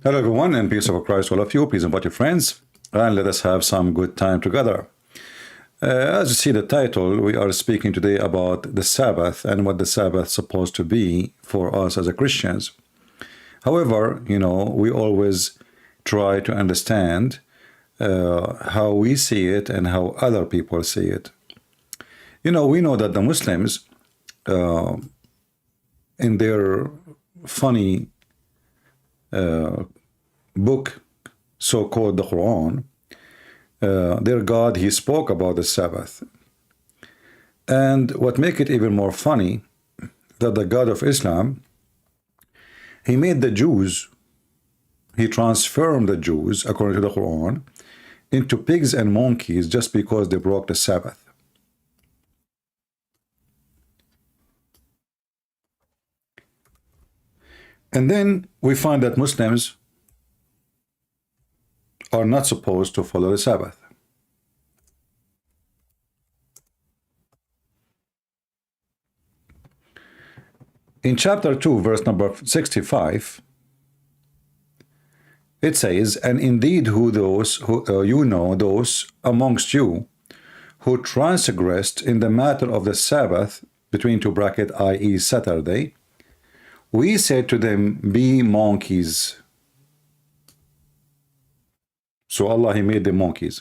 Hello everyone, and peace of Christ, all of you. Please invite your friends, and let us have some good time together. As you see the title, we are speaking today about the Sabbath and what the Sabbath is supposed to be for us as a Christians. However, we always try to understand how we see it and how other people see it. We know that the Muslims, in their funny book, so-called the Quran, their God, he spoke about the Sabbath. And what make it even more funny, that the God of Islam, he made the Jews, he transformed the Jews, according to the Quran, into pigs and monkeys just because they broke the Sabbath. And then we find that Muslims are not supposed to follow the Sabbath. In chapter 2, verse number 65, it says, "And indeed those amongst you who transgressed in the matter of the Sabbath," between two brackets, i.e. Saturday, "we said to them, be monkeys." So Allah, he made them monkeys.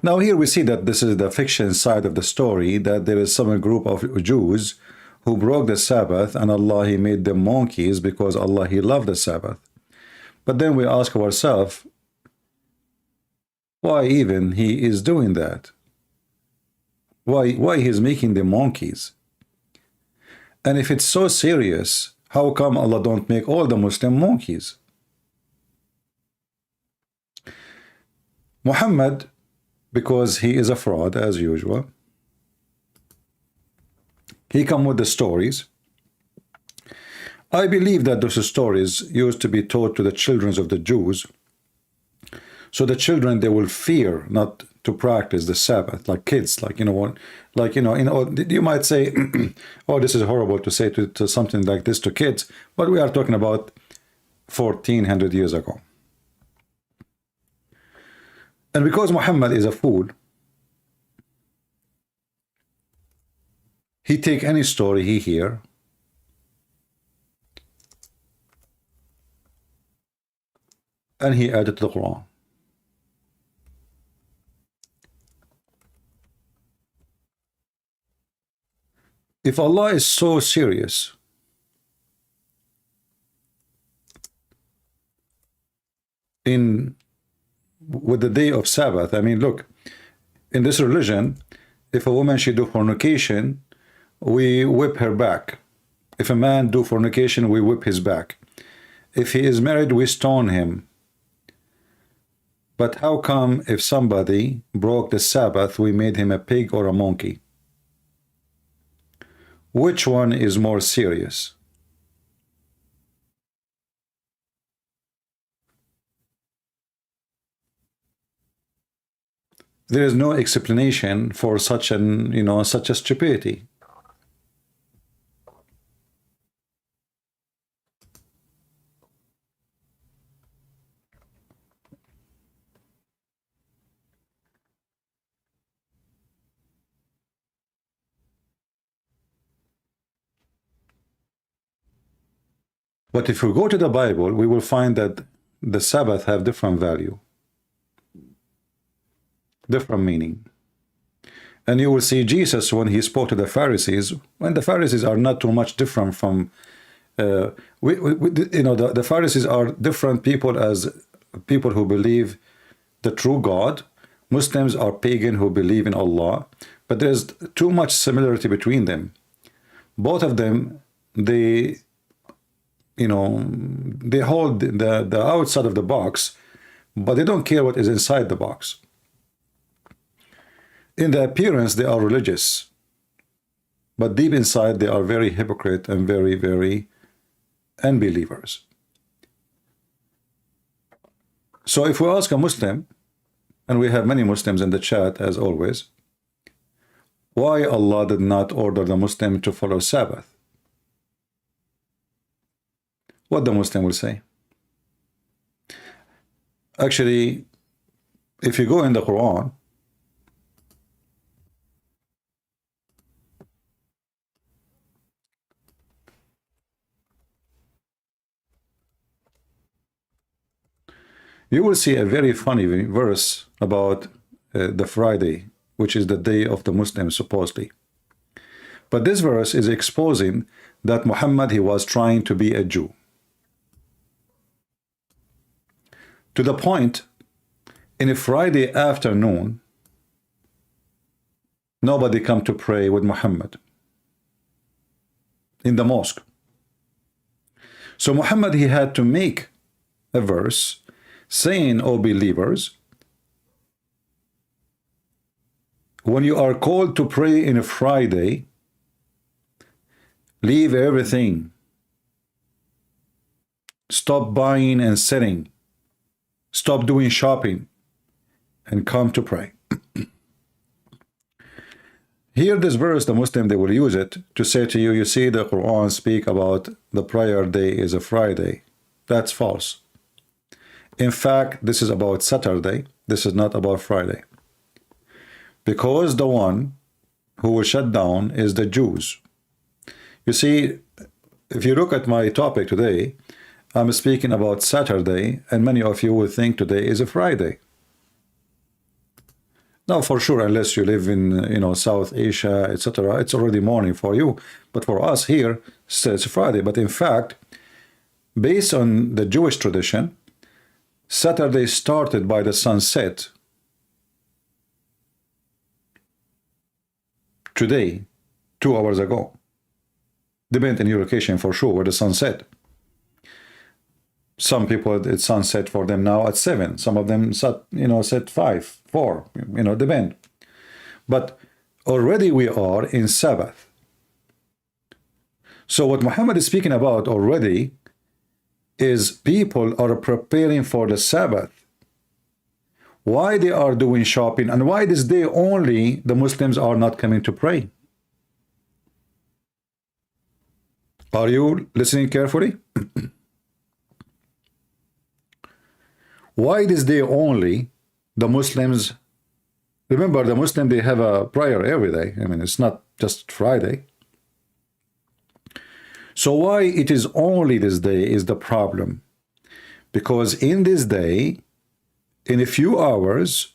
Now here we see that this is the fiction side of the story, that there is some group of Jews who broke the Sabbath, and Allah, he made them monkeys because Allah, he loved the Sabbath. But then we ask ourselves, why even he is doing that? Why he's making them monkeys? And if it's so serious, how come Allah don't make all the Muslim monkeys? Mohammed, because he is a fraud as usual, he come with the stories. I believe that those stories used to be taught to the children of the Jews, so the children, they will fear not to practice the Sabbath, like kids, you might say, oh, this is horrible to say to something like this to kids, but we are talking about 1400 years ago. And because Muhammad is a fool, he take any story he hear and he added to the Quran. If Allah is so serious with the day of Sabbath, I mean, look, in this religion, if a woman should do fornication, we whip her back. If a man do fornication, we whip his back. If he is married, we stone him. But how come if somebody broke the Sabbath, we made him a pig or a monkey? Which one is more serious? There is no explanation for such a stupidity. But if we go to the Bible, we will find that the Sabbath have different value, different meaning. And you will see Jesus, when he spoke to the Pharisees, when the Pharisees are not too much different from, the Pharisees are different people as people who believe the true God. Muslims are pagan who believe in Allah, but there's too much similarity between them. Both of them, they hold the outside of the box, but they don't care what is inside the box. In the appearance, they are religious, but deep inside, they are very hypocrite and very, very unbelievers. So if we ask a Muslim, and we have many Muslims in the chat as always, why Allah did not order the Muslim to follow Sabbath? what the Muslim will say. Actually, if you go in the Quran, you will see a very funny verse about the Friday, which is the day of the Muslims, supposedly. But this verse is exposing that Muhammad, he was trying to be a Jew. To the point, in a Friday afternoon, nobody come to pray with Muhammad in the mosque. So Muhammad, he had to make a verse saying, "O believers, when you are called to pray in a Friday, leave everything. Stop buying and selling. Stop doing shopping and come to pray." Here, this verse, the Muslim, they will use it to say to you, you see, the Quran speak about the prayer day is a Friday. That's false. In fact, this is about Saturday. This is not about Friday. Because the one who will shut down is the Jews. You see, if you look at my topic today, I'm speaking about Saturday, and many of you will think today is a Friday. Now, for sure, unless you live in, South Asia, etc., it's already morning for you. But for us here, it's Friday. But in fact, based on the Jewish tradition, Saturday started by the sunset. Today, 2 hours ago. Depends on your location for sure, where the sun set. Some people, it's sunset for them now at 7. Some of them set 5, 4, depend. But already we are in Sabbath. So what Muhammad is speaking about already is people are preparing for the Sabbath. Why they are doing shopping, and why this day only the Muslims are not coming to pray? Are you listening carefully? Why this day only the Muslims? Remember, the Muslim, they have a prayer every day. I mean, it's not just Friday. So why it is only this day is the problem? Because in this day, in a few hours,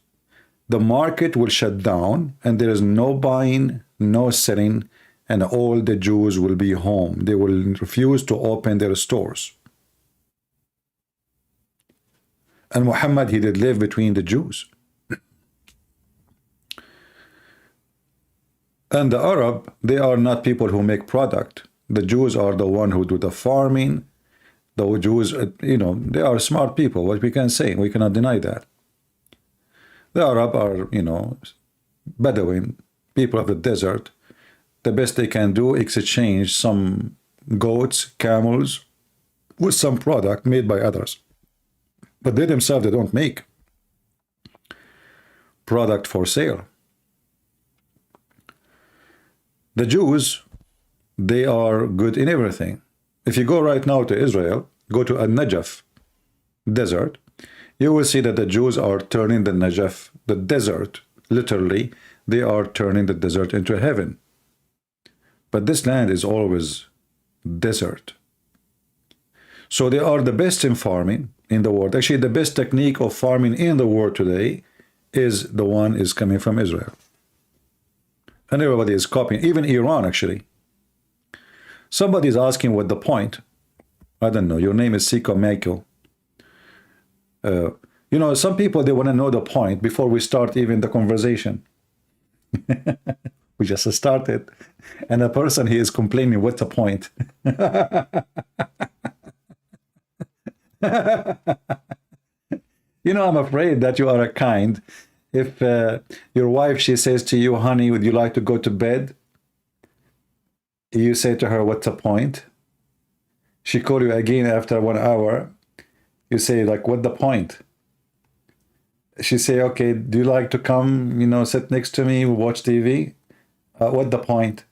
the market will shut down and there is no buying, no selling, and all the Jews will be home. They will refuse to open their stores. And Muhammad, he did live between the Jews. And the Arab, they are not people who make product. The Jews are the one who do the farming. The Jews, they are smart people, what we can say. We cannot deny that. The Arab are, Bedouin, people of the desert. The best they can do is exchange some goats, camels, with some product made by others. But they themselves, they don't make product for sale. The Jews, they are good in everything. If you go right now to Israel, go to a Najaf desert, you will see that the Jews are turning the Najaf, the desert, literally, they are turning the desert into heaven. But this land is always desert. So they are the best in farming in the world. Actually, the best technique of farming in the world today is the one is coming from Israel. And everybody is copying, even Iran, actually. Somebody is asking what the point. I don't know. Your name is Siko Mako. Some people, they want to know the point before we start even the conversation. We just started. And a person, he is complaining, what's the point? I'm afraid that you are a kind. If your wife, she says to you, honey, would you like to go to bed? You say to her, what's the point? She call you again after 1 hour. You say, like, what the point? She say, okay, do you like to come, sit next to me, watch TV? What the point?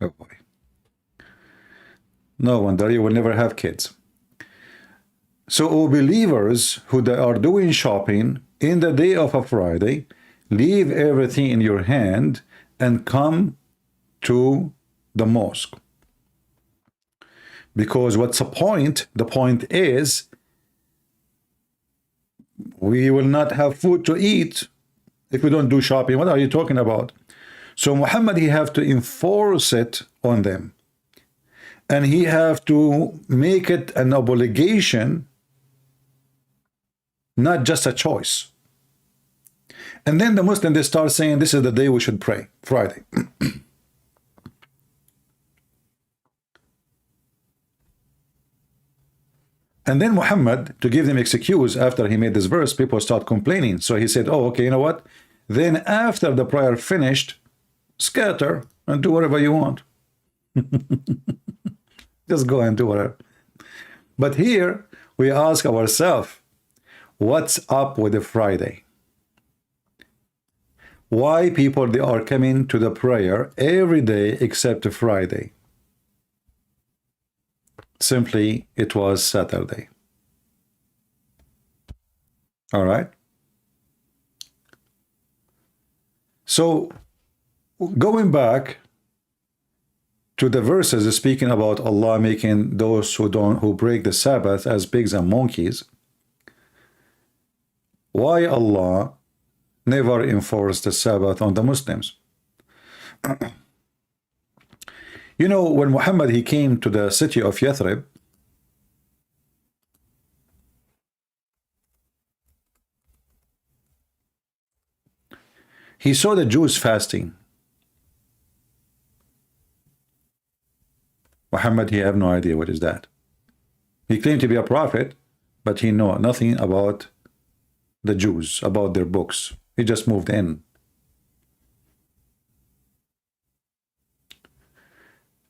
Oh boy. No wonder you will never have kids. So, all believers who are doing shopping in the day of a Friday, leave everything in your hand and come to the mosque. Because what's the point? The point is, we will not have food to eat if we don't do shopping. What are you talking about? So Muhammad, he have to enforce it on them. And he have to make it an obligation, not just a choice. And then the Muslims, they start saying this is the day we should pray, Friday. And then Muhammad, to give them excuse after he made this verse, people start complaining. So he said, oh, okay, you know what? Then after the prayer finished, scatter and do whatever you want. Just go and do whatever. But here we ask ourselves, what's up with the Friday? Why people, they are coming to the prayer every day except Friday? Simply, it was Saturday. All right. So, going back to the verses speaking about Allah making those who break the Sabbath as pigs and monkeys, why Allah never enforced the Sabbath on the Muslims? You know, when Muhammad, he came to the city of Yathrib, he saw the Jews fasting. Muhammad, he have no idea what is that. He claimed to be a prophet, but he know nothing about the Jews, about their books. He just moved in.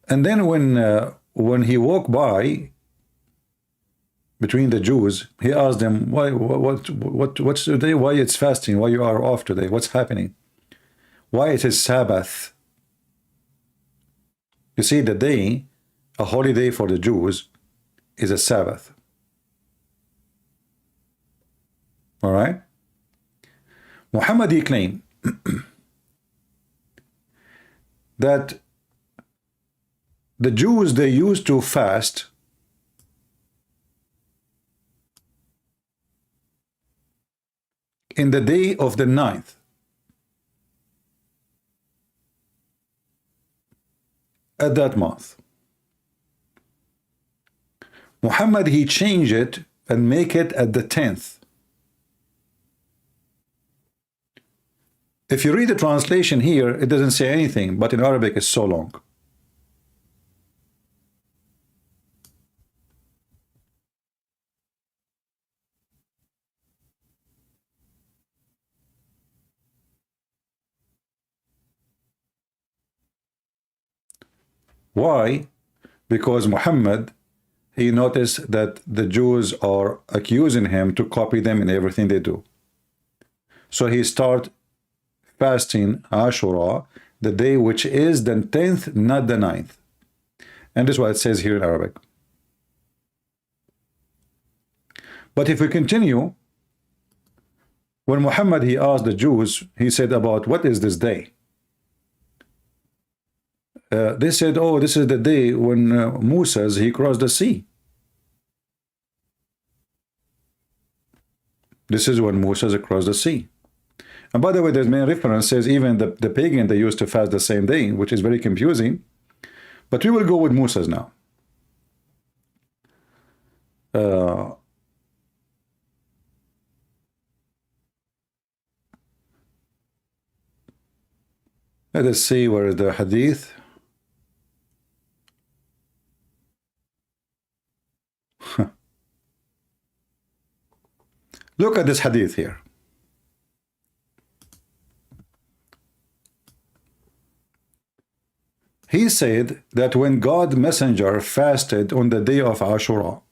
And then when he walked by between the Jews, he asked them, what's today? Why it's fasting? Why you are off today? What's happening? Why it is Sabbath? You see, the day, a holiday for the Jews, is a Sabbath. All right? Muhammad, he claimed that the Jews, they used to fast in the day of the 9th. At that month. Muhammad, he changed it and make it at the 10th. If you read the translation here, it doesn't say anything, but in Arabic it's so long. Why? Because Muhammad, he noticed that the Jews are accusing him to copy them in everything they do. So he started fasting Ashura, the day which is the 10th, not the 9th. And this is what it says here in Arabic. But if we continue, when Muhammad, he asked the Jews, he said about what is this day? They said, oh, this is the day when Moses, he crossed the sea. This is when Moses crossed the sea. And by the way, there's many references, even the pagan, they used to fast the same day, which is very confusing. But we will go with Moses now. Let us see where is the hadith. Look at this hadith here. He said that when God's messenger fasted on the day of Ashura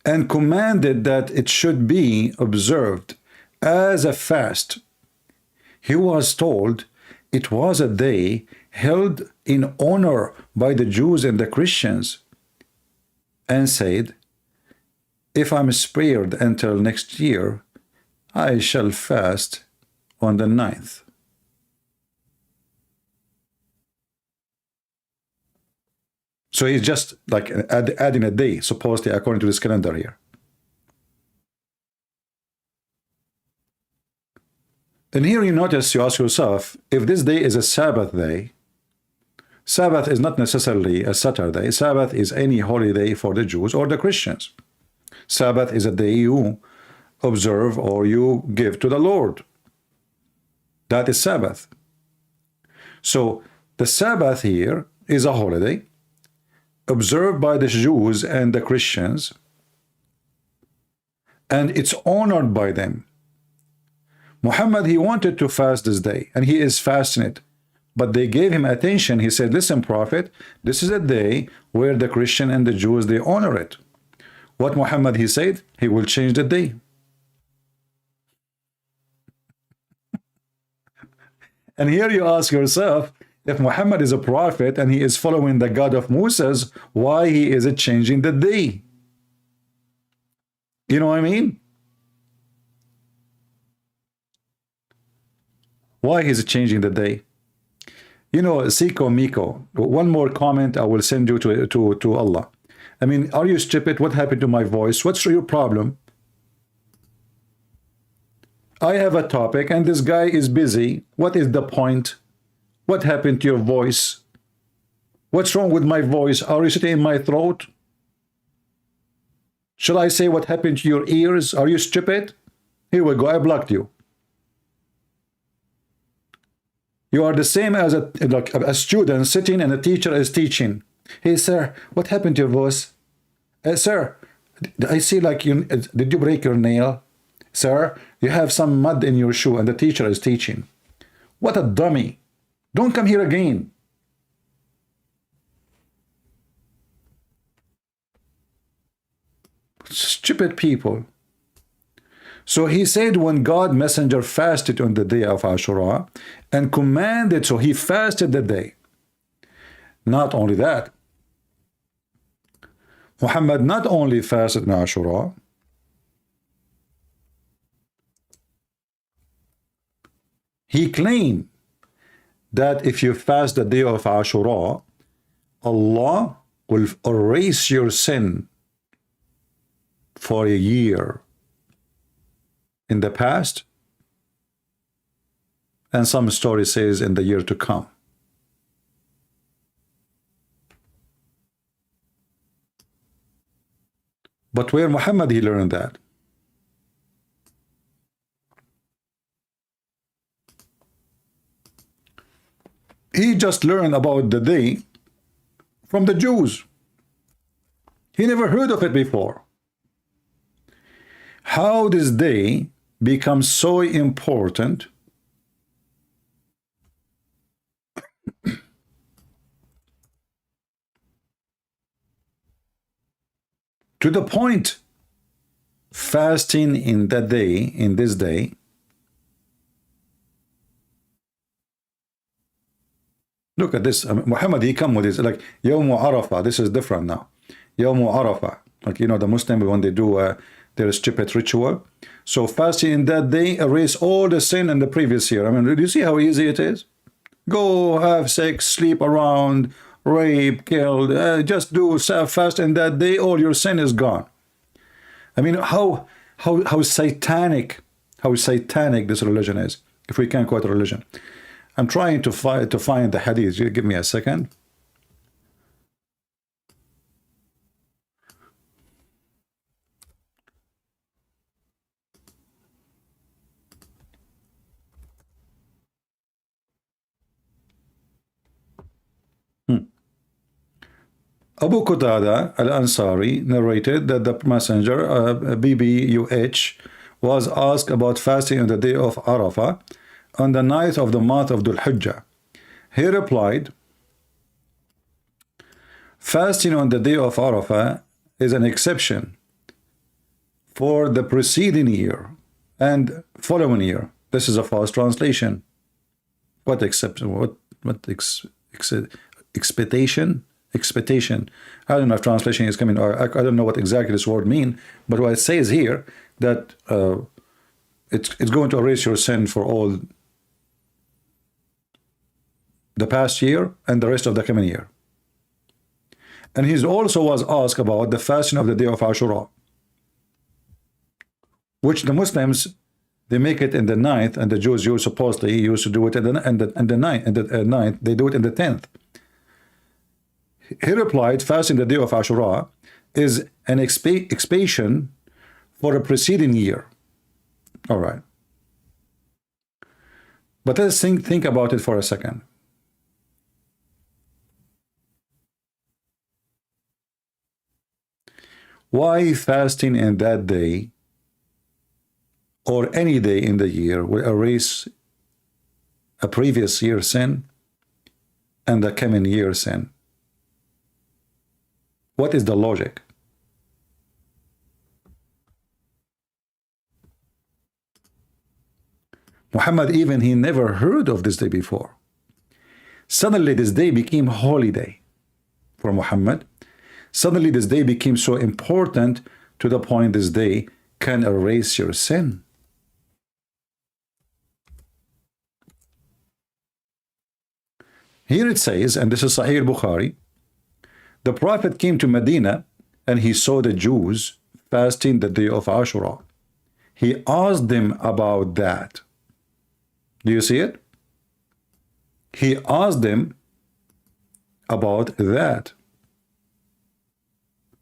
and commanded that it should be observed as a fast, he was told it was a day held in honor by the Jews and the Christians, and said, if I'm spared until next year, I shall fast on the 9th. So he's just like adding a day, supposedly, according to this calendar here. And here you notice, you ask yourself, if this day is a Sabbath day, Sabbath is not necessarily a Saturday. Sabbath is any holiday for the Jews or the Christians. Sabbath is a day you observe or you give to the Lord. That is Sabbath. So the Sabbath here is a holiday observed by the Jews and the Christians, and it's honored by them. Muhammad, he wanted to fast this day, and he is fasting it. But they gave him attention. He said, listen, Prophet, this is a day where the Christian and the Jews, they honor it. What Muhammad, he said, he will change the day. And here you ask yourself, if Muhammad is a prophet and he is following the God of Moses, why he is it changing the day? You know what I mean? Why is it changing the day? You know, Siko Miko, one more comment I will send you to Allah. I mean, are you stupid? What happened to my voice? What's your problem? I have a topic and this guy is busy. What is the point? What happened to your voice? What's wrong with my voice? Are you sitting in my throat? Shall I say what happened to your ears? Are you stupid? Here we go. I blocked you. You are the same as a student sitting and a teacher is teaching. Hey, sir, what happened to your voice? Sir, I see like you, did you break your nail? Sir, you have some mud in your shoe and the teacher is teaching. What a dummy. Don't come here again. Stupid people. So he said when God messenger fasted on the day of Ashura and commanded, so he fasted the day. Not only that, Muhammad not only fasted on Ashura, he claimed that if you fast the day of Ashura, Allah will erase your sin for a year in the past, and some story says in the year to come. But where Muhammad he learned that? He just learned about the day from the Jews. He never heard of it before. How this day becomes so important to the point fasting in that day, in this day, look at this. Muhammad, he come with this, like, Yawm Arafah, this is different now. Yawm Arafah, like, you know, the Muslims, when they do their stupid ritual. So fasting in that day erase all the sin in the previous year. I mean, do you see how easy it is? Go have sex, sleep around, rape, killed, just do fast in that day, all your sin is gone. I mean, how satanic this religion is, if we can call it a religion. I'm trying to find the hadith. You give me a second. Abu Qatada al-Ansari narrated that the messenger, BBUH, was asked about fasting on the day of Arafah on the 9th of the month of Dhul Hijjah. He replied, fasting on the day of Arafah is an exception for the preceding year and following year. This is a false translation. What exception? What expectation? expectation. I don't know if translation is coming, or I don't know what exactly this word mean, but what it says here, that it's going to erase your sin for all the past year and the rest of the coming year. And he also was asked about the fasting of the day of Ashura, which the Muslims, they make it in the 9th, and the Jews supposedly used to do it in the 9th, they do it in the 10th. He replied, fasting the day of Ashura is an expiation for a preceding year. All right. But let's think about it for a second. Why fasting in that day or any day in the year will erase a previous year's sin and the coming year's sin? What is the logic? Muhammad, even he never heard of this day before. Suddenly this day became holy day for Muhammad. Suddenly this day became so important to the point this day can erase your sin. Here it says, and this is Sahih Bukhari, the Prophet came to Medina and he saw the Jews fasting the day of Ashura. He asked them about that. Do you see it? He asked them about that.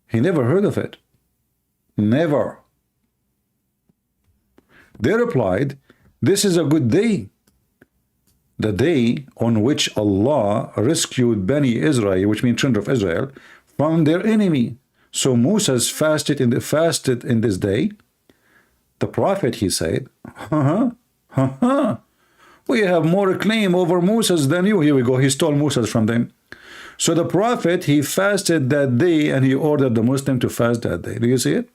He never heard of it. Never. They replied, this is a good day. The day on which Allah rescued Bani Israel, which means children of Israel, from their enemy. So Moses fasted in this day. The Prophet, he said, we have more claim over Moses than you. Here we go. He stole Moses from them. So the Prophet, he fasted that day and he ordered the Muslim to fast that day. Do you see it?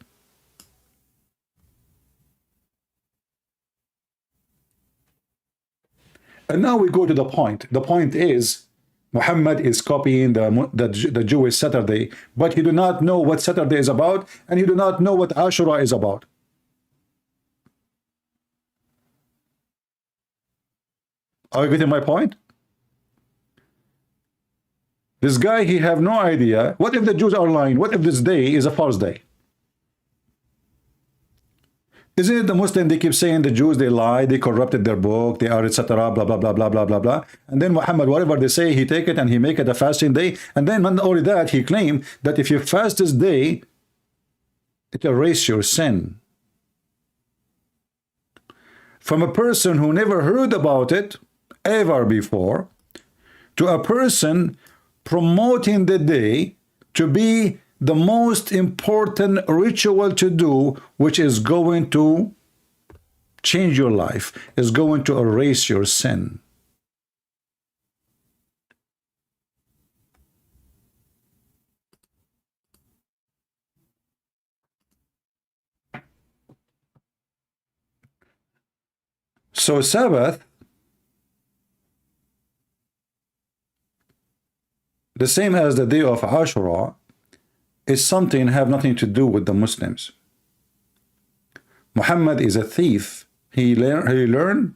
And now we go to the point. The point is, Muhammad is copying the Jewish Saturday, but he do not know what Saturday is about, and he do not know what Ashura is about. Are you getting my point? This guy, he have no idea. What if the Jews are lying? What if this day is a false day? Isn't it the Muslim, they keep saying the Jews, they lie, they corrupted their book, they are etc. blah, blah, blah, blah, blah, blah, blah. And then Muhammad, whatever they say, he take it and he make it a fasting day. And then not only that, he claimed that if you fast this day, it erase your sin. From a person who never heard about it ever before, to a person promoting the day to be the most important ritual to do, which is going to change your life, is going to erase your sin. So Sabbath, the same as the day of Ashura, is something have nothing to do with the Muslims. Muhammad is a thief. He learned.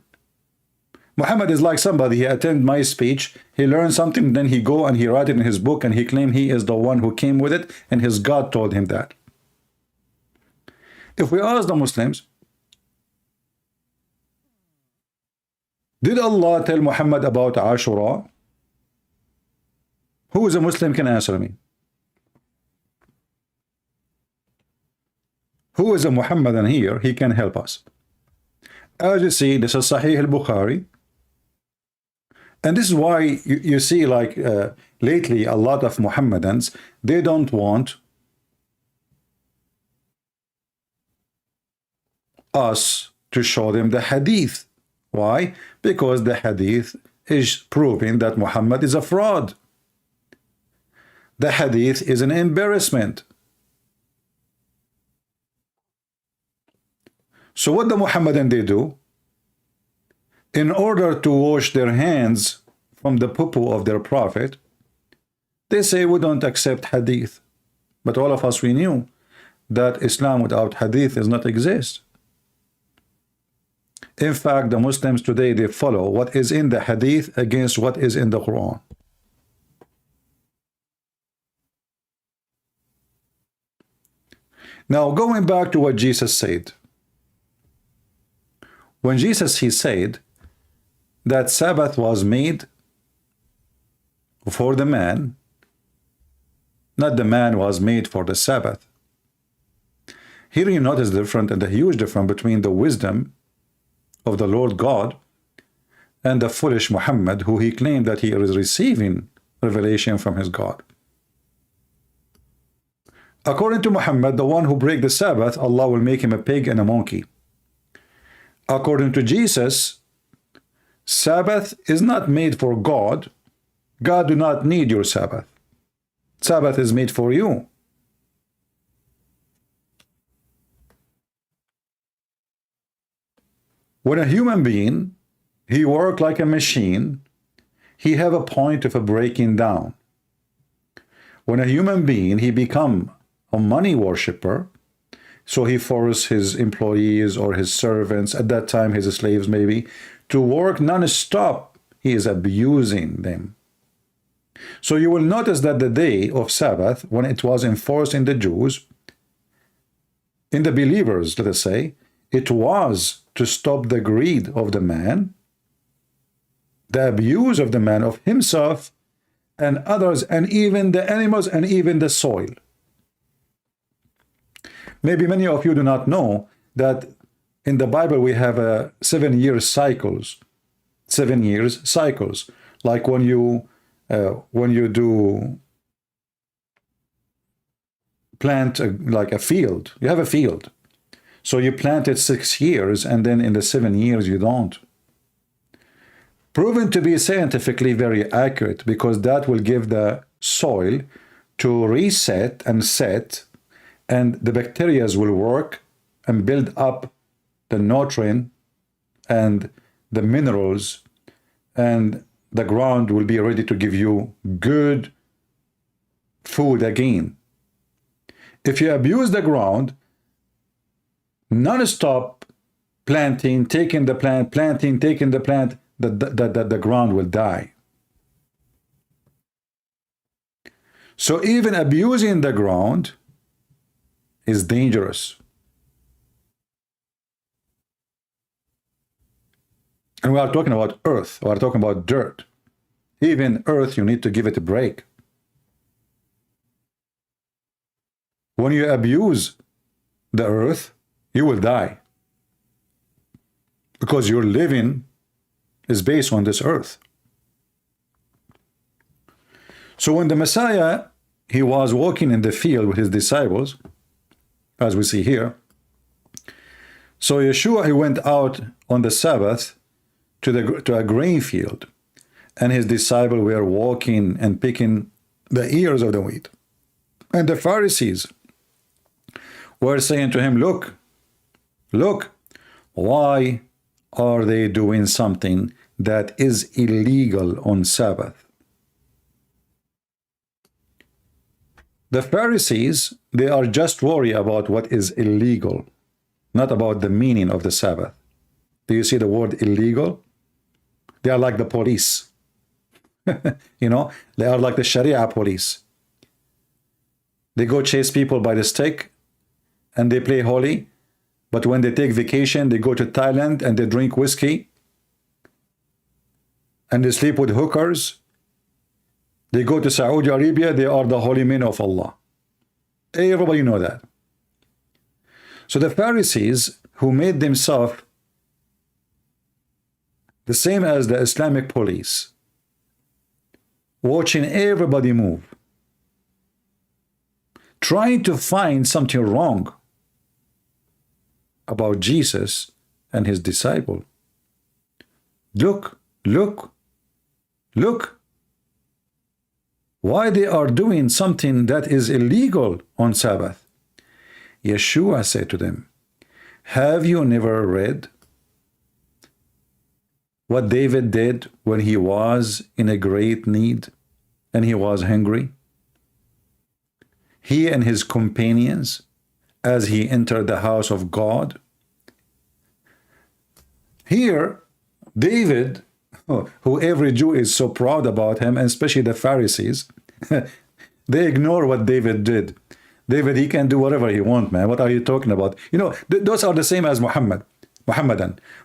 Muhammad is like somebody, he attend my speech, he learned something, then he go and he write it in his book and he claim he is the one who came with it and his God told him that. If we ask the Muslims, did Allah tell Muhammad about Ashura? Who is a Muslim can answer me? Who is a Muhammadan here? He can help us. As you see, this is Sahih al-Bukhari. And this is why you see, like, lately, a lot of Muhammadans, they don't want us to show them the hadith. Why? Because the hadith is proving that Muhammad is a fraud. The hadith is an embarrassment. So what the Muhammadan they do? In order to wash their hands from the poo-poo of their prophet, They say we don't accept hadith. But all of us, we knew that Islam without hadith does not exist. In fact, the Muslims today, they follow what is in the hadith against what is in the Quran. Now, going back to what Jesus said. When Jesus, he said that Sabbath was made for the man, not the man was made for the Sabbath. Here you notice the difference and the huge difference between the wisdom of the Lord God and the foolish Muhammad, who he claimed that he is receiving revelation from his God. According to Muhammad, the one who breaks the Sabbath, Allah will make him a pig and a monkey. According to Jesus, Sabbath is not made for God. God do not need your Sabbath. Sabbath is made for you. When a human being, he work like a machine, he have a point of a breaking down. When a human being, he become a money worshipper, so he forces his employees or his servants, at that time his slaves maybe, to work non-stop. He is abusing them. So you will notice that the day of Sabbath, when it was enforced in the Jews, in the believers, let us say, it was to stop the greed of the man, the abuse of the man of himself and others, and even the animals and even the soil. Maybe many of you do not know that in the Bible we have 7 year cycles. 7 years cycles. Like when you do plant like a field, you have a field. So you plant it 6 years, and then in the 7 years you don't. Proven to be scientifically very accurate, because that will give the soil to reset and set, and the bacteria will work and build up the nutrient and the minerals, and the ground will be ready to give you good food again. If you abuse the ground, non-stop planting, taking the plant, planting, taking the plant, the ground will die. So even abusing the ground is dangerous. And we are talking about earth, we are talking about dirt. Even earth, you need to give it a break. When you abuse the earth, you will die. Because your living is based on this earth. So when the Messiah, he was walking in the field with his disciples, as we see here. So Yeshua, he went out on the Sabbath to a grain field, and his disciples were walking and picking the ears of the wheat. And the Pharisees were saying to him, look, why are they doing something that is illegal on Sabbath? The Pharisees, they are just worried about what is illegal, not about the meaning of the Sabbath. Do you see the word illegal? They are like the police. You know, they are like the Sharia police. They go chase people by the stick and they play holy. But when they take vacation, they go to Thailand and they drink whiskey and they sleep with hookers. They go to Saudi Arabia, they are the holy men of Allah. Everybody know that. So the Pharisees, who made themselves the same as the Islamic police, watching everybody move, trying to find something wrong about Jesus and his disciple. Look. Why they are doing something that is illegal on Sabbath? Yeshua said to them, have you never read what David did when he was in a great need and he was hungry? he and his companions, as he entered the house of God. Here, David, who every Jew is so proud about him, and especially the Pharisees, they ignore what David did. David, he can do whatever he wants, man. What are you talking about? You know, those are the same as Muhammadan.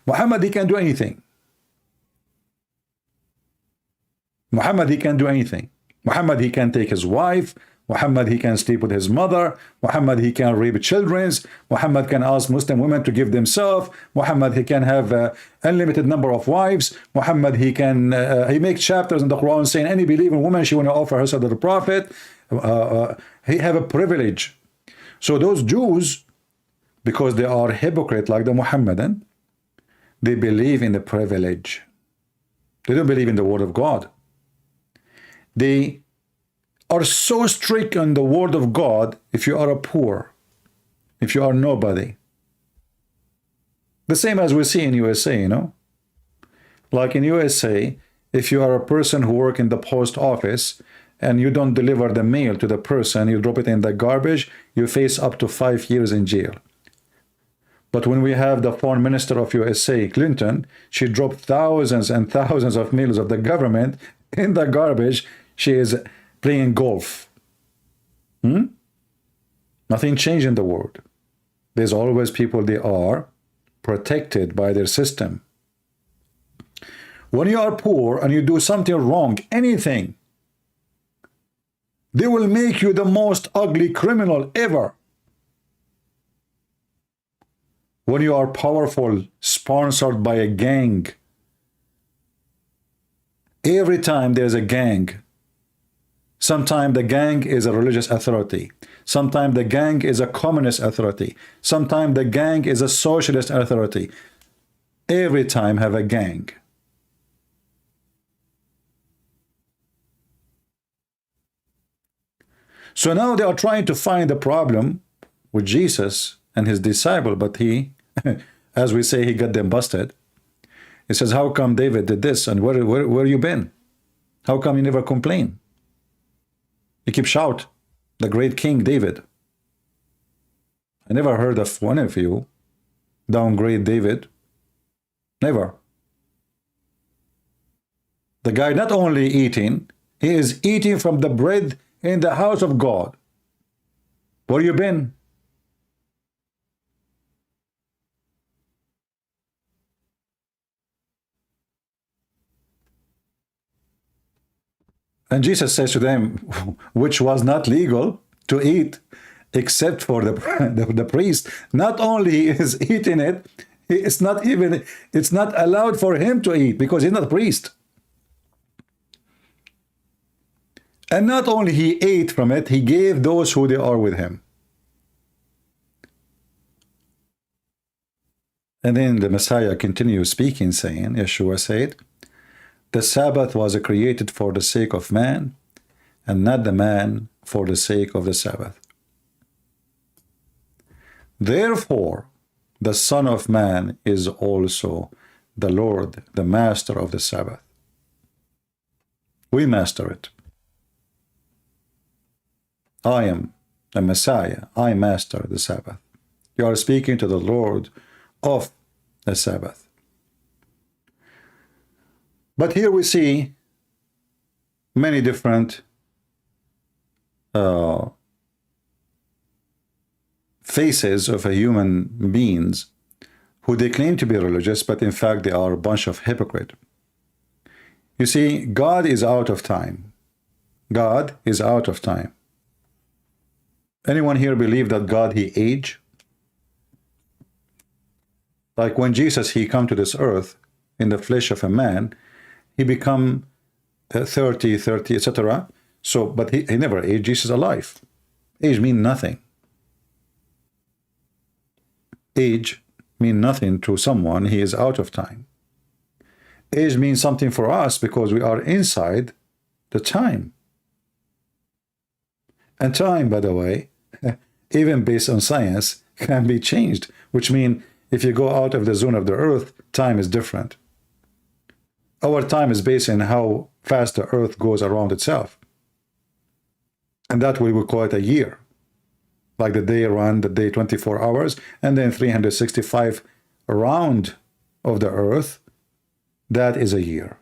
Muhammad, he can do anything. Muhammad, he can do anything. Muhammad, he can take his wife. Muhammad, he can sleep with his mother. Muhammad, he can rape children. Muhammad can ask Muslim women to give themselves. Muhammad, he can have unlimited number of wives. Muhammad, he can he makes chapters in the Quran saying any believing woman, she want to offer herself to the Prophet. He have a privilege. So those Jews, because they are hypocrite like the Muhammadan, they believe in the privilege. They don't believe in the word of God. They are so strict on the word of God. If you are a poor, if you are nobody, the same as we see in USA, you know, like in USA, if you are a person who work in the post office and you don't deliver the mail to the person, you drop it in the garbage, you face up to 5 years in jail. But when we have the foreign minister of USA, Clinton, she dropped thousands and thousands of mails of the government in the garbage. She is playing golf. Nothing changed in the world. There's always people, they are protected by their system. When you are poor and you do something wrong, anything, they will make you the most ugly criminal ever. When you are powerful, sponsored by a gang, every time there's a gang, sometimes the gang is a religious authority. Sometimes the gang is a communist authority. Sometimes the gang is a socialist authority. Every time have a gang. So now they are trying to find a problem with Jesus and his disciple, but he, as we say, he got them busted. He says, how come David did this? And where you been? How come you never complain? You keep shout, the great King David. I never heard of one of you downgrade David. Never. The guy not only eating, he is eating from the bread in the house of God. Where you been? And Jesus says to them, which was not legal to eat, except for the priest. Not only is eating it, it's not allowed for him to eat because he's not a priest. And not only he ate from it, he gave those who they are with him. And then the Messiah continues speaking, saying, Yeshua said, the Sabbath was created for the sake of man, and not the man for the sake of the Sabbath. Therefore, the Son of Man is also the Lord, the Master of the Sabbath. We master it. I am the Messiah. I master the Sabbath. You are speaking to the Lord of the Sabbath. But here we see many different faces of human beings who they claim to be religious, but in fact they are a bunch of hypocrites. You see, God is out of time. God is out of time. Anyone here believe that God, he age? Like when Jesus, he come to this earth in the flesh of a man, he become 30, etc. So, but he never aged. Jesus is alive. Age mean nothing. Age mean nothing to someone. He is out of time. Age means something for us because we are inside the time. And time, by the way, even based on science, can be changed, which means if you go out of the zone of the earth, time is different. Our time is based on how fast the earth goes around itself. And that way we call it a year. Like the day run, the day 24 hours, and then 365 around of the earth, that is a year.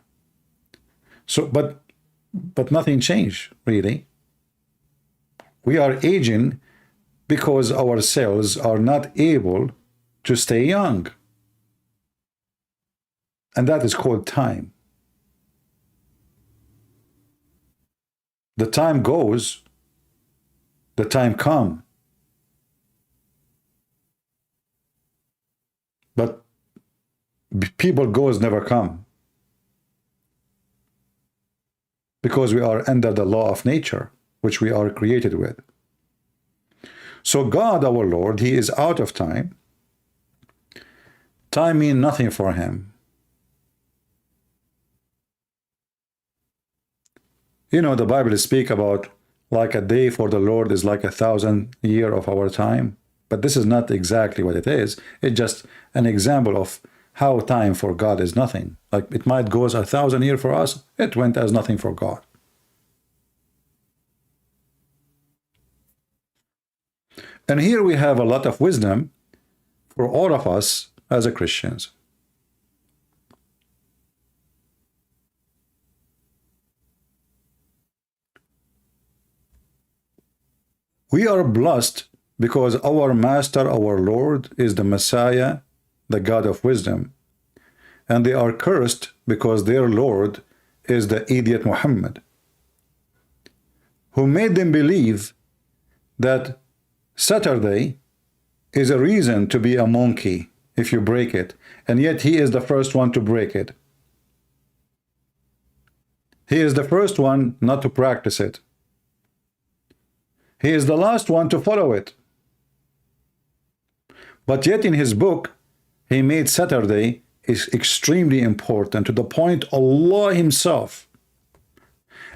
So, but nothing changed, really. We are aging because our cells are not able to stay young. And that is called time. The time goes, the time comes. But people goes never come. Because we are under the law of nature, which we are created with. So God, our Lord, He is out of time. Time means nothing for Him. You know, the Bible speaks about like a day for the Lord is like 1,000 years of our time. But this is not exactly what it is. It's just an example of how time for God is nothing. Like it might go as 1,000 years for us, it went as nothing for God. And here we have a lot of wisdom for all of us as a Christians. We are blessed because our Master, our Lord, is the Messiah, the God of wisdom. And they are cursed because their Lord is the idiot Mohammed, who made them believe that Saturday is a reason to be a monkey if you break it, and yet he is the first one to break it. He is the first one not to practice it. He is the last one to follow it. But yet in his book, he made Saturday is extremely important, to the point Allah himself.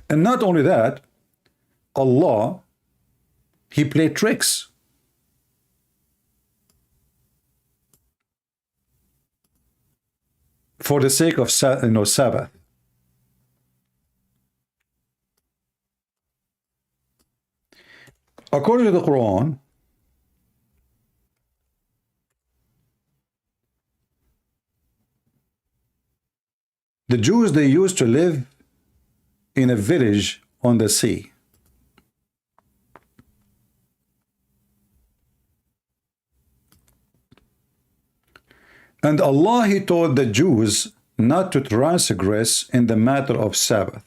And not only that, Allah, he played tricks. For the sake of Sabbath. According to the Quran, the Jews, they used to live in a village on the sea. And Allah, He told the Jews not to transgress in the matter of Sabbath.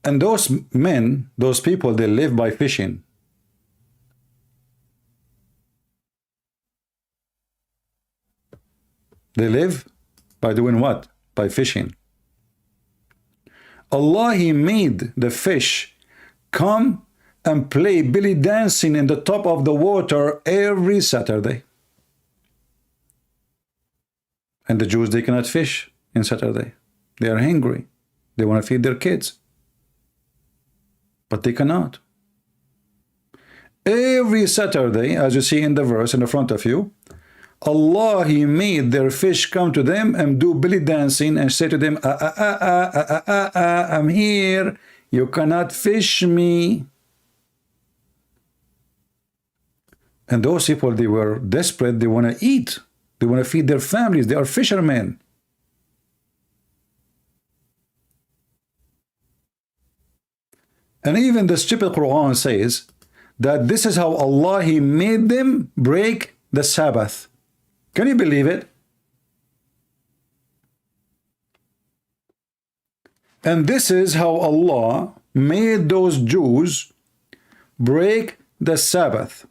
And those men, those people, they live by fishing. They live by doing what? By fishing. Allah, He made the fish come and play belly dancing in the top of the water every Saturday. And the Jews, they cannot fish in Saturday. They are hungry. They want to feed their kids. But they cannot. Every Saturday, as you see in the verse in the front of you, Allah, He made their fish come to them and do belly dancing and say to them, I'm here. You cannot fish me. And those people, they were desperate. They want to eat. They want to feed their families. They are fishermen. And even the stupid Quran says that this is how Allah, He made them break the Sabbath. Can you believe it? And this is how Allah made those Jews break the Sabbath.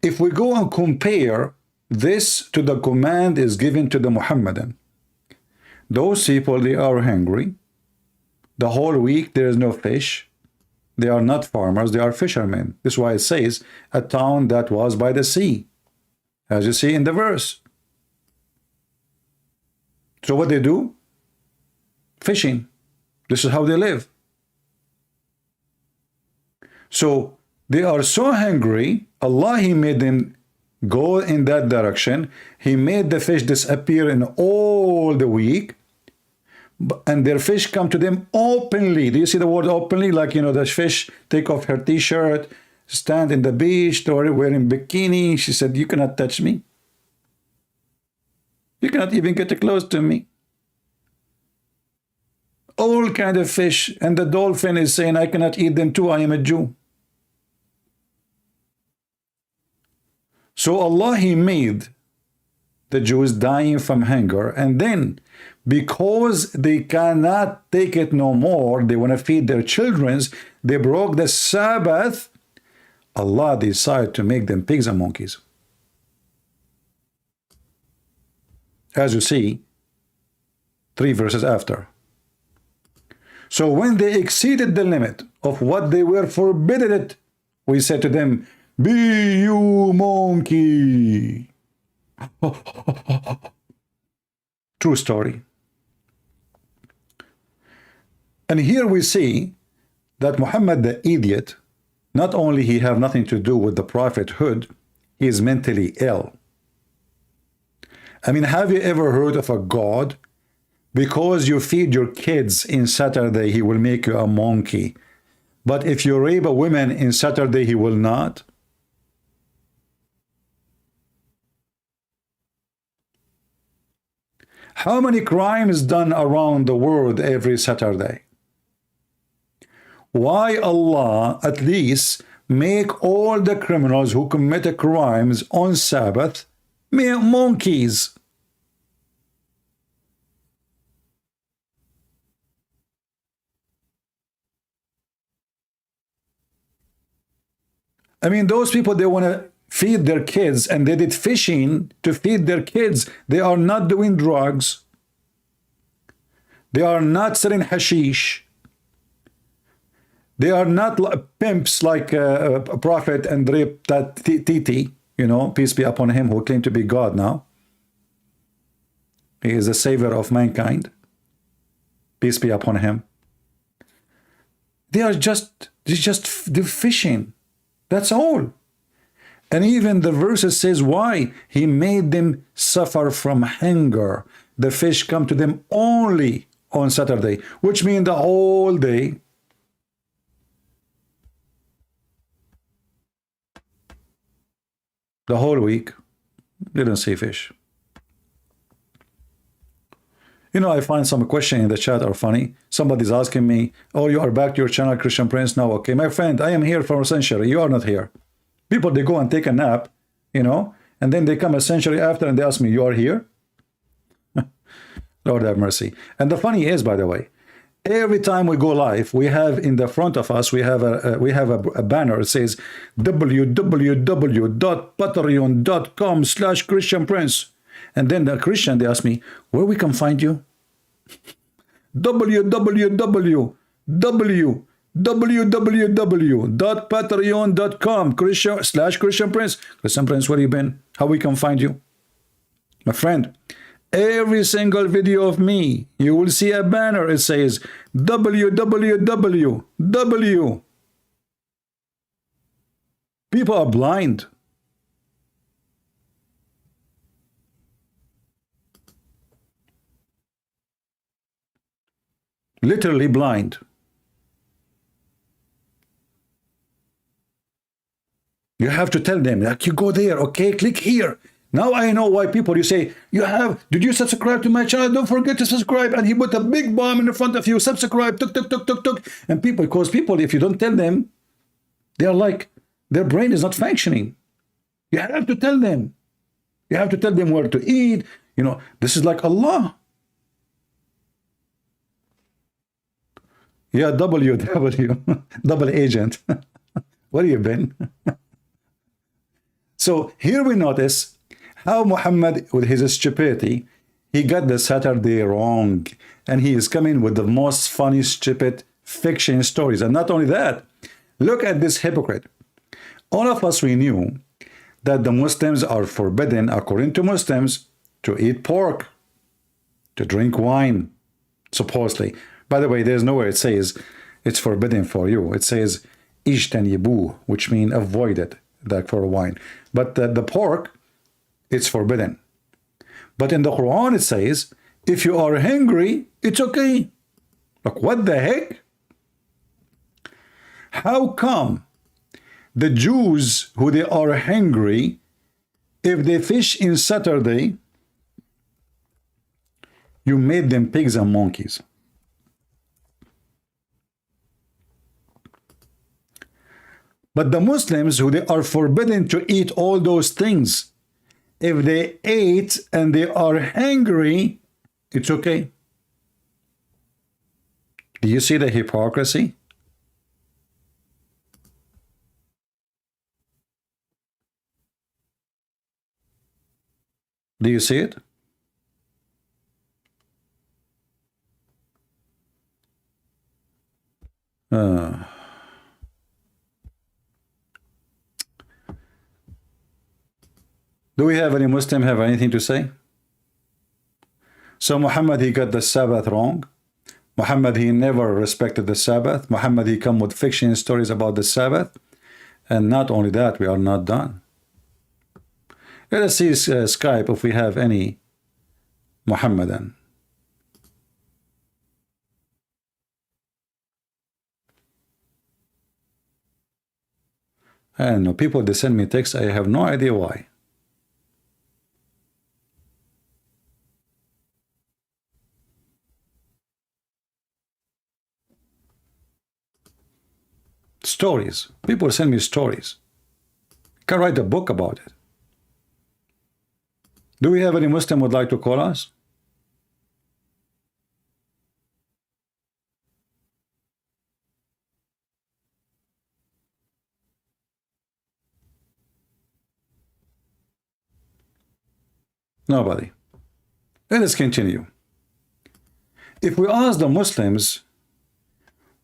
If we go and compare this to the command is given to the Muhammadan, those people, they are hungry. The whole week there is no fish. They are not farmers, they are fishermen. This is why it says, a town that was by the sea, as you see in the verse. So what they do? Fishing. This is how they live. So they are so hungry, Allah, He made them go in that direction. He made the fish disappear in all the week, and their fish come to them openly. Do you see the word openly? Like, you know, the fish take off her t-shirt, stand in the beach, or wearing bikini. She said, you cannot touch me. You cannot even get close to me. All kind of fish. And the dolphin is saying, I cannot eat them too. I am a Jew. So Allah, He made the Jews dying from hunger, and then because they cannot take it no more, they want to feed their children, they broke the Sabbath. Allah decided to make them pigs and monkeys. As you see, 3 verses after. So when they exceeded the limit of what they were forbidden it, we said to them, be you monkey. True story. And here we see that Muhammad the idiot, not only he have nothing to do with the prophethood, he is mentally ill. I mean, have you ever heard of a God? Because you feed your kids in Saturday, He will make you a monkey. But if you rape a woman in Saturday, He will not? How many crimes done around the world every Saturday? Why Allah at least make all the criminals who commit crimes on Sabbath monkeys? I mean, those people, they want to feed their kids, and they did fishing to feed their kids. They are not doing drugs. They are not selling hashish. They are not pimps like a prophet and rape that Titi, you know, peace be upon him, who claimed to be God now. He is the savior of mankind. Peace be upon him. They're just fishing. That's all. And even the verses says why. He made them suffer from hunger. The fish come to them only on Saturday, which means the whole day. The whole week, they don't see fish. You know, I find some question in the chat are funny. Somebody's asking me, oh, you are back to your channel, Christian Prince now. Okay, my friend, I am here for a century. You are not here. People, they go and take a nap, you know, and then they come a century after and they ask me, you are here? Lord have mercy. And the funny is, by the way, every time we go live, we have in the front of us, we have a banner. It says www.patreon.com/Christian Prince. And then the Christian, they ask me, where we can find you? www.patreon.com/Christian Prince. Christian Prince, where you been? How we can find you? My friend, every single video of me, you will see a banner. It says www. People are blind. Literally blind. You have to tell them, like, you go there, okay, click here. Now I know why people, you say, did you subscribe to my channel? Don't forget to subscribe. And he put a big bomb in front of you, subscribe, tuk, tuk, tuk, tuk, tuk. And people, because people, if you don't tell them, they are like, their brain is not functioning. You have to tell them. You have to tell them where to eat. You know, this is like Allah. Yeah, WW, double agent. Where you been? So here we notice how Muhammad, with his stupidity, he got the Saturday wrong. And he is coming with the most funny, stupid fiction stories. And not only that, look at this hypocrite. All of us, we knew that the Muslims are forbidden, according to Muslims, to eat pork, to drink wine, supposedly. By the way, there's nowhere it says it's forbidden for you. It says Ijtanibuh, which means avoid it, like for wine. But the pork, it's forbidden. But in the Quran it says, if you are hungry, it's okay. Like, what the heck? How come the Jews, who they are hungry, if they fish in Saturday, you made them pigs and monkeys? But the Muslims, who they are forbidden to eat all those things, if they ate and they are hungry, it's okay. Do you see the hypocrisy? Do you see it? Do we have any Muslim have anything to say? So Muhammad, he got the Sabbath wrong. Muhammad, he never respected the Sabbath. Muhammad, he come with fiction stories about the Sabbath. And not only that, we are not done. Let us see Skype if we have any Muhammadan. I don't know, people, they send me texts, I have no idea why. Stories. People send me stories. I can write a book about it. Do we have any Muslim would like to call us? Nobody. Let us continue. If we ask the Muslims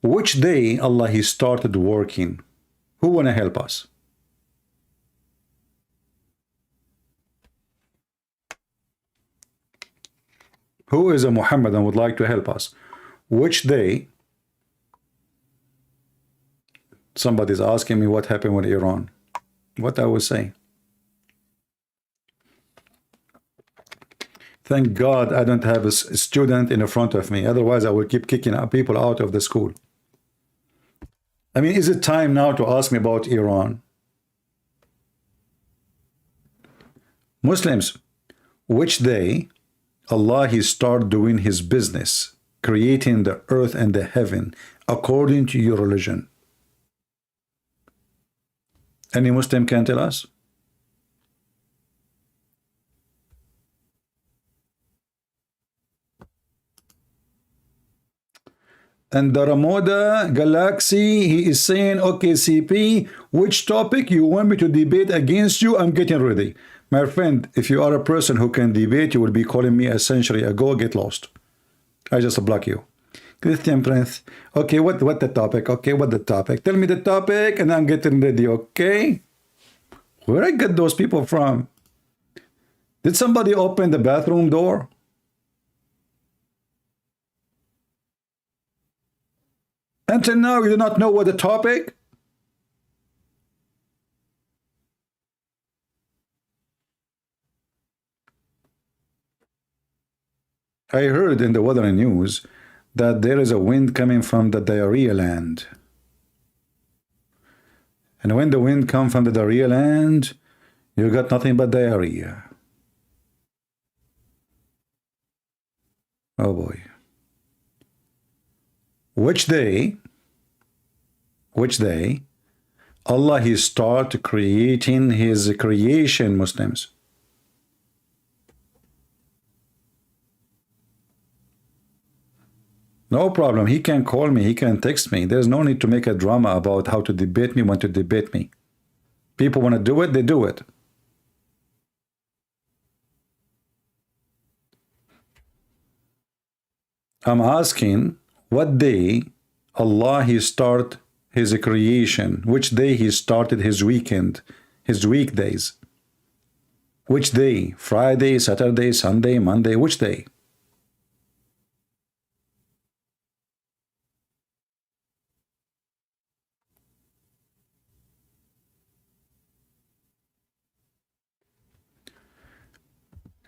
which day Allah he started working, who wanna help us? Who is a Muhammadan would like to help us? Which day? Somebody's asking me what happened with Iran. What I was saying. Thank God I don't have a student in front of me. Otherwise, I will keep kicking people out of the school. I mean, is it time now to ask me about Iran? Muslims, which day Allah he start doing his business, creating the earth and the heaven according to your religion? Any Muslim can tell us? And the Ramoda Galaxy, he is saying, okay, CP, which topic you want me to debate against you? I'm getting ready. My friend, if you are a person who can debate, you will be calling me a century ago, get lost. I just block you. Christian Prince, okay, what the topic? Okay, what the topic? Tell me the topic and I'm getting ready, okay? Where I get those people from? Did somebody open the bathroom door? Until now, you do not know what the topic? I heard in the weather news that there is a wind coming from the diarrhea land. And when the wind comes from the diarrhea land, you got nothing but diarrhea. Oh boy. Which day Allah he start creating his creation, Muslims? No problem. He can call me. He can text me. There's no need to make a drama about how to debate me, when to debate me. People want to do it, they do it. I'm asking, what day Allah he start his creation? Which day he started his weekend, his weekdays? Which day? Friday, Saturday, Sunday, Monday, which day?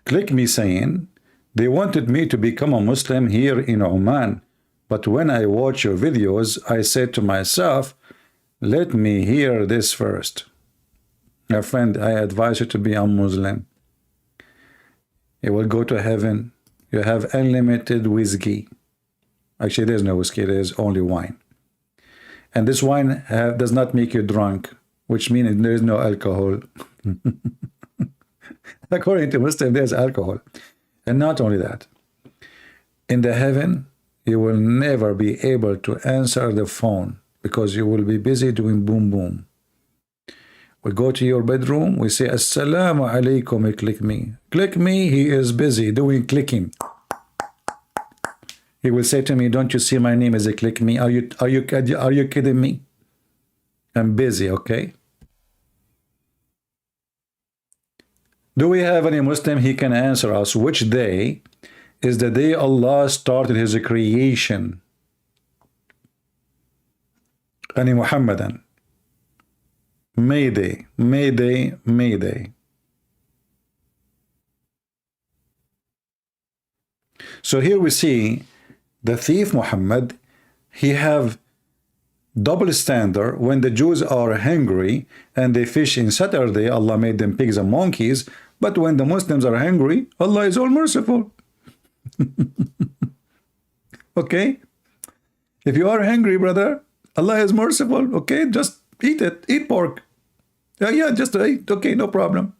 Click me saying, they wanted me to become a Muslim here in Oman, but when I watch your videos, I said to myself, let me hear this first. My friend, I advise you to be a Muslim. You will go to heaven. You have unlimited whiskey. Actually, there's no whiskey, there's only wine. And this wine does not make you drunk, which means there is no alcohol. According to Muslim, there's alcohol. And not only that, in the heaven, you will never be able to answer the phone because you will be busy doing boom boom. We go to your bedroom, we say, Assalamu alaikum, click me. Click me, he is busy doing clicking. He will say to me, don't you see my name as a click me? Are you kidding me? I'm busy, okay? Do we have any Muslim? He can answer us. Which day is the day Allah started his creation? Any Muhammadan? Mayday, Mayday, Mayday. So here we see the thief Muhammad, he have double standard. When the Jews are hungry and they fish in Saturday, Allah made them pigs and monkeys. But when the Muslims are hungry, Allah is all merciful. Okay? If you are hungry, brother, Allah is merciful. Okay? Just eat it. Eat pork. Yeah, just eat. Okay, no problem.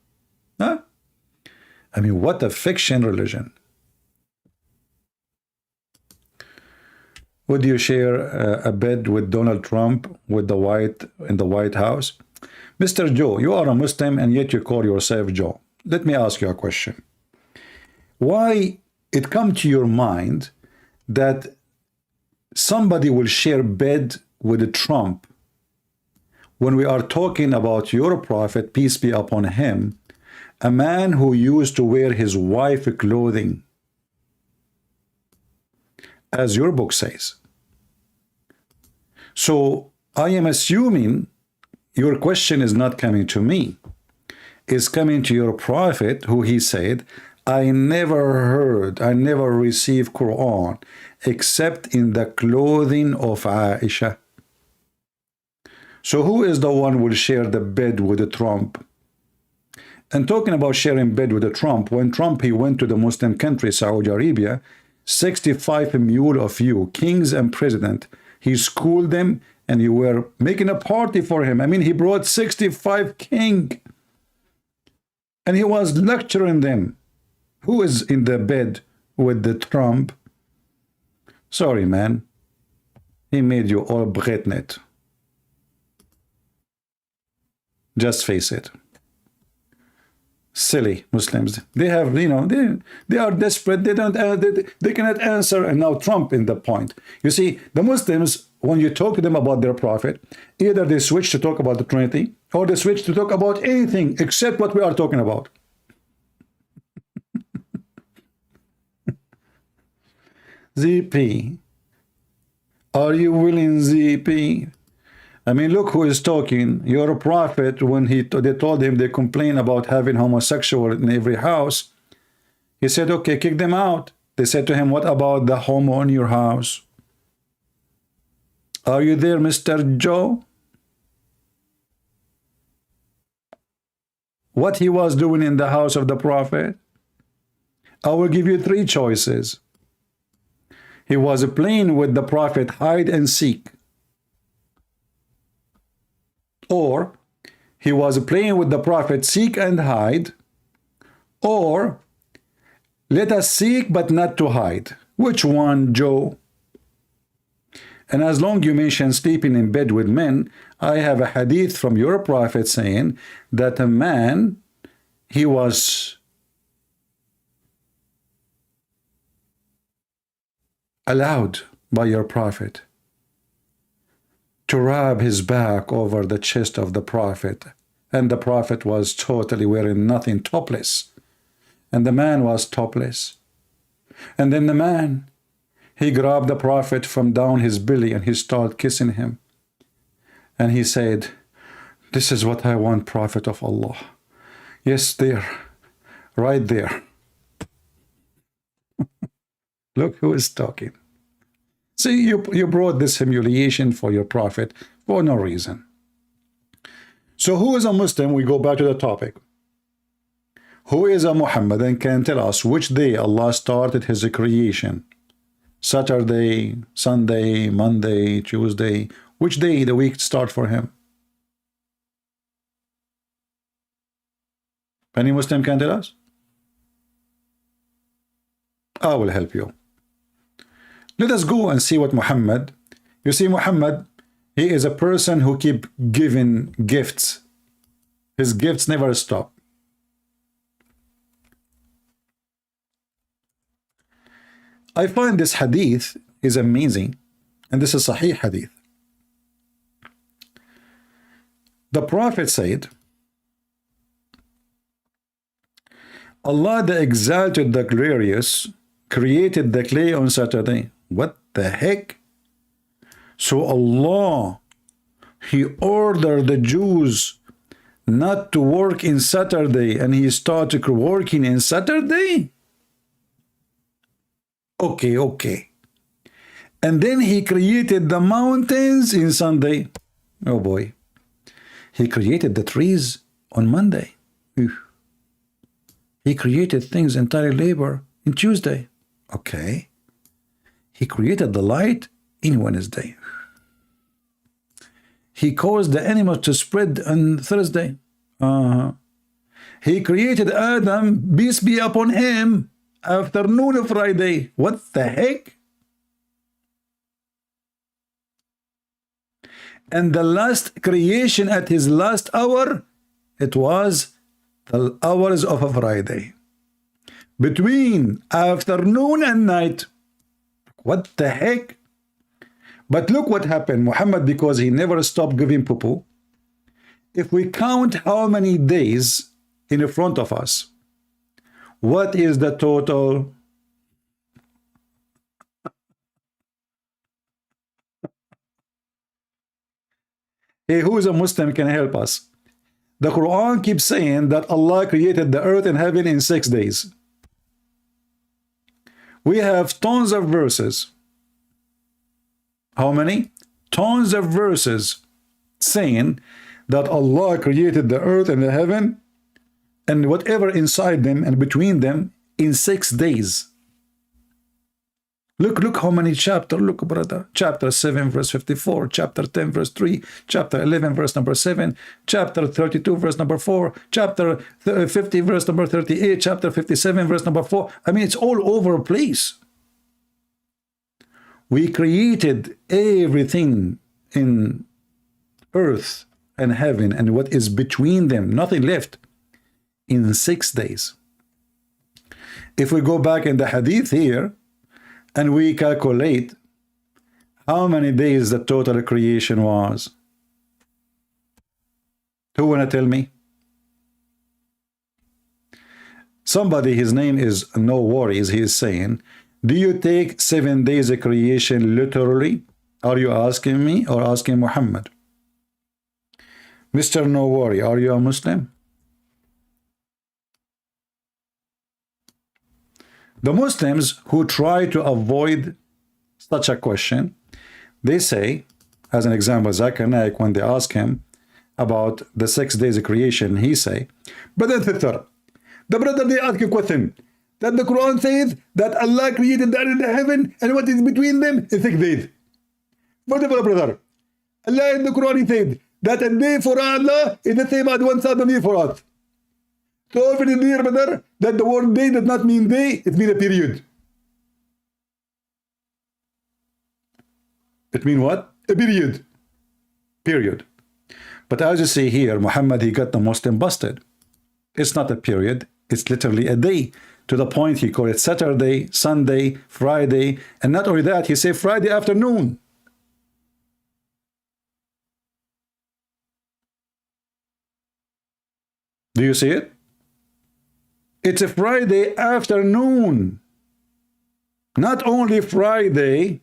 Huh? I mean, what a fiction religion. Would you share a bed with Donald Trump in the White House? Mr. Joe, you are a Muslim and yet you call yourself Joe. Let me ask you a question. Why it come to your mind that somebody will share bed with Trump when we are talking about your prophet, peace be upon him, a man who used to wear his wife's clothing, as your book says? So I am assuming your question is not coming to me. It's coming to your prophet, who he said, I never received Quran except in the clothing of Aisha. So who is the one who will share the bed with Trump? And talking about sharing bed with Trump, when Trump, he went to the Muslim country, Saudi Arabia, 65 mule of you, kings and president, he schooled them and you were making a party for him. I mean, he brought 65 king and he was lecturing them. Who is in the bed with the Trump? Sorry, man. He made you all bretnet. Just face it. Silly Muslims. They have, you know, they are desperate. They don't, they cannot answer. And now Trump in the point. You see, the Muslims, when you talk to them about their prophet, either they switch to talk about the Trinity, or they switch to talk about anything except what we are talking about. ZP, are you willing, ZP? I mean, look who is talking. Your prophet, when they told him, they complain about having homosexual in every house, he said, okay, kick them out. They said to him, what about the homo in your house? Are you there, Mr. Joe? What he was doing in the house of the prophet? I will give you three choices. He was playing with the prophet hide and seek. Or he was playing with the prophet seek and hide. Or let us seek but not to hide. Which one, Joe? And as long you mention sleeping in bed with men, I have a hadith from your prophet saying that a man, he was allowed by your prophet to rub his back over the chest of the prophet, and the prophet was totally wearing nothing, topless, and the man was topless. And then the man, he grabbed the prophet from down his belly and he started kissing him, and he said, this is what I want, prophet of Allah. Yes, there, right there. Look who is talking. See, you brought this humiliation for your prophet for no reason. So who is a Muslim? We go back to the topic. Who is a Muhammad and can tell us which day Allah started his creation? Saturday, Sunday, Monday, Tuesday. Which day the week start for him? Any Muslim can tell us? I will help you. Let us go and see what Muhammad. You see, Muhammad, he is a person who keep giving gifts. His gifts never stop. I find this hadith is amazing, and this is Sahih hadith. The Prophet said, Allah the Exalted, the Glorious, created the clay on Saturday. What the heck? So Allah, He ordered the Jews not to work in Saturday, and He started working in Saturday? Okay. And then He created the mountains in Sunday. Oh boy. He created the trees on Monday. He created things, entire labor, in Tuesday. Okay. He created the light in Wednesday. He caused the animals to spread on Thursday. He created Adam, peace be upon him, afternoon of Friday. What the heck? And the last creation at his last hour, it was the hours of a Friday. Between afternoon and night. What the heck? But look what happened. Muhammad, because he never stopped giving poo-poo. If we count how many days in front of us, what is the total? Hey, who is a Muslim can help us? The Quran keeps saying that Allah created the earth and heaven in 6 days. We have tons of verses. How many? Tons of verses saying that Allah created the earth and the heaven and whatever inside them and between them in 6 days. Look how many chapters. Look, brother. Chapter 7, verse 54. Chapter 10, verse 3. Chapter 11, verse number 7. Chapter 32, verse number 4. Chapter 50, verse number 38. Chapter 57, verse number 4. I mean, it's all over the place. We created everything in earth and heaven and what is between them, nothing left, in 6 days. If we go back in the hadith here, and we calculate how many days the total creation was. Who wanna tell me? Somebody, his name is No Worries, he is saying, do you take 7 days of creation literally? Are you asking me or asking Muhammad? Mr. No Worry, are you a Muslim? The Muslims who try to avoid such a question, they say, as an example, Zakir Naik, when they ask him about the 6 days of creation, he say, Brother Sister, the brother they ask a question, that the Quran says that Allah created the earth and the heaven, and what is between them is 6 days. Whatever, brother, Allah in the Quran he said that a day for Allah is the same as 1,000 years for us. So if it is clear, brother, that the word day does not mean day, it means a period. It means what? A period. Period. But as you see here, Muhammad, he got the Muslim busted. It's not a period, it's literally a day. To the point he called it Saturday, Sunday, Friday, and not only that, he said Friday afternoon. Do you see it? It's a Friday afternoon. Not only Friday.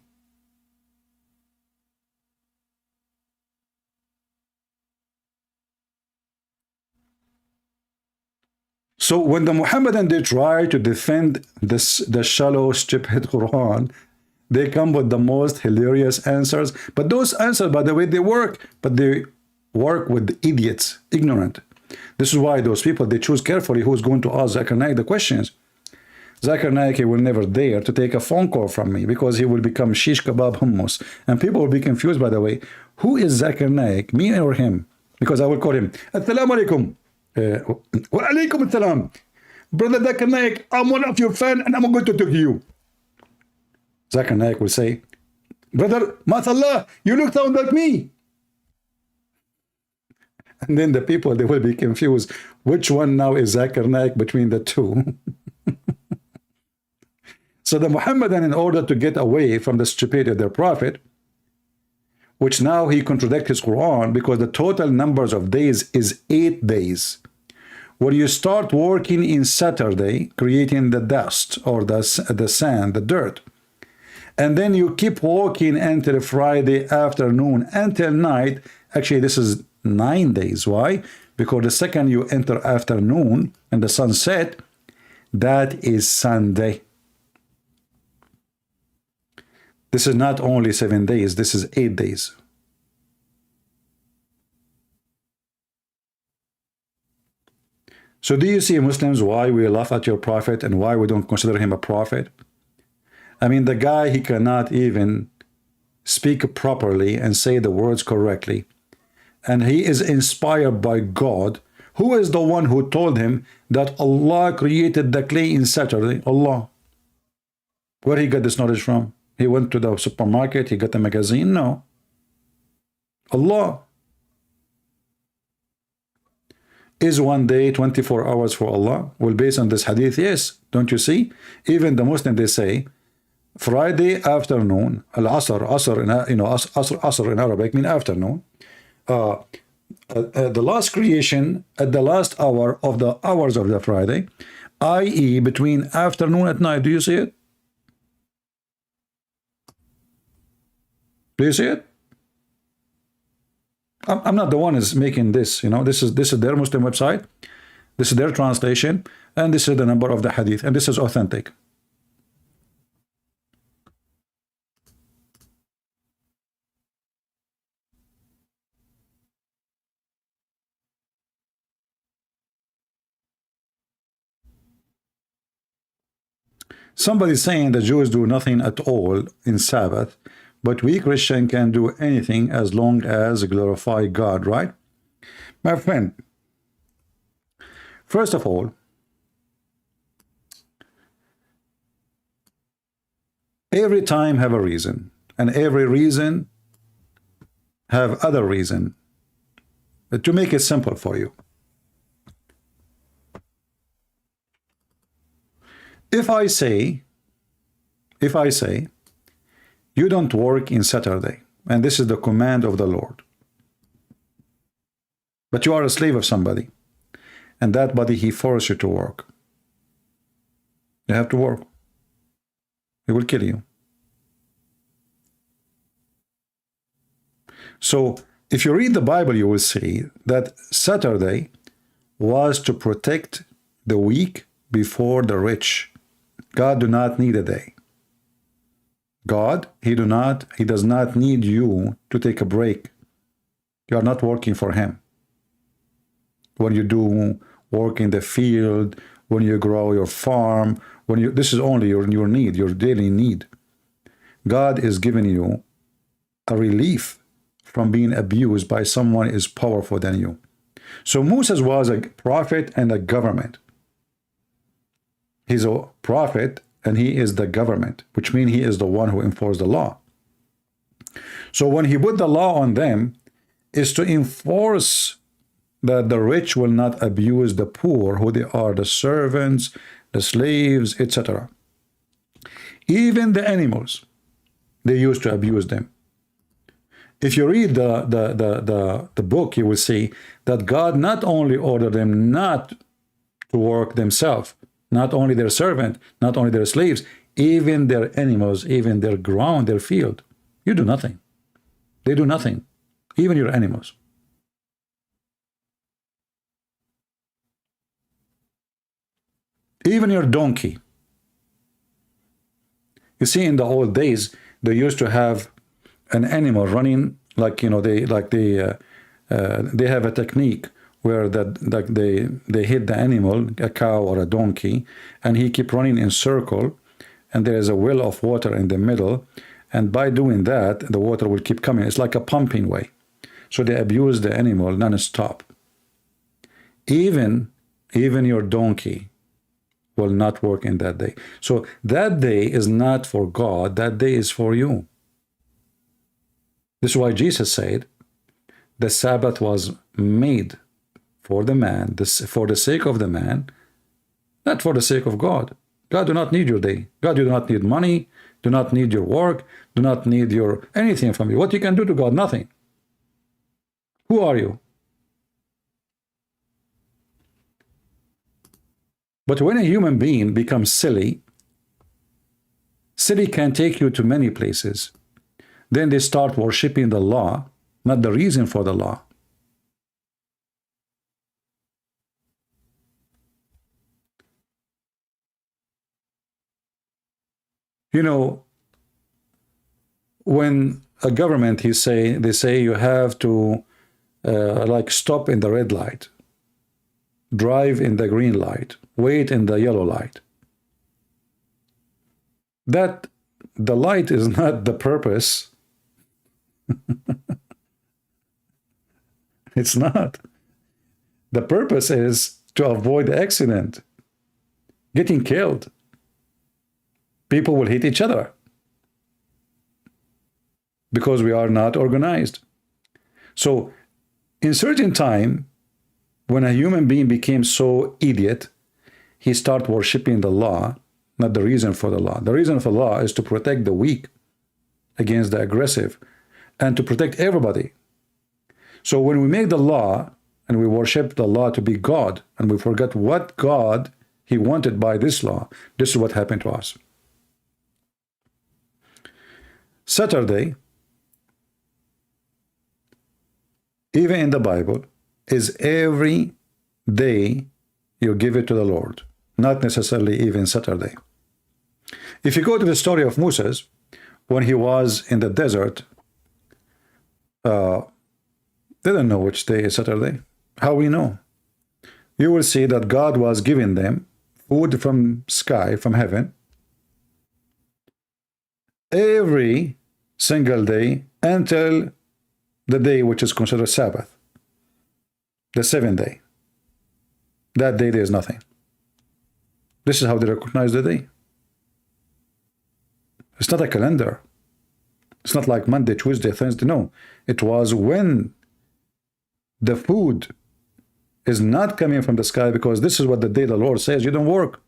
So when the Muhammadan, they try to defend the shallow, stupid Quran, they come with the most hilarious answers. But those answers, by the way, they work, but they work with idiots, ignorant. This is why those people, they choose carefully who's going to ask Zakir Naik the questions. Zakir Naik, he will never dare to take a phone call from me because he will become shish kebab hummus. And people will be confused, by the way, who is Zakir Naik, me or him? Because I will call him, Assalamu alaikum. Wa alaikum assalam. Brother Zakir Naik, I'm one of your fans and I'm going to talk to you. Zakir Naik will say, brother, mashallah, you look sound like me. And then the people, they will be confused. Which one now is Zakir Naik between the two? So the Muhammadan, in order to get away from the stupidity of their prophet, which now he contradicts his Quran, because the total numbers of days is 8 days. When you start working in Saturday, creating the dust or the sand, the dirt, and then you keep walking until Friday afternoon, until night. Actually, this is 9 days. Why? Because the second you enter afternoon and the sun set, that is Sunday. This is not only 7 days, this is 8 days. So do you see, Muslims, why we laugh at your prophet and why we don't consider him a prophet? I mean, the guy, he cannot even speak properly and say the words correctly. And he is inspired by God, who is the one who told him that Allah created the clay in Saturday. Allah. Where he got this knowledge from? He went to the supermarket, he got a magazine? No. Allah. Is one day 24 hours for Allah? Well, based on this hadith, yes. Don't you see? Even the Muslim, they say, Friday afternoon, al-asr, asr in Arabic mean afternoon. The last creation at the last hour of the hours of the Friday, i.e. between afternoon and night. Do you see it? Do you see it? I'm not the one who's making this, this is their Muslim website, this is their translation, and this is the number of the hadith, and this is authentic. Somebody saying the Jews do nothing at all in Sabbath, but we Christian can do anything as long as glorify God, right? My friend, first of all, every time have a reason, and every reason have other reason. But to make it simple for you, if I say you don't work in Saturday, and this is the command of the Lord, but you are a slave of somebody, and that body, he forced you to work. You have to work. He will kill you. So if you read the Bible, you will see that Saturday was to protect the weak before the rich. God do not need a day. God, he does not need you to take a break. You are not working for him. When you do work in the field, when you grow your farm, this is only your need, your daily need. God is giving you a relief from being abused by someone is powerful than you. So Moses was a prophet and a government. He's a prophet and he is the government, which means he is the one who enforced the law. So when he put the law on them, is to enforce that the rich will not abuse the poor, who they are, the servants, the slaves, etc. Even the animals, they used to abuse them. If you read the book, you will see that God not only ordered them not to work themselves, not only their servant, not only their slaves, even their animals, even their ground, their field. You do nothing. They do nothing. Even your animals. even your donkey. You see, in the old days, they used to have an animal running, like, you know, they have a technique where that, like, they hit the animal, a cow or a donkey, and he keep running in circle, and there is a well of water in the middle, and by doing that, the water will keep coming. It's like a pumping way. So they abuse the animal non-stop. Even your donkey will not work in that day. So that day is not for God, that day is for you. This is why Jesus said the Sabbath was made for the man, for the sake of the man, not for the sake of God. God do not need your day. God do not need money, do not need your work, do not need your anything from you. What you can do to God? Nothing. Who are you? But when a human being becomes silly, silly can take you to many places. Then they start worshiping the law, not the reason for the law. You know, when a government, they say you have to like stop in the red light, drive in the green light, wait in the yellow light. That the light is not the purpose. It's not. The purpose is to avoid accident, getting killed. People will hit each other because we are not organized. So in certain time, when a human being became so idiot, he started worshiping the law, not the reason for the law. The reason for the law is to protect the weak against the aggressive and to protect everybody. So when we make the law and we worship the law to be God and we forget what God he wanted by this law, this is what happened to us. Saturday, even in the Bible, is every day you give it to the Lord, not necessarily even Saturday. If you go to the story of Moses, when he was in the desert, they didn't know which day is Saturday. How we know? You will see that God was giving them food from sky, from heaven, every single day until the day which is considered Sabbath, the seventh day. That day there is nothing. This is how they recognize the day. It's not a calendar. It's not like Monday, Tuesday, Thursday. No, it was when the food is not coming from the sky, because this is what the day the Lord says, you don't work.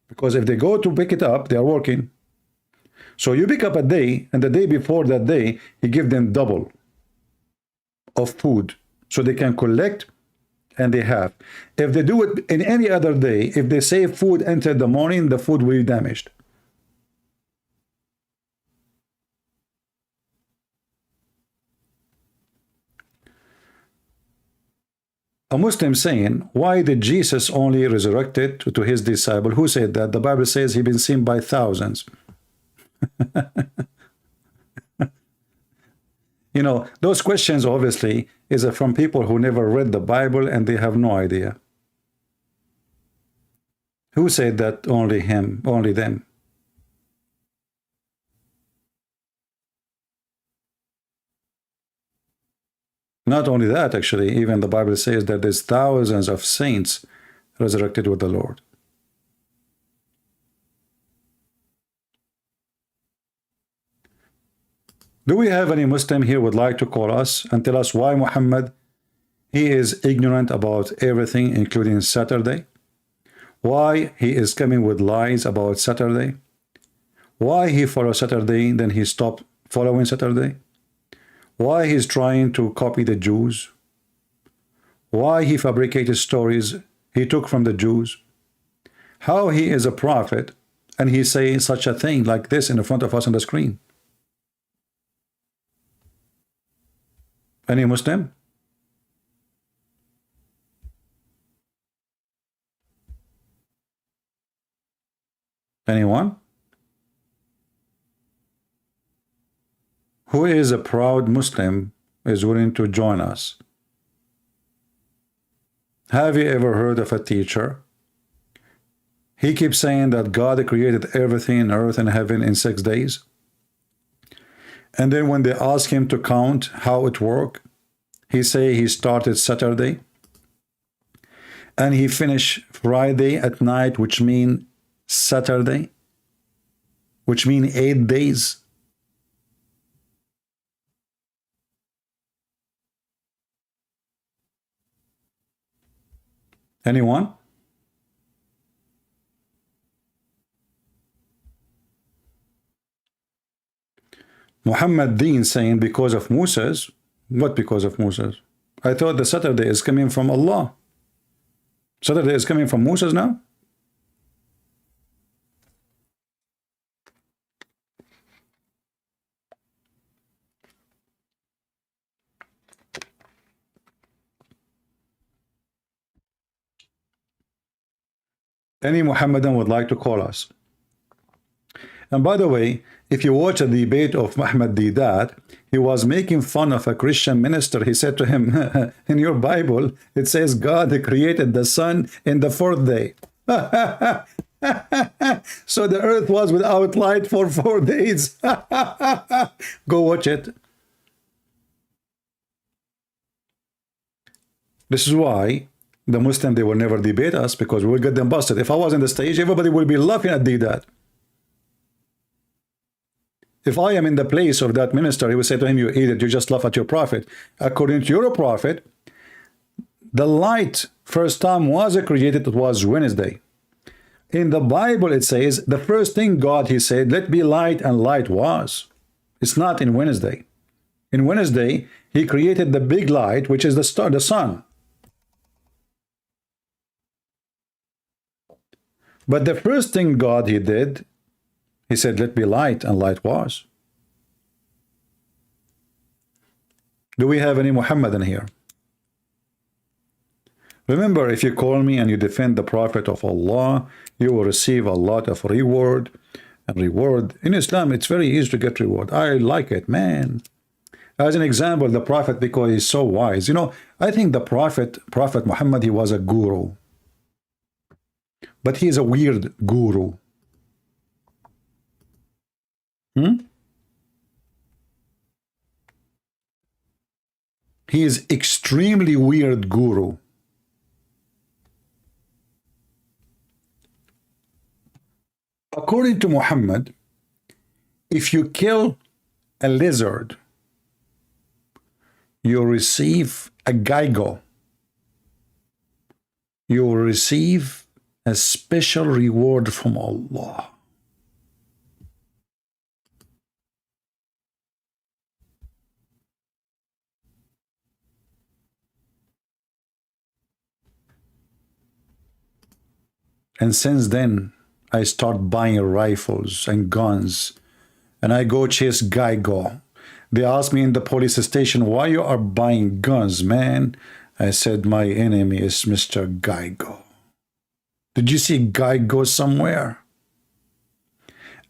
Because if they go to pick it up, they are working. So you pick up a day, and the day before that day, he give them double of food so they can collect, and they have. If they do it in any other day, if they save food until the morning, the food will be damaged. A Muslim saying, why did Jesus only resurrected to his disciple? Who said that? The Bible says he's been seen by thousands. You know, those questions obviously is from people who never read the Bible and they have no idea. Who said that only him, only them? Not only that, actually, even the Bible says that there's thousands of saints resurrected with the Lord. Do we have any Muslim here would like to call us and tell us why Muhammad, he is ignorant about everything, including Saturday? Why he is coming with lies about Saturday? Why he follows Saturday, then he stopped following Saturday? Why he's trying to copy the Jews? Why he fabricated stories he took from the Jews? How he is a prophet and he says such a thing like this in front of us on the screen? Any Muslim? Anyone? Who is a proud Muslim is willing to join us? Have you ever heard of a teacher? He keeps saying that God created everything, earth and heaven, in 6 days. And then when they ask him to count how it worked, he say he started Saturday and he finished Friday at night, which mean Saturday, which mean 8 days. Anyone? Muhammad Deen saying because of Moses. What because of Moses? I thought the Saturday is coming from Allah. Saturday is coming from Moses now? Any Muhammadan would like to call us. And by the way, if you watch a debate of Ahmed Didat, he was making fun of a Christian minister. He said to him, in your Bible, it says God created the sun in the 4th day. So the earth was without light for 4 days. Go watch it. This is why the Muslim, they will never debate us, because we will get them busted. If I was on the stage, everybody will be laughing at Didat. If I am in the place of that minister, he will say to him, you idiot, you just laugh at your prophet. According to your prophet, the light first time was created, it was Wednesday. In the Bible, it says, the first thing God, he said, let be light, and light was. It's not in Wednesday. In Wednesday, he created the big light, which is the star, the sun. But the first thing God, he did, he said, let be light, and light was. Do we have any Muhammadan here? Remember, if you call me and you defend the Prophet of Allah, you will receive a lot of reward. And reward, in Islam, it's very easy to get reward. I like it, man. As an example, the Prophet, because he's so wise. You know, I think the Prophet Muhammad, he was a guru. But he is a weird guru. He is extremely weird guru. According to Muhammad, if you kill a lizard, you receive a geigo. You will receive a special reward from Allah. And since then, I start buying rifles and guns, and I go chase geigo. They asked me in the police station, why you are buying guns, man? I said, my enemy is Mr. Geigo. Did you see Geigo somewhere?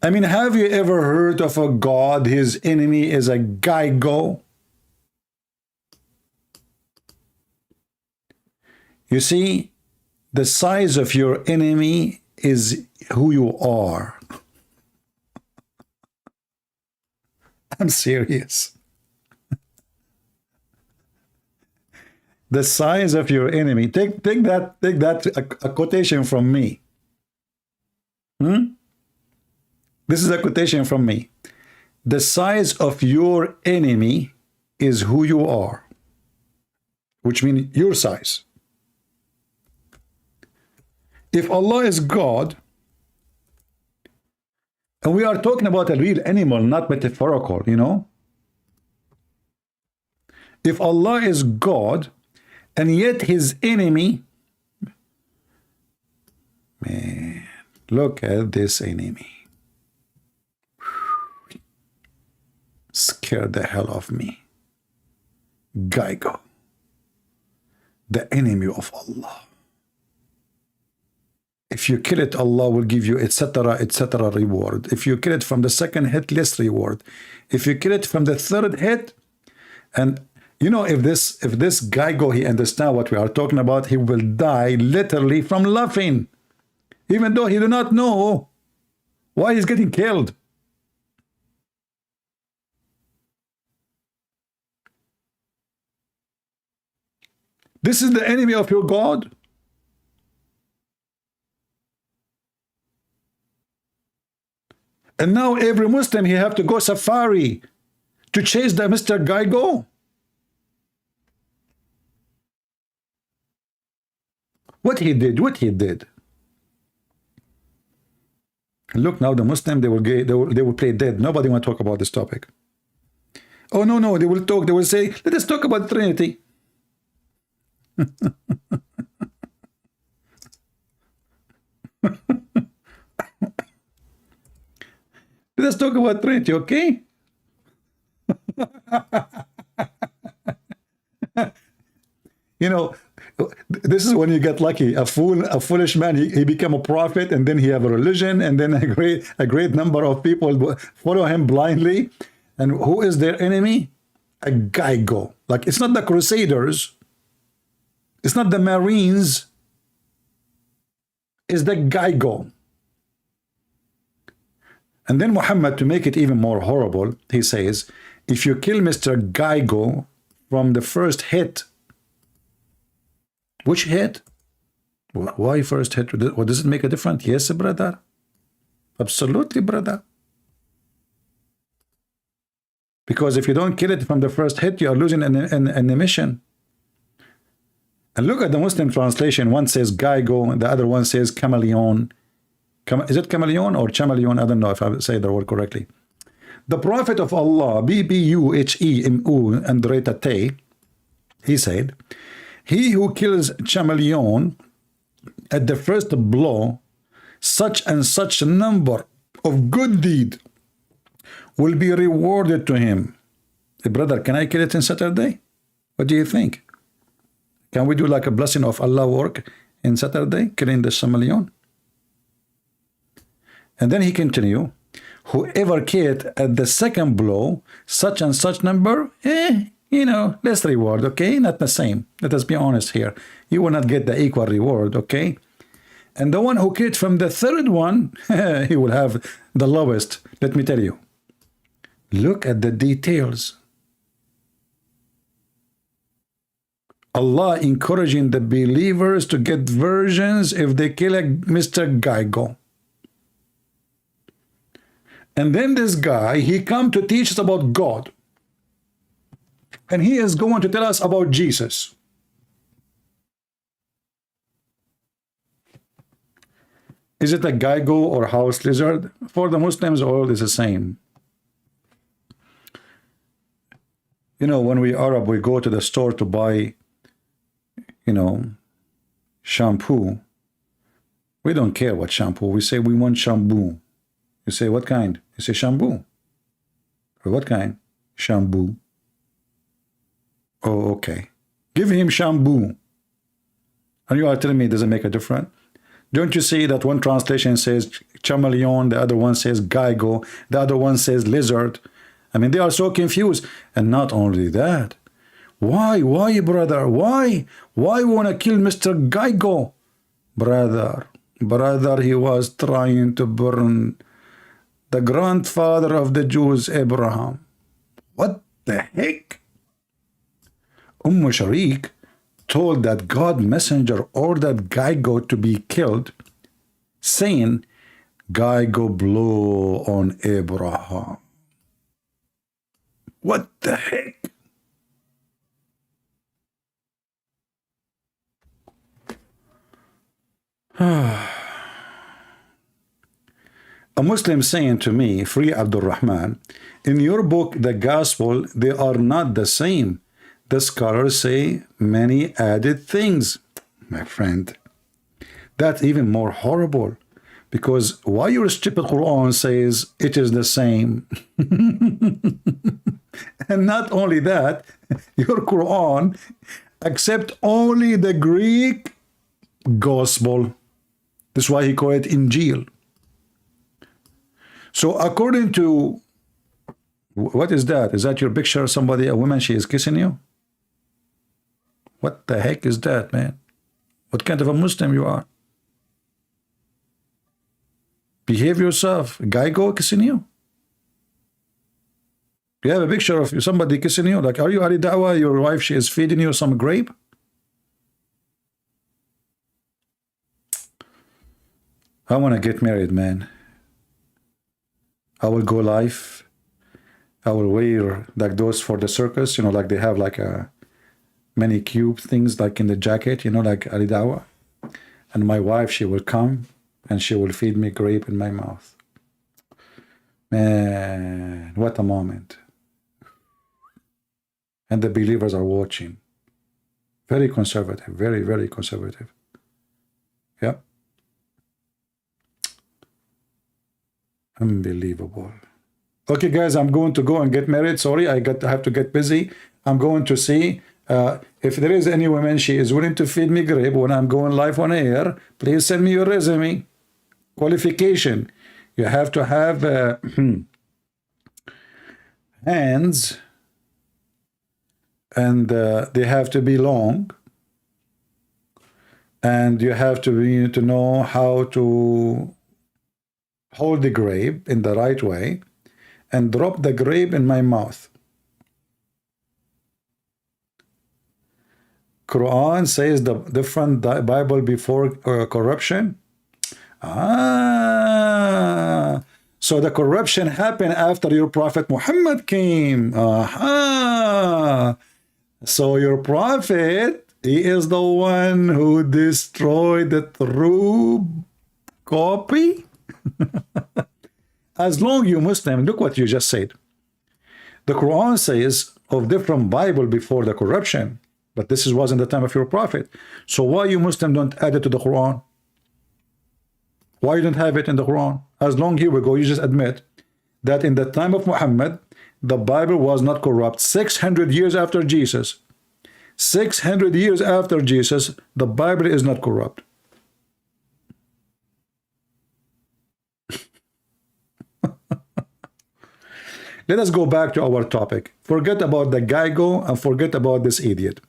I mean, have you ever heard of a God, his enemy is a Geigo? You see, the size of your enemy is who you are. I'm serious. The size of your enemy. Take that a quotation from me. This is a quotation from me. The size of your enemy is who you are, which means your size. If Allah is God, and we are talking about a real animal, not metaphorical, you know. If Allah is God, and yet his enemy, man, look at this enemy. Scared the hell of me. Geigo, the enemy of Allah. If you kill it, Allah will give you etc. reward. If you kill it from the second hit, less reward. If you kill it from the third hit, and you know, if this guy he understand what we are talking about, he will die literally from laughing, even though he do not know why he's getting killed. This is the enemy of your God. And now every Muslim, he have to go safari to chase the Mr. Geigo. What he did. Look, now the Muslim, they will play dead. Nobody want to talk about this topic. Oh no, they will talk. They will say, let us talk about Trinity. Let's talk about Trinity, okay? You know, this is when you get lucky. A foolish man, he become a prophet, and then he have a religion, and then a great number of people follow him blindly. And who is their enemy? A Geigo. Like, it's not the Crusaders, it's not the Marines, it's the Geigo. And then Muhammad, to make it even more horrible, he says, if you kill Mr. Geigo from the first hit, which hit? Why first hit? What does it make a difference? Yes, brother. Absolutely, brother. Because if you don't kill it from the first hit, you are losing an emission. And look at the Muslim translation. One says Geigo, the other one says chameleon. Is it chameleon or chameleon? I don't know if I say the word correctly. The Prophet of Allah, B-B-U-H-E-M-U and Retate, he said, he who kills chameleon at the first blow, such and such a number of good deed will be rewarded to him. Hey, brother, can I kill it on Saturday? What do you think? Can we do like a blessing of Allah work in Saturday, killing the chameleon? And then he continue, whoever killed at the second blow, such and such number, you know, less reward, okay? Not the same. Let us be honest here. You will not get the equal reward, okay? And the one who killed from the third one, he will have the lowest. Let me tell you. Look at the details. Allah encouraging the believers to get versions if they kill a Mr. Geigo. And then this guy, he come to teach us about God. And he is going to tell us about Jesus. Is it a Geigo or house lizard? For the Muslims, all is the same. You know, when we Arab, we go to the store to buy, you know, shampoo. We don't care what shampoo. We say we want shampoo. You say, what kind? You say shampoo. Or what kind? Shampoo. Oh, okay. Give him shampoo. And you are telling me it doesn't make a difference? Don't you see that one translation says chameleon, the other one says Geigo, the other one says lizard? I mean, they are so confused. And not only that, why, brother? Why want to kill Mr. Geigo? Brother, he was trying to burn the grandfather of the Jews, Abraham. What the heck? Sharik told that God messenger ordered Geigo to be killed, saying, Geigo blow on Abraham. What the heck? A Muslim saying to me, Free Abdul Rahman, in your book, the gospel, they are not the same. The scholars say many added things. My friend, that's even more horrible. Because why your stupid Quran says it is the same? And not only that, your Quran accept only the Greek gospel. This is why he called it Injil. So according to, what is that? Is that your picture of somebody, a woman, she is kissing you? What the heck is that, man? What kind of a Muslim you are? Behave yourself. A guy go kissing you? You have a picture of somebody kissing you? Like, are you Ali Dawah? Your wife, she is feeding you some grape? I want to get married, man. I will go live. I will wear like those for the circus, you know, like they have like a many cube things like in the jacket, you know, like Ali Dawah. And my wife, she will come and she will feed me grape in my mouth. Man, what a moment. And the believers are watching. Very conservative, very, very conservative. Yeah. Unbelievable. Okay, guys, I'm going to go and get married. Sorry, I have to get busy. I'm going to see if there is any woman, she is willing to feed me grape when I'm going live on air. Please send me your resume. Qualification. You have to have hands, and they have to be long, and you have to know how to hold the grape in the right way and drop the grape in my mouth. Quran says the different Bible before corruption. So the corruption happened after your prophet Muhammad came. So your prophet, he is the one who destroyed the true copy. As long you Muslim, look what you just said. The Quran says of different Bible before the corruption, but this was in the time of your prophet. So why you Muslim don't add it to the Quran? Why you don't have it in the Quran? As long, here we go, you just admit that in the time of Muhammad, the Bible was not corrupt. 600 years after Jesus, 600 years after Jesus, the Bible is not corrupt. Let us go back to our topic. Forget about the Geigo and forget about this idiot.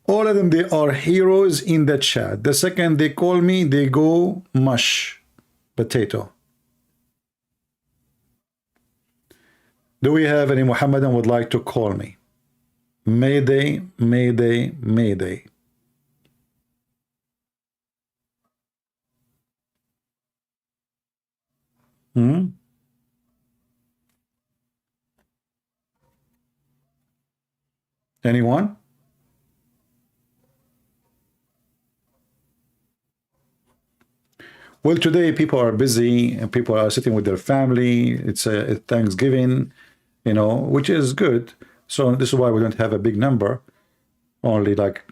All of them, they are heroes in the chat. The second they call me, they go mush, potato. Do we have any Muhammadan would like to call me? Mayday, mayday, mayday. Anyone? Well, today people are busy and people are sitting with their family. It's a Thanksgiving, you know, which is good. So this is why we don't have a big number, only like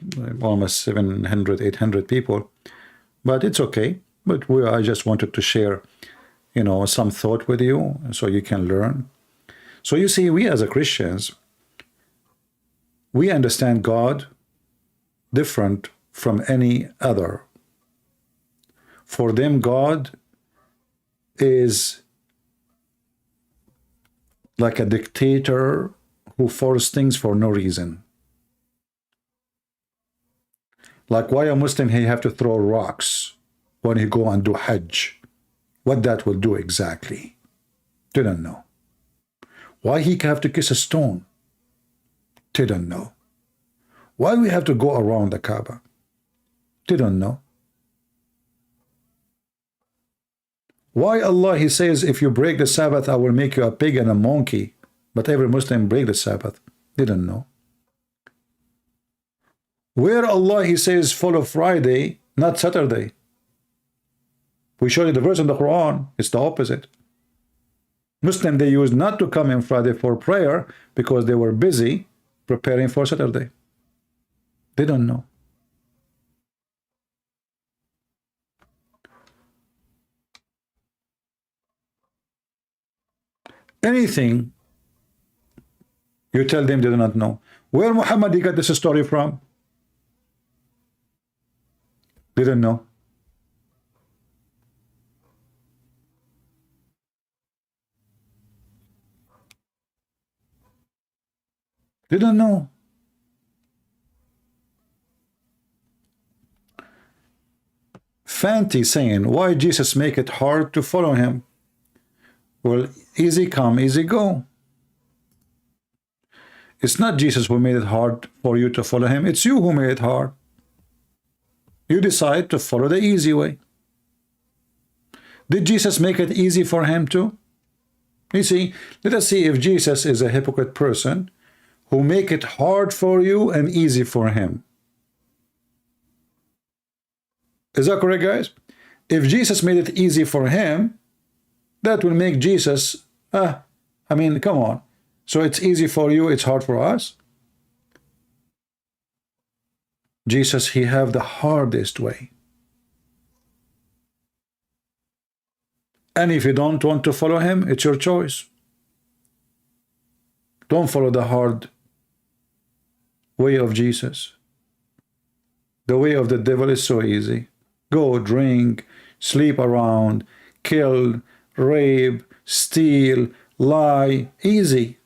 almost 700, 800 people. But it's okay. But I just wanted to share, you know, some thought with you so you can learn. So you see, we as a Christians, we understand God different from any other. For them, God is like a dictator who forces things for no reason. Like why a Muslim, he have to throw rocks when he go and do Hajj? What that will do exactly? Didn't know. Why he have to kiss a stone? Didn't know. Why we have to go around the Kaaba? Didn't know. Why Allah, he says, if you break the Sabbath, I will make you a pig and a monkey. But every Muslim break the Sabbath. Didn't know. Where Allah, he says, follow Friday, not Saturday. We show you the verse in the Quran. It's the opposite. Muslim, they used not to come in Friday for prayer because they were busy preparing for Saturday. They don't know. Anything you tell them, they do not know. Where Muhammad he got this story from? They don't know. They don't know. Fanti saying, why Jesus make it hard to follow him? Well, easy come, easy go. It's not Jesus who made it hard for you to follow him. It's you who made it hard. You decide to follow the easy way. Did Jesus make it easy for him too? You see, let us see if Jesus is a hypocrite person who make it hard for you and easy for him. Is that correct, guys? If Jesus made it easy for him, that will make Jesus, I mean, come on. So it's easy for you, it's hard for us. Jesus, he have the hardest way. And if you don't want to follow him, it's your choice. Don't follow the hard way of Jesus. The way of the devil is so easy. Go drink, sleep around, kill, rape, steal, lie, easy.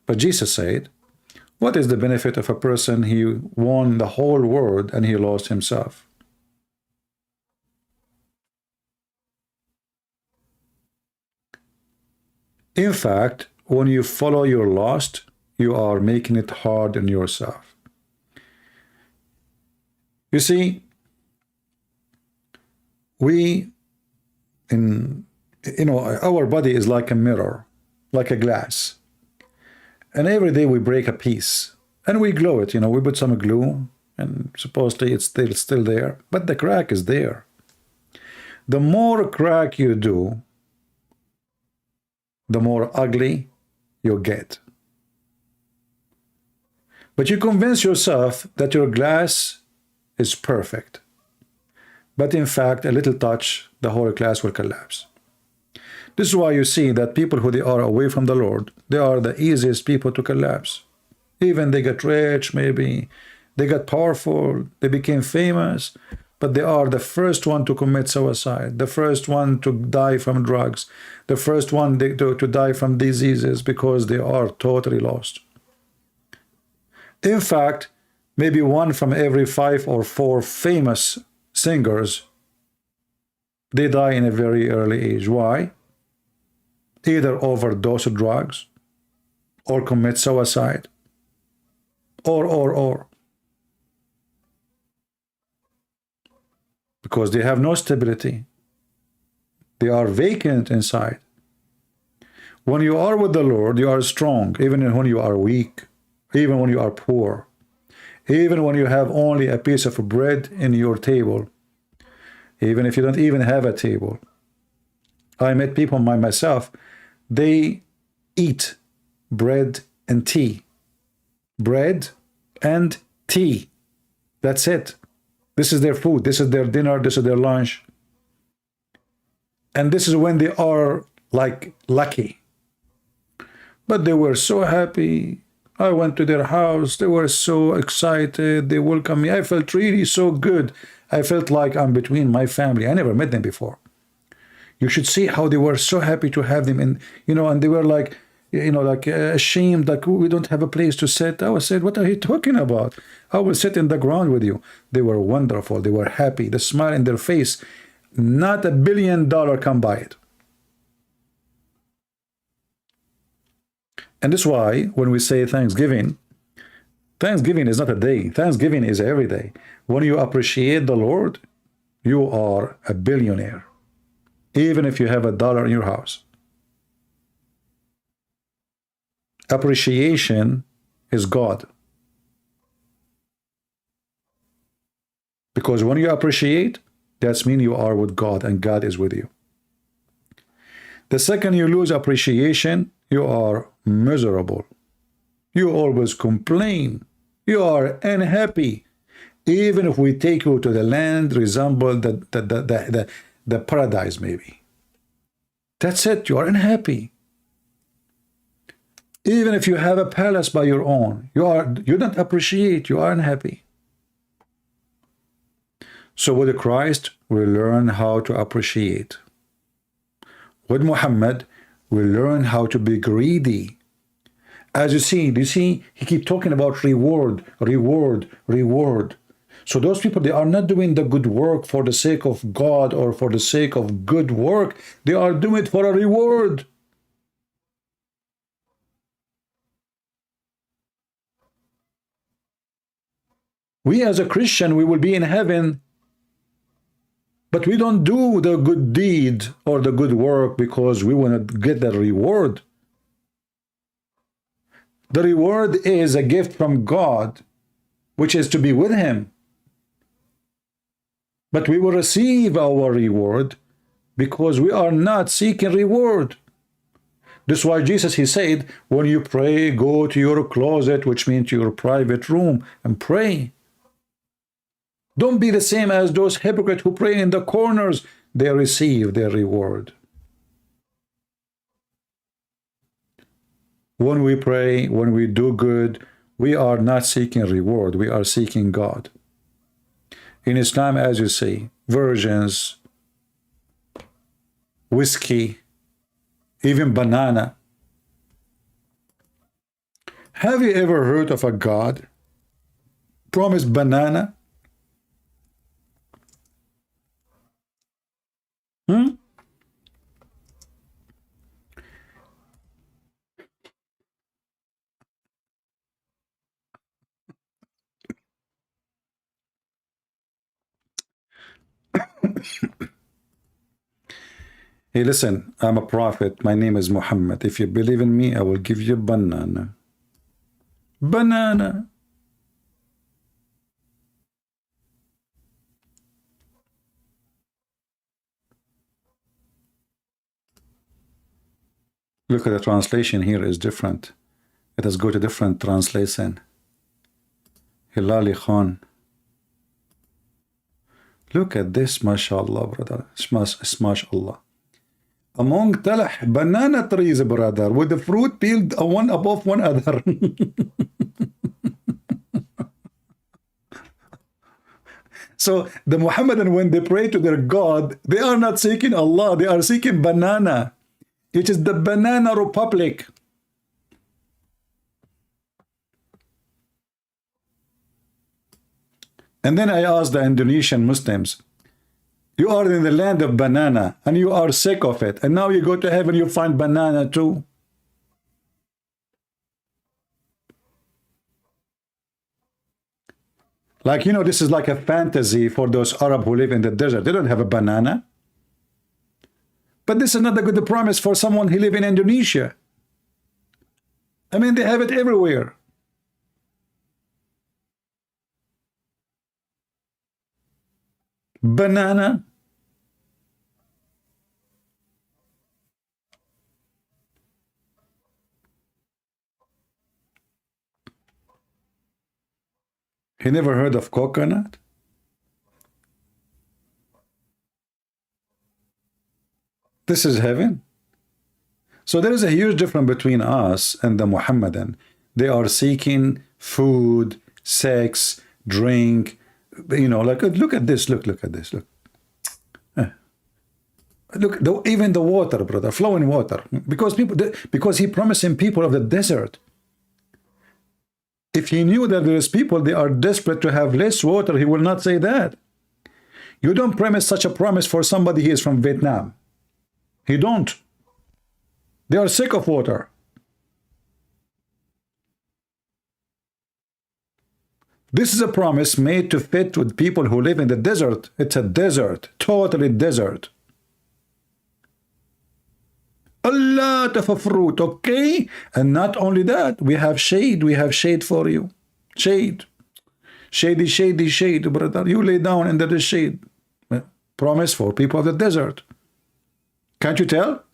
But Jesus said, what is the benefit of a person he won the whole world and he lost himself? In fact, when you follow your lust, you are making it hard on yourself. You see, our body is like a mirror, like a glass. And every day we break a piece and we glue it, we put some glue and supposedly it's still there, but the crack is there. The more crack you do, the more ugly you get. But you convince yourself that your glass is perfect. But in fact, a little touch, the whole glass will collapse. This is why you see that people who they are away from the Lord, they are the easiest people to collapse. Even they get rich, maybe, they got powerful, they became famous, but they are the first one to commit suicide, the first one to die from drugs, the first one to die from diseases because they are totally lost. In fact, maybe 1 from every 5 or 4 famous singers, they die in a very early age. Why? Either overdose of drugs or commit suicide or. Because they have no stability. They are vacant inside. When you are with the Lord, you are strong, even when you are weak, even when you are poor, even when you have only a piece of bread in your table, even if you don't even have a table. I met people myself, they eat bread and tea. Bread and tea. That's it. This is their food. This is their dinner. This is their lunch. And this is when they are like lucky. But they were so happy. I went to their house. They were so excited. They welcomed me. I felt really so good. I felt like I'm between my family. I never met them before. You should see how they were so happy to have them. And, and they were like, ashamed, like we don't have a place to sit. I was said, what are you talking about? I will sit in the ground with you. They were wonderful. They were happy. The smile in their face, not $1 billion can buy it. And that's why when we say Thanksgiving, Thanksgiving is not a day. Thanksgiving is every day. When you appreciate the Lord, you are a billionaire, even if you have $1 in your house. Appreciation is God. Because when you appreciate, that means you are with God and God is with you. The second you lose appreciation, you are miserable. You always complain. You are unhappy. Even if we take you to the land resemble the paradise maybe. That's it. You are unhappy. Even if you have a palace by your own, you don't appreciate, you are unhappy. So with Christ, we learn how to appreciate. With Muhammad, we learn how to be greedy. As you see, he keep talking about reward, reward, reward. So those people, they are not doing the good work for the sake of God or for the sake of good work. They are doing it for a reward. We as a Christian, we will be in heaven, but we don't do the good deed or the good work because we want to get the reward. The reward is a gift from God, which is to be with him. But we will receive our reward because we are not seeking reward. That's why Jesus, he said, when you pray, go to your closet, which means your private room, and pray. Don't be the same as those hypocrites who pray in the corners. They receive their reward. When we pray, when we do good, we are not seeking reward. We are seeking God. In Islam, as you see, virgins, whiskey, even banana. Have you ever heard of a God promised banana? Hey, listen, I'm a prophet. My name is Mohammed. If you believe in me, I will give you banana. Banana. Look at the translation here is different. Let us go to different translation. Hilali Khan. Look at this, mashallah, brother. Mashallah. Among talah banana trees, brother, with the fruit peeled one above one other. So the Muhammadan, when they pray to their God, they are not seeking Allah, they are seeking banana. It is the banana republic. And then I asked the Indonesian Muslims, you are in the land of banana and you are sick of it, and now you go to heaven, you find banana too. Like, you know, this is like a fantasy for those Arab who live in the desert. They don't have a banana. But this is not a good promise for someone who live in Indonesia. I mean, they have it everywhere. Banana. He never heard of coconut? This is heaven. So there is a huge difference between us and the Muhammadan. They are seeking food, sex, drink, you know, like, look at this, look at this, look. Look, even the water, brother, flowing water, because he promising people of the desert. If he knew that there is people, they are desperate to have less water, he will not say that. You don't promise such a promise for somebody who is from Vietnam. You don't. They are sick of water. This is a promise made to fit with people who live in the desert. It's a desert, totally desert. A lot of fruit, okay? And not only that, we have shade for you. Shade. Shady, shady, shade, brother. You lay down under the shade. Promise for people of the desert. Can't you tell?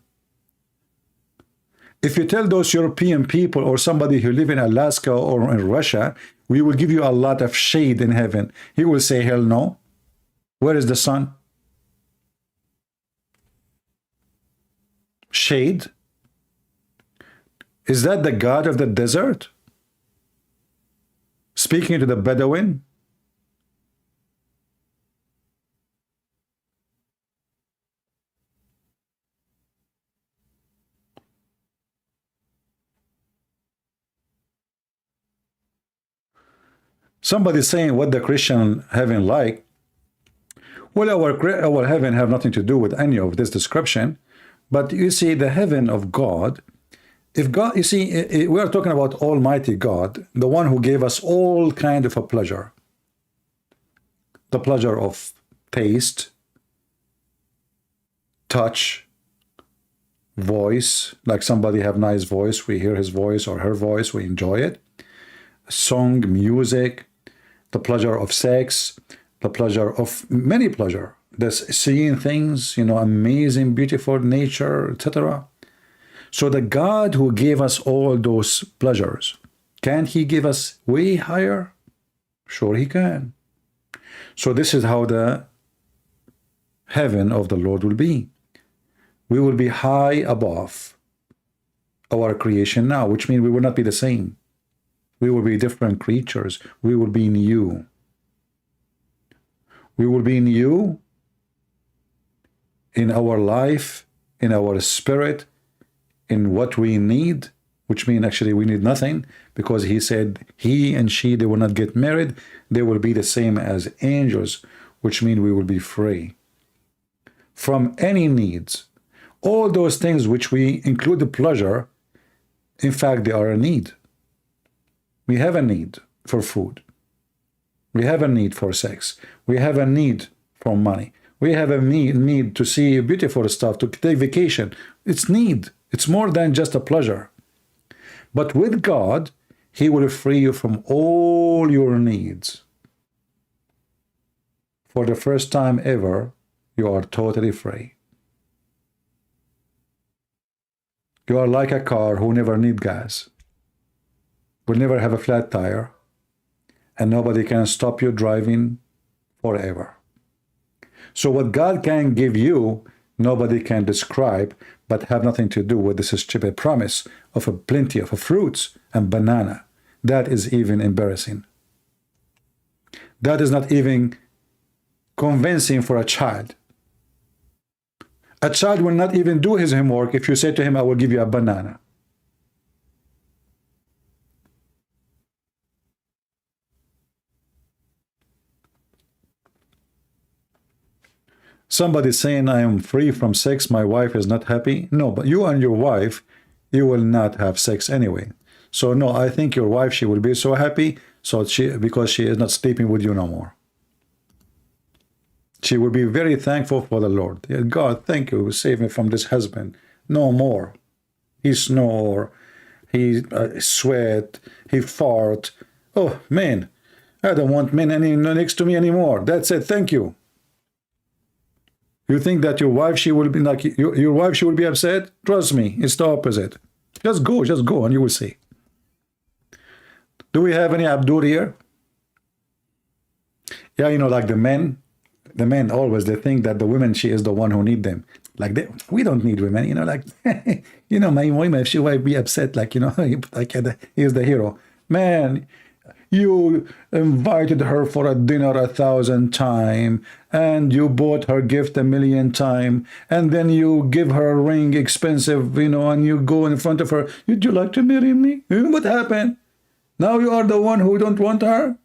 If you tell those European people or somebody who live in Alaska or in Russia, we will give you a lot of shade in heaven, he will say, hell no. Where is the sun? Shade? Is that the God of the desert? Speaking to the Bedouin? Somebody's saying what the Christian heaven like. Well, our heaven have nothing to do with any of this description. But you see, the heaven of God, if God, you see, we are talking about Almighty God, the one who gave us all kind of a pleasure. The pleasure of taste, touch, voice, like somebody have nice voice, we hear his voice or her voice, we enjoy it. Song, music, the pleasure of sex, the pleasure of many pleasure. There's seeing things, you know, amazing, beautiful nature, etc. So the God who gave us all those pleasures, can he give us way higher? Sure he can. So this is how the heaven of the Lord will be. We will be high above our creation now, which means we will not be the same. We will be different creatures. We will be new. We will be new in our life, in our spirit, in what we need, which means actually we need nothing, because he said he and she, they will not get married. They will be the same as angels, which means we will be free from any needs. All those things which we include the pleasure, in fact, they are a need. We have a need for food. We have a need for sex. We have a need for money. We have a need to see beautiful stuff, to take vacation. It's need. It's more than just a pleasure. But with God, he will free you from all your needs. For the first time ever, you are totally free. You are like a car who never need gas, will never have a flat tire, and nobody can stop you driving forever. So what God can give you, nobody can describe, but have nothing to do with this stupid promise of a plenty of fruits and banana. That is even embarrassing. That is not even convincing for a child. A child will not even do his homework if you say to him, I will give you a banana. Somebody saying, I am free from sex, my wife is not happy. No, but you and your wife, you will not have sex anyway. So no, I think your wife, she will be so happy, so because she is not sleeping with you no more. She will be very thankful for the Lord. God, thank you, save me from this husband. No more. He snore, he sweat, he fart. Oh man, I don't want men next to me anymore. That's it. Thank you. You think that your wife, she will be like your wife, she will be upset? Trust me, it's the opposite. Just go, and you will see. Do we have any Abdul here? Yeah, you know, like the men always, they think that the women, she is the one who need them. Like we don't need women, you know, like, you know, my woman, if she might be upset, like, you know, like he is the hero. Man, you invited her for a dinner 1,000 times, and you bought her gift 1,000,000 times, and then you give her a ring expensive, you know, and you go in front of her. Would you like to marry me? What happened? Now you are the one who don't want her?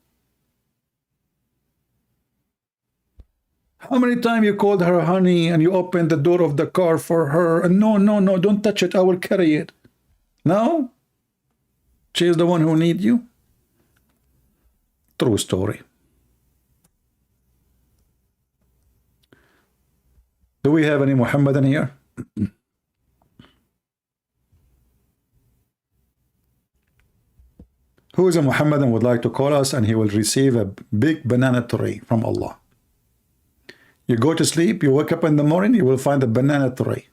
How many times you called her honey and you opened the door of the car for her? And no, don't touch it. I will carry it. Now, she is the one who needs you. True story. Do we have any Mohammedan here? Who is a Mohammedan would like to call us, and he will receive a big banana tree from Allah. You go to sleep, you wake up in the morning, you will find a banana tree.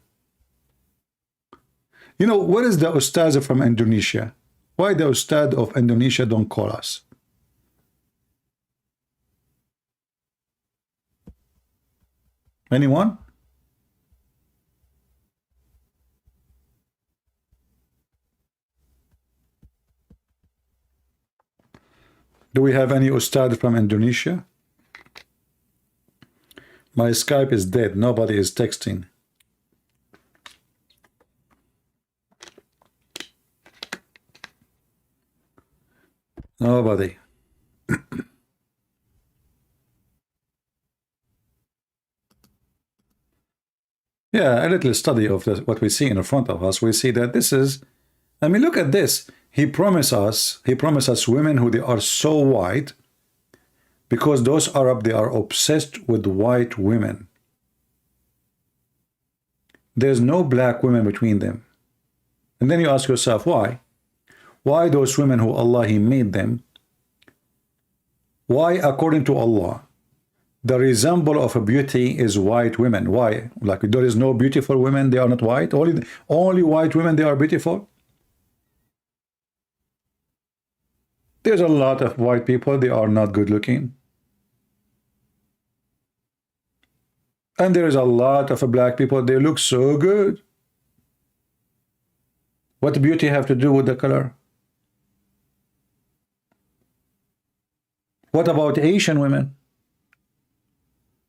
You know, what is the Ustaz from Indonesia? Why the Ustad of Indonesia don't call us? Anyone? Do we have any Ustad from Indonesia? My Skype is dead. Nobody is texting. Nobody. a little study of what we see in front of us, we see that this is, I mean, look at this. He promised us women who they are so white, because those Arab, they are obsessed with white women. There's no black women between them. And then you ask yourself, why? Why those women who Allah, He made them, why according to Allah, the resemble of a beauty is white women? Why? Like there is no beautiful women, they are not white? Only white women, they are beautiful? There's a lot of white people, they are not good looking. And there is a lot of black people, they look so good. What beauty have to do with the color? What about Asian women?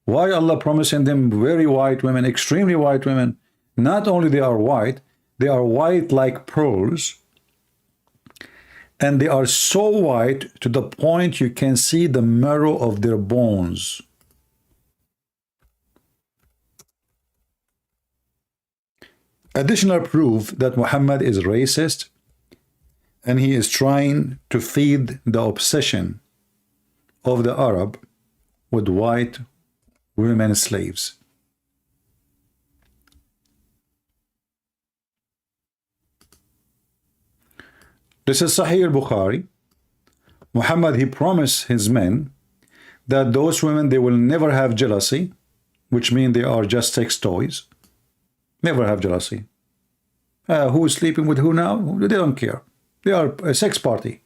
Why Allah promising them very white women, extremely white women? Not only they are white like pearls. And they are so white to the point you can see the marrow of their bones. Additional proof that Muhammad is racist and he is trying to feed the obsession of the Arab with white women slaves. This is Sahih al-Bukhari. Muhammad, he promised his men that those women, they will never have jealousy, which means they are just sex toys. Never have jealousy. Who is sleeping with who now? They don't care. They are a sex party.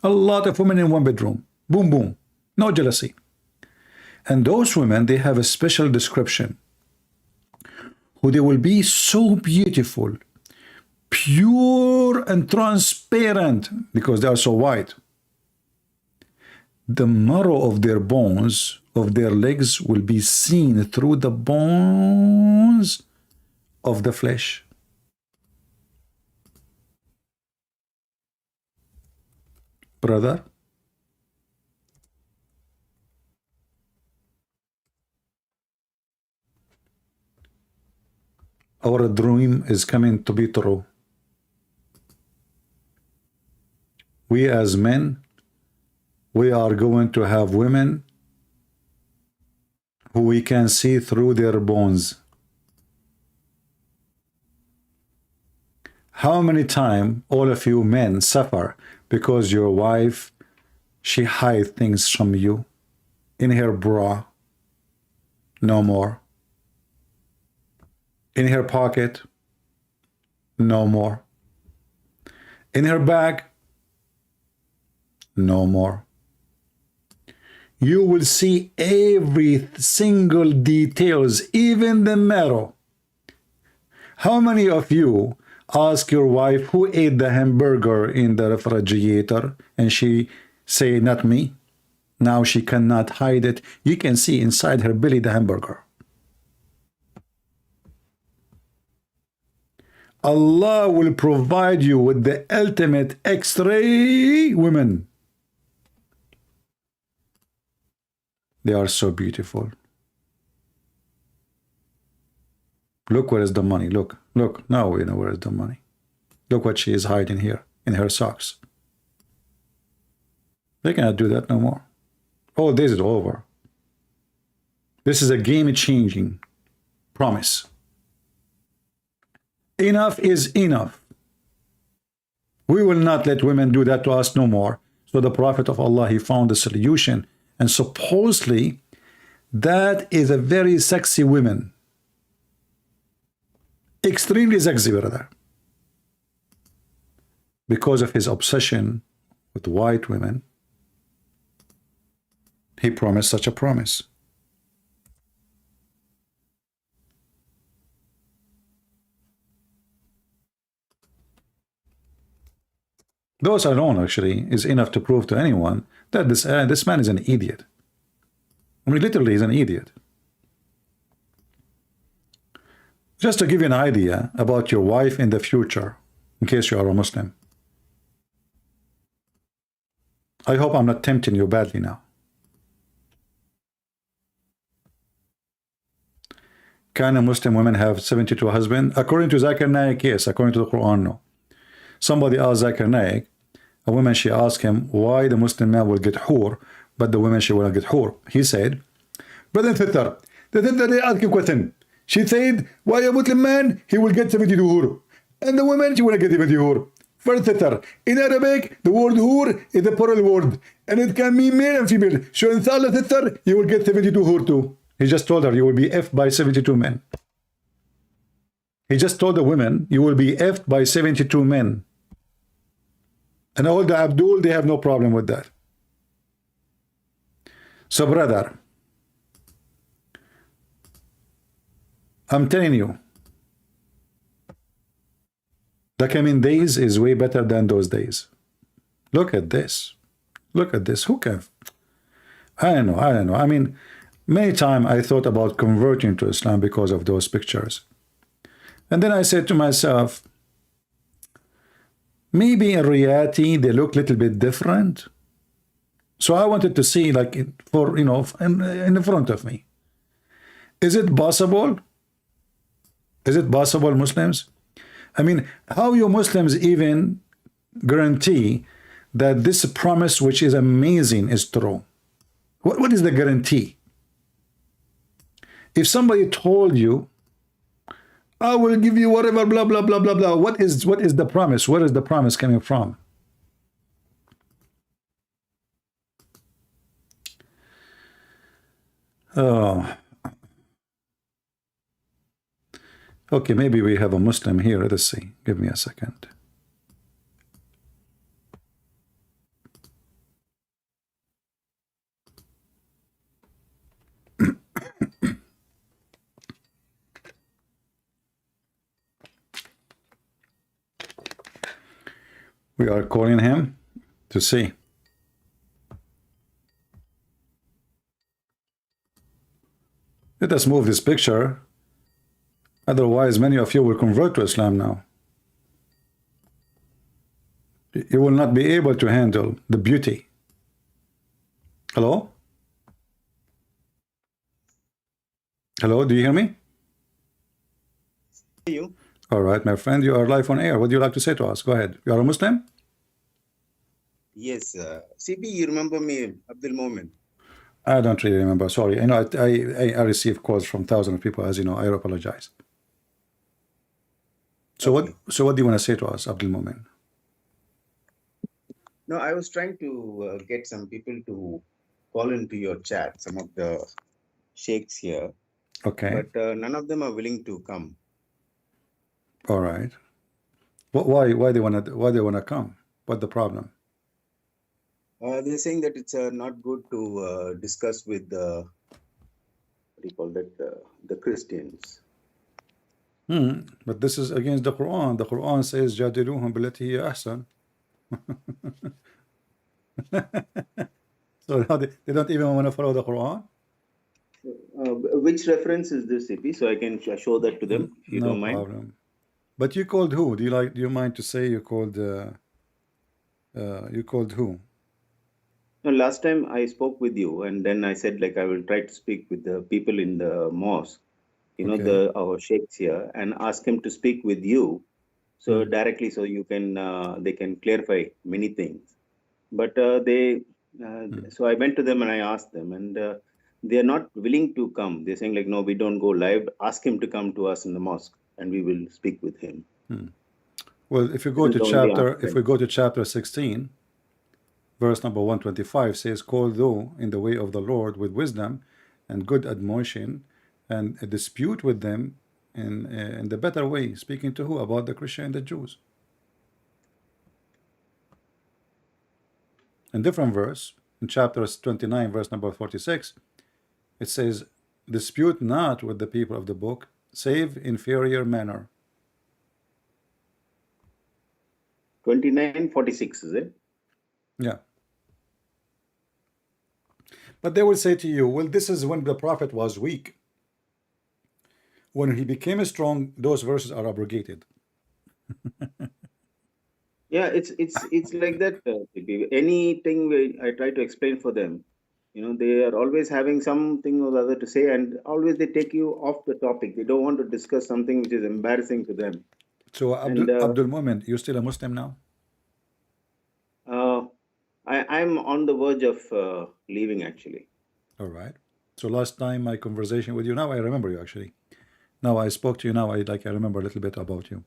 A lot of women in one bedroom. Boom, boom. No jealousy. And those women, they have a special description. Who they will be so beautiful, pure and transparent, because they are so white. The marrow of their bones, of their legs, will be seen through the bones of the flesh. Brother, our dream is coming to be true. We as men, we are going to have women who we can see through their bones. How many times all of you men suffer because your wife, she hides things from you in her bra? No more. In her pocket? No more. In her bag? No more. You will see every single details, even the marrow. How many of you ask your wife who ate the hamburger in the refrigerator and she say, not me? Now she cannot hide it. You can see inside her belly the hamburger. Allah will provide you with the ultimate X-ray women. They are so beautiful. Look, where is the money? Look, look, now we know where is the money. Look what she is hiding here in her socks. They cannot do that no more. All this is over. This is a game-changing promise. Enough is enough. We will not let women do that to us no more. So the Prophet of Allah, he found a solution. And supposedly, that is a very sexy woman. Extremely sexy, brother. Because of his obsession with white women, he promised such a promise. Those alone, actually, is enough to prove to anyone that this man is an idiot. I mean, literally, he's an idiot. Just to give you an idea about your wife in the future, in case you are a Muslim. I hope I'm not tempting you badly now. Can a Muslim woman have 72 husbands? According to Zakir Naik, yes. According to the Quran, no. Somebody asked Zakir Naik, a woman, she asked him why the Muslim man will get hur, but the woman, she will not get hur. He said, Brother Thitter, the Thitter, they asked a question. She said, why a Muslim man, he will get 72 hur. And the woman, she will not get 72 hur. Brother Thitter, in Arabic, the word hur is a plural word. And it can mean male and female. So in Salah Thitter, you will get 72 hur too. He just told her, you will be effed by 72 men. He just told the women, you will be effed by 72 men. And all the Abdul, they have no problem with that. So brother, I'm telling you, the coming days is way better than those days. Look at this. Look at this. Who can? I don't know. I don't know. I mean, many times I thought about converting to Islam because of those pictures. And then I said to myself, maybe in reality they look a little bit different. So I wanted to see, like, for, you know, in front of me. Is it possible? Is it possible, Muslims? I mean, how you Muslims even guarantee that this promise, which is amazing, is true? What is the guarantee? If somebody told you, I will give you whatever, blah, blah, blah, blah, blah, what is the promise? Where is the promise coming from? Oh. Okay, maybe we have a Muslim here. Let's see. Give me a second. We are calling him to see. Let us move this picture. Otherwise, many of you will convert to Islam now. You will not be able to handle the beauty. Hello? Hello, do you hear me? You. All right, my friend, you are live on air. What do you like to say to us? Go ahead. You are a Muslim? Yes, CB, you remember me, Abdul Mohammed? I don't really remember. Sorry. I know I receive calls from thousands of people, as you know. I apologize. So Okay. what do you want to say to us, Abdul Mohammed? No, I was trying to get some people to call into your chat, some of the sheikhs here, Okay. but none of them are willing to come. All right. Why they wanna come? What the problem? They're saying that it's not good to discuss with the, what do you call that, the Christians. But this is against the Quran. The Quran says جادلوهم بالتي هي أحسن. So now they don't even want to follow the Quran? Which reference is this, CP? So I can show that to them, if you No don't mind. problem. But you called who? Do you mind to say you called who? No, last time I spoke with you, and then I said, like, I will try to speak with the people in the mosque, you know, Okay. our sheikhs here, and ask him to speak with you, so directly, so you can, they can clarify many things. But so I went to them and I asked them, and they are not willing to come. They're saying, like, no, we don't go live. Ask him to come to us in the mosque, and we will speak with him. Well, if you go This to is the only chapter, answer. if we go to chapter 16, verse number 125 says, call thou in the way of the Lord with wisdom and good admonition, and a dispute with them in the better way. Speaking to who? About the Christian and the Jews. In different verse, in chapter 29, verse number 46, it says, dispute not with the people of the book, save inferior manner. 29:46, is it? Yeah. But they will say to you, well, this is when the prophet was weak. When he became strong, those verses are abrogated. Yeah, it's like that. Anything I try to explain for them, they are always having something or the other to say, and always they take you off the topic. They don't want to discuss something which is embarrassing to them. So And Abdul Moment, you still a Muslim now? uh, I'm on the verge of leaving, actually. All right. So last time my conversation with you, now I remember you actually. Now I spoke to you. Now I remember a little bit about you.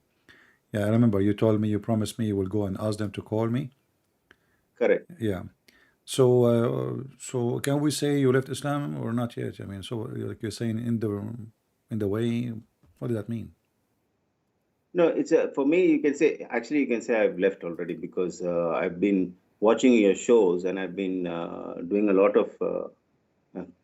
Yeah, I remember you told me, you promised me you will go and ask them to call me. Correct. Yeah. So so can we say you left Islam or not yet? I mean, so like you're saying in the way, what does that mean? No, it's for me. You can say, actually, you can say I've left already, because I've been watching your shows, and I've been doing a lot of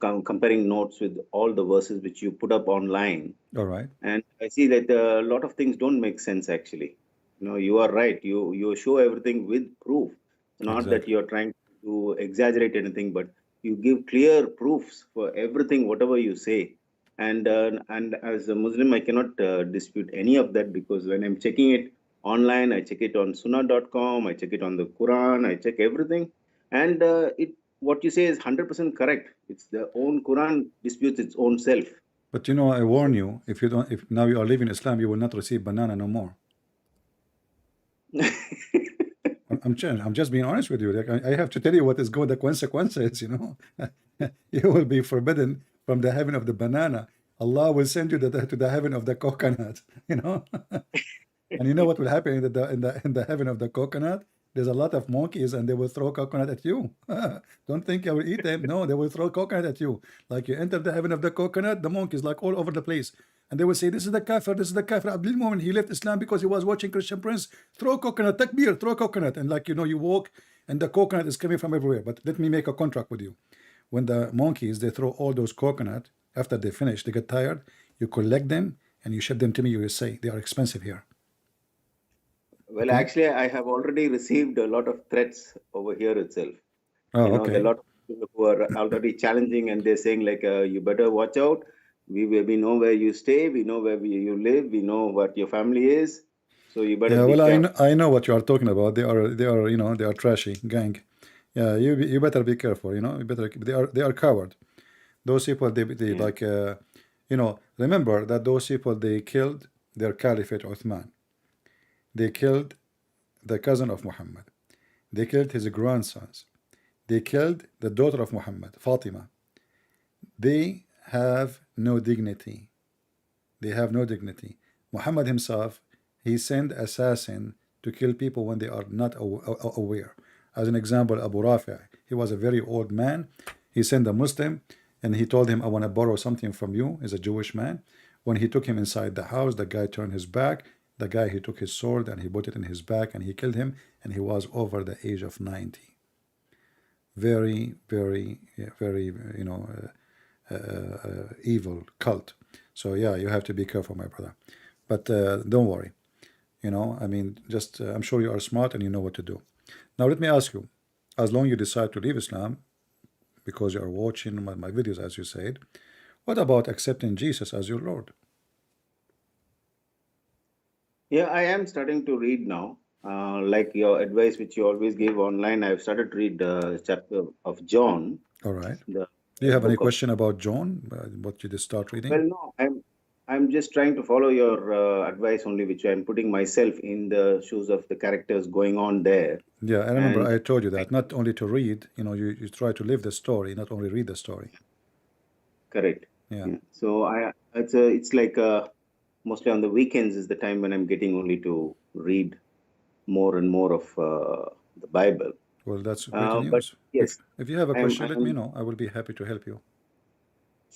comparing notes with all the verses which you put up online. All right. And I see that a lot of things don't make sense, actually. You are right. You show everything with proof, not that Exactly. you're trying to exaggerate anything, but you give clear proofs for everything, whatever you say. And as a Muslim, I cannot dispute any of that, because when I'm checking it online, I check it on Sunnah.com, I check it on the Quran, I check everything, and it what you say is 100% correct. It's the own Quran disputes its own self. But you know, I warn So you, if you don't, if now you are leaving Islam, you will not receive banana no more. I'm just being honest with you. Like I have to tell you what is going the consequences. You know, you will be forbidden from the heaven of the banana. Allah will send you to the heaven of the coconut. You know, and you know what will happen in the heaven of the coconut? There's a lot of monkeys, and they will throw coconut at you. Don't think I will eat them. No, they will throw coconut at you. Like you enter the heaven of the coconut, the monkeys like all over the place. And they will say, this is the kafir, this is the kafir. Abdul Moment, he left Islam because he was watching Christian Prince. Throw coconut, takbir, throw coconut. And like, you walk and the coconut is coming from everywhere. But let me make a contract with you. When the monkeys, they throw all those coconut, after they finish, they get tired, you collect them and you ship them to me, you will say, they are expensive here. Well, Okay? actually, I have already received a lot of threats over here itself. Oh, There are a okay. lot of people who are already challenging, and they're saying like, you better watch out. We know where you stay, we know where you live, we know what your family is, so you better Yeah, be well, careful. I know what you are talking about. They are they are trashy gang. Yeah, you better be careful. You better they are coward. Those people they Yeah, like remember that those people they killed their caliphate Uthman. They killed the cousin of Muhammad. They killed his grandsons. They killed the daughter of Muhammad, Fatima. They have no dignity. They have no dignity. Muhammad himself, he sent assassin to kill people when they are not aware. As an example, Abu Rafi, he was a very old man. He sent a Muslim and he told him, I want to borrow something from you. He's a Jewish man. When he took him inside the house, the guy turned his back. The guy, he took his sword and he put it in his back and he killed him. And he was over the age of 90. Very, very, very, evil cult. So yeah, you have to be careful, my brother. But don't worry. I mean, just I'm sure you are smart and you know what to do. Now let me ask you, as long you decide to leave Islam because you are watching my videos, as you said, what about accepting Jesus as your Lord? yeah, I am starting to read now. Like your advice, which you always give online, I've started to read chapter of John, All right. the Do you have any book of. question about John? What you just start reading? Well, no, I'm just trying to follow your advice only, which I'm putting myself in the shoes of the characters going on there. Yeah, I remember And I told you that not only to read, you try to live the story, not only read the story. correct. Yeah. Yeah. So it's like mostly on the weekends is the time when I'm getting only to read more and more of the Bible. Well, that's great But news. If yes, if you have a I'm question, let me I'm know. I will be happy to help you.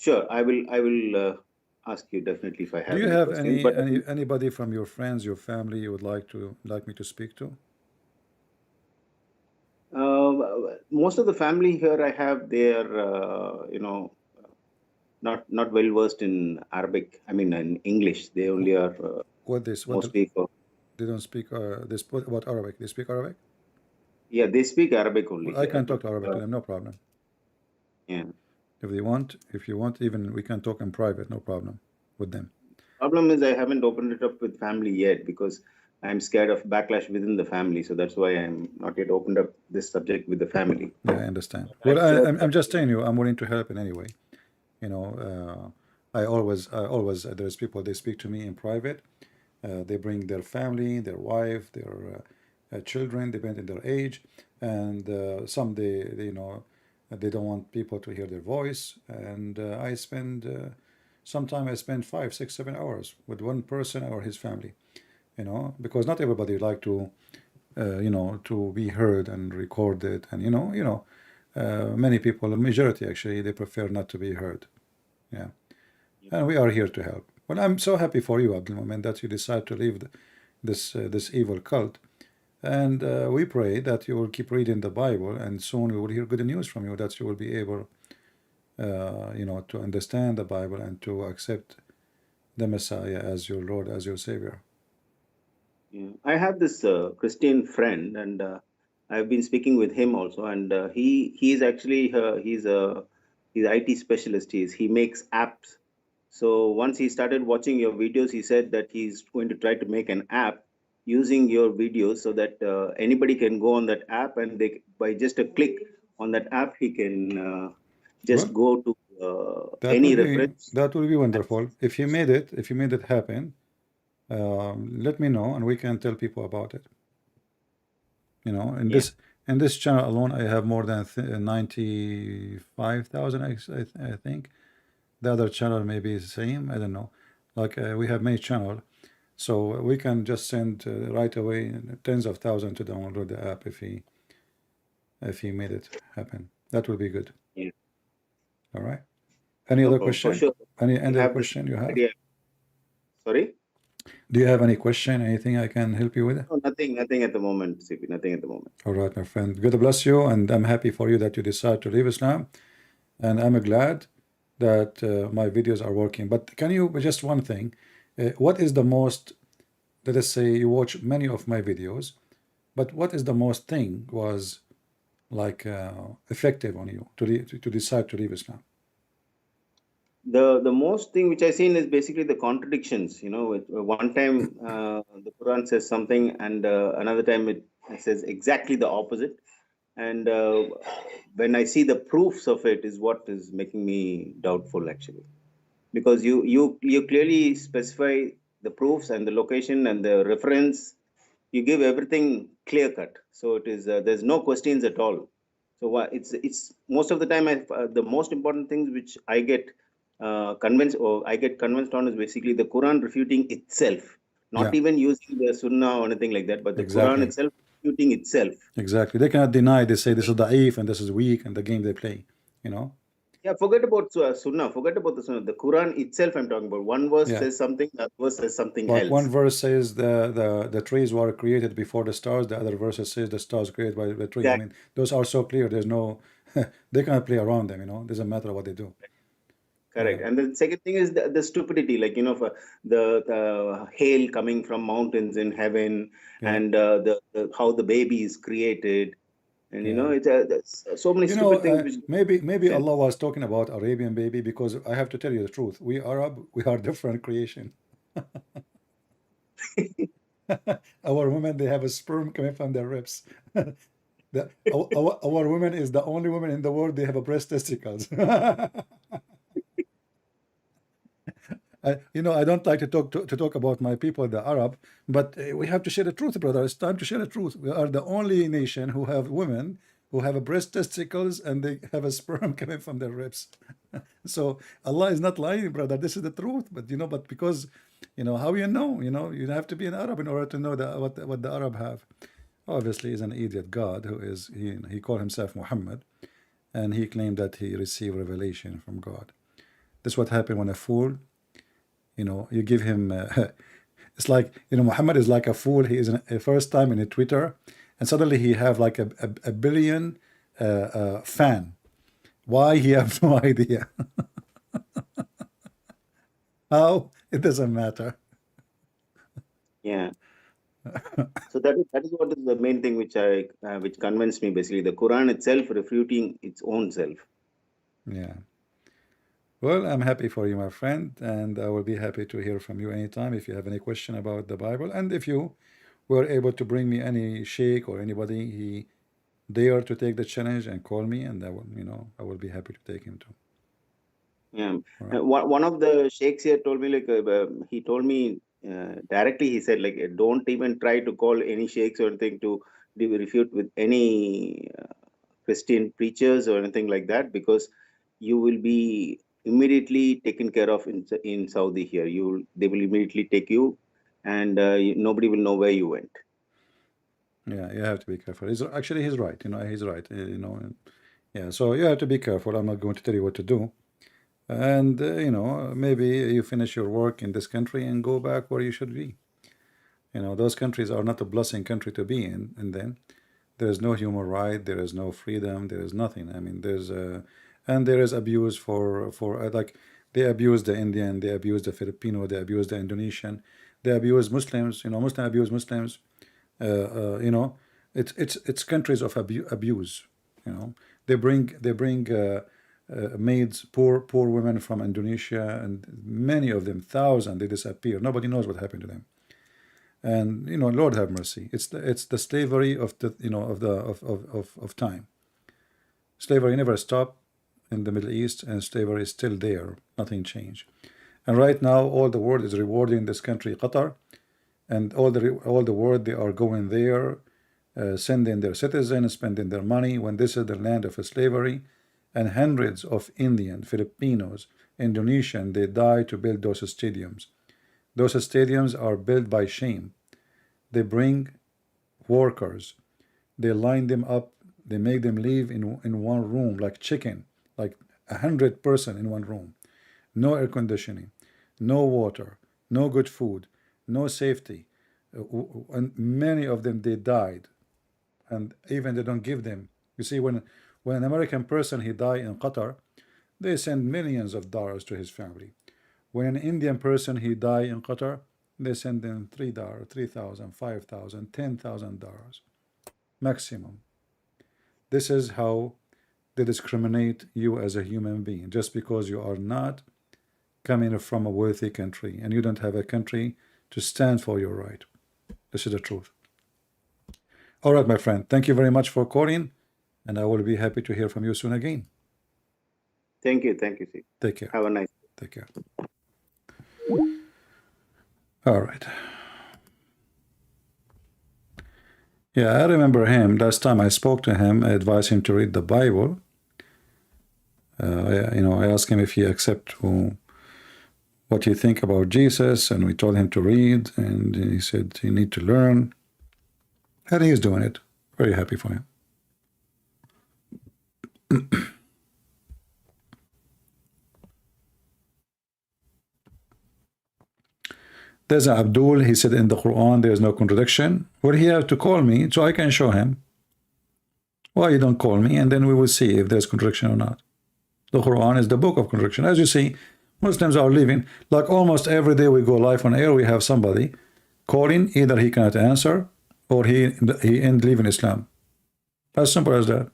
sure. I will ask you definitely if I Do have you any have questions. But anybody from your friends, your family you would like me to speak to? most of the family here I have, they're not well versed in Arabic. I mean, in English. They only are What mostly for. they don't speak they speak about Arabic. They speak Arabic? Yeah, they speak Arabic only Well, I here. can But talk to Arabic to them, no problem. yeah, If you want, even we can talk in private, no problem with them. problem is I haven't opened it up with family yet, because I'm scared of backlash within the family. So that's why I'm not yet opened up this subject with the family. Yeah, I understand. I Well, feel I'm just telling you, I'm willing to help in any way. You know, there's people, they speak to me in private. They bring their family, their wife, their children, depending on their age, and some you know, they don't want people to hear their voice. And I spend sometime I spend 5, 6, 7 hours with one person or his family. You know, because not everybody like to you know, to be heard and recorded, and many people, the majority actually, they prefer not to be heard. Yeah, and we are here to help. Well, I'm so happy for you, Abdul, that you decide to leave this evil cult, and we pray that you will keep reading the Bible, and soon we will hear good news from you, that you will be able, you know, to understand the Bible and to accept the Messiah as your Lord, as your Savior. Yeah. I have this Christian friend, and I've been speaking with him also. And he's actually he's IT specialist. He makes apps. So once he started watching your videos, he said that he's going to try to make an app using your videos so that anybody can go on that app, and they, by just a click on that app, he can just Well, go to that any will be reference. wonderful. If you made it happen, let me know and we can tell people about it. You know, in Yeah. this channel alone, I have more than 95,000. I think the other channel maybe is the same. I don't know. Like we have many channel, so we can just send right away tens of thousands to download the app if he made it happen. That will be good. Yeah. All right. Any No other problem. For question? sure. Any We other have this question you have? idea. Sorry. Do you have any question? Anything I can help you with? No, nothing at the moment, CP. Nothing at the moment. All right, my friend. God bless you, and I'm happy for you that you decide to leave Islam, and I'm glad that my videos are working. But can you just one thing? What is the most? Let us say you watch many of my videos, but what is the most thing was like effective on you to decide to leave Islam? The most thing which I seen is basically the contradictions. One time the Quran says something, and another time it says exactly the opposite. And when I see the proofs of it, is what is making me doubtful, actually, because you clearly specify the proofs and the location and the reference. You give everything clear cut, so it is there's no questions at all. So it's most of the time the most important things which I get convinced on is basically the Quran refuting itself, not Yeah, even using the Sunnah or anything like that, but the Quran exactly, itself refuting itself. exactly. They cannot deny. They say this is da'if and this is weak, and the game they play. You know. Yeah, forget about Sunnah. Forget about the Sunnah. The Quran itself, I'm talking about. One verse Yeah. says something, the other verse says something Like one else. verse says the trees were created before the stars. The other verse says the stars created by the tree. I Exactly. mean, those are so clear. There's no, they cannot play around them. You know, doesn't matter what they do. Yeah, Correct. And the second thing is the stupidity, like, for the hail coming from mountains in heaven, yeah, and the how the baby is created. And, yeah. it's there's so many You know, stupid things which don't make maybe sense. Allah was talking about Arabian baby because I have to tell you the truth. We Arab, we are different creation. Our women, they have a sperm coming from their ribs. Our women is the only woman in the world they have a breast testicles. I don't like to talk about my people, the Arab, but we have to share the truth, brother. It's time to share the truth. We are the only nation who have women who have a breast testicles and they have a sperm coming from their ribs. So Allah is not lying, brother. This is the truth. But because how you have to be an Arab in order to know what the Arab have. Obviously, he's an idiot God who is he called himself Mohammed, and he claimed that he received revelation from God. This is what happened when a fool, you give him it's like Muhammad is like a fool. He is a first time in a Twitter, and suddenly he have like a billion fan. Why? He have no idea. How? It doesn't matter. Yeah. So that is what is the main thing which convinced me, basically the Quran itself refuting its own self. Yeah. Well, I'm happy for you, my friend, and I will be happy to hear from you anytime if you have any question about the Bible, and if you were able to bring me any sheikh or anybody he dare to take the challenge and call me, and I will, I will be happy to take him too. Yeah. All right. One of the sheikhs here told me, like, he told me directly, he said, like, don't even try to call any sheikhs or anything to refute with any Christian preachers or anything like that, because you will be immediately taken care of in Saudi here. They will immediately take you, and nobody will know where you went. Yeah, you have to be careful. Actually, he's right. He's right. Yeah. So you have to be careful. I'm not going to tell you what to do. And maybe you finish your work in this country and go back where you should be. Those countries are not a blessing country to be in. And then there is no human right. There is no freedom. There is nothing. I mean, and there is abuse for like they abuse the Indian, they abuse the Filipino, they abuse the Indonesian, they abuse Muslims. Muslim abuse Muslims. It's countries of abuse. They bring maids, poor women from Indonesia, and many of them, thousands, they disappear. Nobody knows what happened to them. And Lord have mercy. It's the slavery of the of time. Slavery never stopped in the Middle East, and slavery is still there. Nothing changed. And right now, all the world is rewarding this country, Qatar, and all the world, they are going there, sending their citizens, spending their money, when this is the land of slavery. And hundreds of Indian, Filipinos, Indonesian, they die to build those stadiums. Those stadiums are built by shame. They bring workers, they line them up, they make them live in one room like chicken, like 100 person in one room. No air conditioning, no water, no good food, no safety. And many of them, they died. And even they don't give them. You see, when an American person, he died in Qatar, they send millions of dollars to his family. When an Indian person, he died in Qatar, they send them $3, $3,000, $5,000, $10,000 maximum. This is how they discriminate you as a human being, just because you are not coming from a wealthy country and you don't have a country to stand for your right. This is the truth. All right, my friend, thank you very much for calling, and I will be happy to hear from you soon again. Thank you, Steve. Take care. Have a nice day. Take care. All right. Yeah, I remember him. Last time I spoke to him, I advised him to read the Bible. I asked him if he accepts what you think about Jesus, and we told him to read, and he said you need to learn. And he's doing it. Very happy for him. There's Abdul, he said in the Quran there is no contradiction. Well, he have to call me so I can show him. Why you don't call me, and then we will see if there's contradiction or not. The Quran is the book of contradiction. As you see, Muslims are living, like almost every day we go live on air, we have somebody calling, either he cannot answer or he ain't leaving Islam. As simple as that.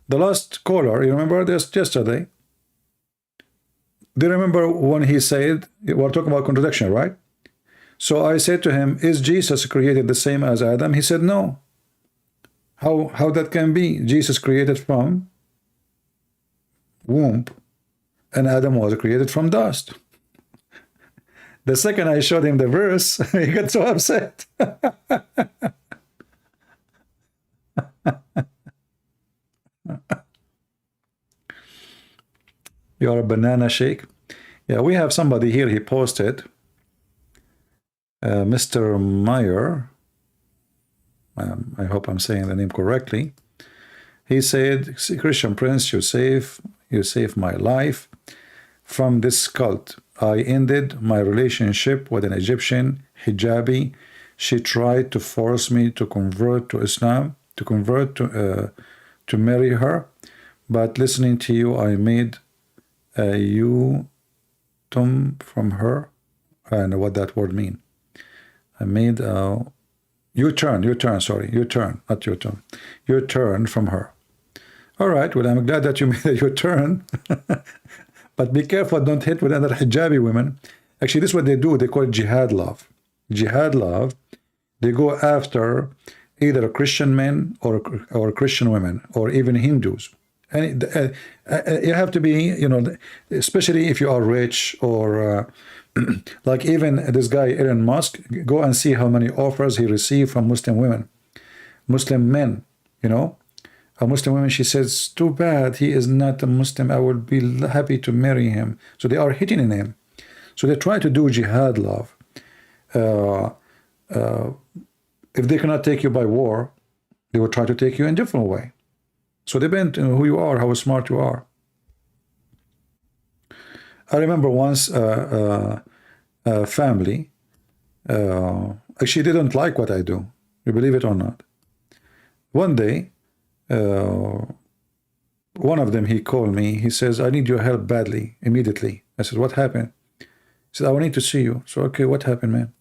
The last caller, you remember this yesterday? Do you remember when he said, we're talking about contradiction, right? So I said to him, is Jesus created the same as Adam? He said, no. How that can be? Jesus created from womb, and Adam was created from dust. The second I showed him the verse, he got so upset. You are a banana shake. Yeah, we have somebody here, he posted, Mr. Meyer, I hope I'm saying the name correctly. He said, Christian Prince, you saved my life from this cult. I ended my relationship with an Egyptian hijabi. She tried to force me to convert to Islam, to marry her. But listening to you, I made U-turn from her. I don't know what that word means. I made U-turn, not U-turn. U-turn from her. All right, well, I'm glad that you made a U-turn. But be careful, don't hit with other hijabi women. Actually, this is what they do. They call it jihad love. jihad love, they go after either Christian men or Christian women or even Hindus. And you have to be, you know, especially if you are rich or like even this guy Elon Musk, go and see how many offers he received from Muslim women, Muslim men, you know. A Muslim woman, she says, too bad he is not a Muslim, I would be happy to marry him. So they are hitting in him. So they try to do jihad love. If they cannot take you by war, they will try to take you in a different way. So depends on who you are, how smart you are. I remember once a family, actually didn't like what I do. You believe it or not. One day, one of them, he called me. He says, I need your help badly, immediately. I said, what happened? He said, I will need to see you. So, okay, what happened, man?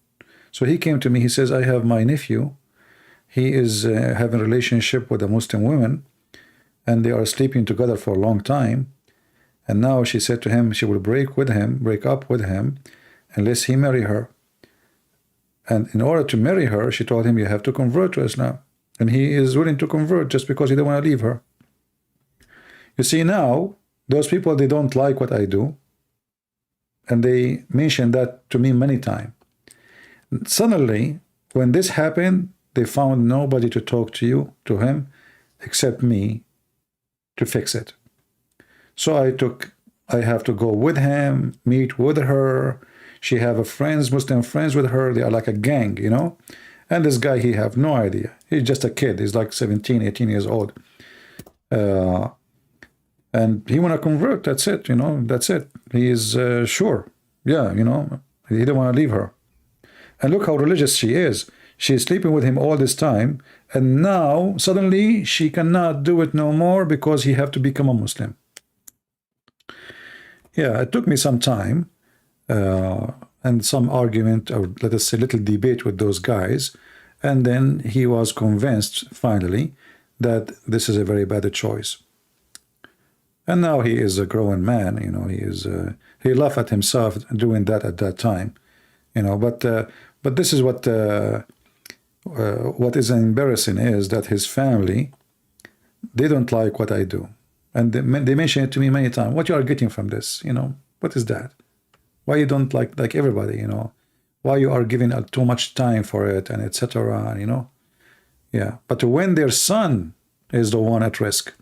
So he came to me. He says, I have my nephew. He is having a relationship with a Muslim woman, and they are sleeping together for a long time. And now she said to him she will break up with him, unless he marry her. And in order to marry her, she told him, you have to convert to Islam. And he is willing to convert just because he don't want to leave her. You see, now, those people, they don't like what I do. And they mentioned that to me many times. Suddenly, when this happened, they found nobody to talk to him, except me, to fix it. So I have to go with him, meet with her. She have Muslim friends with her. They are like a gang, you know. And this guy, he have no idea. He's just a kid. He's like 17, 18 years old. And he want to convert. That's it, you know. That's it. He is sure. Yeah, you know. He don't want to leave her. And look how religious she is. She's sleeping with him all this time. And now, suddenly, she cannot do it no more because he have to become a Muslim. Yeah, it took me some time and some argument, or let us say little debate with those guys. And then he was convinced, finally, that this is a very bad choice. And now he is a grown man, you know, he laughed at himself doing that at that time, you know, but this is what is embarrassing is that his family, they don't like what I do. And they mention it to me many times. What you are getting from this, you know, what is that? Why you don't like everybody, you know? Why you are giving too much time for it, and etc., you know? Yeah, but when their son is the one at risk,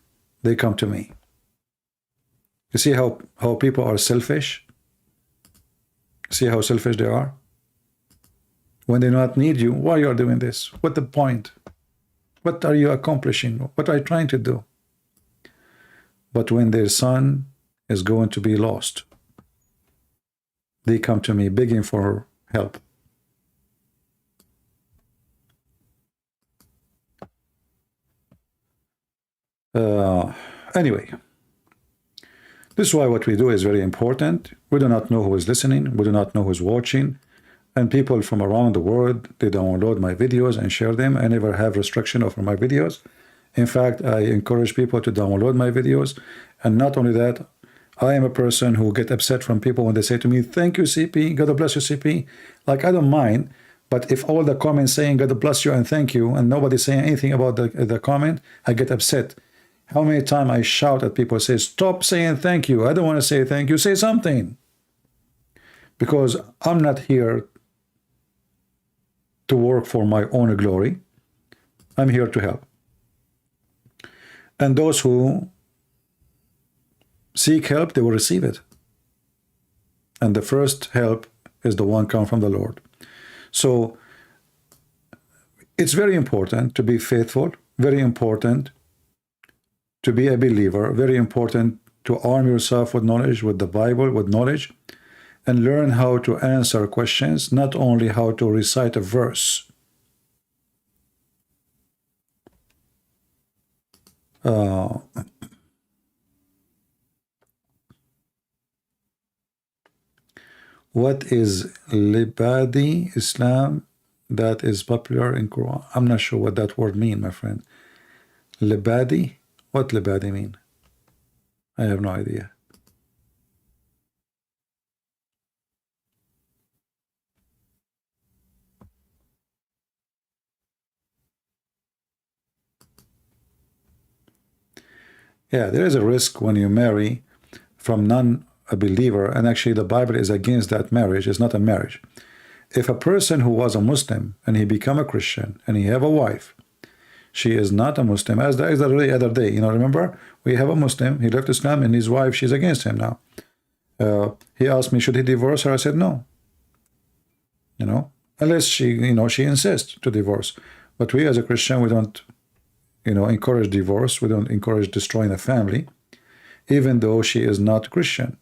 they come to me. You see how people are selfish? See how selfish they are? When they do not need you, why you are doing this? What the point? What are you accomplishing? What are you trying to do? But when their son is going to be lost, they come to me begging for help. Anyway, this is why what we do is very important. We do not know who is listening. We do not know who is watching. And people from around the world, they download my videos and share them. I never have restriction over my videos. In fact, I encourage people to download my videos. And not only that, I am a person who get upset from people when they say to me, thank you, CP, God bless you, CP. Like, I don't mind. But if all the comments saying God bless you and thank you, and nobody saying anything about the comment, I get upset. How many times I shout at people, say, stop saying thank you. I don't want to say thank you. Say something. Because I'm not here to work for my own glory. I'm here to help. And those who seek help, they will receive it. And the first help is the one come from the Lord. So it's very important to be faithful, very important to be a believer, very important to arm yourself with knowledge, with the Bible, with knowledge, and learn how to answer questions, not only how to recite a verse. What is Libadi Islam that is popular in Quran? I'm not sure what that word means, my friend. Libadi? What Libadi mean? I have no idea. Yeah, there is a risk when you marry from non-believer, and actually the Bible is against that marriage. It's not a marriage. If a person who was a Muslim and he become a Christian and he have a wife, she is not a Muslim, as the other day, you know, remember? We have a Muslim, he left Islam, and his wife, she's against him now. He asked me, should he divorce her? I said, no. You know, unless she, you know, she insists to divorce. But we as a Christian, we don't, you know, encourage divorce. We don't encourage destroying a family, even though she is not Christian.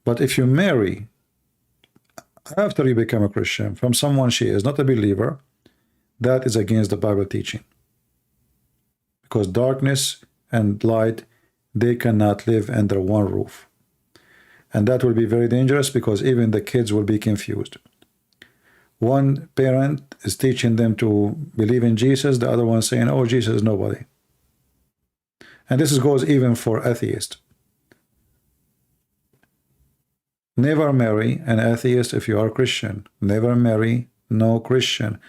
But if you marry after you become a Christian from someone she is not a believer, that is against the Bible teaching. Because darkness and light, they cannot live under one roof. And that will be very dangerous, because even the kids will be confused. One parent is teaching them to believe in Jesus, the other one saying, oh, Jesus is nobody. And this goes even for atheists. Never marry an atheist if you are Christian. Never marry no Christian.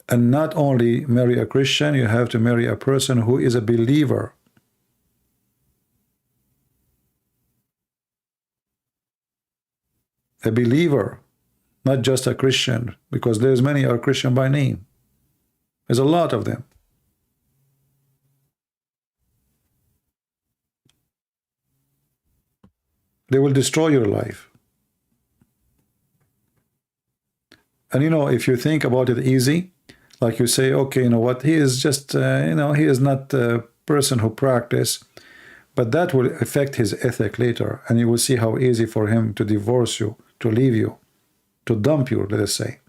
And not only marry a Christian, you have to marry a person who is a believer. A believer, not just a Christian, because there's many are Christian by name. There's a lot of them. They will destroy your life. And you know, if you think about it easy, like you say, okay, you know what, he is just, you know, he is not a person who practice, but that will affect his ethic later, and you will see how easy for him to divorce you, to leave you, to dump you, let us say.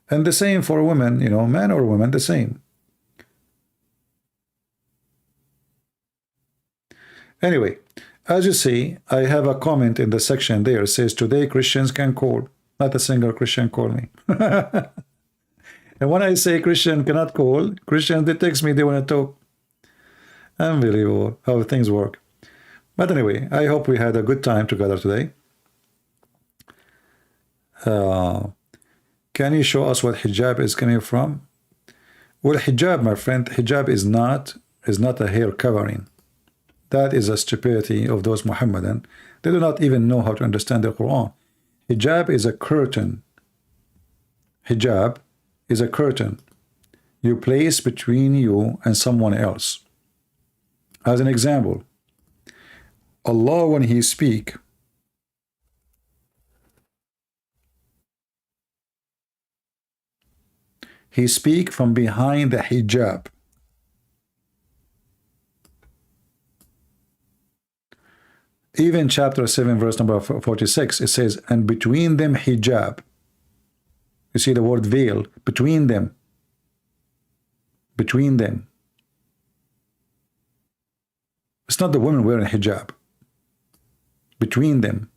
And the same for women, you know, man or woman, the same. Anyway, as you see, I have a comment in the section there. It says, today Christians can call. Not a single Christian call me. And when I say Christian cannot call, Christians, they text me, they want to talk. Unbelievable how things work. But anyway, I hope we had a good time together today. Can you show us what hijab is coming from? Well, hijab, my friend, hijab is not a hair covering. That is a stupidity of those Mohammedan. They do not even know how to understand the Quran. Hijab is a curtain. Hijab is a curtain you place between you and someone else. As an example, Allah, when He speak, He speak from behind the hijab. Even chapter 7, verse number 46, it says, and between them hijab. You see the word veil, between them. Between them. It's not the women wearing hijab. Between them.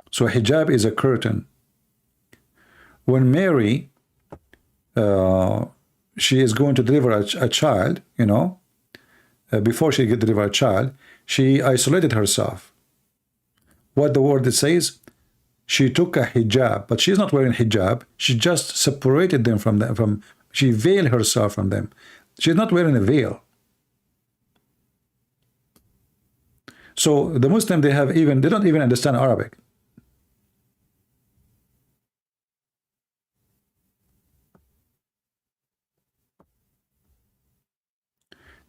So hijab is a curtain. When Mary, she is going to deliver a child, you know, before she get deliver a child, she isolated herself. What the word it says? She took a hijab, but she's not wearing hijab. She just separated them from them. She veiled herself from them. She's not wearing a veil. So the Muslim, they don't even understand Arabic.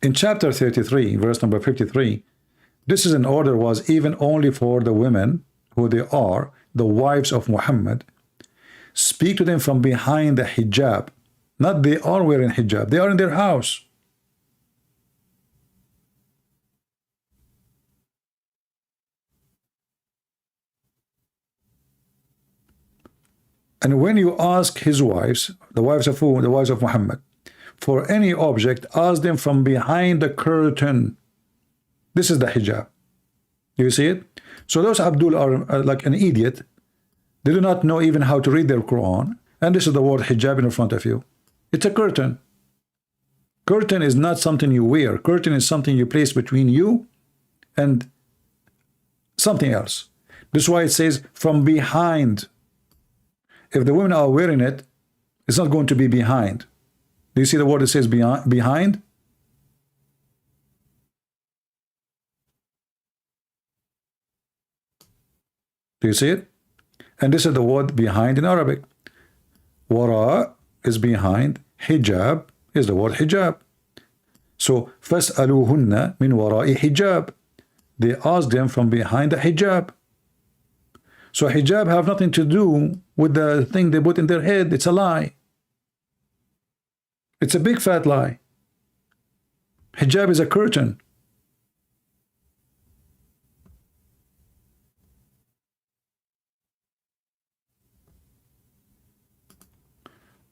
In chapter 33, verse number 53, this is an order was even only for the women, who they are, the wives of Muhammad. Speak to them from behind the hijab. Not they are wearing hijab. They are in their house. And when you ask his wives, the wives of who? The wives of Muhammad, for any object, ask them from behind the curtain. This is the hijab. You see it? So those Abdul are like an idiot. They do not know even how to read their Quran. And this is the word hijab in front of you. It's a curtain. Curtain is not something you wear. Curtain is something you place between you and something else. This is why it says from behind. If the women are wearing it, it's not going to be behind. Do you see the word that says behind? Do you see it? And this is the word behind in Arabic. Wara is behind. Hijab is the word hijab. So فَاسْأَلُوهُنَّ مِنْ وَرَاءِ hijab. They asked them from behind the hijab. So hijab have nothing to do with the thing they put in their head. It's a lie. It's a big fat lie. Hijab is a curtain.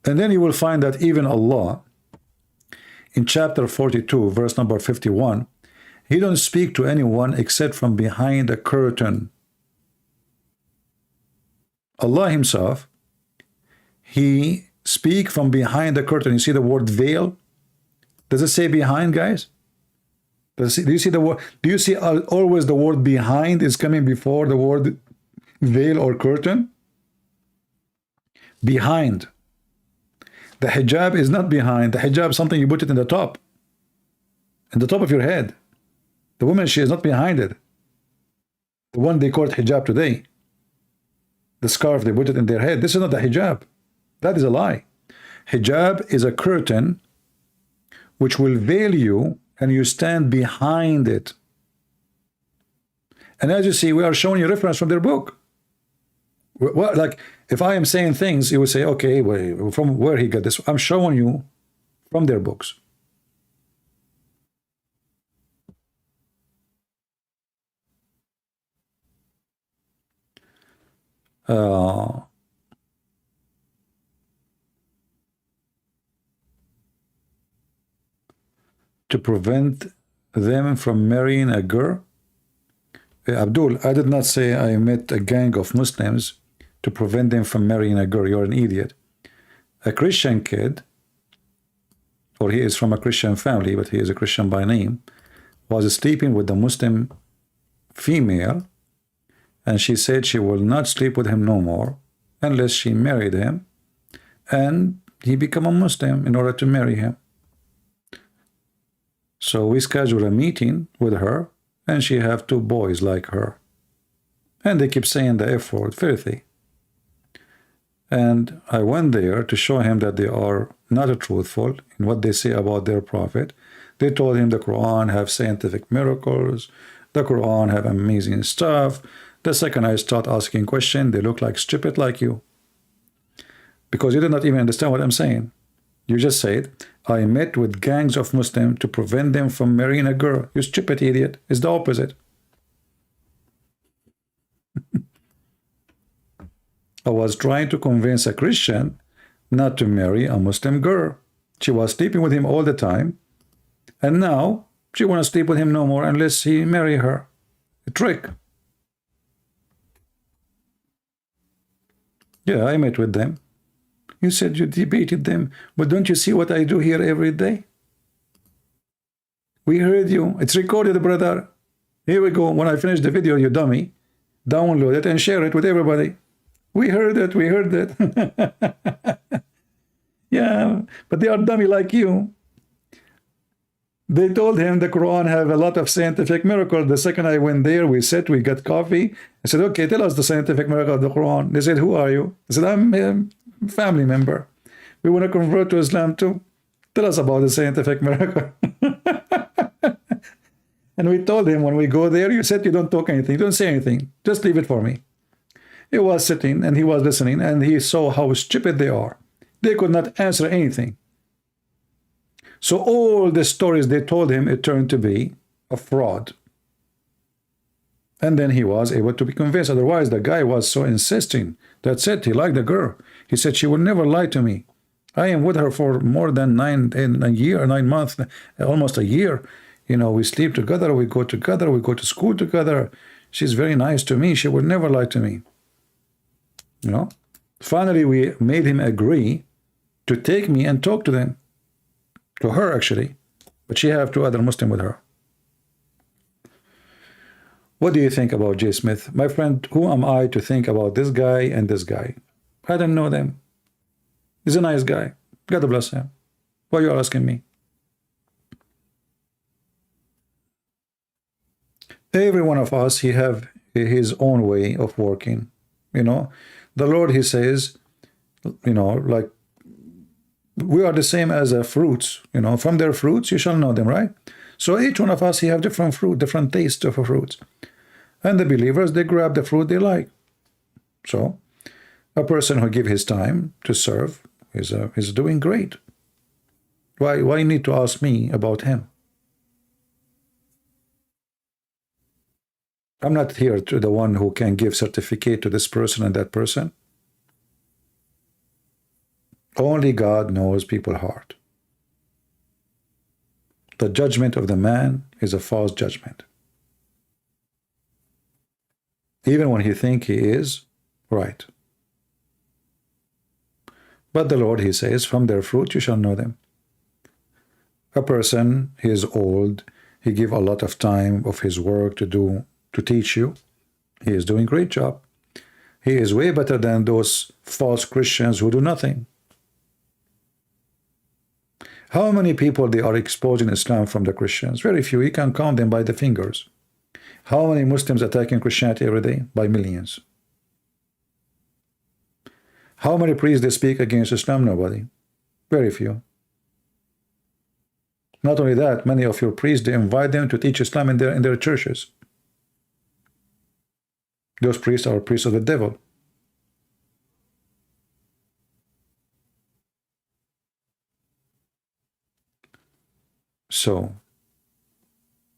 And then you will find that even Allah, in chapter 42, verse number 51, He don't speak to anyone except from behind a curtain. Allah Himself, He speak from behind the curtain. You see the word veil? Does it say behind, guys? Do you see the word? Do you see always the word behind is coming before the word veil or curtain? Behind. The hijab is not behind. The hijab is something you put it in the top of your head. The woman, she is not behind it. The one they call it hijab today, the scarf, they put it in their head. This is not the hijab. That is a lie. Hijab is a curtain which will veil you, and you stand behind it. And as you see, we are showing you reference from their book. Well, like, if I am saying things, you will say, okay, well, from where he got this? I'm showing you from their books. To prevent them from marrying a girl. Abdul, I did not say I met a gang of Muslims to prevent them from marrying a girl. You're an idiot. A Christian kid, or he is from a Christian family, but he is a Christian by name, was sleeping with the Muslim female, and she said she will not sleep with him no more unless she married him, and he become a Muslim in order to marry him. So we scheduled a meeting with her, and she have 2 boys like her. And they keep saying the F word, filthy. And I went there to show him that they are not truthful in what they say about their prophet. They told him the Quran have scientific miracles, the Quran have amazing stuff. The second I start asking questions, they look like stupid like you. Because you did not even understand what I'm saying. You just said, I met with gangs of Muslims to prevent them from marrying a girl. You stupid idiot. It's the opposite. I was trying to convince a Christian not to marry a Muslim girl. She was sleeping with him all the time. And now she wants to sleep with him no more unless he marry her. A trick. Yeah, I met with them. You said you debated them, but don't you see what I do here every day? We heard you. It's recorded, brother. Here we go. When I finish the video, you dummy, download it and share it with everybody. We heard it. We heard it. Yeah, but they are dummy like you. They told him the Quran have a lot of scientific miracles. The second I went there, we sat, we got coffee. I said, okay, tell us the scientific miracle of the Quran. They said, who are you? I said, I'm a family member. We want to convert to Islam too. Tell us about the scientific miracle. And we told him when we go there, you said you don't talk anything, you don't say anything. Just leave it for me. He was sitting and he was listening and he saw how stupid they are. They could not answer anything. So all the stories they told him, it turned to be a fraud. And then he was able to be convinced. Otherwise, the guy was so insisting. That's it. He liked the girl. He said, she will never lie to me. I am with her for more than 9 months, almost a year. You know, we sleep together, we go to school together. She's very nice to me. She will never lie to me. You know, finally, we made him agree to take me and talk to them. To her, actually. But she have 2 other Muslims with her. What do you think about J. Smith? My friend, who am I to think about this guy and this guy? I don't know them. He's a nice guy. God bless him. Why you are asking me? Every one of us, he have his own way of working. You know, the Lord, he says, you know, like we are the same as fruits. You know, from their fruits you shall know them, right? So each one of us, he have different fruit, different taste of fruits. And the believers, they grab the fruit they like. So a person who give his time to serve is doing great. Why need to ask me about him? I'm not here to the one who can give certificate to this person and that person. Only God knows people's heart. The judgment of the man is a false judgment. Even when he think he is right. But the Lord, he says, from their fruit you shall know them. A person, he is old, he give a lot of time of his work to teach you. He is doing a great job. He is way better than those false Christians who do nothing. How many people they are exposing Islam from the Christians? Very few. You can count them by the fingers. How many Muslims attacking Christianity every day? By millions. How many priests they speak against Islam? Nobody. Very few. Not only that, many of your priests, they invite them to teach Islam in their churches. Those priests are priests of the devil. So,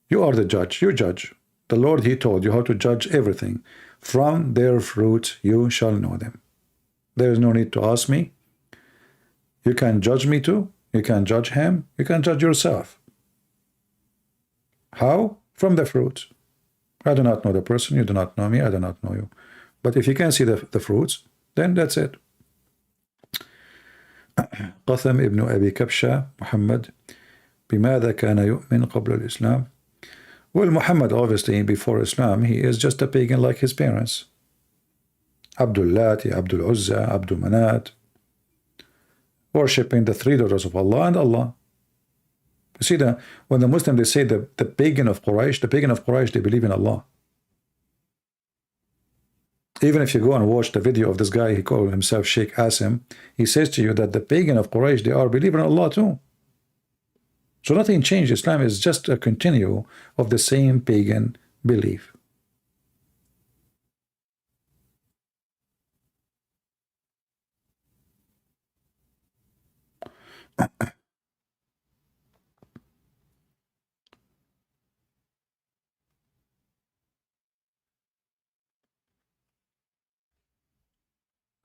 you are the judge. You judge. The Lord, he told you how to judge everything. From their fruits you shall know them. There is no need to ask me. You can judge me too. You can judge him. You can judge yourself. How? From the fruits. I do not know the person. You do not know me. I do not know you. But if you can see the fruits, then that's it. قثم ابن أبي كبشة محمد بماذا كان يؤمن قبل الإسلام. Well, Muhammad, obviously, before Islam, he is just a pagan like his parents. Abdullah, Abdul Uzza, Abdul Manat, worshipping the three daughters of Allah and Allah. You see, when the Muslims, they say the pagan of Quraysh, they believe in Allah. Even if you go and watch the video of this guy, he called himself Sheikh Asim, he says to you that the pagan of Quraysh, they are believing in Allah too. So nothing changed. Islam is just a continue of the same pagan belief.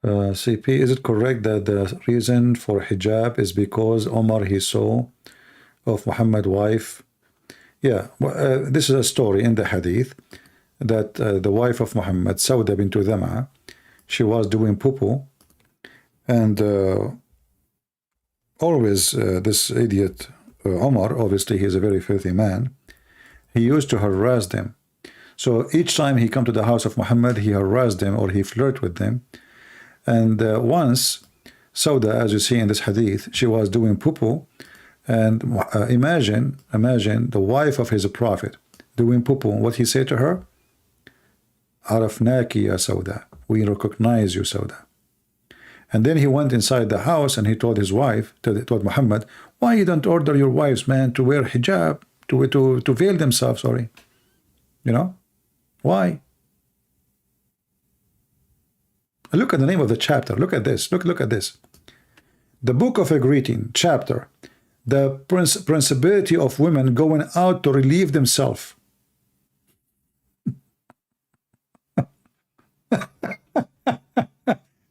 CP, is it correct that the reason for hijab is because Omar, he saw of Muhammad's wife? Yeah, this is a story in the hadith that the wife of Muhammad, Sauda bint Dham'a, she was doing poo-poo, and always this idiot Omar, obviously he is a very filthy man, he used to harass them. So each time he come to the house of Muhammad, he harassed them or he flirt with them. And once, Sauda, as you see in this hadith, she was doing poo-poo, and imagine the wife of his prophet doing poo-poo. What he said to her? Arafnaki ya Sauda. We recognize you, Sauda. And then he went inside the house and he told his wife, told Muhammad, why you don't order your wives, man, to wear hijab, to veil themselves, sorry. You know? Why? Look at the name of the chapter. Look at this. Look at this. The Book of a Greeting, chapter. The principality of women going out to relieve themselves.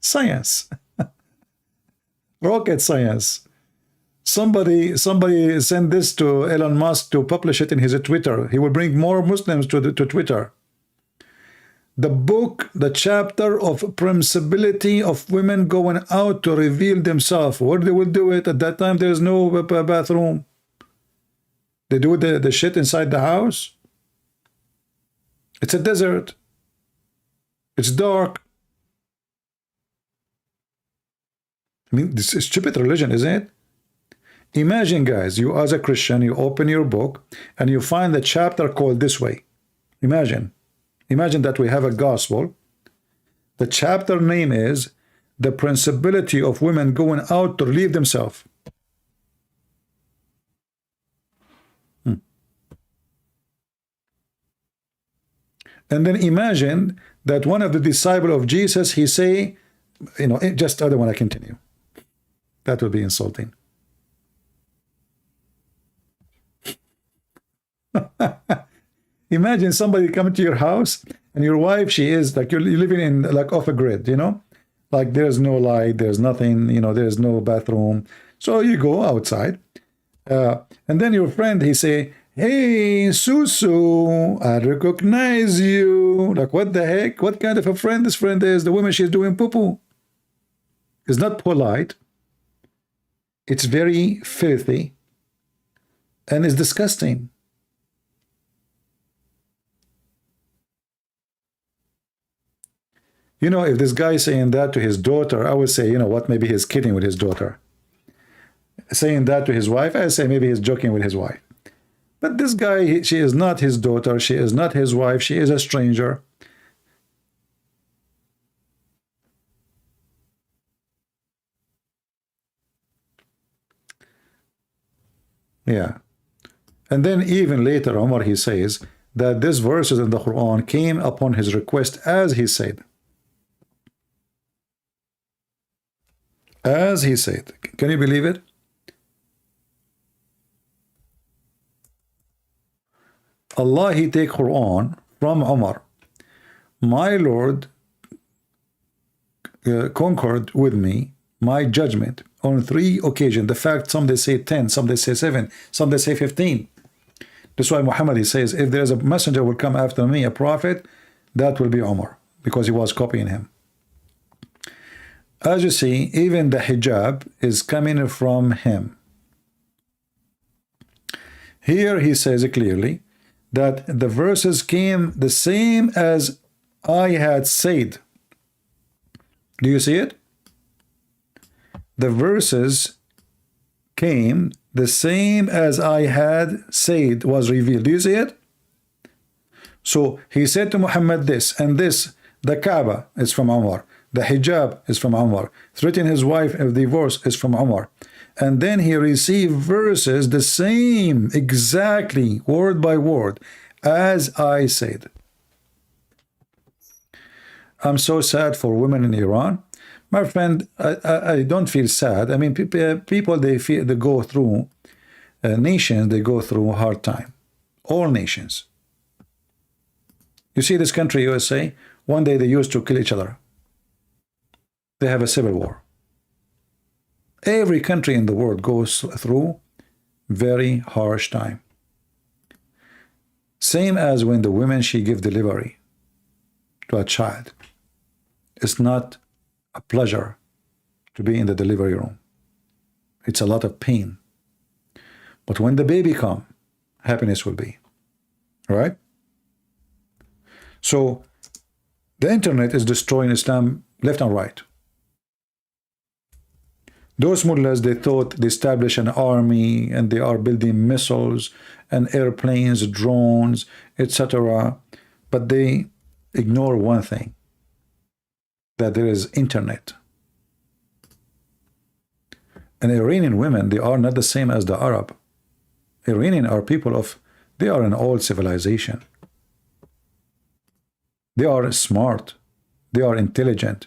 Science. Rocket science. Somebody send this to Elon Musk to publish it in his Twitter. He will bring more Muslims to Twitter. The book, the chapter of permissibility of women going out to reveal themselves. Where they will do it? At that time, there is no bathroom. They do the shit inside the house. It's a desert. It's dark. I mean, this is stupid religion, isn't it? Imagine, guys, you as a Christian, you open your book and you find the chapter called this way. Imagine that we have a gospel. The chapter name is the principality of women going out to relieve themselves. And then imagine that one of the disciples of Jesus, he say, you know, just I don't want to continue. That would be insulting. Imagine somebody coming to your house and your wife, she is like, you're living in like off a grid, you know, like there's no light, there's nothing, you know, there's no bathroom. So you go outside, and then your friend, he say, hey, Susu, I recognize you. Like, what the heck? What kind of a friend this friend is? The woman, she's doing poo-poo. It's not polite. It's very filthy. And it's disgusting. You know, if this guy is saying that to his daughter, I would say, you know what, maybe he's kidding with his daughter. Saying that to his wife, I say maybe he's joking with his wife. But this guy, she is not his daughter, she is not his wife, she is a stranger. Yeah. And then even later, Umar, he says that these verses in the Quran came upon his request, as he said. As he said. Can you believe it? Allah, he take Quran from Umar. My Lord conquered with me my judgment on 3 occasions. The fact, some they say 10, some they say 7, some they say 15. That's why Muhammad, he says, if there is a messenger will come after me, a prophet, that will be Umar, because he was copying him. As you see, even the hijab is coming from him. Here he says clearly that the verses came the same as I had said. Do you see it? The verses came the same as I had said was revealed. Do you see it? So he said to Muhammad this and this, the Kaaba is from Umar, the hijab is from Umar, threatening his wife of divorce is from Umar. And then he received verses the same, exactly, word by word, as I said. I'm so sad for women in Iran. My friend, I don't feel sad. I mean, people, they go through, nations, they go through a hard time. All nations. You see this country, USA, one day they used to kill each other. They have a civil war. Every country in the world goes through very harsh time. Same as when the woman, she give delivery to a child. It's not a pleasure to be in the delivery room. It's a lot of pain. But when the baby come, happiness will be. All right? So the internet is destroying Islam left and right. Those mullahs, they thought they established an army and they are building missiles and airplanes, drones, etc. But they ignore one thing, that there is internet. And Iranian women, they are not the same as the Arab. Iranian are people of, they are an old civilization. They are smart. They are intelligent.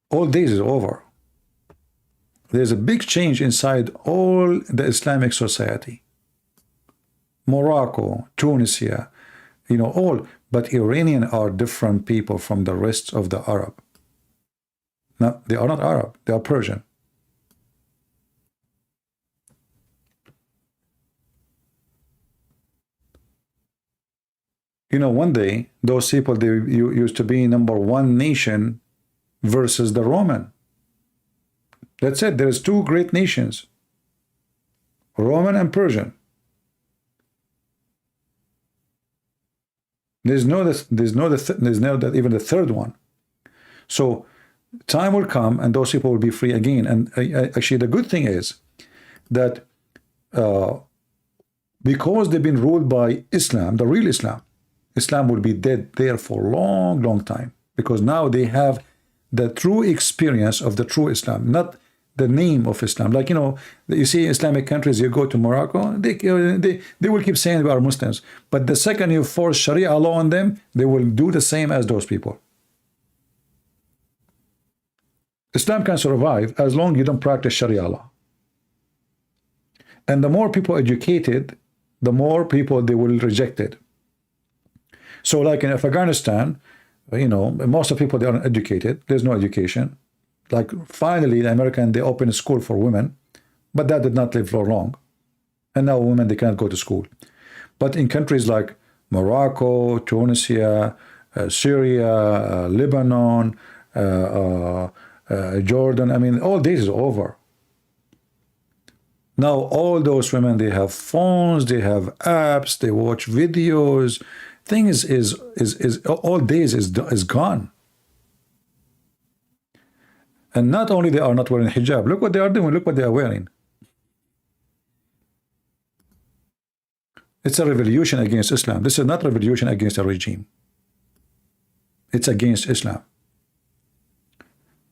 All days is over. There's a big change inside all the Islamic society. Morocco, Tunisia, you know, all. But Iranian are different people from the rest of the Arab. No, they are not Arab. They are Persian. You know, one day, those people, they used to be #1 nation versus the Roman. That's it. There's 2 great nations, Roman and Persian. There's no even the third one. So time will come and those people will be free again. And actually the good thing is that because they've been ruled by Islam, the real Islam will be dead there for a long, long time, because now they have the true experience of the true Islam, not the name of Islam. Like, you know, you see Islamic countries, you go to Morocco, they will keep saying we are Muslims, but the second you force Sharia law on them, they will do the same as those people. Islam can survive as long as you don't practice Sharia law. And the more people educated, the more people they will reject it. So like in Afghanistan, you know, most of the people, they aren't educated. There's no education. Like finally, the American, they opened a school for women, but that did not live for long. And now women, they can't go to school. But in countries like Morocco, Tunisia, Syria, Lebanon, Jordan, I mean, all this is over. Now all those women, they have phones, they have apps, they watch videos. Things is all days is gone. And not only they are not wearing hijab, look what they are doing, look what they are wearing. It's a revolution against Islam. This is not a revolution against a regime. It's against Islam.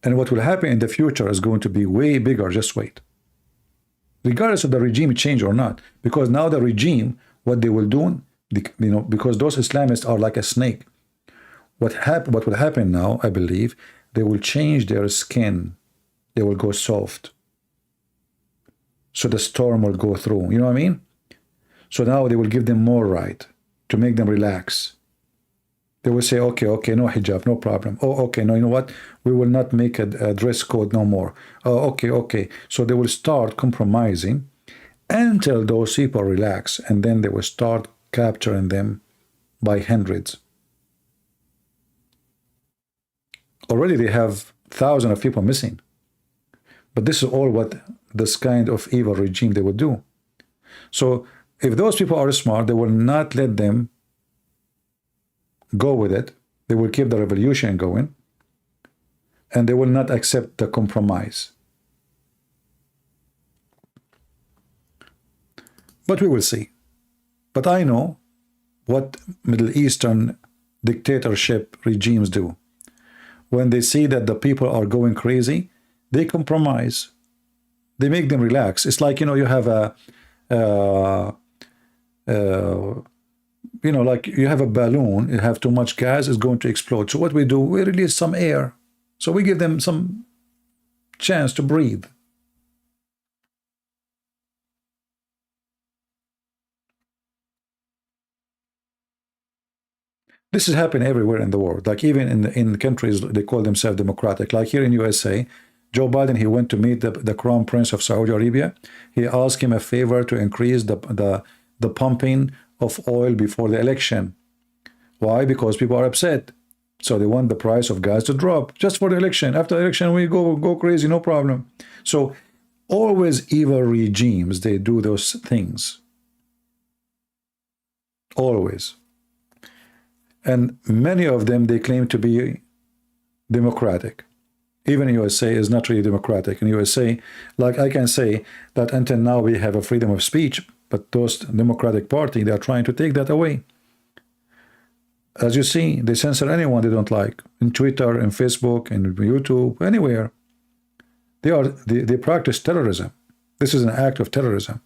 And what will happen in the future is going to be way bigger, just wait. Regardless of the regime change or not, because now the regime, what they will do, you know, because those Islamists are like a snake. What will happen now, I believe, they will change their skin. They will go soft. So the storm will go through. You know what I mean? So now they will give them more right to make them relax. They will say, okay, no hijab, no problem. Oh, okay, no, you know what? We will not make a dress code no more. Oh, okay. So they will start compromising until those people relax, and then they will start capturing them by hundreds. Already they have thousands of people missing. But this is all what this kind of evil regime they would do. So if those people are smart, they will not let them go with it. They will keep the revolution going, and they will not accept the compromise. But we will see. But I know what Middle Eastern dictatorship regimes do. When they see that the people are going crazy, they compromise. They make them relax. It's like, you know, you have a you know, like you have a balloon, you have too much gas, it's going to explode. So what we do, we release some air. So we give them some chance to breathe. This is happening everywhere in the world. Like even in countries, they call themselves democratic. Like here in USA, Joe Biden, he went to meet the Crown Prince of Saudi Arabia. He asked him a favor to increase the pumping of oil before the election. Why? Because people are upset. So they want the price of gas to drop just for the election. After the election, we go crazy, no problem. So always evil regimes, they do those things. Always. And many of them, they claim to be democratic. Even in USA is not really democratic. In USA, like I can say that until now we have a freedom of speech, but those Democratic Party, they are trying to take that away. As you see, they censor anyone they don't like. In Twitter, in Facebook, in YouTube, anywhere. They practice terrorism. This is an act of terrorism.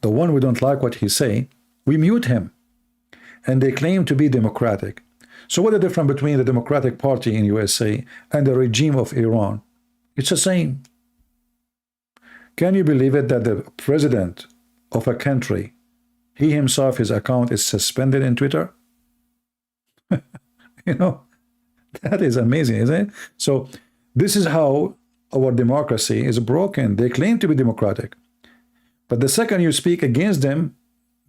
The one we don't like what he say, we mute him. And they claim to be democratic. So what's the difference between the Democratic Party in USA and the regime of Iran? It's the same. Can you believe it that the president of a country, he himself, his account is suspended in Twitter? You know, that is amazing, isn't it? So this is how our democracy is broken. They claim to be democratic. But the second you speak against them,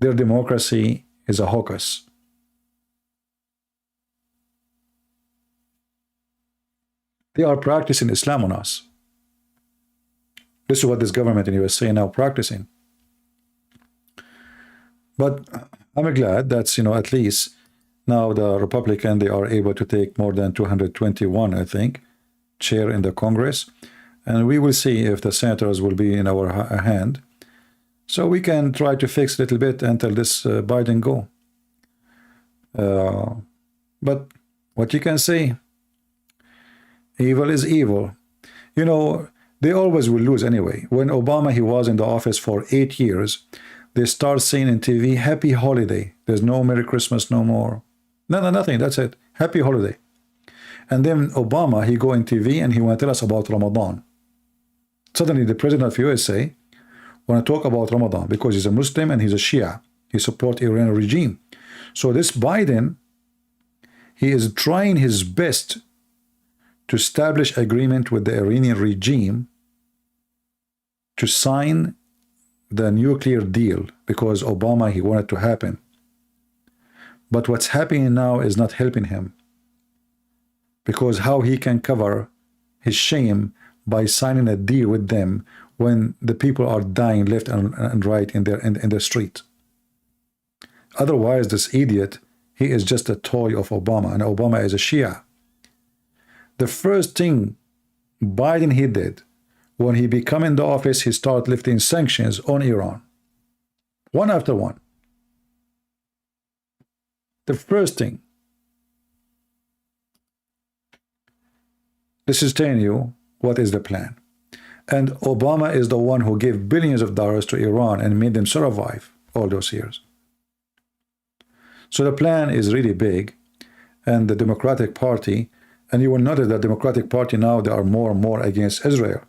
their democracy is a hocus. They are practicing Islam on us. This is what this government in USA now practicing. But I'm glad that's, you know, at least Now the Republican, they are able to take more than 221, I think, chair in the Congress. And we will see if the senators will be in our hand. So we can try to fix a little bit until this Biden go. But what you can say, evil is evil. You know, they always will lose anyway. When Obama, he was in the office for 8 years, they start saying in TV, happy holiday. There's no Merry Christmas no more. No, nothing. That's it. Happy holiday. And then Obama, he go in TV and he want to tell us about Ramadan. Suddenly the president of USA want to talk about Ramadan because he's a Muslim and he's a Shia. He support Iranian regime. So this Biden, he is trying his best to establish agreement with the Iranian regime to sign the nuclear deal because Obama, he wanted to happen. But what's happening now is not helping him, because how he can cover his shame by signing a deal with them when the people are dying left and right in the street. Otherwise, this idiot, he is just a toy of Obama, and Obama is a Shia. The first thing Biden he did when he became in the office, he started lifting sanctions on Iran, one after one. The first thing. This is telling you what is the plan. And Obama is the one who gave billions of dollars to Iran and made them survive all those years. So the plan is really big. And the Democratic Party, and you will notice that the Democratic Party now, they are more and more against Israel.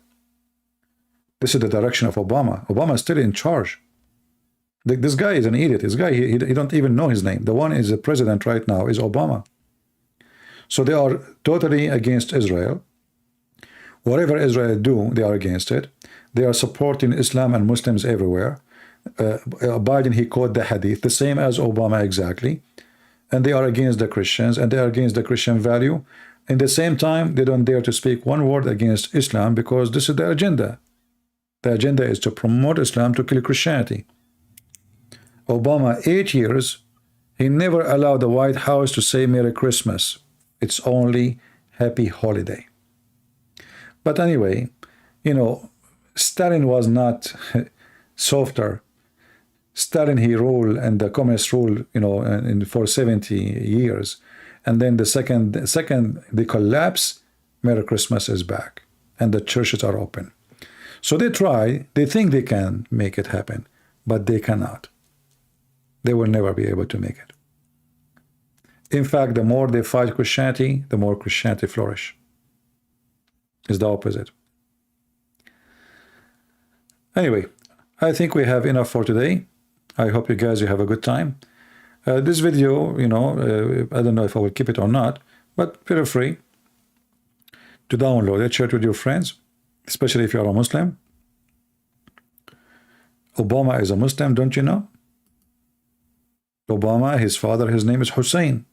This is the direction of Obama. Obama is still in charge. This guy is an idiot. This guy, he don't even know his name. The one is the president right now is Obama. So they are totally against Israel. Whatever Israel do, they are against it. They are supporting Islam and Muslims everywhere. Biden, he quoted the hadith, the same as Obama exactly. And they are against the Christians, and they are against the Christian value. In the same time, they don't dare to speak one word against Islam because this is the agenda. The agenda is to promote Islam, to kill Christianity. Obama, 8 years, he never allowed the White House to say Merry Christmas. It's only Happy Holiday. But anyway, you know, Stalin was not softer. Stalin, he ruled, and the communists ruled, you know, for 70 years. And then the second they collapse, Merry Christmas is back. And the churches are open. So they try, they think they can make it happen, but they cannot. They will never be able to make it. In fact, the more they fight Christianity, the more Christianity flourish. It's the opposite. Anyway, I think we have enough for today. I hope you guys, you have a good time. This video, you know, I don't know if I will keep it or not, but feel free to download it, share it with your friends, especially if you are a Muslim. Obama is a Muslim, don't you know? Obama, his father, his name is Hussein.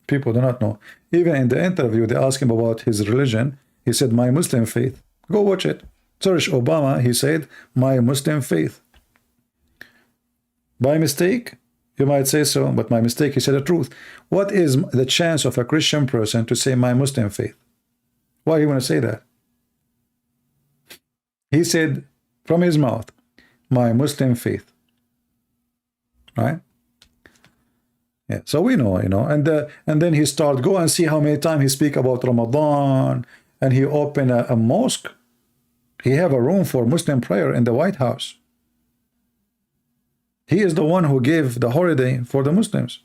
People do not know. Even in the interview, they asked him about his religion. He said, my Muslim faith. Go watch it. Search Obama, he said, my Muslim faith. By mistake? You might say so, but by mistake, he said the truth. What is the chance of a Christian person to say my Muslim faith? Why do you want to say that? He said from his mouth, my Muslim faith. Right? Yeah, so we know, you know, and then he start, go and see how many times he speak about Ramadan, and he open a mosque. He have a room for Muslim prayer in the White House. He is the one who gave the holiday for the Muslims.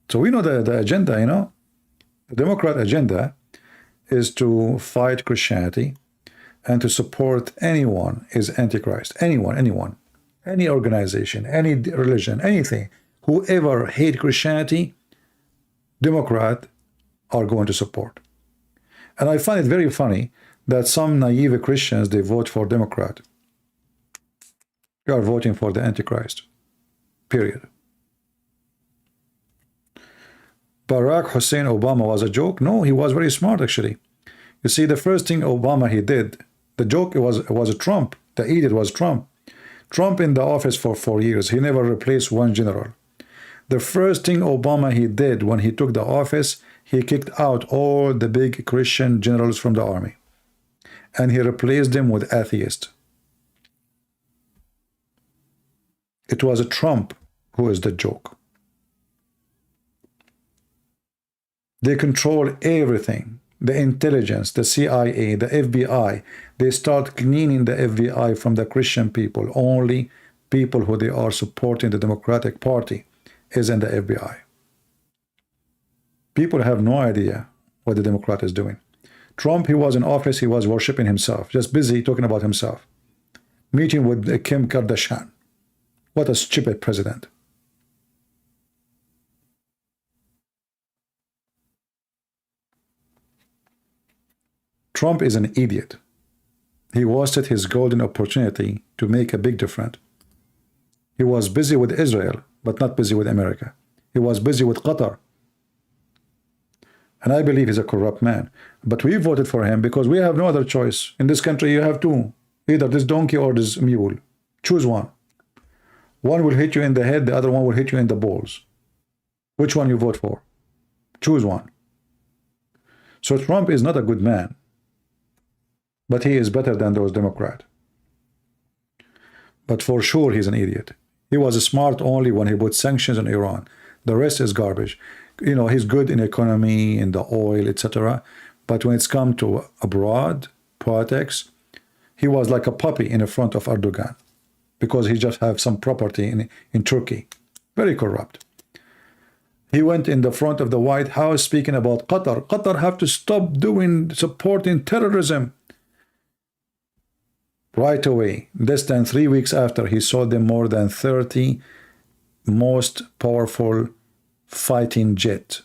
So we know the agenda, you know. The Democrat agenda is to fight Christianity and to support anyone is Antichrist. Anyone. Any organization, any religion, anything. Whoever hate Christianity, Democrat are going to support. And I find it very funny that some naive Christians, they vote for Democrat. They are voting for the Antichrist. Period. Barack Hussein Obama was a joke? No, he was very smart actually. You see, the first thing Obama he did, the joke was a Trump. The idiot was Trump. Trump in the office for 4 years, he never replaced one general. The first thing Obama he did when he took the office, he kicked out all the big Christian generals from the army. And he replaced them with atheists. It was Trump who is the joke. They control everything. The intelligence, the CIA, the FBI. They start cleaning the FBI from the Christian people. Only people who they are supporting the Democratic Party is in the FBI. People have no idea what the Democrat is doing. Trump, he was in office, he was worshiping himself, just busy talking about himself. Meeting with Kim Kardashian. What a stupid president. Trump is an idiot. He wasted his golden opportunity to make a big difference. He was busy with Israel, but not busy with America. He was busy with Qatar. And I believe he's a corrupt man. But we voted for him because we have no other choice. In this country, you have two. Either this donkey or this mule. Choose one. One will hit you in the head, the other one will hit you in the balls. Which one you vote for? Choose one. So Trump is not a good man. But he is better than those Democrats. But for sure he's an idiot. He was smart only when he put sanctions on Iran. The rest is garbage. You know, he's good in economy, in the oil, etc. But when it's come to abroad, politics, he was like a puppy in the front of Erdogan. Because he just have some property in Turkey. Very corrupt. He went in the front of the White House speaking about Qatar. Qatar have to stop supporting terrorism. Right away, less than 3 weeks after, he sold them more than 30 most powerful fighting jet.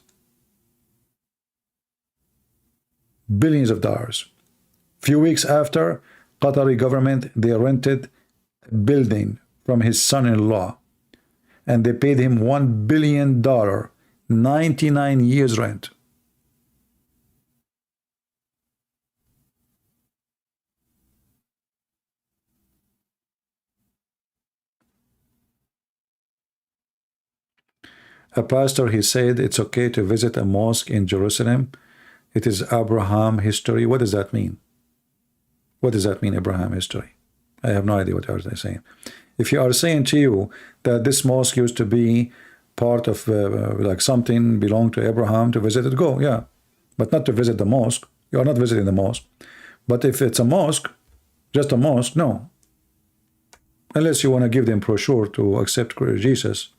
Billions of dollars. Few weeks after, Qatari government, they rented a building from his son-in-law. And they paid him $1 billion, 99 years rent. A pastor, he said it's okay to visit a mosque in Jerusalem. It is Abraham history. What does that mean? What does that mean, Abraham history? I have no idea what they are saying. If you are saying to you that this mosque used to be part of like something belonged to Abraham, to visit it, go, yeah. But not to visit the mosque. You are not visiting the mosque. But if it's a mosque, just a mosque, no. Unless you want to give them brochure to accept Jesus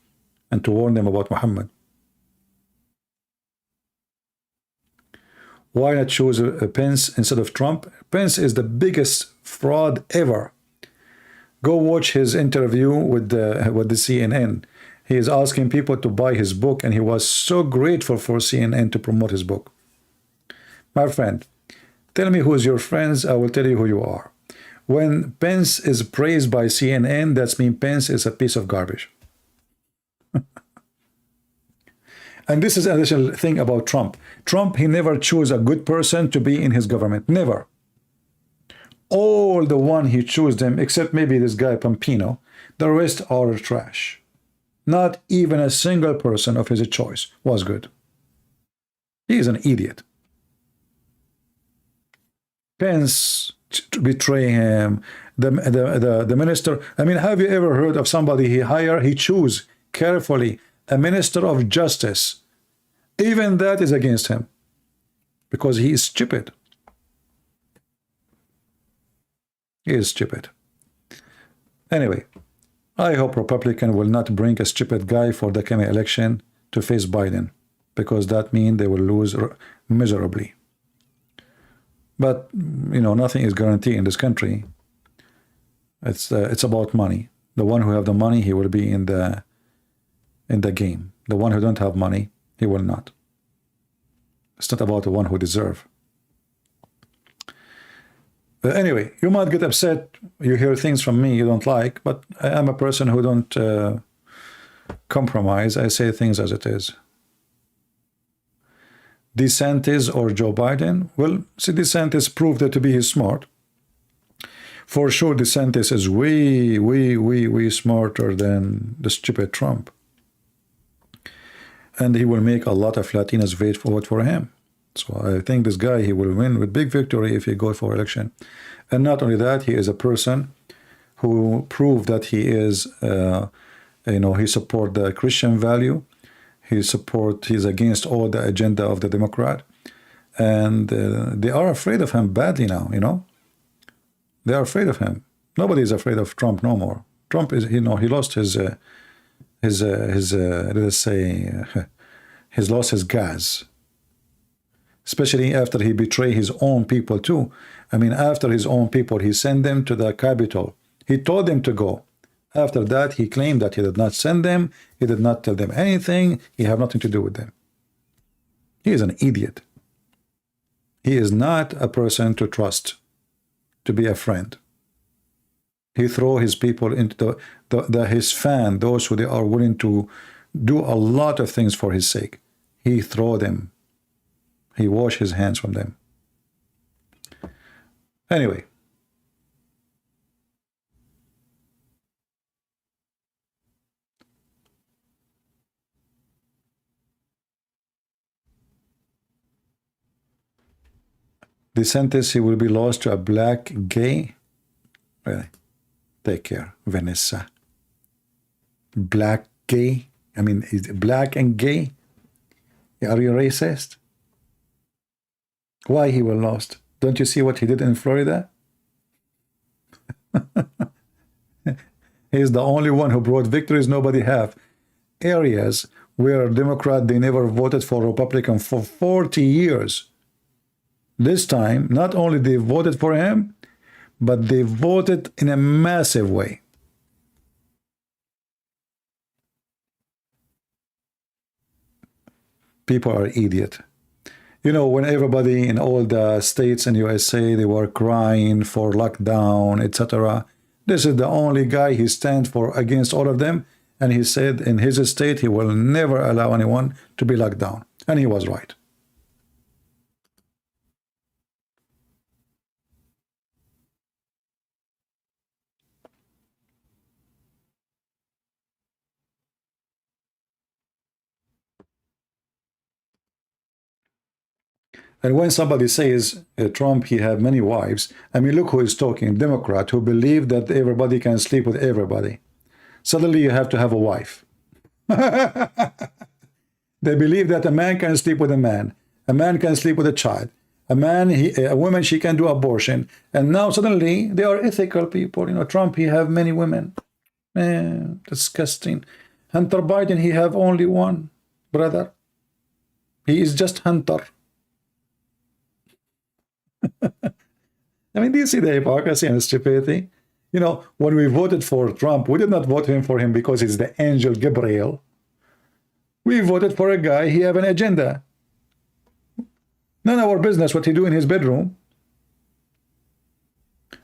and to warn them about Mohammed. Why not choose Pence instead of Trump? Pence is the biggest fraud ever. Go watch his interview with the CNN. He is asking people to buy his book, and he was so grateful for CNN to promote his book. My friend, tell me who is your friends, I will tell you who you are. When Pence is praised by CNN, that means Pence is a piece of garbage. And this is an additional thing about Trump. Trump, he never chose a good person to be in his government. Never. All the one he chose them, except maybe this guy Pompino, the rest are trash. Not even a single person of his choice was good. He is an idiot. Pence betray him. The minister. I mean, have you ever heard of somebody he choose carefully a minister of justice? Even that is against him because he is stupid. He is stupid. Anyway, I hope Republican will not bring a stupid guy for the coming election to face Biden, because that means they will lose miserably. But you know, nothing is guaranteed in this country. It's about money. The one who have the money, he will be in the game. The one who don't have money, he will not. It's not about the one who deserve. But anyway, you might get upset. You hear things from me you don't like, but I am a person who don't compromise. I say things as it is. DeSantis or Joe Biden? Well, see, DeSantis proved that to be smart. For sure, DeSantis is way smarter than the stupid Trump. And he will make a lot of Latinas vote for him. So I think this guy, he will win with big victory if he goes for election. And not only that, he is a person who proved that he is, he support the Christian value. He's against all the agenda of the Democrat. And they are afraid of him badly now, They are afraid of him. Nobody is afraid of Trump no more. Trump is, he lost his let's say, he's lost his gas. Especially after he betrayed his own people too. I mean, after his own people, he sent them to the Capitol. He told them to go. After that, he claimed that he did not send them. He did not tell them anything. He had nothing to do with them. He is an idiot. He is not a person to trust, to be a friend. He throw his people into his fan, those who they are willing to do a lot of things for his sake. He throw them. He wash his hands from them. Anyway. DeSantis, he will be lost to a black gay. Really? Take care, Vanessa. Black gay? I mean, is it black and gay? Are you racist? Why he will lost? Don't you see what he did in Florida? He's the only one who brought victories nobody have. Areas where Democrat, they never voted for Republican for 40 years. This time, not only they voted for him, but they voted in a massive way. People are idiot. When everybody in all the states in USA, they were crying for lockdown, etc. This is the only guy he stands for against all of them. And he said in his state, he will never allow anyone to be locked down. And he was right. And when somebody says Trump, he have many wives, I mean, look who is talking, Democrat, who believe that everybody can sleep with everybody. Suddenly you have to have a wife. They believe that a man can sleep with a man can sleep with a child, a woman, she can do abortion, and now suddenly they are ethical people. Trump, he have many women. Man, disgusting. Hunter Biden, he have only one brother. He is just Hunter. I mean, do you see the hypocrisy and the stupidity? When we voted for Trump, we did not vote for him because he's the angel Gabriel. We voted for a guy, he have an agenda. None of our business what he do in his bedroom.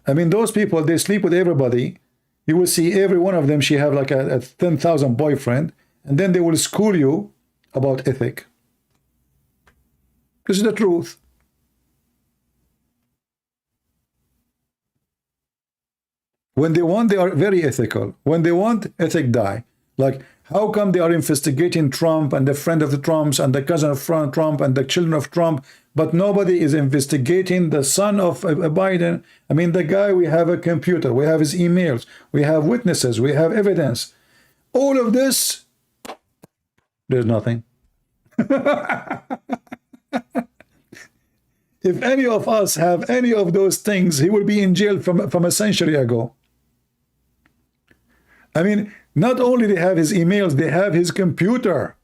I mean, those people, they sleep with everybody. You will see every one of them, she have like a 10,000 boyfriend, and then they will school you about ethic. This is the truth. When they want, they are very ethical. When they want, ethic die. Like, how come they are investigating Trump and the friend of the Trumps and the cousin of Trump and the children of Trump, but nobody is investigating the son of Biden? I mean, the guy, we have a computer, we have his emails, we have witnesses, we have evidence. All of this, there's nothing. If any of us have any of those things, he will be in jail from a century ago. I mean, not only they have his emails, they have his computer.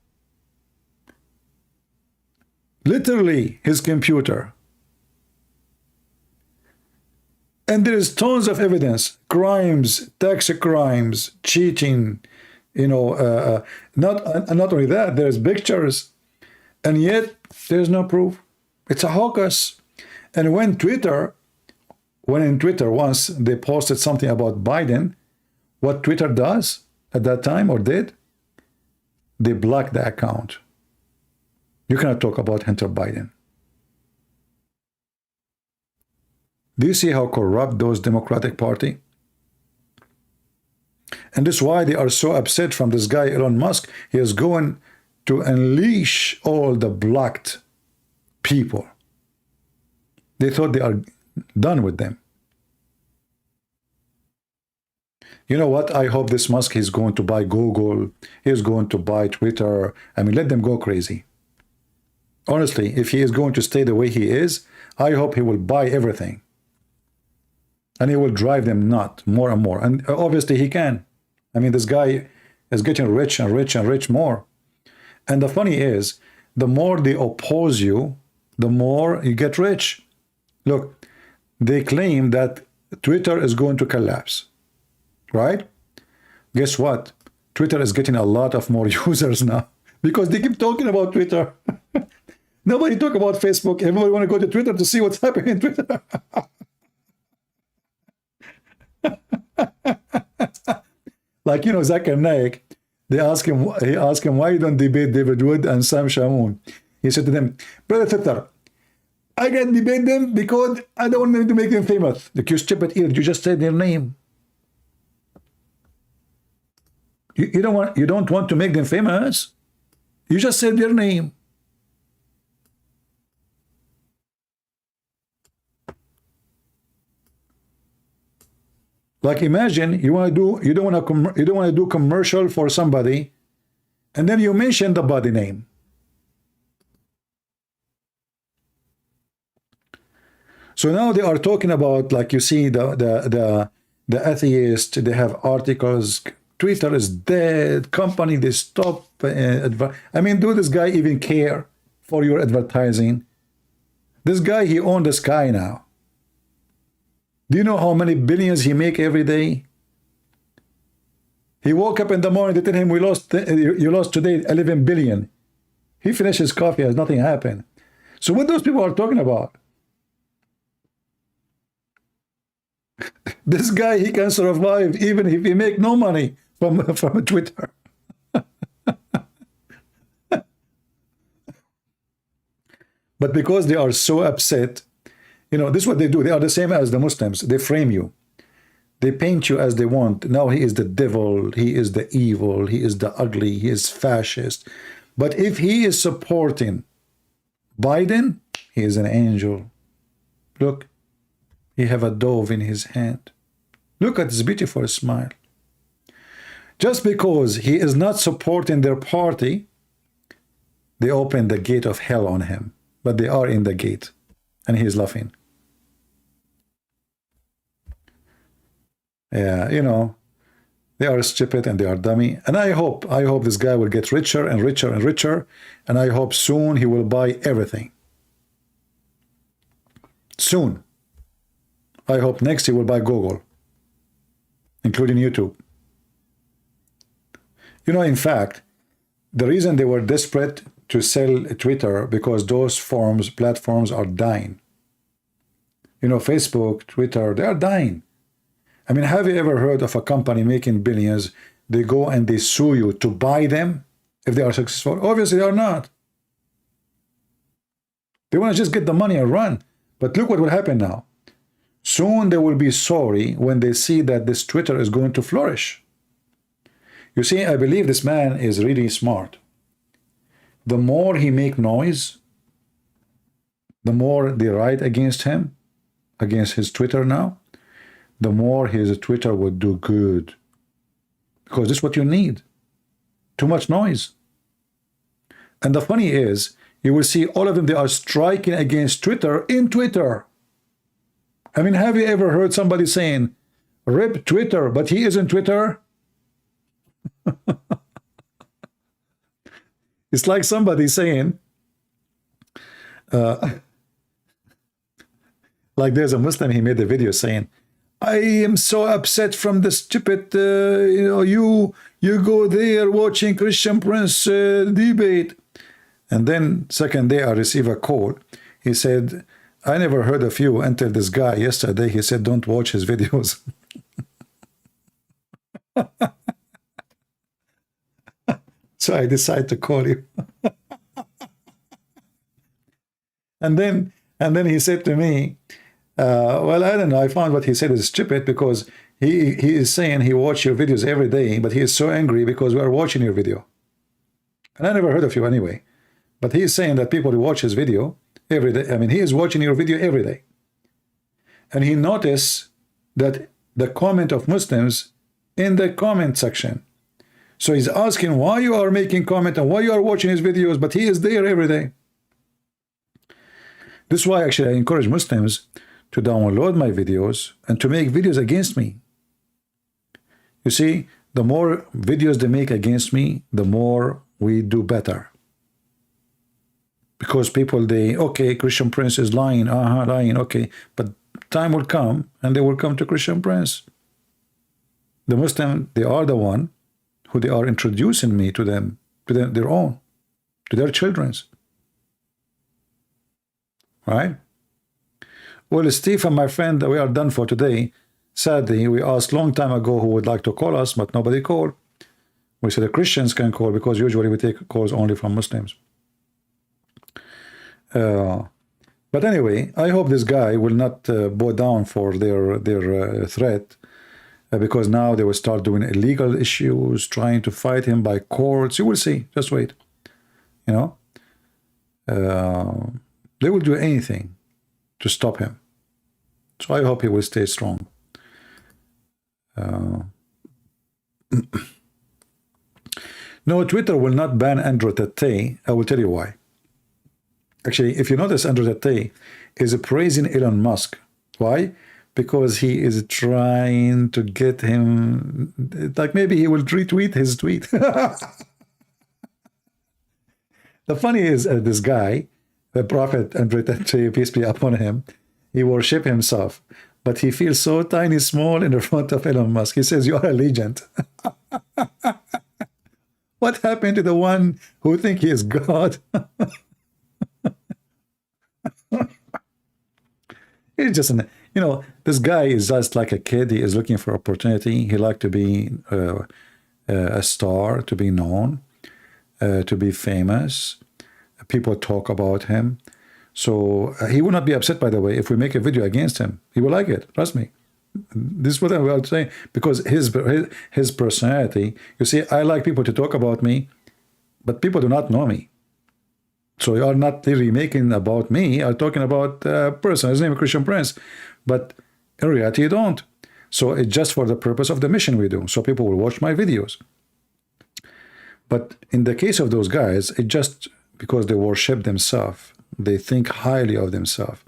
Literally, his computer. And there is tons of evidence. Crimes, tax crimes, cheating, not only that, there's pictures. And yet, there's no proof. It's a hocus. And when in Twitter once they posted something about Biden, what Twitter does at that time, or did, they block the account. You cannot talk about Hunter Biden. Do you see how corrupt those Democratic Party? And this is why they are so upset from this guy Elon Musk. He is going to unleash all the blocked people. They thought they are done with them. You know what? I hope this Musk is going to buy Google. He's going to buy Twitter. I mean, let them go crazy. Honestly, if he is going to stay the way he is, I hope he will buy everything. And he will drive them nuts more and more. And obviously he can. I mean, this guy is getting rich and rich and rich more. And the funny is, the more they oppose you, the more you get rich. Look, they claim that Twitter is going to collapse, right? Guess what? Twitter is getting a lot of more users now because they keep talking about Twitter. Nobody talk about Facebook. Everybody want to go to Twitter to see what's happening in Twitter. Like, you know, Zakir Naik, he asked him, why you don't debate David Wood and Sam Shamoun? He said to them, Brother Twitter, I can debate them because I don't want to make them famous. Like, you stupid idiot, you just said their name. You don't want to make them famous. You just said their name. Like, imagine you don't want to do commercial for somebody, and then you mention the body name. So now they are talking about, like, you see the atheist, they have articles, Twitter is dead, company, they stop. I mean, do this guy even care for your advertising? This guy, he owns the sky now. Do you know how many billions he make every day? He woke up in the morning, they tell him, you lost today 11 billion. He finishes coffee as nothing happened. So what those people are talking about? This guy, he can survive even if he make no money from Twitter. But because they are so upset, you know, this is what they do. They are the same as the Muslims. They frame you. They paint you as they want. Now he is the devil. He is the evil. He is the ugly. He is fascist. But if he is supporting Biden, he is an angel. Look, he have a dove in his hand. Look at his beautiful smile. Just because he is not supporting their party, they open the gate of hell on him. But they are in the gate, and he is laughing. Yeah, you know, they are stupid and they are dummy. And I hope this guy will get richer and richer and richer. And I hope soon he will buy everything. Soon. I hope next he will buy Google, including YouTube. You know, in fact, the reason they were desperate to sell Twitter because those platforms are dying. You know, Facebook, Twitter, they are dying. I mean, have you ever heard of a company making billions? They go and they sue you to buy them if they are successful? Obviously, they are not. They want to just get the money and run. But look what will happen now. Soon they will be sorry when they see that this Twitter is going to flourish. You see, I believe this man is really smart. The more he make noise, the more they write against him, against his Twitter now, the more his Twitter would do good. Because this is what you need. Too much noise. And the funny is, you will see all of them, they are striking against Twitter in Twitter. I mean, have you ever heard somebody saying, rip Twitter, but he isn't Twitter? It's like somebody saying, like there's a Muslim, he made a video saying, I am so upset from the stupid, you know, you go there watching Christian Prince debate. And then second day I receive a call. He said, I never heard of you until this guy yesterday. He said, don't watch his videos. So I decided to call him. And then he said to me, Well, I don't know. I found what he said is stupid because he is saying he watch your videos every day, but he is so angry because we are watching your video. And I never heard of you anyway. But he is saying that people who watch his video every day, I mean, he is watching your video every day. And he noticed that the comment of Muslims in the comment section. So he's asking why you are making comment and why you are watching his videos, but he is there every day. This is why actually I encourage Muslims to download my videos and to make videos against me. You see, the more videos they make against me, the more we do better. Because people, okay, Christian Prince is lying, lying, okay, but time will come and they will come to Christian Prince. The Muslim, they are the one who they are introducing me to them, their own, to their children's. Right? Well, Steve and my friend, we are done for today. Sadly, we asked long time ago who would like to call us, but nobody called. We said the Christians can call because usually we take calls only from Muslims. But anyway, I hope this guy will not bow down for their threat, because now they will start doing illegal issues, trying to fight him by courts. You will see. Just wait. You know, they will do anything to stop him. So I hope he will stay strong. No, Twitter will not ban Andrew Tate. I will tell you why. Actually, if you notice, Andrew Tate is praising Elon Musk. Why? Because he is trying to get him, like maybe he will retweet his tweet. The funny is, this guy, the prophet Andrew Tate, peace be upon him, he worship himself, but he feels so tiny, small in the front of Elon Musk. He says, you are a legend. What happened to the one who think he is God? It's just, you know, this guy is just like a kid. He is looking for opportunity. He like to be a star, to be known, to be famous. People talk about him. So he will not be upset, by the way, if we make a video against him. He will like it. Trust me. This is what I'm saying. Because his personality, you see, I like people to talk about me, but people do not know me. So you are not really making about me. I'm talking about a person. His name is Christian Prince. But in reality, you don't. So it's just for the purpose of the mission we do. So people will watch my videos. But in the case of those guys, it's just because they worship themselves. They think highly of themselves.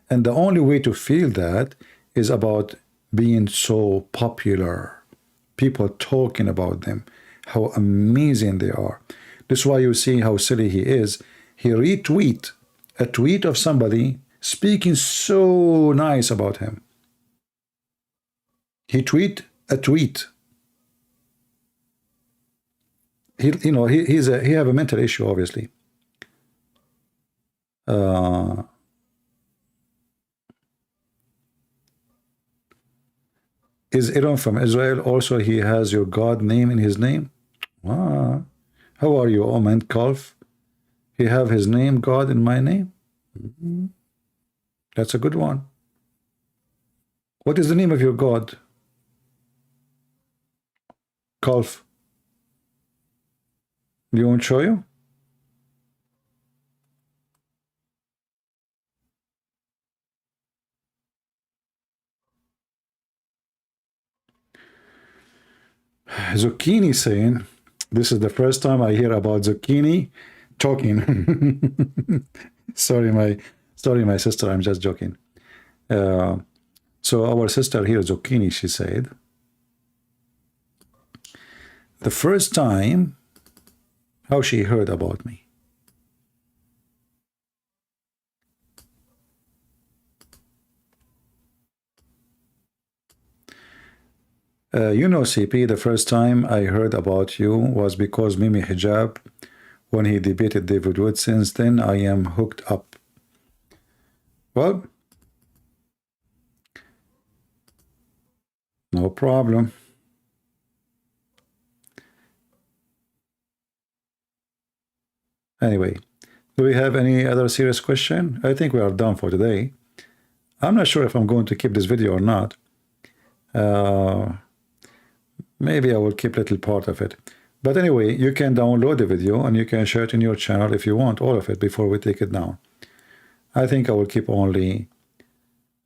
And the only way to feel that is about being so popular. People talking about them, how amazing they are. This is why you see how silly he is. He retweet a tweet of somebody speaking so nice about him. He tweet a tweet. He have a mental issue, obviously. Is Aaron from Israel? Also, he has your God name in his name. Ah, how are you, Oman Kalf? He have his name, God, in my name. That's a good one. What is the name of your God? Kalf. Do you want to show you? Zucchini saying, this is the first time I hear about zucchini talking. sorry my sister, I'm just joking. So our sister here, Zucchini, she said, the first time how she heard about me. You know, CP, the first time I heard about you was because Mimi Hijab, when he debated David Wood. Since then, I am hooked up. Well, no problem. Anyway, do we have any other serious question? I think we are done for today. I'm not sure if I'm going to keep this video or not. Maybe I will keep a little part of it. But anyway, you can download the video and you can share it in your channel if you want, all of it, before we take it down. I think I will keep only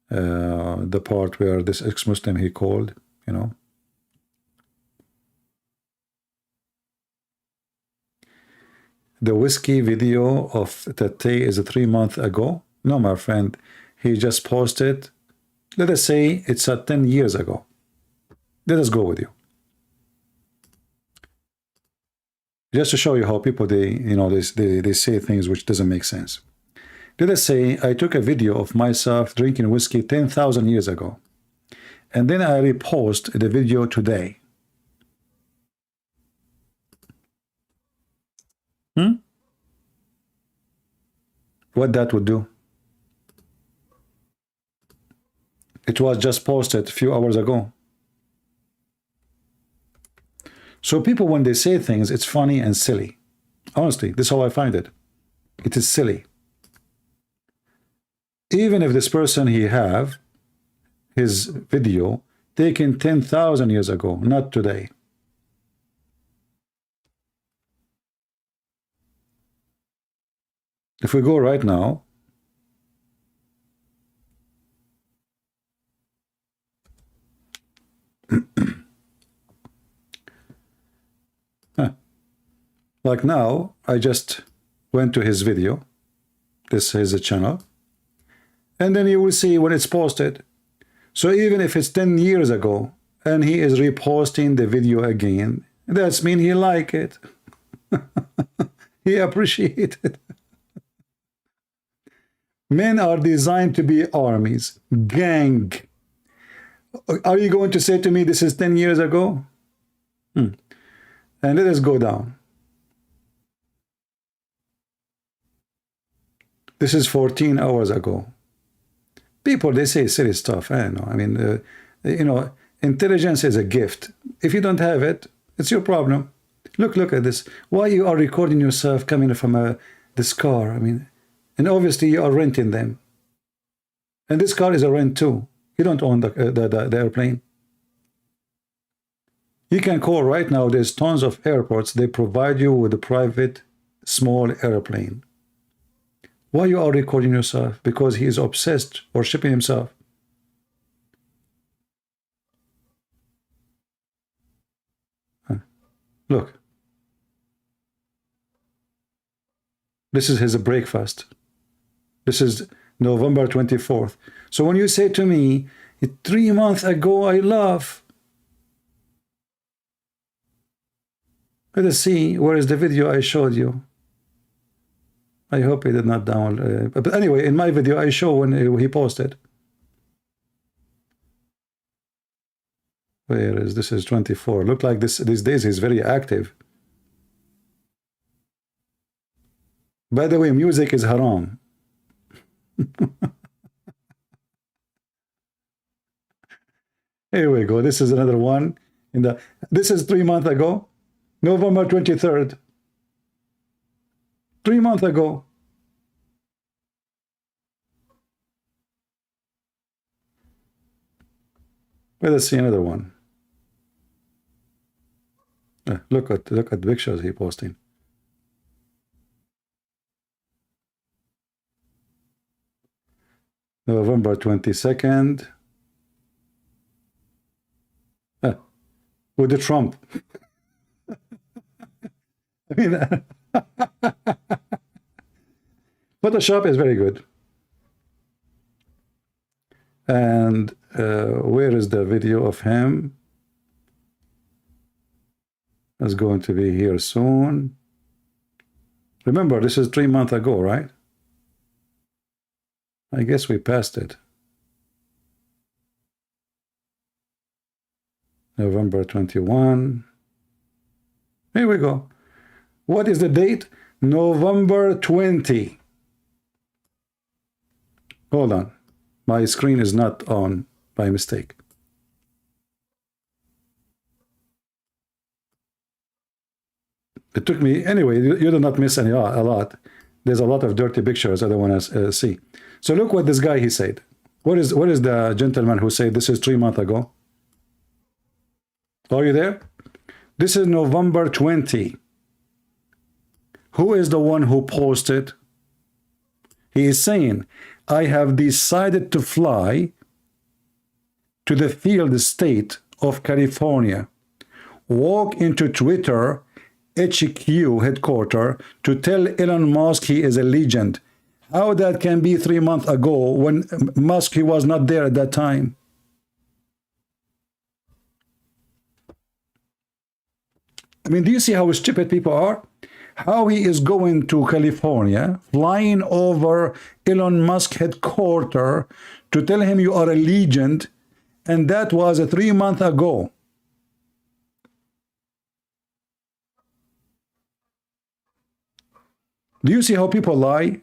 the part where this ex-Muslim he called, you know. The whiskey video of Tate is 3 months ago. No, my friend, he just posted, let us say it's 10 years ago. Let us go with you. Just to show you how people, they say things which doesn't make sense. Let us say I took a video of myself drinking whiskey 10,000 years ago, and then I repost the video today. What that would do? It was just posted a few hours ago. So people, when they say things, it's funny and silly. Honestly, this is how I find it. It is silly. Even if this person he have his video taken 10,000 years ago, not today. If we go right now, like now, I just went to his video. This is a channel. And then you will see when it's posted. So even if it's 10 years ago, and he is reposting the video again, that's mean he like it. He appreciate it. Men are designed to be armies, gang. Are you going to say to me this is 10 years ago? And let us go down. This is 14 hours ago. People, they say silly stuff. I don't know. I mean, you know, intelligence is a gift. If you don't have it, it's your problem. Look at this. Why you are recording yourself coming from this car? I mean, and obviously you are renting them. And this car is a rent too. You don't own the airplane. You can call right now. There's tons of airports. They provide you with a private small airplane. Why you are recording yourself? Because he is obsessed or shipping himself. Look. This is his breakfast. This is November 24th. So when you say to me, 3 months ago, I love. Let us see, where is the video I showed you? I hope he did not download. But anyway, in my video, I show when he posted. Where is this? Is 24. Look like this these days he's very active. By the way, music is haram. Here we go. This is another one. This is 3 months ago, November 23rd. 3 months ago. Let us see another one. Look at the pictures he posting. November 22nd. With the Trump. I mean, Photoshop is very good. And where is the video of him? It's going to be here soon. Remember, this is 3 months ago, right? I guess we passed it. November 21. Here we go. What is the date? November 20. Hold on. My screen is not on by mistake. It took me, anyway, you do not miss a lot. There's a lot of dirty pictures I don't want to see. So look what this guy, he said. What is the gentleman who said this is 3 months ago? Are you there? This is November 20. Who is the one who posted? He is saying, I have decided to fly to the field state of California, walk into Twitter HQ headquarters to tell Elon Musk he is a legend. How that can be 3 months ago when Musk, he was not there at that time? I mean, do you see how stupid people are? How he is going to California, flying over Elon Musk headquarters to tell him you are a legend, and that was 3 months ago. Do you see how people lie?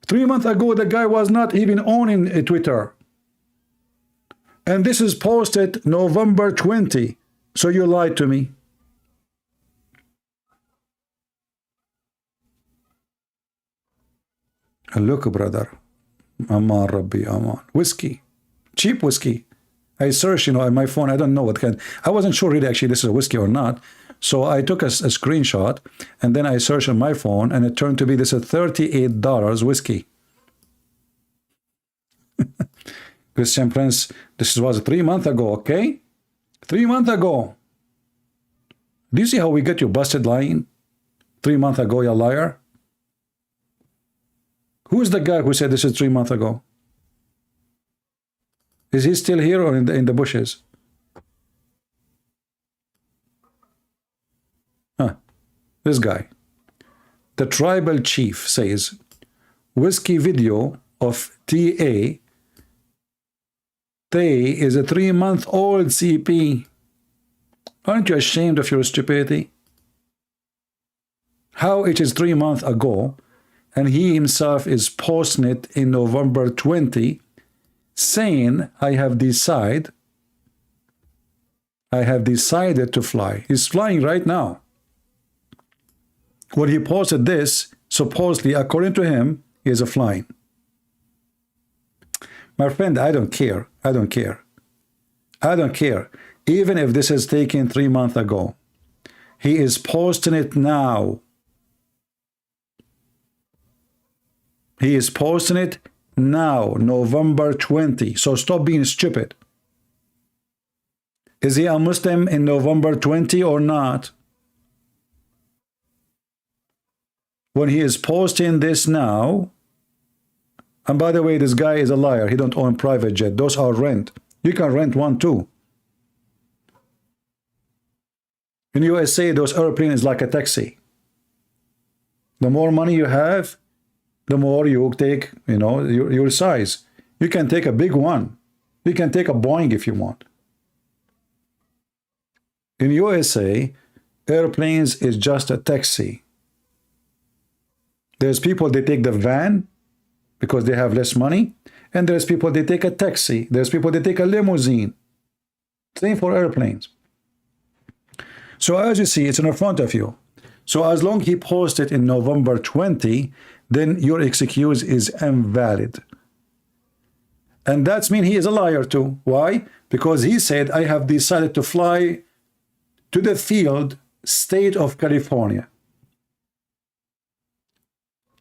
3 months ago, the guy was not even owning a Twitter. And this is posted November 20. So you lied to me. And look, brother. Aman Rabbi Aman. Whiskey. Cheap whiskey. I searched, on my phone. I don't know what kind. I wasn't sure really actually this is a whiskey or not. So I took a screenshot and then I searched on my phone and it turned to be this is $38 whiskey. Christian Prince, this was 3 months ago, okay? 3 months ago. Do you see how we get you busted lying? 3 months ago, you liar. Who is the guy who said this is 3 months ago? Is he still here or in the bushes? Huh. This guy. The tribal chief says, whiskey video of TA is a 3-month-old CP. Aren't you ashamed of your stupidity? How it is 3 months ago, and he himself is posting it in November 20, saying, I have decided to fly. He's flying right now. When he posted this, supposedly, according to him, he is flying. My friend, I don't care. I don't care. I don't care. Even if this is taken 3 months ago, he is posting it now. He is posting it now, November 20. So stop being stupid. Is he a Muslim in November 20 or not? When he is posting this now, and by the way, this guy is a liar. He don't own private jet. Those are rent. You can rent one too. In USA, those airplanes is like a taxi. The more money you have, the more you take, your size. You can take a big one. You can take a Boeing if you want. In USA, airplanes is just a taxi. There's people, they take the van because they have less money, and there's people, they take a taxi. There's people, they take a limousine. Same for airplanes. So as you see, it's in front of you. So as long as he posted in November 20, then your excuse is invalid. And that means he is a liar too. Why? Because he said, I have decided to fly to the field state of California.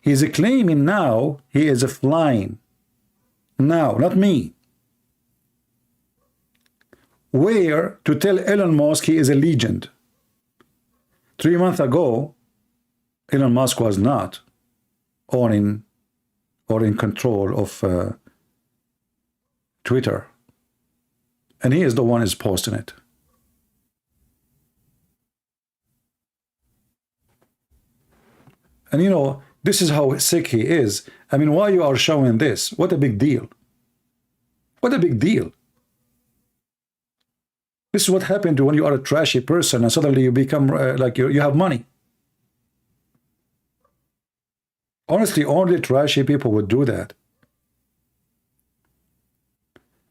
He's claiming now he is flying. Now, not me. Where to tell Elon Musk he is a legend. 3 months ago, Elon Musk was not owning or in control of Twitter. And he is the one who is posting it. And this is how sick he is. I mean, why you are showing this? What a big deal. What a big deal. This is what happened when you are a trashy person and suddenly you become like you have money. Honestly, only trashy people would do that.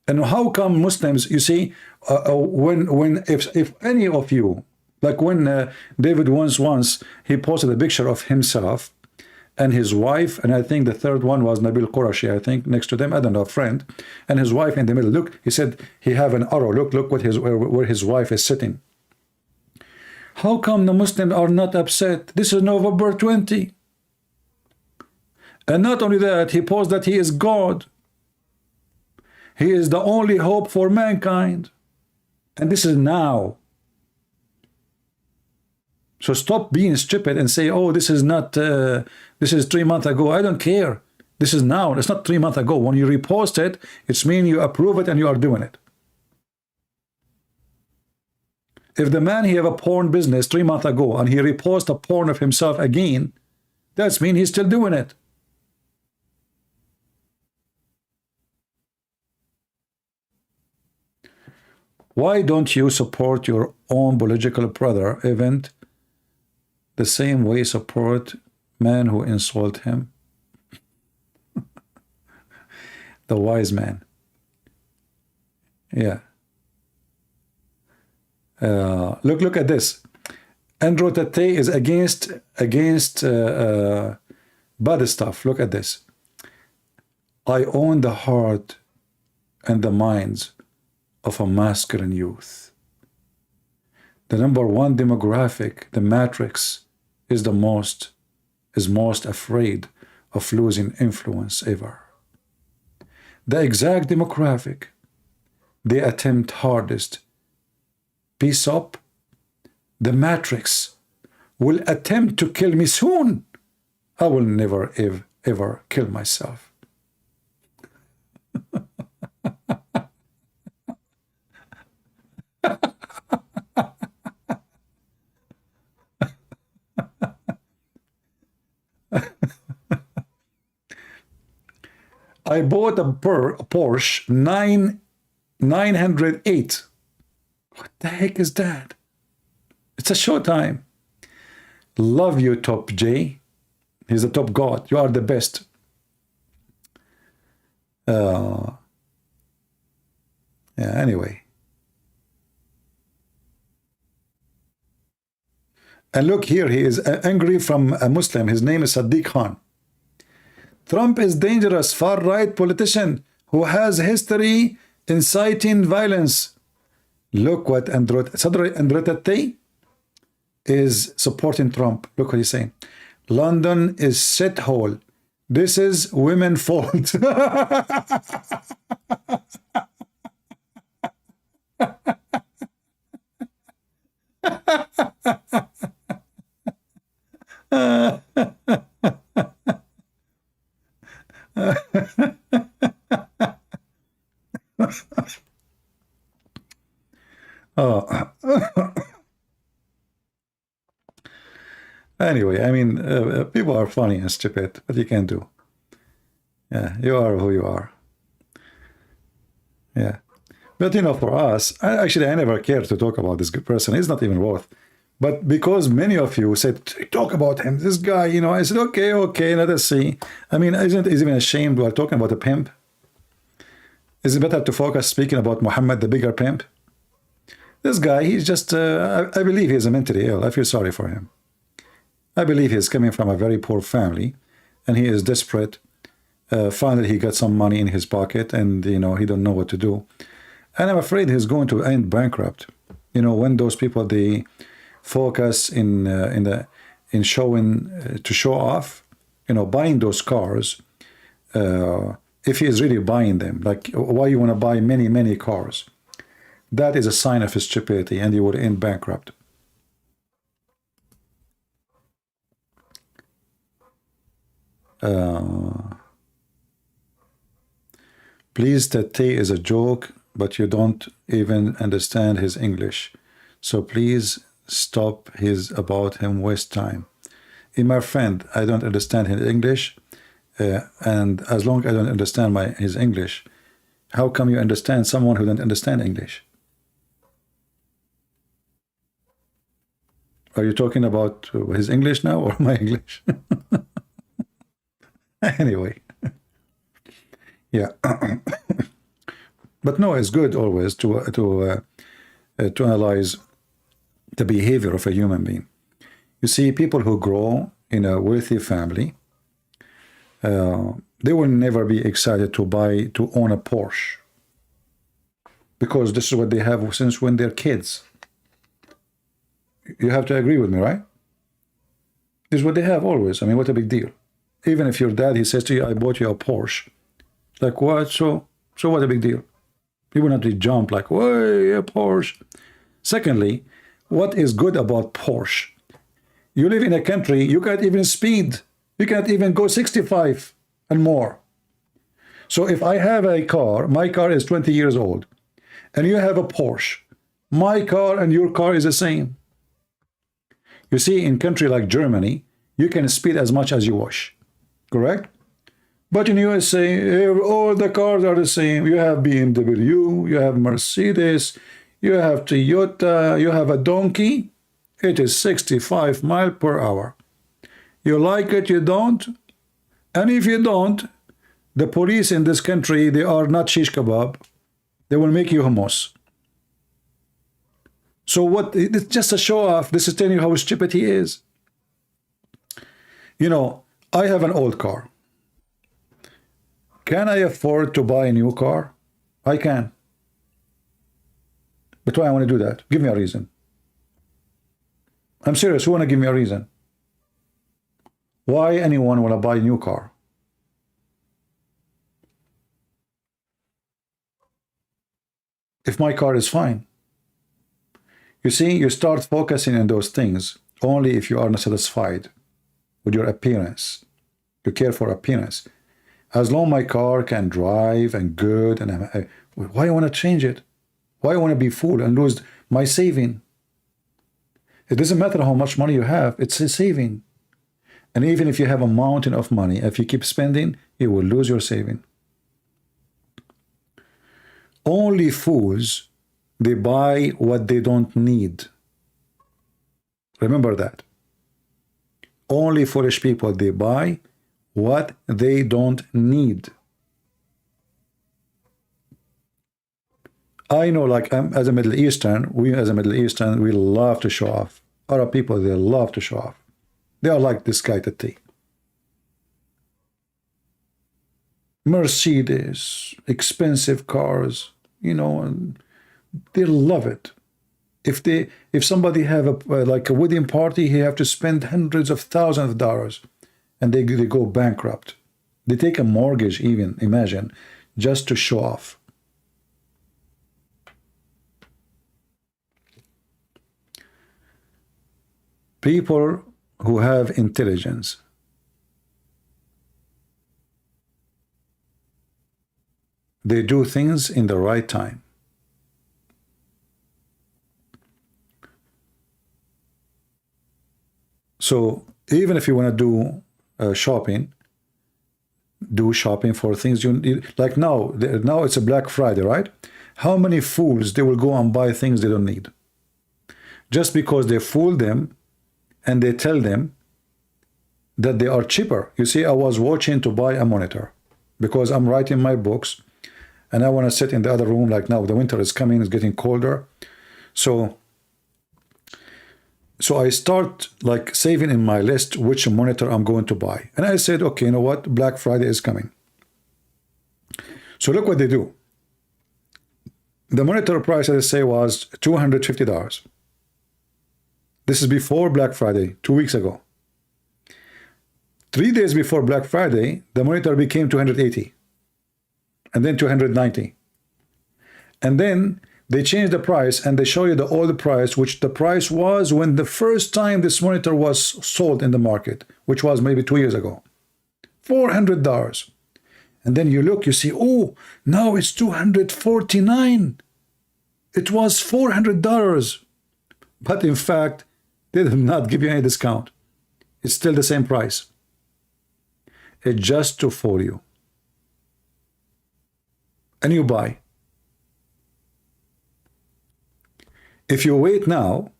And how come Muslims, you see, if any of you, like when David once he posted a picture of himself, and his wife, and I think the third one was Nabil Qurashi, I think, next to them, I don't know, a friend, and his wife in the middle. Look, he said he have an arrow. Look what where his wife is sitting. How come the Muslims are not upset? This is November 20. And not only that, he posed that he is God. He is the only hope for mankind. And this is now. So stop being stupid and say, oh, this is not, this is 3 months ago. I don't care. This is now. It's not 3 months ago. When you repost it, it's mean you approve it and you are doing it. If the man, he have a porn business 3 months ago and he repost a porn of himself again, that's mean he's still doing it. Why don't you support your own biological brother event the same way support man who insult him? The wise man. Yeah. Look at this. Andrew Tate is against bad stuff. Look at this. I own the heart and the minds of a masculine youth. The number one demographic, the matrix, is most afraid of losing influence ever. The exact demographic they attempt hardest. Peace up. The matrix will attempt to kill me soon. I will never ever kill myself. I bought a Porsche 908. What the heck is that? It's a showtime. Love you, Top J. He's a top god. You are the best. Yeah, anyway. And look here, he is angry from a Muslim. His name is Sadiq Khan. Trump is dangerous, far-right politician who has history inciting violence. Look what Andrew Tate is supporting Trump. Look what he's saying. London is shithole. This is women's fault. Oh. Anyway, I mean, people are funny and stupid, but you can do. Yeah, you are who you are. Yeah. But, you know, for us, I never cared to talk about this good person. He's not even worth. But because many of you said, talk about him, this guy, you know, I said, okay, let us see. I mean, isn't it even ashamed we're talking about a pimp? Is it better to focus speaking about Mohammed, the bigger pimp? This guy, he's just, I believe he's mentally ill. I feel sorry for him. I believe he's coming from a very poor family, and he is desperate. Finally, he got some money in his pocket, and, you know, he don't know what to do. And I'm afraid he's going to end bankrupt. You know, when those people, they focus in showing, to show off, you know, buying those cars, if he is really buying them, like, why you want to buy many cars? That is a sign of his stupidity, and he would end bankrupt. Please, Tate is a joke, but you don't even understand his English. So please stop his about him waste time. My friend, I don't understand his English, and as long as I don't understand his English, how come you understand someone who don't understand English? Are you talking about his English now or my English? Anyway, yeah. But no, it's good always to analyze the behavior of a human being. You see, people who grow in a wealthy family, they will never be excited to own a Porsche, because this is what they have since when they're kids. You have to agree with me, right? This is what they have always. I mean, what a big deal. Even if your dad, he says to you, I bought you a Porsche. Like, what? So what a big deal? You will not jump like, way, a Porsche. Secondly, what is good about Porsche? You live in a country, you can't even speed. You can't even go 65 and more. So if I have a car, my car is 20 years old, and you have a Porsche, my car and your car is the same. You see, in a country like Germany, you can speed as much as you wish, correct? But in USA, all the cars are the same. You have BMW, you have Mercedes, you have Toyota, you have a donkey. It is 65 miles per hour. You like it, you don't? And if you don't, the police in this country, they are not shish kebab. They will make you hummus. So what? It's just a show off. This is telling you how stupid he is. You know, I have an old car. Can I afford to buy a new car? I can. But why I want to do that? Give me a reason. I'm serious. Who want to give me a reason? Why anyone want to buy a new car? If my car is fine. You see, you start focusing on those things only if you are not satisfied with your appearance. You care for appearance. As long as my car can drive and good, and why I want to change it? Why I want to be fool and lose my saving? It doesn't matter how much money you have, it's a saving. And even if you have a mountain of money, if you keep spending, you will lose your saving. Only fools, they buy what they don't need. Remember that. Only foolish people, they buy what they don't need. I know, like, as a Middle Eastern, we love to show off. Arab people, they love to show off. They are like this guy Tati. Mercedes, expensive cars, you know, and they love it. If somebody have like a wedding party, he have to spend hundreds of thousands of dollars, and they go bankrupt. They take a mortgage, even, imagine, just to show off. People who have intelligence, they do things in the right time. So even if you want to do shopping, do shopping for things you need. Like now it's a Black Friday, right? How many fools they will go and buy things they don't need, just because they fool them and they tell them that they are cheaper. You see, I was watching to buy a monitor because I'm writing my books and I want to sit in the other room. Like now the winter is coming, it's getting colder, so I start like saving in my list which monitor I'm going to buy. And I said, okay, you know what? Black Friday is coming. So look what they do. The monitor price, as I say, was $250. This is before Black Friday, 2 weeks ago. 3 days before Black Friday, the monitor became $280. And then $290. And then they change the price and they show you the old price, which the price was when the first time this monitor was sold in the market, which was maybe 2 years ago. $400. And then you look, you see, oh, now it's $249. It was $400. But in fact, they did not give you any discount. It's still the same price. It's just to fool you. And you buy. If you wait now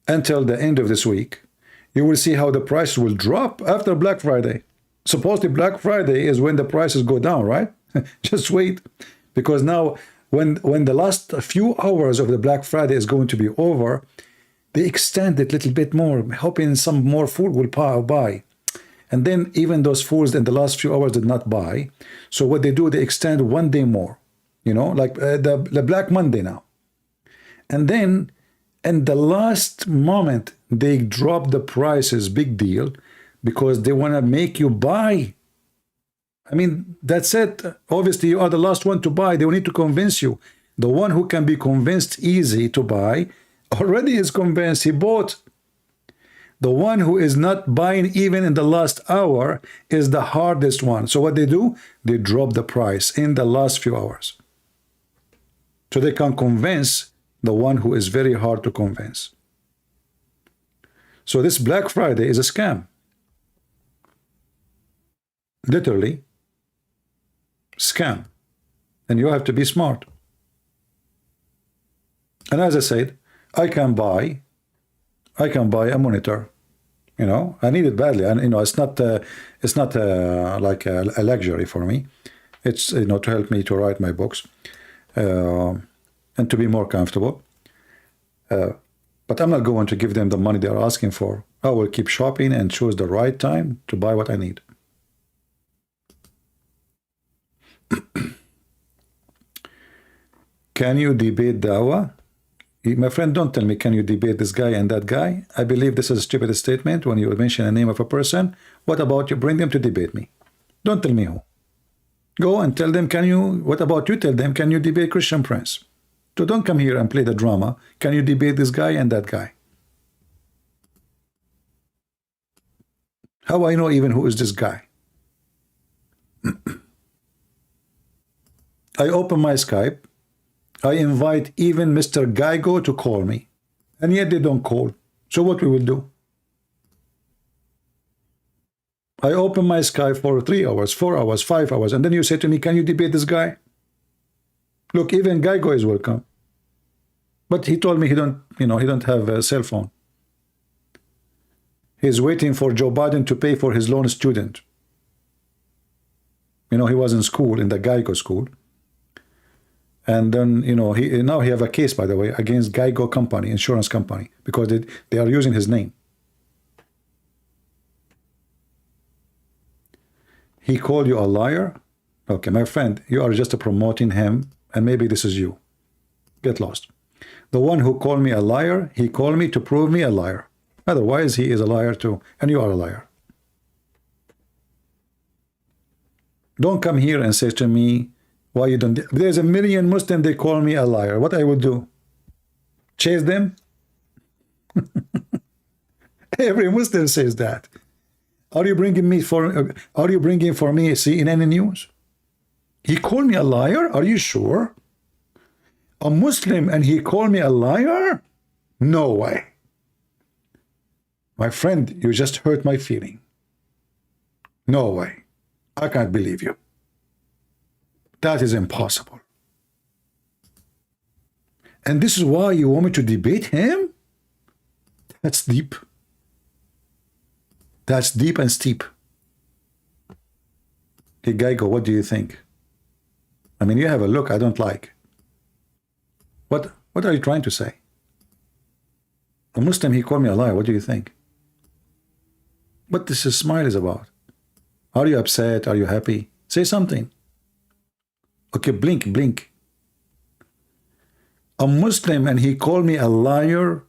until the end of this week, you will see how the price will drop after Black Friday. Supposedly Black Friday is when the prices go down, right? Just wait, because now when the last few hours of the Black Friday is going to be over, they extend it a little bit more, hoping some more food will buy. And then even those fools in the last few hours did not buy. So what they do, they extend 1 day more, you know, like the Black Monday now. And then in the last moment, they drop the prices, big deal, because they want to make you buy. I mean, that's it. Obviously, you are the last one to buy. They will need to convince you. The one who can be convinced easy to buy already is convinced, he bought. The one who is not buying even in the last hour is the hardest one. So what they do? They drop the price in the last few hours. So they can convince the one who is very hard to convince. So this Black Friday is a scam. Literally, scam. And you have to be smart. And as I said, I can buy a monitor. You know, I need it badly, and you know, it's not like a luxury for me. It's, you know, to help me to write my books and to be more comfortable. But I'm not going to give them the money they are asking for. I will keep shopping and choose the right time to buy what I need. Can you debate Dawah? My friend, don't tell me, can you debate this guy and that guy? I believe this is a stupid statement when you mention the name of a person. What about you bring them to debate me? Don't tell me who. Go and tell them, can you, what about you tell them, can you debate Christian Prince? So don't come here and play the drama. Can you debate this guy and that guy? How I know even who is this guy? I open my Skype. I invite even Mr. Geigo to call me. And yet they don't call. So what we will do? I open my Skype for 3 hours, 4 hours, 5 hours, and then you say to me, can you debate this guy? Look, even Geigo is welcome. But he told me he don't, you know, he don't have a cell phone. He's waiting for Joe Biden to pay for his loan student. You know, he was in school, in the Geigo school. And then, you know, now he have a case, by the way, against Geico company, insurance company, because they are using his name. He called you a liar? Okay, my friend, you are just promoting him, and maybe this is you. Get lost. The one who called me a liar, he called me to prove me a liar. Otherwise, he is a liar too, and you are a liar. Don't come here and say to me, why you don't? There's a million Muslims, they call me a liar. What I would do? Chase them? Every Muslim says that. Are you bringing me for me CNN news? He called me a liar? Are you sure? A Muslim and he called me a liar? No way. My friend, you just hurt my feeling. No way. I can't believe you. That is impossible. And this is why you want me to debate him? That's deep. That's deep and steep. Hey, Geigo, what do you think? I mean, you have a look I don't like. What are you trying to say? A Muslim, he called me a liar. What do you think? What this smile is about? Are you upset? Are you happy? Say something. Okay, blink, blink. A Muslim and he called me a liar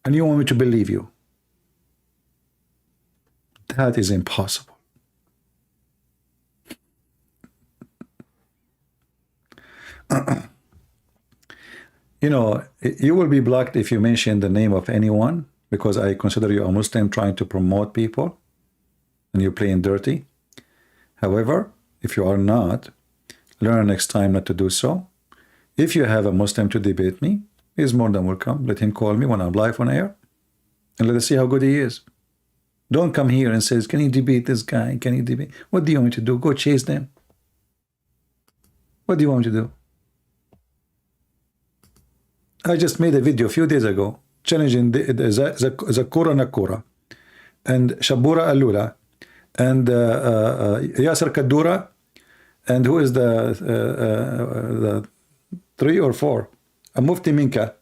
and you want me to believe you. That is impossible. You know, you will be blocked if you mention the name of anyone, because I consider you a Muslim trying to promote people and you're playing dirty. However, if you are not, learn next time not to do so. If you have a Muslim to debate me, he's more than welcome. Let him call me when I'm live on air and let us see how good he is. Don't come here and say, can you debate this guy? Can you debate? What do you want me to do? Go chase them? What do you want me to do? I just made a video a few days ago challenging the Zakura Nakura and Shabura Alula and Yasser Kadura, and who is the 3 or 4? A Mufti Minka.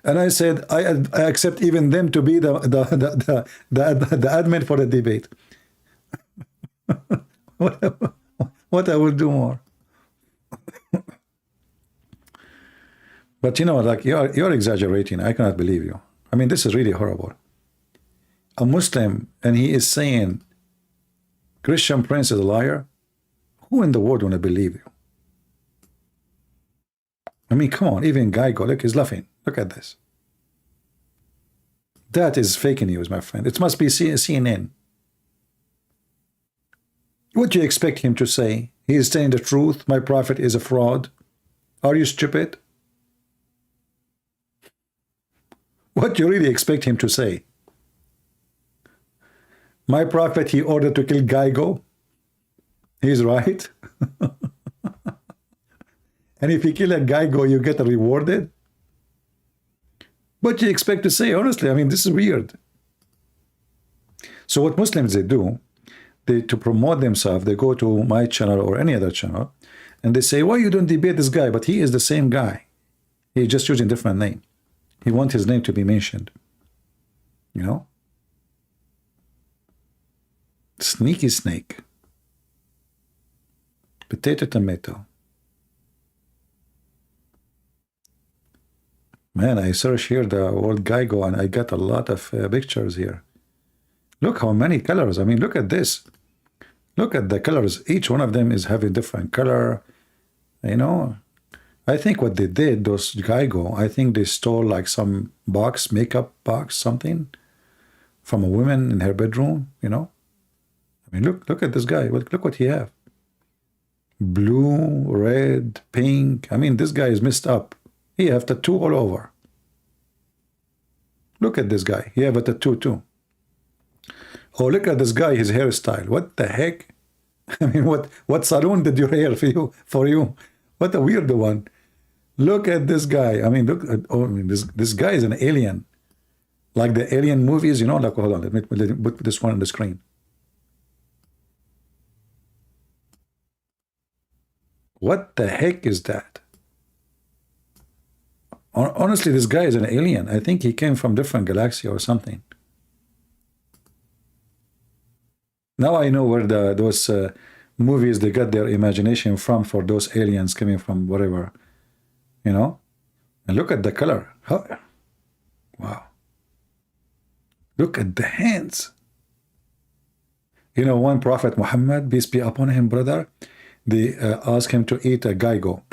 And I said, I accept even them to be the admin for the debate. What I will do more. But you know, like you're exaggerating. I cannot believe you. I mean, this is really horrible. A Muslim, and he is saying Christian Prince is a liar. Who in the world want to believe you? I mean, come on. Even Geico, look, he's laughing. Look at this. That is fake news, my friend. It must be CNN. What do you expect him to say? He is saying the truth. My prophet is a fraud. Are you stupid? What do you really expect him to say? My prophet, he ordered to kill Geico. He's right. And if you kill a Geico, you get rewarded. What do you expect to say? Honestly, I mean, this is weird. So what Muslims, they do, to promote themselves, they go to my channel or any other channel, and they say, why you don't debate this guy? But he is the same guy. He's just using a different name. He wants his name to be mentioned. You know? Sneaky snake. Potato, tomato. Man, I search here the word Geico and I got a lot of pictures here. Look how many colors. I mean, look at this. Look at the colors. Each one of them is having different color. You know, I think what they did, those Geico, I think they stole like some box, makeup box, something from a woman in her bedroom, you know. I mean, look at this guy. Look what he have. Blue, red, pink. I mean, this guy is messed up. He have tattoo all over. Look at this guy. He have a tattoo too. Oh, look at this guy, his hairstyle. What the heck? I mean, what salon did your hair for you? What a weird one. Look at this guy. I mean, look at, oh, I mean, this guy is an alien. Like the alien movies, you know, like, hold on, let me put this one on the screen. What the heck is that? Honestly, this guy is an alien. I think he came from different galaxy or something. Now I know where those movies, they got their imagination from for those aliens coming from whatever, you know? And look at the color. Wow. Look at the hands. You know, one Prophet Muhammad, peace be upon him, brother, they asked him to eat a Geico.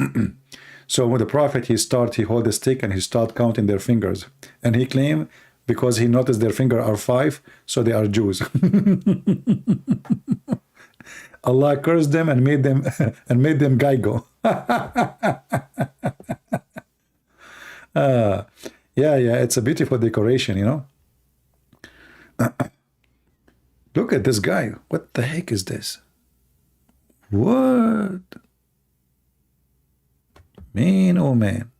So when the Prophet, he hold the stick and he start counting their fingers. And he claimed, because he noticed their finger are 5, so they are Jews. Allah cursed them and made them Geico. Yeah, it's a beautiful decoration, you know. Look at this guy. What the heck is this? What? Man, oh man.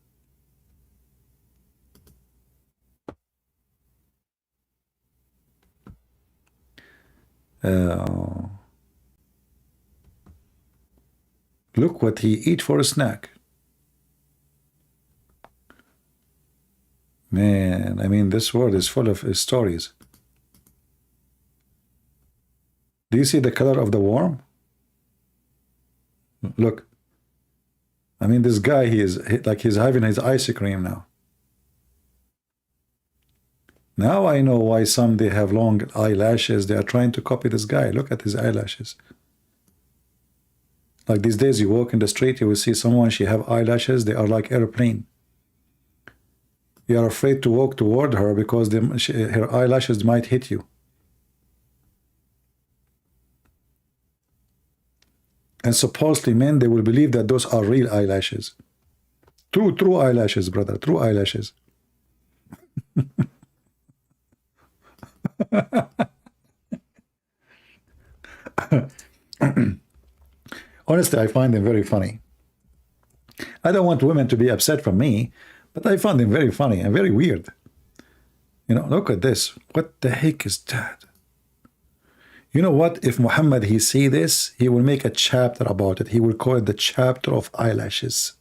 Look what he eat for a snack. Man, I mean, this world is full of stories. Do you see the color of the worm? Look. I mean, this guy, he's having his ice cream now. Now I know why some, they have long eyelashes. They are trying to copy this guy. Look at his eyelashes. Like these days, you walk in the street, you will see someone, she have eyelashes. They are like airplane. You are afraid to walk toward her because her eyelashes might hit you. And supposedly men, they will believe that those are real eyelashes. True eyelashes, brother. True eyelashes. Honestly, I find them very funny. I don't want women to be upset from me, but I find them very funny and very weird. You know, look at this. What the heck is that? You know what? If Muhammad, he see this, he will make a chapter about it. He will call it the chapter of eyelashes.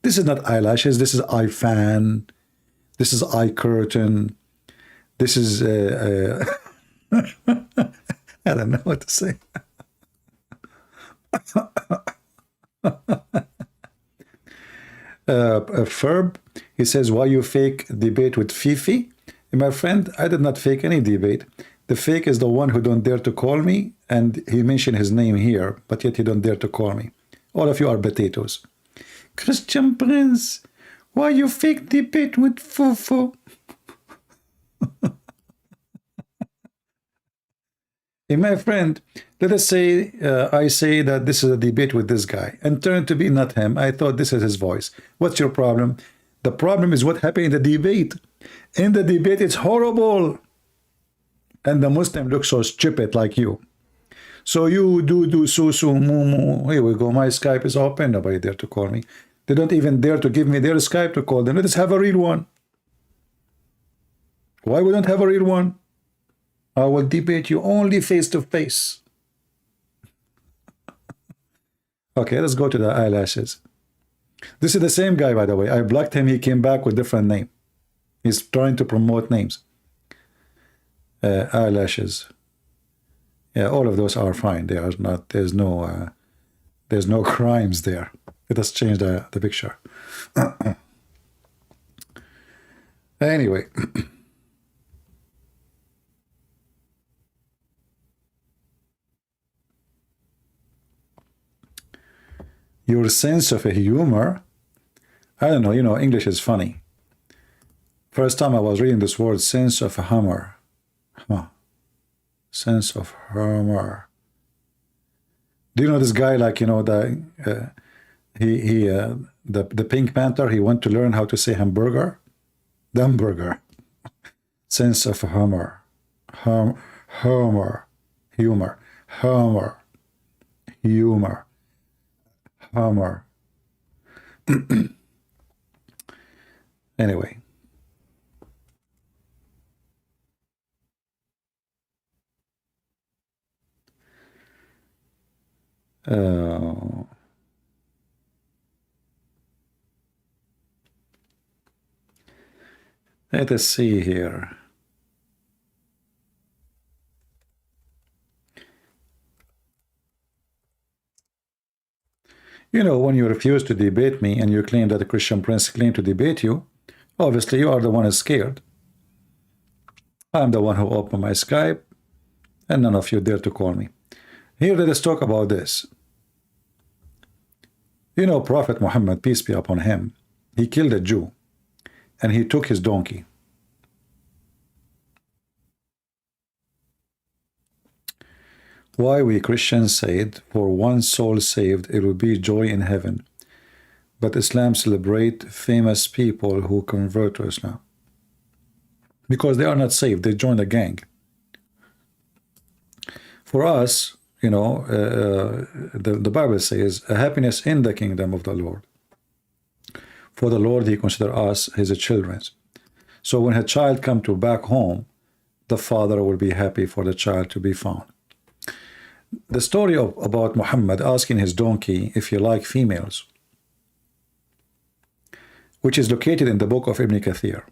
This is not eyelashes. This is eye fan. This is eye curtain. This is I don't know what to say. Ferb, he says, why you fake debate with Fifi? My friend, I did not fake any debate. The fake is the one who don't dare to call me, and he mentioned his name here, but yet he don't dare to call me. All of you are potatoes. Christian Prince, why you fake debate with Fufu? Hey, my friend, let us say I say that this is a debate with this guy and turn to be not him. I thought this is his voice. What's your problem? The problem is what happened in the debate. In the debate, it's horrible. And the Muslim looks so stupid like you. So you do su moo moo. Here we go. My Skype is open. Nobody dare to call me. They don't even dare to give me their Skype to call them. Let us have a real one. Why we don't have a real one? I will debate you only face to face. Okay, let's go to the eyelashes. This is the same guy, by the way. I blocked him. He came back with different name. He's trying to promote names. Eyelashes. Yeah, all of those are fine. They are not. There's no crimes there. Let us change the picture. Anyway. Your sense of humor, I don't know, you know, English is funny. First time I was reading this word, sense of humor. Huh. Sense of humor. Do you know this guy, like, you know, the Pink Panther, he went to learn how to say hamburger? The hamburger. Sense of humor. Humor. Humor. Humor. Humor. Humor. Anyway. Let us see here. You know, when you refuse to debate me and you claim that the Christian Prince claimed to debate you, obviously you are the one who's scared. I'm the one who opened my Skype, and none of you dare to call me. Here, let us talk about this. You know, Prophet Muhammad, peace be upon him, he killed a Jew, and he took his donkey. Why we Christians said, for one soul saved, it will be joy in heaven. But Islam celebrate famous people who convert to Islam. Because they are not saved, they join a gang. For us, you know, the Bible says, a happiness in the kingdom of the Lord. For the Lord, he consider us his children. So when a child come to back home, the father will be happy for the child to be found. The story about Muhammad asking his donkey if he liked females, which is located in the book of Ibn Kathir.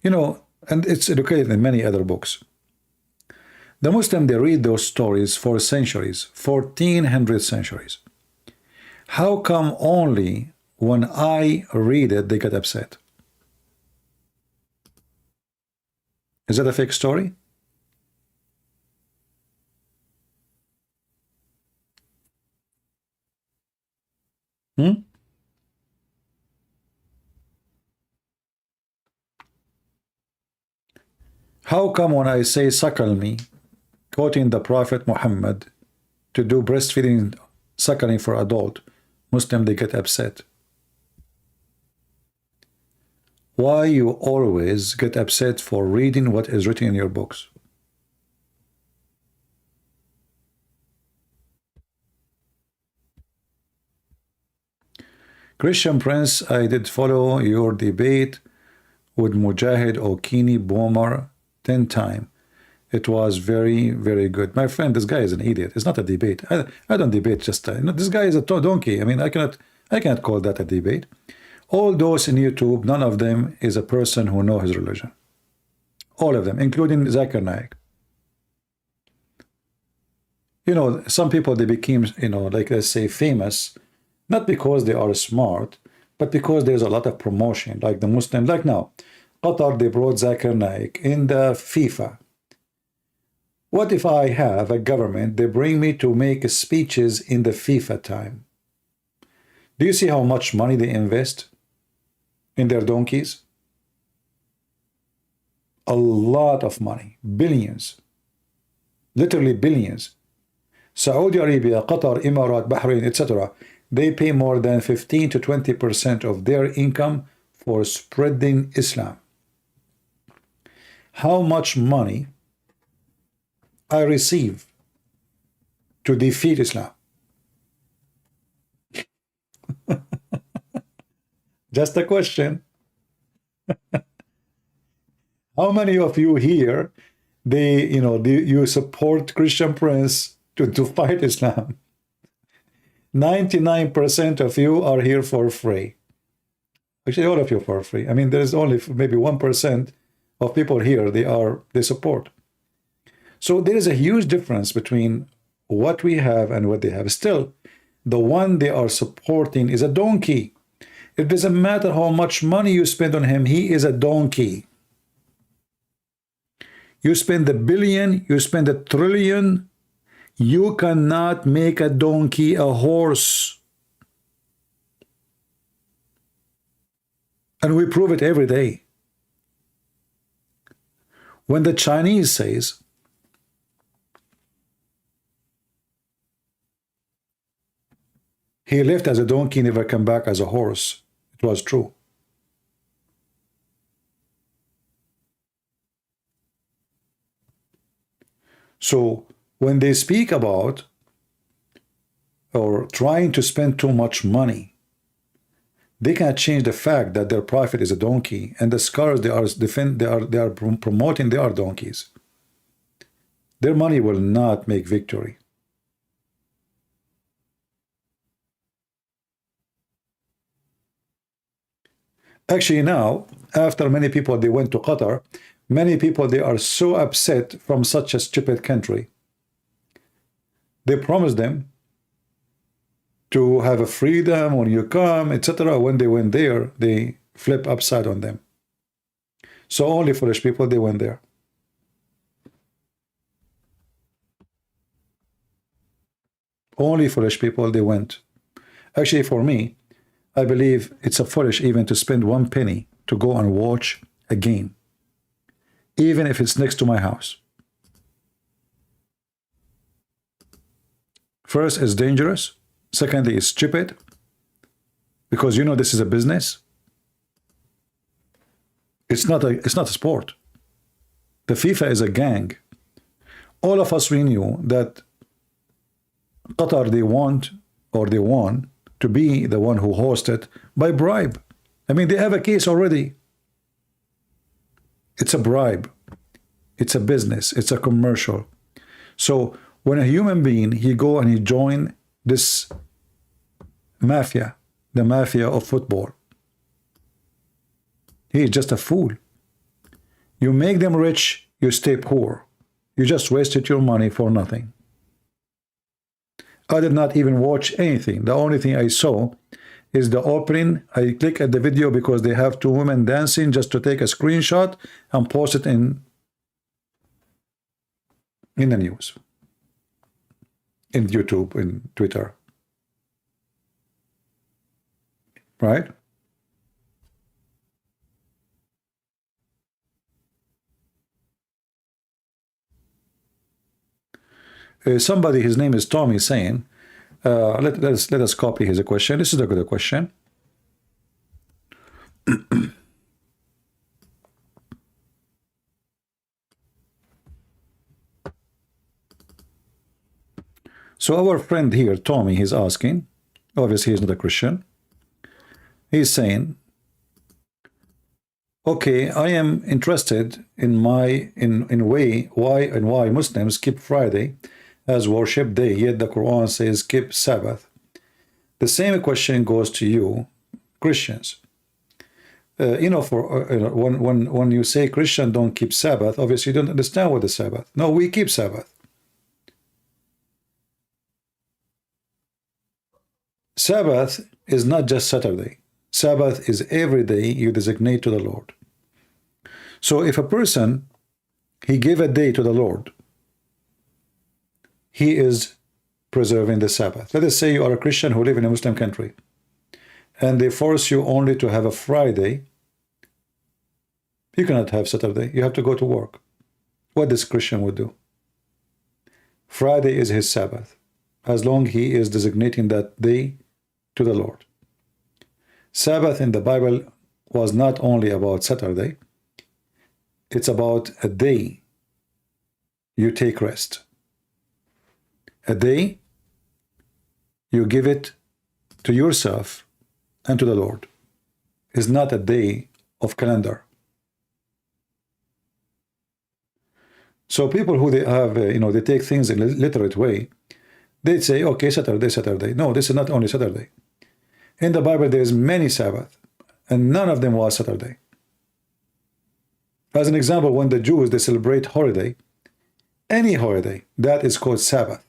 You know, and it's located in many other books. The Muslim, they read those stories for centuries, 1400 centuries. How come only when I read it, they get upset? Is that a fake story? How come when I say suckle me, quoting the Prophet Muhammad, to do breastfeeding, suckling for adult, Muslim, they get upset? Why you always get upset for reading what is written in your books? Christian Prince, I did follow your debate with Mujahid Okini Bomer 10 times. It was very, very good. My friend, this guy is an idiot. It's not a debate. I don't debate just... this guy is a donkey. I mean, I cannot I can't call that a debate. All those in YouTube, none of them is a person who knows his religion. All of them, including Zakir Naik. You know, some people, they became, you know, like let's say famous, not because they are smart, but because there's a lot of promotion, like the Muslim, like now, Qatar, they brought Zakir Naik in the FIFA. What if I have a government, they bring me to make speeches in the FIFA time? Do you see how much money they invest in their donkeys? A lot of money, billions, literally billions. Saudi Arabia, Qatar, Emirat, Bahrain, etc. They pay more than 15 to 20% of their income for spreading Islam. How much money I receive to defeat Islam? Just a question. How many of you here, you support Christian Prince to fight Islam? 99% of you are here for free. Actually, all of you for free. I mean, there is only maybe 1% of people here they support. So there is a huge difference between what we have and what they have. Still, the one they are supporting is a donkey. It doesn't matter how much money you spend on him, he is a donkey. You spend a billion, you spend a trillion, you cannot make a donkey a horse. And we prove it every day. When the Chinese says, he left as a donkey, never come back as a horse, it was true. So when they speak about or trying to spend too much money, they cannot change the fact that their prophet is a donkey, and the scholars they are promoting, they are donkeys. Their money will not make victory. Actually, now, after many people they went to Qatar, many people they are so upset from such a stupid country. They promised them to have a freedom when you come, etc. When they went there, they flip upside on them. So only foolish people, they went there. Only foolish people, they went. Actually, for me, I believe it's a foolish even to spend 1 penny to go and watch a game, even if it's next to my house. First, it's dangerous. Secondly, it's stupid, because you know this is a business. It's not a sport. The FIFA is a gang. All of us, we knew that Qatar, they won to be the one who hosted by bribe. I mean, they have a case already. It's a bribe. It's a business. It's a commercial. So when a human being, he go and he join this mafia, the mafia of football, he is just a fool. You make them rich, you stay poor. You just wasted your money for nothing. I did not even watch anything. The only thing I saw is the opening. I click at the video because they have 2 women dancing, just to take a screenshot and post it in the news, in YouTube, in Twitter. Right? Somebody, his name is Tommy, saying, let us copy his question. This is a good question. So our friend here, Tommy, he's asking, obviously he's not a Christian. He's saying, okay, I am interested in why Muslims keep Friday as worship day, yet the Quran says keep Sabbath. The same question goes to you, Christians. When you say Christian don't keep Sabbath, obviously you don't understand what the Sabbath. No, we keep Sabbath. Sabbath is not just Saturday. Sabbath is every day you designate to the Lord. So if a person, he gave a day to the Lord, he is preserving the Sabbath. Let us say you are a Christian who live in a Muslim country, and they force you only to have a Friday. You cannot have Saturday. You have to go to work. What this Christian would do? Friday is his Sabbath, as long as he is designating that day to the Lord. Sabbath in the Bible was not only about Saturday. It's about a day you take rest. A day you give it to yourself and to the Lord. It's not a day of calendar. So people who they have, they take things in a literate way. They say, okay, Saturday. No, this is not only Saturday. In the Bible, there is many Sabbath, and none of them was Saturday. As an example, when the Jews, they celebrate holiday, any holiday, that is called Sabbath.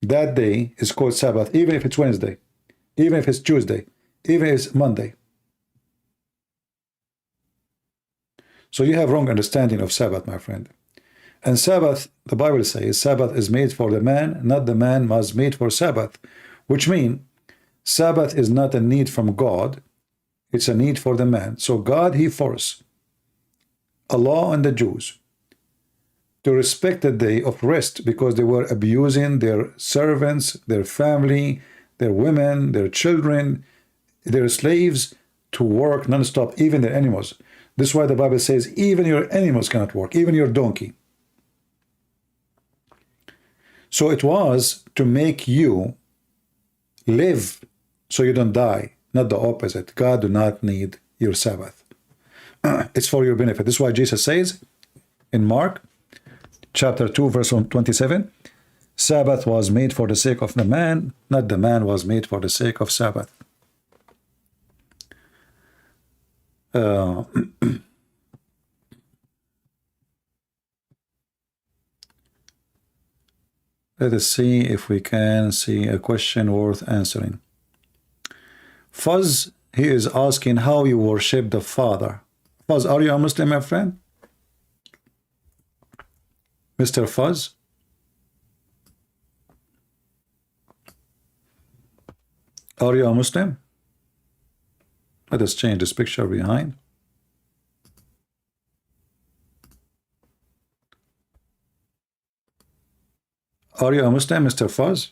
That day is called Sabbath, even if it's Wednesday, even if it's Tuesday, even if it's Monday. So you have wrong understanding of Sabbath, my friend. And Sabbath, the Bible says, Sabbath is made for the man, not the man was made for Sabbath, which means Sabbath is not a need from God, it's a need for the man. So God, he forced Allah on the Jews to respect the day of rest because they were abusing their servants, their family, their women, their children, their slaves to work non-stop, even their animals. This is why the Bible says even your animals cannot work, even your donkey. So it was to make you live so you don't die, not the opposite. God do not need your Sabbath. It's for your benefit. This is why Jesus says in Mark chapter 2 verse 27, Sabbath was made for the sake of the man, not the man was made for the sake of Sabbath. Let us see if we can see a question worth answering. Fuzz, he is asking how you worship the Father. Fuzz, are you a Muslim, my friend? Mr. Fuzz? Are you a Muslim? Let us change this picture behind. Are you a Muslim, Mr. Fuzz?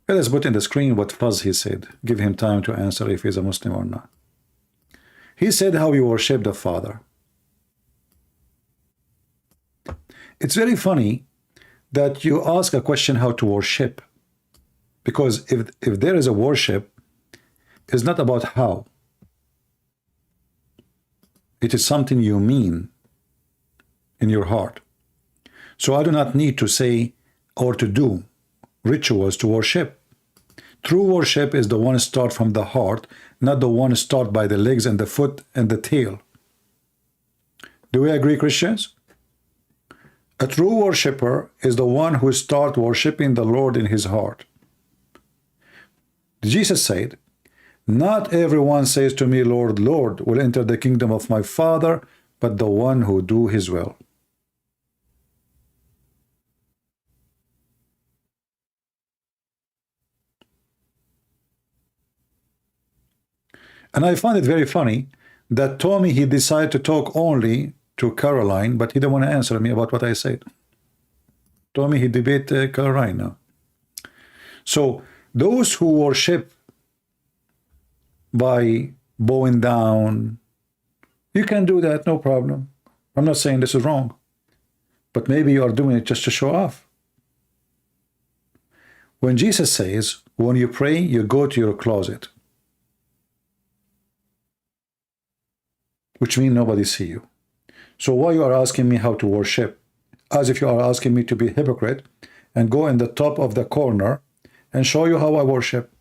Let us put in the screen what Fuzz he said. Give him time to answer if he's a Muslim or not. He said how you worship the Father. It's very funny that you ask a question how to worship, because if there is a worship, it's not about how. It is something you mean in your heart. So I do not need to say or to do rituals to worship. True worship is the one start from the heart, not the one start by the legs and the foot and the tail. Do we agree, Christians? A true worshipper is the one who start worshiping the Lord in his heart. Jesus said, not everyone says to me, Lord, Lord, will enter the kingdom of my Father, but the one who do his will. And I find it very funny that Tommy, he decided to talk only to Caroline, but he didn't want to answer me about what I said. Tommy, he debate Caroline now. So those who worship by bowing down, you can do that, no problem. I'm not saying this is wrong, but maybe you are doing it just to show off. When Jesus says, when you pray, you go to your closet. which means nobody see you. So why you are asking me how to worship? As if you are asking me to be a hypocrite and go in the top of the corner and show you how I worship.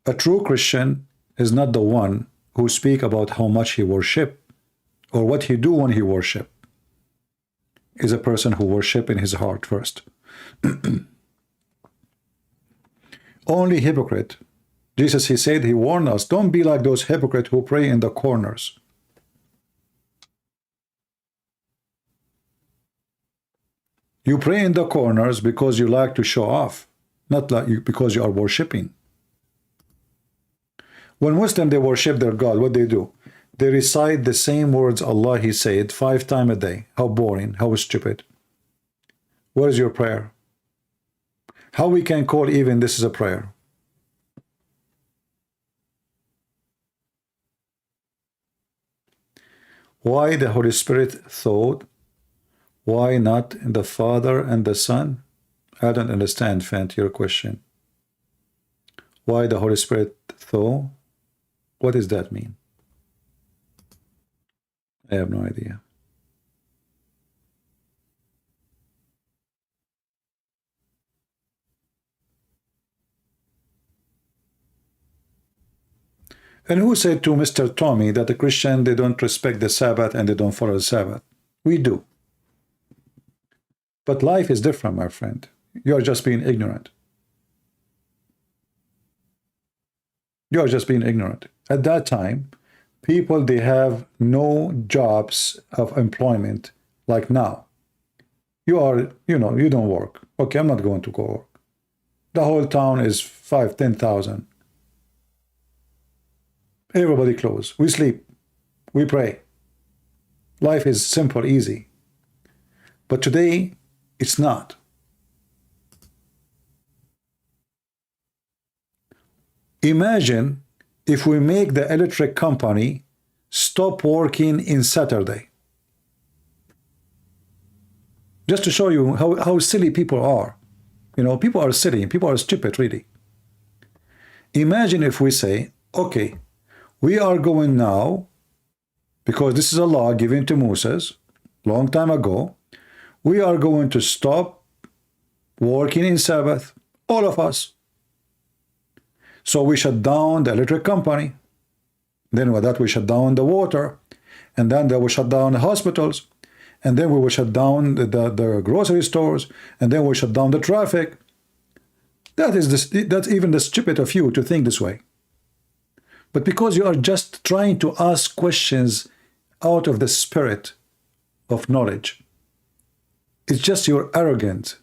A true Christian is not the one who speak about how much he worship or what he do when he worship. Is a person who worship in his heart first. Only hypocrite. Jesus, he said, he warned us, don't be like those hypocrites who pray in the corners. You pray in the corners because you like to show off, not like you, because you are worshiping. When Muslims, they worship their God, what they do? They recite the same words Allah, he said, 5 times a day. How boring, how stupid. Where is your prayer? How we can call even this is a prayer? Why the Holy Spirit thought? Why not the Father and the Son? I don't understand, Fant, your question. Why the Holy Spirit thought? What does that mean? I have no idea. And who said to Mr. Tommy that the Christian, they don't respect the Sabbath and they don't follow the Sabbath? We do. But life is different, my friend. You are just being ignorant. You are just being ignorant. At that time, people, they have no jobs of employment like now. You are, you know, you don't work. Okay, I'm not going to go work. The whole town is 5,000, 10,000. Everybody close. We sleep. We pray. Life is simple, easy. But today, it's not. Imagine if we make the electric company stop working in Saturday. Just to show you how silly people are. You know, people are silly. People are stupid, really. Imagine if we say, okay, we are going now, because this is a law given to Moses long time ago, we are going to stop working in Sabbath, all of us. So we shut down the electric company. Then with that, we shut down the water. And then they will shut down the hospitals. And then we will shut down the grocery stores. And then we'll shut down the traffic. That's even the stupid of you to think this way. But because you are just trying to ask questions out of the spirit of knowledge, it's just you're arrogant,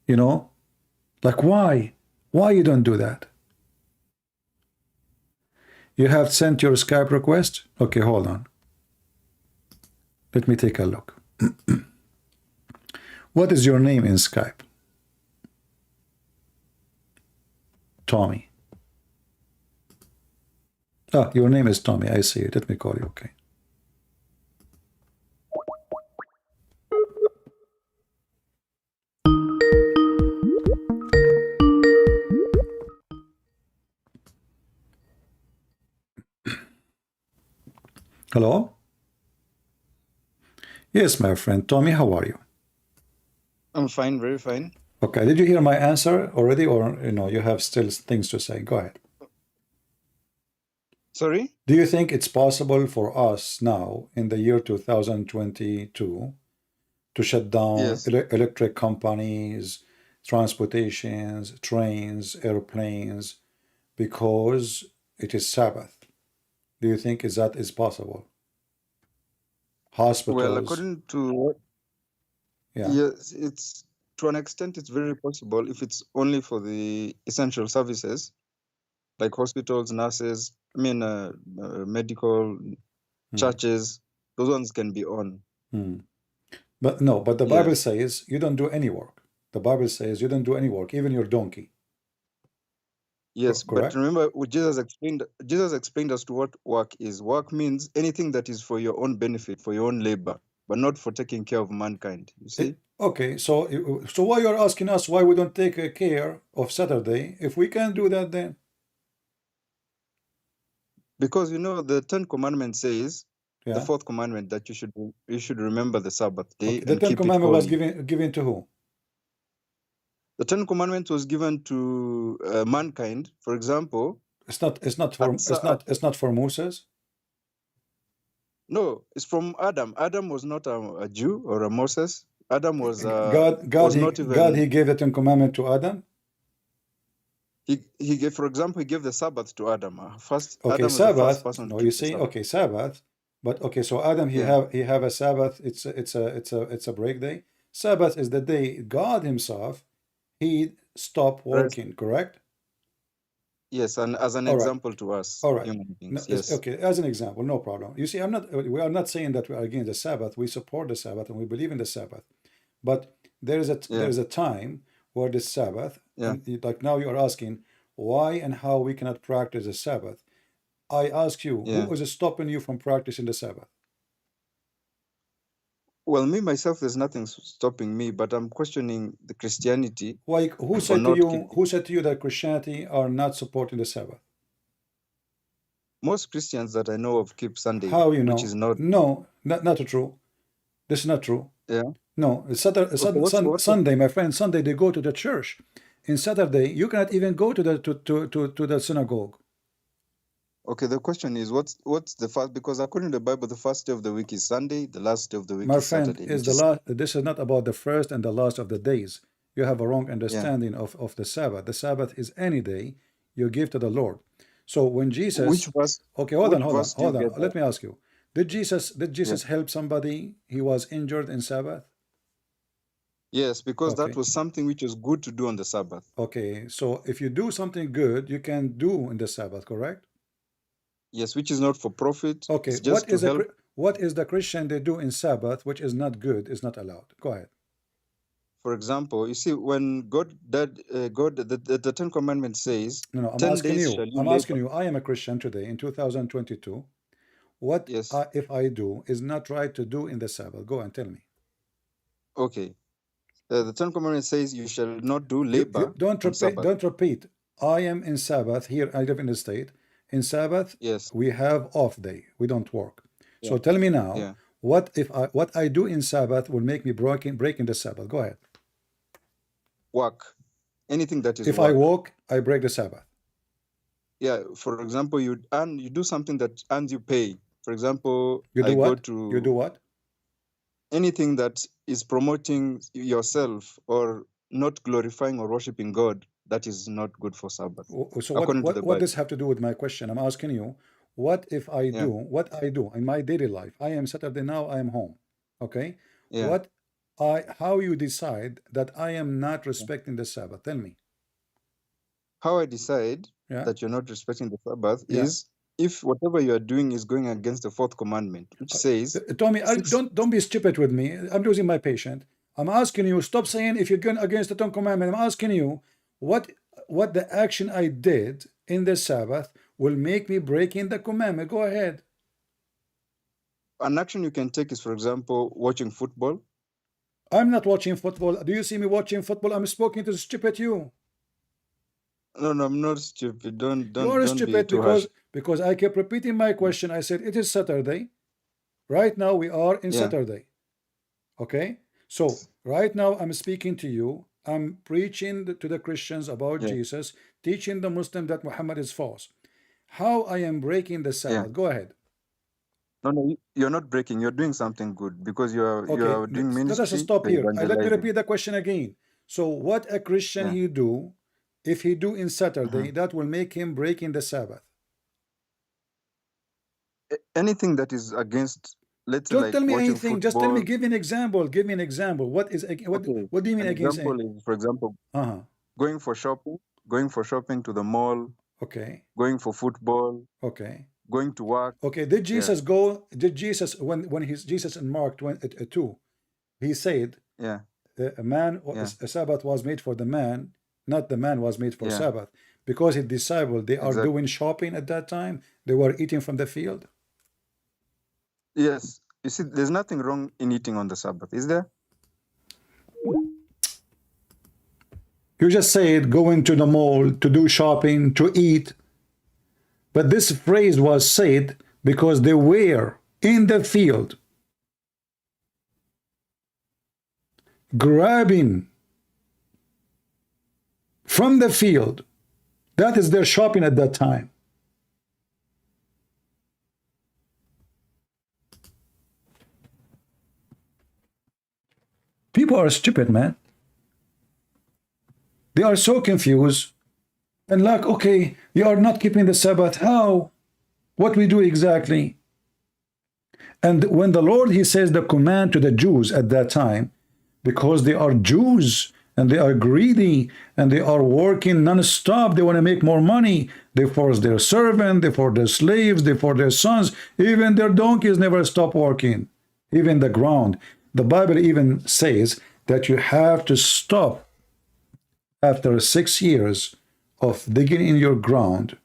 you know? Like, why? Why you don't do that? You have sent your Skype request? Okay, hold on. Let me take a look. What is your name in Skype? Tommy. Ah, your name is Tommy. I see it. Let me call you. Okay. Hello? Yes, my friend. Tommy, how are you? I'm fine, very fine. Okay. Did you hear my answer already, or you have still things to say? Go ahead. Sorry? Do you think it's possible for us now, in the year 2022, to shut down Yes. electric companies, transportations, trains, airplanes, because it is Sabbath? Do you think that is possible? Well, Hospitals, according to what, yeah. yes, it's to an extent it's very possible if it's only for the essential services like hospitals, nurses, medical, churches. Those ones can be on. But the Bible Yes. says you don't do any work. The Bible says you don't do any work, even your donkey. Yes, but Correct? remember what Jesus explained as to what work is. Work means anything that is for your own benefit, for your own labor, but not for taking care of mankind. You see? Okay, so why you're asking us why we don't take care of Saturday if we can do that then? Because you know the Ten Commandments says the Yeah. fourth commandment that you should remember the Sabbath day Okay. The and Ten keep it Commandment was holy. given to who? The Ten Commandments was given to mankind. For example, It's not at it's not for Moses. no, it's from Adam. Adam was not a Jew or a Moses. Adam was not God even he gave the Ten Commandment to Adam. he gave, for example, he gave the Sabbath to Adam. First, Okay, Adam was the first Sabbath. person to No, you keep the see, Sabbath. okay, Sabbath. But okay, so Adam Yeah. he have a Sabbath. It's a break day. Sabbath is the day God Himself He stopped Rest. working. Correct? Yes, and as an All right. example to us All right. human No, beings. Yes. okay, as an example, no problem. You see, we are not saying that we are against the Sabbath. We support the Sabbath and we believe in the Sabbath. But there is a time where the Sabbath, Yeah. and like now you are asking why and how we cannot practice the Sabbath. I ask you, Yeah. who is stopping you from practicing the Sabbath? Well, me myself, there's nothing stopping me, but I'm questioning the Christianity. Why? Who for said to not you? keeping. Who said to you that Christianity are not supporting the Sabbath? Most Christians that I know of keep Sunday, How you know? which is not. No, not true. This is not true. Yeah. No, Sunday, my friend, Sunday they go to the church. In Saturday, you cannot even go to the synagogue. Okay, the question is, what's the first? Because according to the Bible, the first day of the week is Sunday, the last day of the week My is friend, Saturday. is the last. This is not about the first and the last of the days. You have a wrong understanding of the Sabbath. The Sabbath is any day you give to the Lord. So when Jesus, Which verse? okay, hold on. Get Let that? me ask you: Did Jesus help somebody? He was injured in Sabbath. Yes, because Okay. that was something which was good to do on the Sabbath. Okay, so if you do something good, you can do in the Sabbath, correct? Yes, which is not for profit. Okay, It's just to help. what is the Christian they do in Sabbath, which is not good, is not allowed? Go ahead. For example, you see, when the Ten Commandments says, No, I'm 10 asking days you. shall you I'm labor. asking you. I am a Christian today in 2022. What Yes. if I do is not right to do in the Sabbath? Go and tell me. Okay. The Ten Commandments says you shall not do labor Don't on repeat. Sabbath. Don't repeat. I am in Sabbath here. I live in the state. In Sabbath, Yes. we have off day. We don't work. So Yeah. tell me now. Yeah. What I do in Sabbath will make me breaking the Sabbath? Go ahead. Work. Anything that is If work. I walk, I break the Sabbath. Yeah. For example, you do something that earns you pay. For example, You do I what? go to You do what? anything that is promoting yourself or not glorifying or worshiping God. That is not good for Sabbath. So according to the what Bible. does have to do with my question? I'm asking you, what if I Yeah. do what I do in my daily life? I am Saturday now, I am home. Okay? Yeah. How you decide that I am not respecting the Sabbath? Tell me. How I decide Yeah. that you're not respecting the Sabbath Yeah. is if whatever you are doing is going against the fourth commandment, which says, Tommy, don't be stupid with me. I'm losing my patience. I'm asking you, stop saying if you're going against the Ten Commandments. I'm asking you, what the action I did in the Sabbath will make me breaking the commandment. Go ahead. an action you can take is, for example, watching football. I'm not watching football. Do you see me watching football? I'm speaking to stupid you. No, I'm not stupid. Don't You are be stupid too harsh. because I kept repeating my question. I said it is Saturday. Right now we are in Saturday. Okay? So right now I'm speaking to you. I'm preaching to the Christians about Jesus, teaching the Muslim that Muhammad is false. How I am breaking the Sabbath? Go ahead. No, you're not breaking. You're doing something good because you are doing ministry. Let us stop here. Let me evangelizing. repeat the question again. So what a Christian he do, if he do in Saturday, that will make him breaking the Sabbath. Anything that is against, let's say, Don't like tell me watching anything. football. Just tell me. Give me an example. Give me an example. What is what do you mean An against? example is, for example, going for shopping to the mall. Okay. Going for football. Okay. Going to work. Okay. Did Jesus go? Did Jesus when Jesus in Mark 2, he said, a Sabbath was made for the man, not the man was made for Sabbath, because his disciples they are doing shopping at that time. They were eating from the field. Yes, you see, there's nothing wrong in eating on the Sabbath, is there? You just said going to the mall to do shopping, to eat. But this phrase was said because they were in the field grabbing from the field. That is their shopping at that time. People are stupid, man. They are so confused. And like, okay, you are not keeping the Sabbath. How? What we do exactly? And when the Lord, he says the command to the Jews at that time, because they are Jews and they are greedy and they are working non-stop, they want to make more money. They force their servant, they force their slaves, they force their sons. Even their donkeys never stop working. Even the ground. The Bible even says that you have to stop after 6 years of digging in your ground,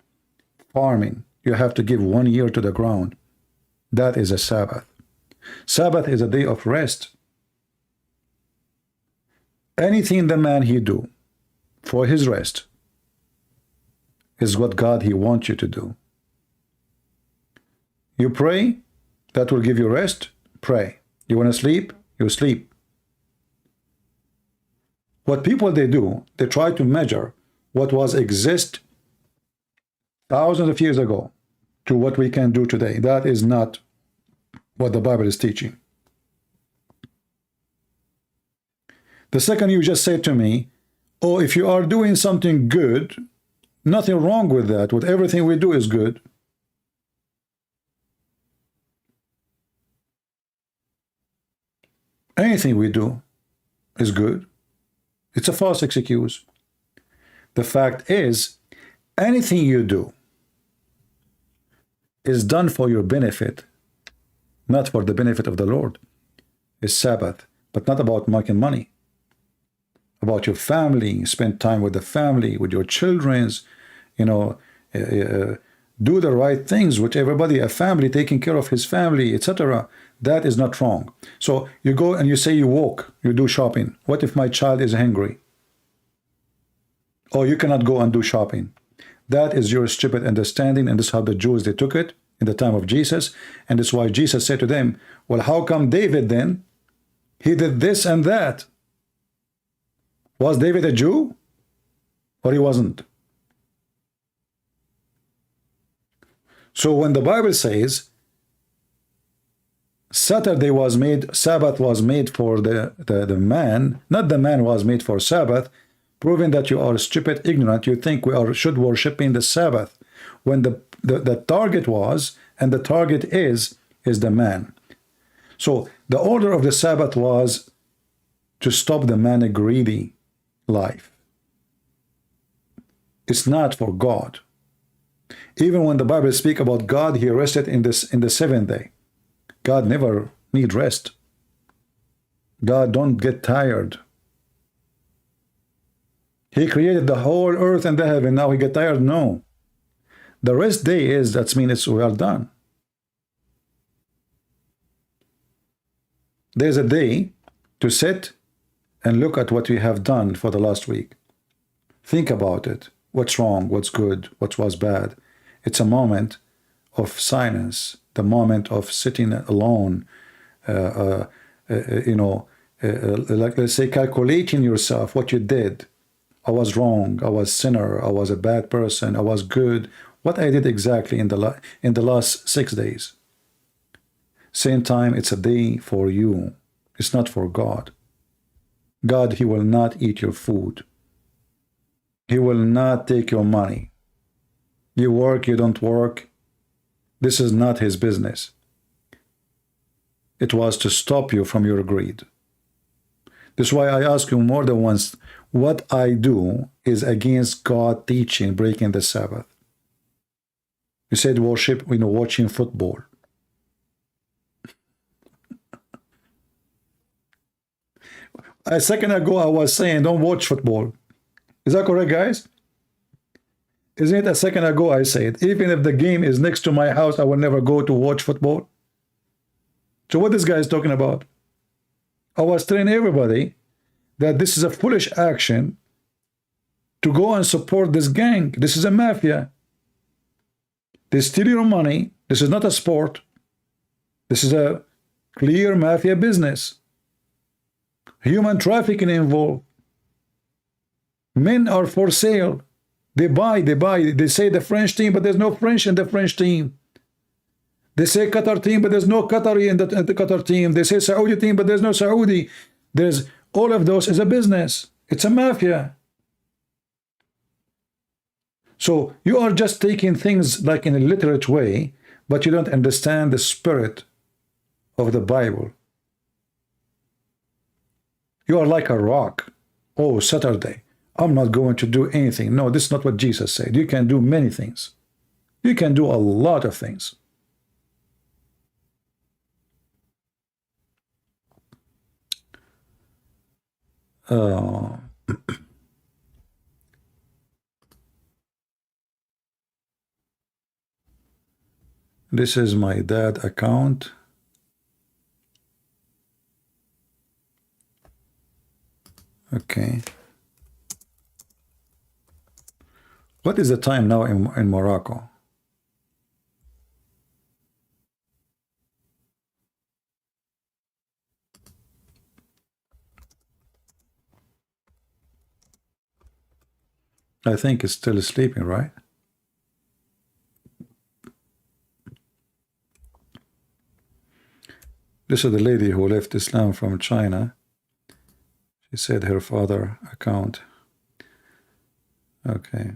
farming. You have to give 1 year to the ground. That is a Sabbath. Sabbath is a day of rest. Anything the man he do for his rest is what God he wants you to do. You pray, that will give you rest. Pray. You want to sleep? You sleep. What people they do, they try to measure what was exist thousands of years ago to what we can do today. That is not what the Bible is teaching. The second you just said to me, oh, if you are doing something good, nothing wrong with that. With everything we do is good. Anything we do is good. It's a false excuse. The fact is, anything you do is done for your benefit, not for the benefit of the Lord. It's Sabbath, but not about making money. About your family, spend time with the family, with your children's, do the right things with everybody, a family, taking care of his family, etc. That is not wrong. So you go and you say you walk, you do shopping. What if my child is hungry? Or you cannot go and do shopping. That is your stupid understanding, and this is how the Jews, they took it in the time of Jesus. And that's why Jesus said to them, well, how come David then? He did this and that. Was David a Jew? Or he wasn't? So when the Bible says Saturday was made, Sabbath was made for the man, not the man was made for Sabbath, proving that you are stupid, ignorant, you think we should worship in the Sabbath, when the target was, and the target is the man. So the order of the Sabbath was to stop the man a greedy life. It's not for God. Even when the Bible speaks about God, he rested in the seventh day. God never need rest. God don't get tired. He created the whole earth and the heaven. Now he get tired? No. The rest day is, that means we are done. There's a day to sit and look at what we have done for the last week. Think about it. What's wrong? What's good? What was bad? It's a moment of silence, the moment of sitting alone, like let's say calculating yourself, what you did. I was wrong, I was sinner, I was a bad person, I was good. What I did exactly in the last 6 days. Same time, it's a day for you. It's not for God. God, he will not eat your food. He will not take your money. You work, you don't work. This is not his business. It was to stop you from your greed. That's why I ask you more than once, what I do is against God teaching, breaking the Sabbath. You said worship, watching football. A second ago, I was saying, don't watch football. Is that correct, guys? Isn't it a second ago I said, even if the game is next to my house, I will never go to watch football? So what this guy is talking about? I was telling everybody that this is a foolish action to go and support this gang. This is a mafia. They steal your money. This is not a sport. This is a clear mafia business. Human trafficking involved. Men are for sale. They buy. They say the French team, but there's no French in the French team. They say Qatar team, but there's no Qatari in the Qatar team. They say Saudi team, but there's no Saudi. There's all of those is a business. It's a mafia. So you are just taking things like in a literate way, but you don't understand the spirit of the Bible. You are like a rock. Oh, Saturday, I'm not going to do anything. No, this is not what Jesus said. You can do many things. You can do a lot of things. This is my dad account. Okay. What is the time now in Morocco? I think it's still sleeping, right? This is the lady who left Islam from China. She said her father account. Okay.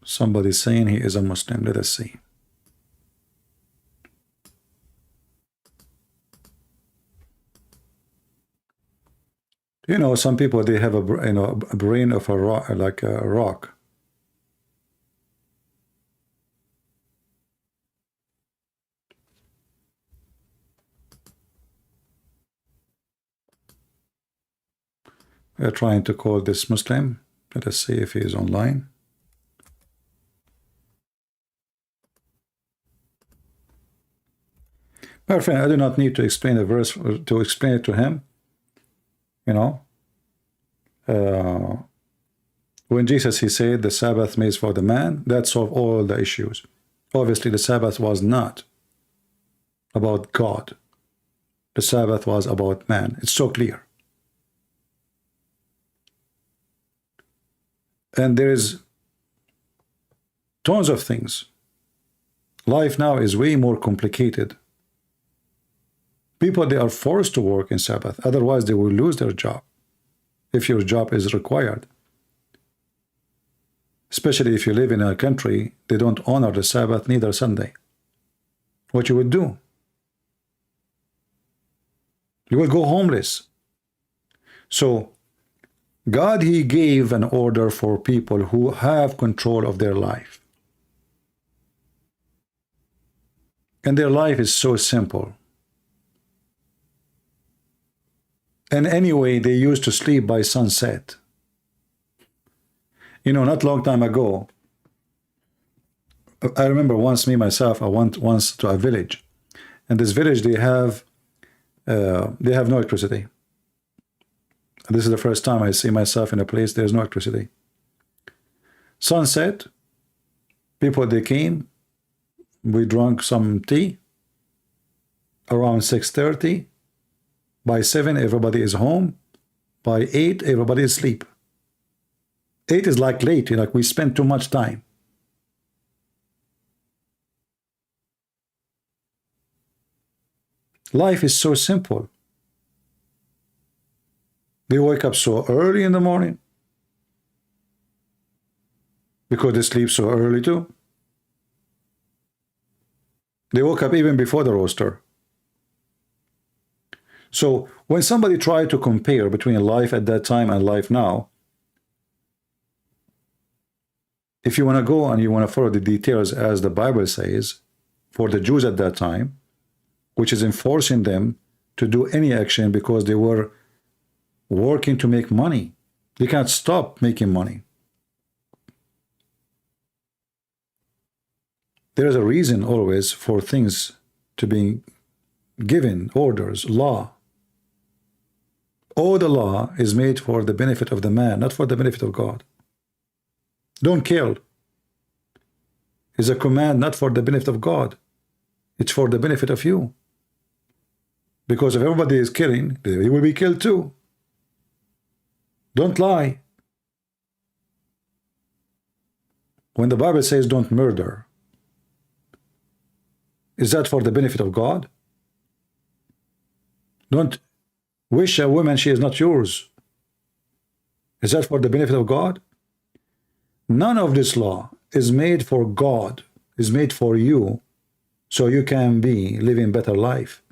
Somebody saying he is a Muslim. Let us see. You know, some people, they have a brain of a rock, like a rock. We're trying to call this Muslim. Let us see if he is online. My friend, I do not need to explain the verse to explain it to him. You know, when Jesus, he said the Sabbath made for the man, that solved all the issues. Obviously, the Sabbath was not about God. The Sabbath was about man. It's so clear. And there is tons of things. Life now is way more complicated. People, they are forced to work in Sabbath. Otherwise, they will lose their job if your job is required. Especially if you live in a country, they don't honor the Sabbath, neither Sunday. What you would do? You will go homeless. So, God, he gave an order for people who have control of their life. And their life is so simple. And anyway, they used to sleep by sunset. You know, not long time ago, I remember once me, myself, I went once to a village. And this village, they have no electricity. This is the first time I see myself in a place there's no electricity. Sunset, people, they came, we drank some tea. Around 6:30, by 7, everybody is home. By 8, everybody is asleep. 8 is like late, like we spend too much time. Life is so simple. They wake up so early in the morning because they sleep so early too. They woke up even before the roster. So when somebody tried to compare between life at that time and life now, if you want to go and you want to follow the details as the Bible says, for the Jews at that time, which is enforcing them to do any action because they were working to make money. They can't stop making money. There is a reason always for things to be given, orders, law. All the law is made for the benefit of the man, not for the benefit of God. Don't kill is a command not for the benefit of God. It's for the benefit of you. Because if everybody is killing, they will be killed too. Don't lie. When the Bible says don't murder, is that for the benefit of God? Don't wish a woman she is not yours. Is that for the benefit of God? None of this law is made for God, is made for you, so you can be living better life.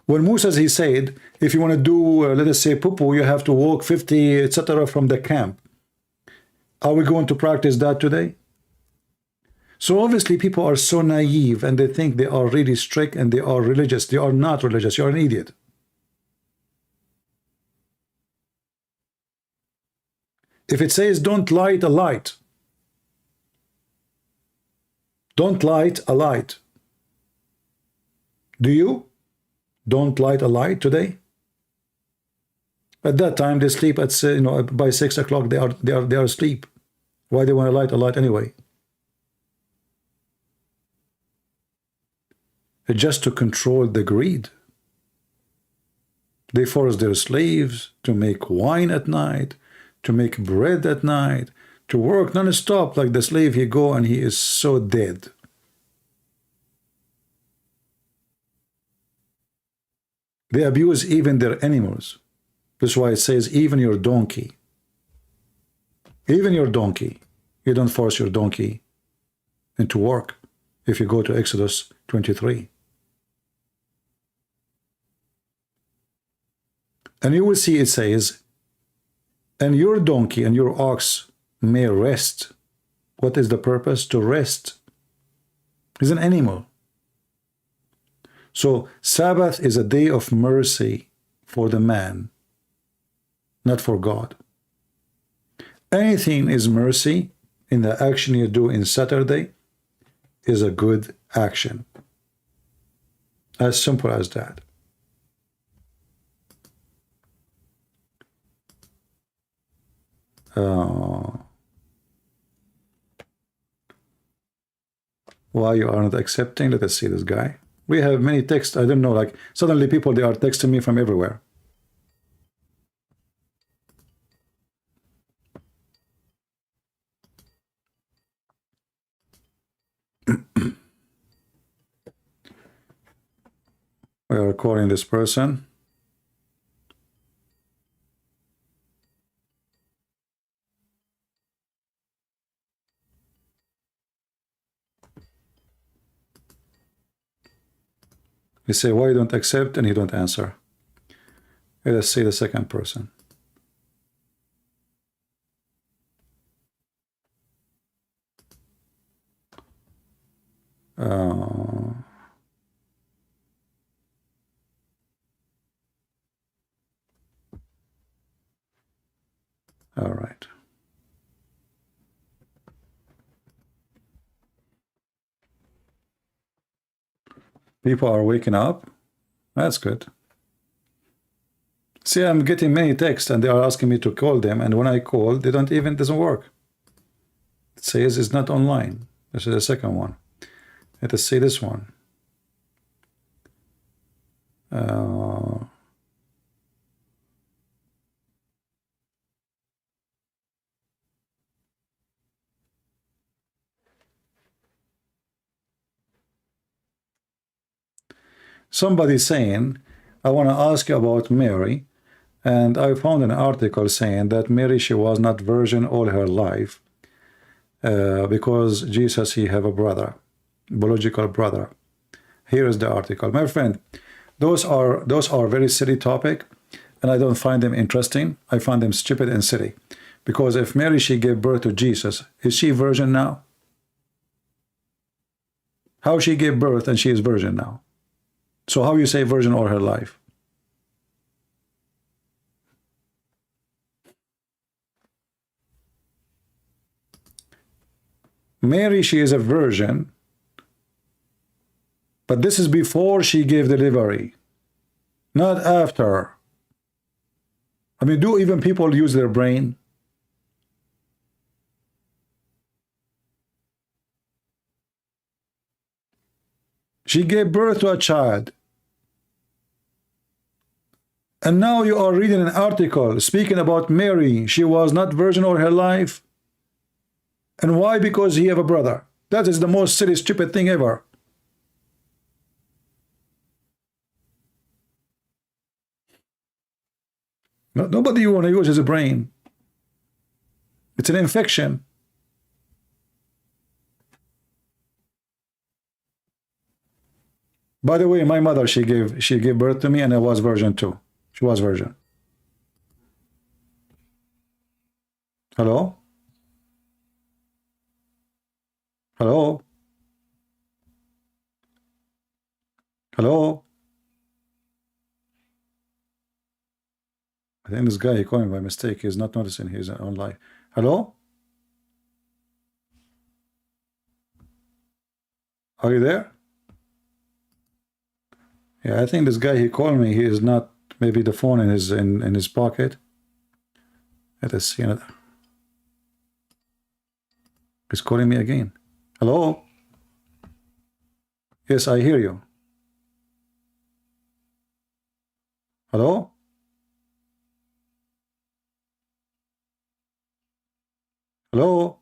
When Moses, he said, if you want to do, let us say, poo-poo, you have to walk 50, etc. from the camp. Are we going to practice that today? So obviously people are so naive and they think they are really strict and they are religious. They are not religious. You're an idiot. If it says don't light a light, don't light a light. Do you? Don't light a light today? At that time they sleep at by 6 o'clock they are asleep. Why they want to light a light anyway? It's just to control the greed. They force their slaves to make wine at night, to make bread at night, to work non-stop. Like the slave, he go and he is so dead. They abuse even their animals. That's why it says even your donkey. Even your donkey. You don't force your donkey into work if you go to Exodus 23. And you will see it says, and your donkey and your ox may rest. What is the purpose? To rest. It's an animal. So Sabbath is a day of mercy for the man, not for God. Anything is mercy in the action you do in Saturday is a good action. As simple as that. Why you are not accepting? Let us see this guy. We have many texts. I don't know, like suddenly people, they are texting me from everywhere. We are calling this person. We say, why you don't accept? And he don't answer. Let us see the second person. All right. People are waking up. That's good. See, I'm getting many texts and they are asking me to call them. And when I call, they don't even, doesn't work. It says it's not online. This is the second one. Let us see this one. Somebody saying, I want to ask you about Mary, and I found an article saying that Mary, she was not virgin all her life because Jesus, he have a brother, biological brother. Here is the article. My friend, those are very silly topic, and I don't find them interesting. I find them stupid and silly. Because if Mary, she gave birth to Jesus, is she virgin now? How she gave birth and she is virgin now? So how you say virgin all her life? Mary, she is a virgin, But this is before she gave delivery, not after. I mean, do even people use their brain? She gave birth to a child. And now you are reading an article speaking about Mary. She was not virgin all her life. And why? Because he have a brother. That is the most silly, stupid thing ever. Nobody want to use his brain. It's an infection. By the way, my mother, she gave birth to me, and I was virgin too. She was virgin. Hello? Hello? Hello? I think this guy, he called me by mistake. He's not noticing he's online. Hello? Are you there? Yeah, I think this guy, he called me. He is not, maybe the phone in his pocket. Let us see another. He's calling me again. Hello? Yes, I hear you. Hello? Hello?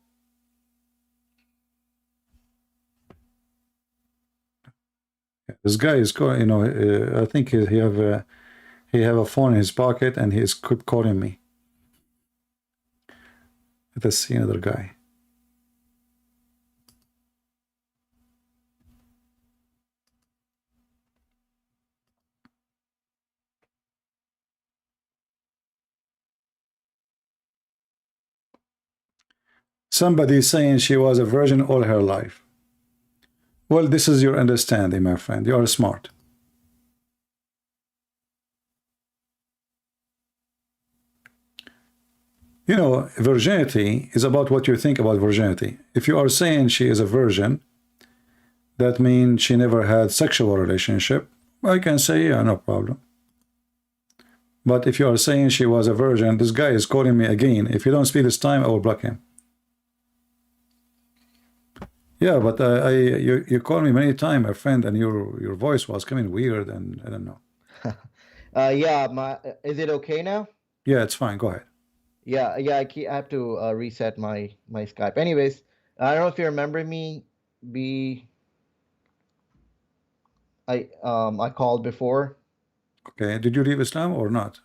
This guy is calling, you know, I think he have a phone in his pocket and he's calling me. Let us see another guy. Somebody is saying she was a virgin all her life. Well, this is your understanding, my friend. You are smart. You know, virginity is about what you think about virginity. If you are saying she is a virgin, that means she never had sexual relationship. I can say, yeah, no problem. But if you are saying she was a virgin, this guy is calling me again. If you don't speak this time, I will block him. Yeah, but you called me many times, my friend, and your voice was coming weird, and I don't know. Yeah, is it okay now? Yeah, it's fine. Go ahead. Yeah, I have to reset my Skype. Anyways, I don't know if you remember me. I called before. Okay. Did you leave Islam or not?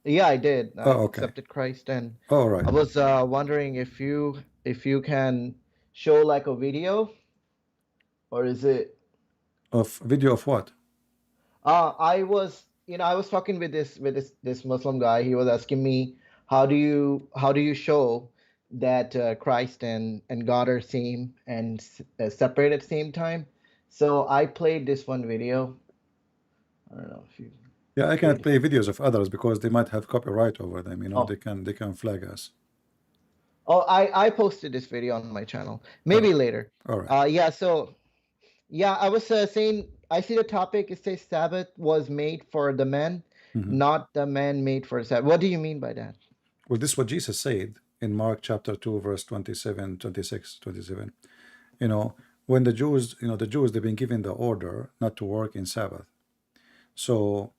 Yeah, I did. I Oh, okay. accepted Christ, and All right. I was wondering if you can show like a video, or is it? Of video of what? I was talking with this Muslim guy. He was asking me, how do you show that Christ and God are same and separate at the same time? So I played this one video. I don't know if you. Yeah, I cannot play videos of others because they might have copyright over them. You know, Oh. they can flag us. Oh, I posted this video on my channel. Maybe later. All right. Yeah. So yeah, I was saying. I see the topic. It says Sabbath was made for the man, not the man made for Sabbath. What do you mean by that? Well, this is what Jesus said in Mark chapter 2, verse 27, 26, 27. You know, when the Jews, they've been given the order not to work in Sabbath. So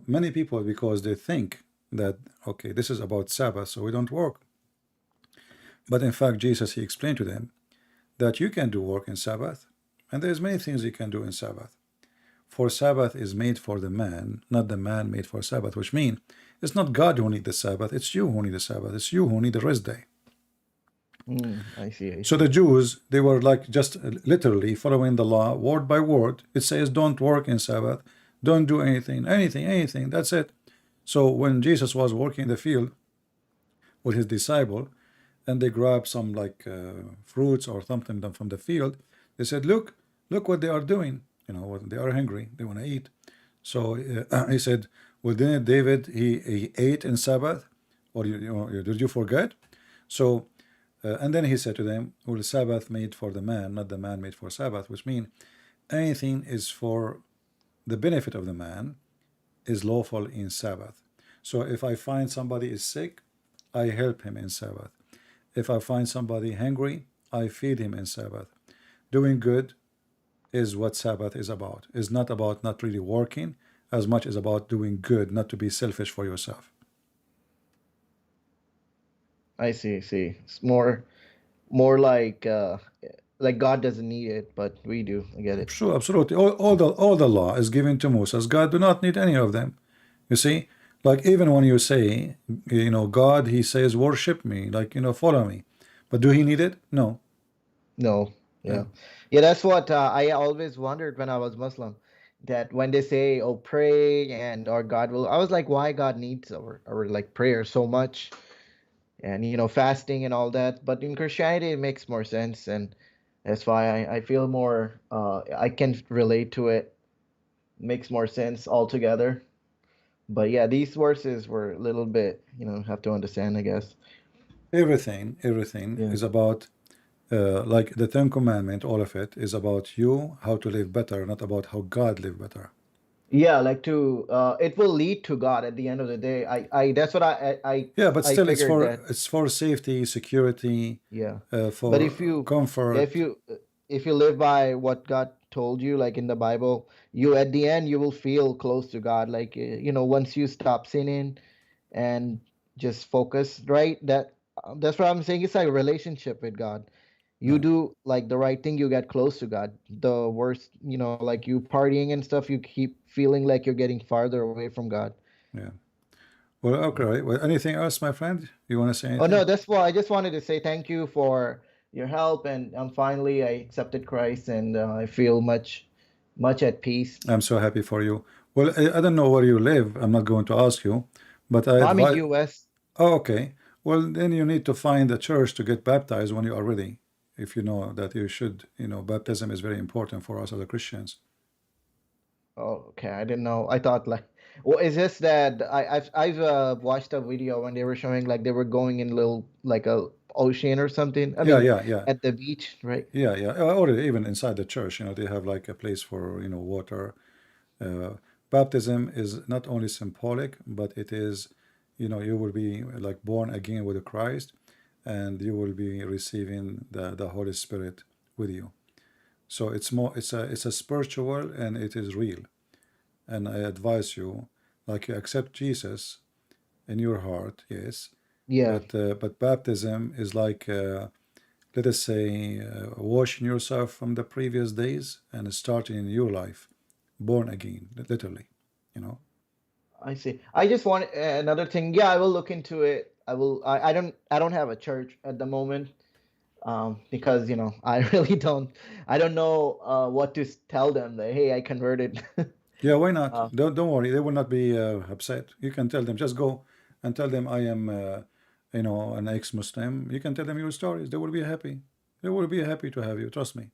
many people, because they think that, okay, this is about Sabbath, so we don't work. But in fact, Jesus, he explained to them that you can do work in Sabbath, and there's many things you can do in Sabbath. For Sabbath is made for the man, not the man made for Sabbath, which means it's not God who needs the Sabbath, it's you who need the Sabbath, it's you who need the rest day. I see. So the Jews, they were like just literally following the law word by word. It says don't work in Sabbath, don't do anything, that's it. So when Jesus was working in the field with his disciple, and they grabbed some like fruits or something from the field, they said, look what they are doing. You know, they are hungry, they want to eat. So he said, well, didn't David, he ate in Sabbath? Or did you forget? So and then he said to them, well, Sabbath made for the man, not the man made for Sabbath, which means anything is for the benefit of the man is lawful in Sabbath. So if I find somebody is sick, I help him in Sabbath. If I find somebody hungry, I feed him in Sabbath. Doing good is what Sabbath is about. It's not about not really working as much as about doing good, not to be selfish for yourself. I see. It's more like God doesn't need it, but we do. I get it. Sure, absolutely. All the law is given to Moses. God do not need any of them. You see, like even when you say, God, he says, worship me, like, follow me. But do he need it? No. No. Yeah. That's what I always wondered when I was Muslim, that when they say, "Oh, pray," and or God will, I was like, why God needs our like prayer so much, and fasting and all that. But in Christianity, it makes more sense, and that's why I feel more I can relate to it. Makes more sense altogether. But yeah, these verses were a little bit, have to understand, I guess. Everything Yeah. is about, like the Ten Commandment, all of it is about you, how to live better, not about how God live better. Yeah, like it will lead to God at the end of the day. I that's what Yeah, but I still figured that. it's for safety, security, Yeah. for But if you comfort. if you live by what God told you, like in the Bible, you at the end you will feel close to God. Like once you stop sinning and just focus, right? That's what I'm saying. It's like a relationship with God. You Yeah. do like the right thing, you get close to God. The worst, like you partying and stuff, you keep feeling like you're getting farther away from God. Yeah. Well, okay. Well, anything else, my friend? You want to say Oh no, anything? that's why I just wanted to say thank you for your help, and finally I accepted Christ, and I feel much at peace. I'm so happy for you. Well, I don't know where you live. I'm not going to ask you, but I No, I'm in advise. US. Oh, okay. Well, then you need to find a church to get baptized when you are ready. If you know that you should, baptism is very important for us as Christians. Oh, okay. I didn't know. I thought like, well, is this that I've watched a video when they were showing like they were going in little like a ocean or something. I Yeah, mean, yeah, yeah. at the beach, right? Yeah. Or even inside the church, they have like a place for, water. Uh, Baptism is not only symbolic, but it is, you will be like born again with Christ, and you will be receiving the Holy Spirit with you. So it's a spiritual and it is real. And I advise you, like you accept Jesus in your heart, yes, Yeah. but baptism is like, let us say, washing yourself from the previous days and starting a new life, born again, literally, you know. I see. I just want another thing. Yeah, I will look into it. I will. I don't have a church at the moment, because I really don't. I don't know what to tell them that hey, I converted. Yeah, why not? uh, Don't worry, they will not be upset. You can tell them, just go and tell them I am, an ex-Muslim. You can tell them your stories. They will be happy. They will be happy to have you. Trust me.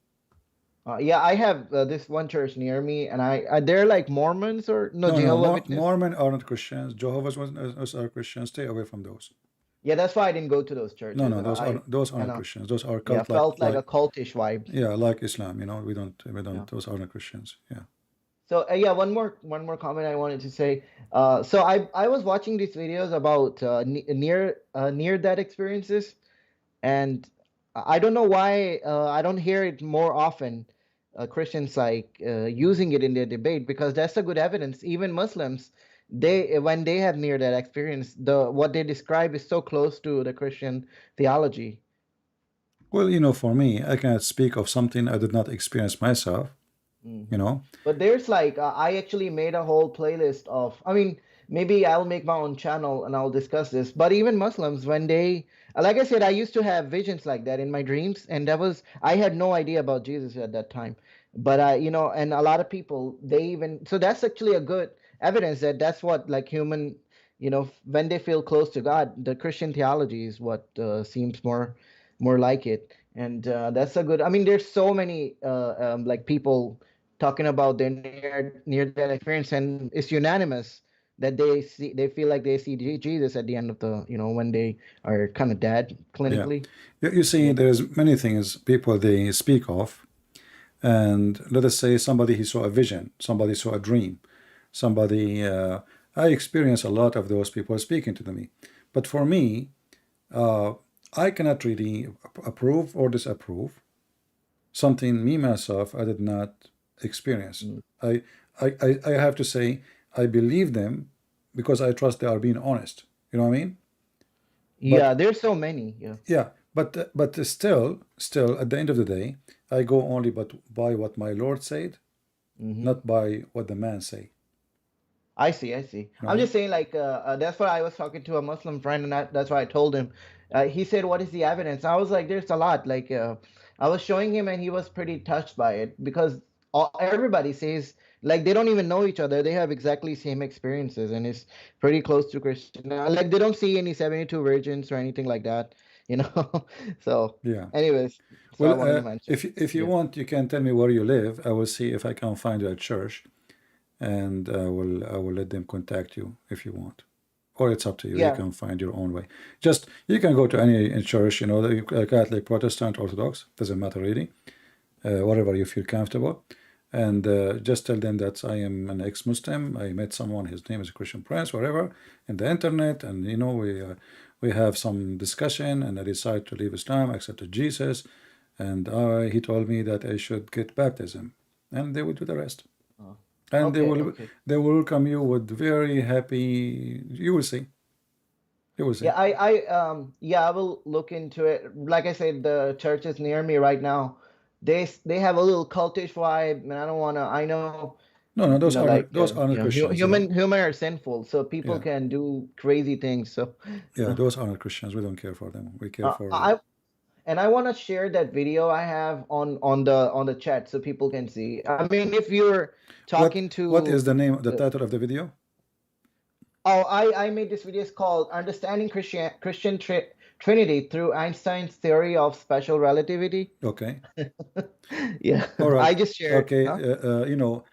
yeah, I have this one church near me, and they're like Mormons or no No. Jehovah Witness. Mormon are not Christians. Jehovah's Witnesses are Christians. Stay away from those. Yeah, that's why I didn't go to those No, churches. no, those are Kind not of Christians. Those are yeah cult felt like a cultish vibes. yeah, like Islam. We Yeah. don't. Those are not Christians. Yeah. So yeah, one more comment I wanted to say. So I was watching these videos about near death experiences, and I don't know why I don't hear it more often. Christians like using it in their debate, because that's a good evidence. Even Muslims, they when they have near death experience, what they describe is so close to the Christian theology. Well, for me, I cannot speak of something I did not experience myself. You Mhm. know. But there's like I actually made a whole playlist of. I mean, maybe I'll make my own channel and I'll discuss this. But even Muslims, when they, like I said, I used to have visions like that in my dreams, and I had no idea about Jesus at that time. But and a lot of people, they even, so that's actually a good evidence that that's what like human, when they feel close to God, the Christian theology is what seems more like it. And that's a good. I mean, there's so many like people talking about their near death experience, and it's unanimous that they feel like they see Jesus at the end of the when they are kind of dead Yeah. clinically. You see, Yeah. there's many things people they speak of, And let us say somebody he saw a vision, somebody saw a dream, somebody. I experience a lot of those people speaking to me, but for me, I cannot really approve or disapprove something me myself I did not experience. I, I have to say I believe them because I trust they are being honest. You know what I mean? Yeah, there's so many. Yeah. Yeah, but still at the end of the day, I go only but by what my Lord said, not by what the man say. I see, I see. I'm just saying, like, that's why I was talking to a Muslim friend, and that's why I told him. He said, "What is the evidence?" I was like, "There's a lot." Like, I was showing him, and he was pretty touched by it because everybody says like they don't even know each other. They have exactly same experiences, and it's pretty close to Christian. Like, they don't see any 72 virgins or anything like that, you know. So, Yeah. anyways, so I wanted to Well, mention. if you want, you can tell me where you live. I will see if I can find you at church, and I will let them contact you if you want, or it's up to you. You Yeah. can find your own way. Just you can go to any church, you know, the Catholic, Protestant, Orthodox, doesn't matter really, wherever you feel comfortable, and just tell them that I am an ex-Muslim. I met someone, his name is a Christian Prince, whatever, in the internet, and you know we have some discussion, and I decided to leave Islam, accepted Jesus, and he told me that I should get baptism, and they will do the rest. And Okay. they will welcome you with very happy. You will see. You will see. Yeah, I will look into it. Like I said, the church is near me right now. They have a little cultish vibe, and I don't wanna. I know, No, those are like, those are not Christians. human are sinful, so people Yeah. can do crazy things. So, Yeah, those are not Christians. We don't care for them. We care for. I want to share that video I have on the chat so people can see. I mean, if you're talking What is to, the name, the title of the video? oh, I made this video. It's called "Understanding Christian Trinity Through Einstein's Theory of Special Relativity." Okay. Yeah, All right. I just shared. Okay. Huh? You know,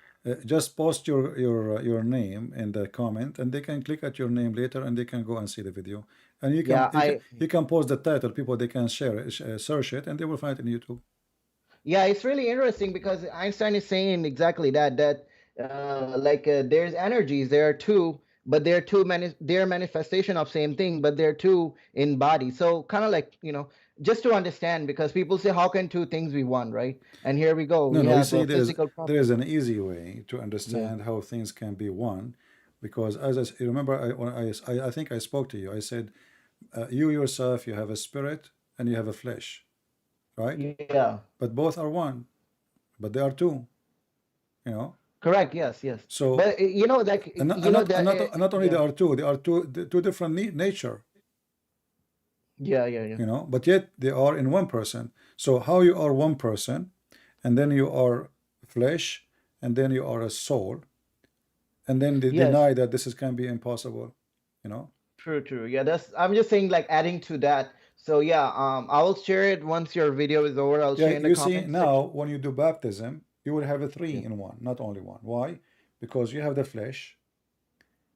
just post your name in the comment, and they can click at your name later, and they can go and see the video. And you can you can post the title. People they can share it, search it, and they will find it in YouTube. Yeah, it's really interesting because Einstein is saying exactly that there's energies, there are two, but they're manifestation of same thing, but they're two in body. So kind of like, just to understand, because people say, how can two things be one, right? And here we go. No, We no. You have see, a physical property. there is an easy way to understand how things can be one, because you remember, I think I spoke to you. I said, you yourself, you have a spirit and you have a flesh, right? Yeah. But both are one, but they are two. You know. Correct. Yes. So, but like and not only they are two different nature. Yeah. You know, but yet they are in one person. So how you are one person, and then you are flesh, and then you are a soul, and then they deny that this can be impossible. You know. True. Yeah, I'm just saying, like, adding to that. So yeah, I will share it once your video is over. I'll share in the comments. You see, now when you do baptism, you will have a three in one, not only one. Why? Because you have the flesh,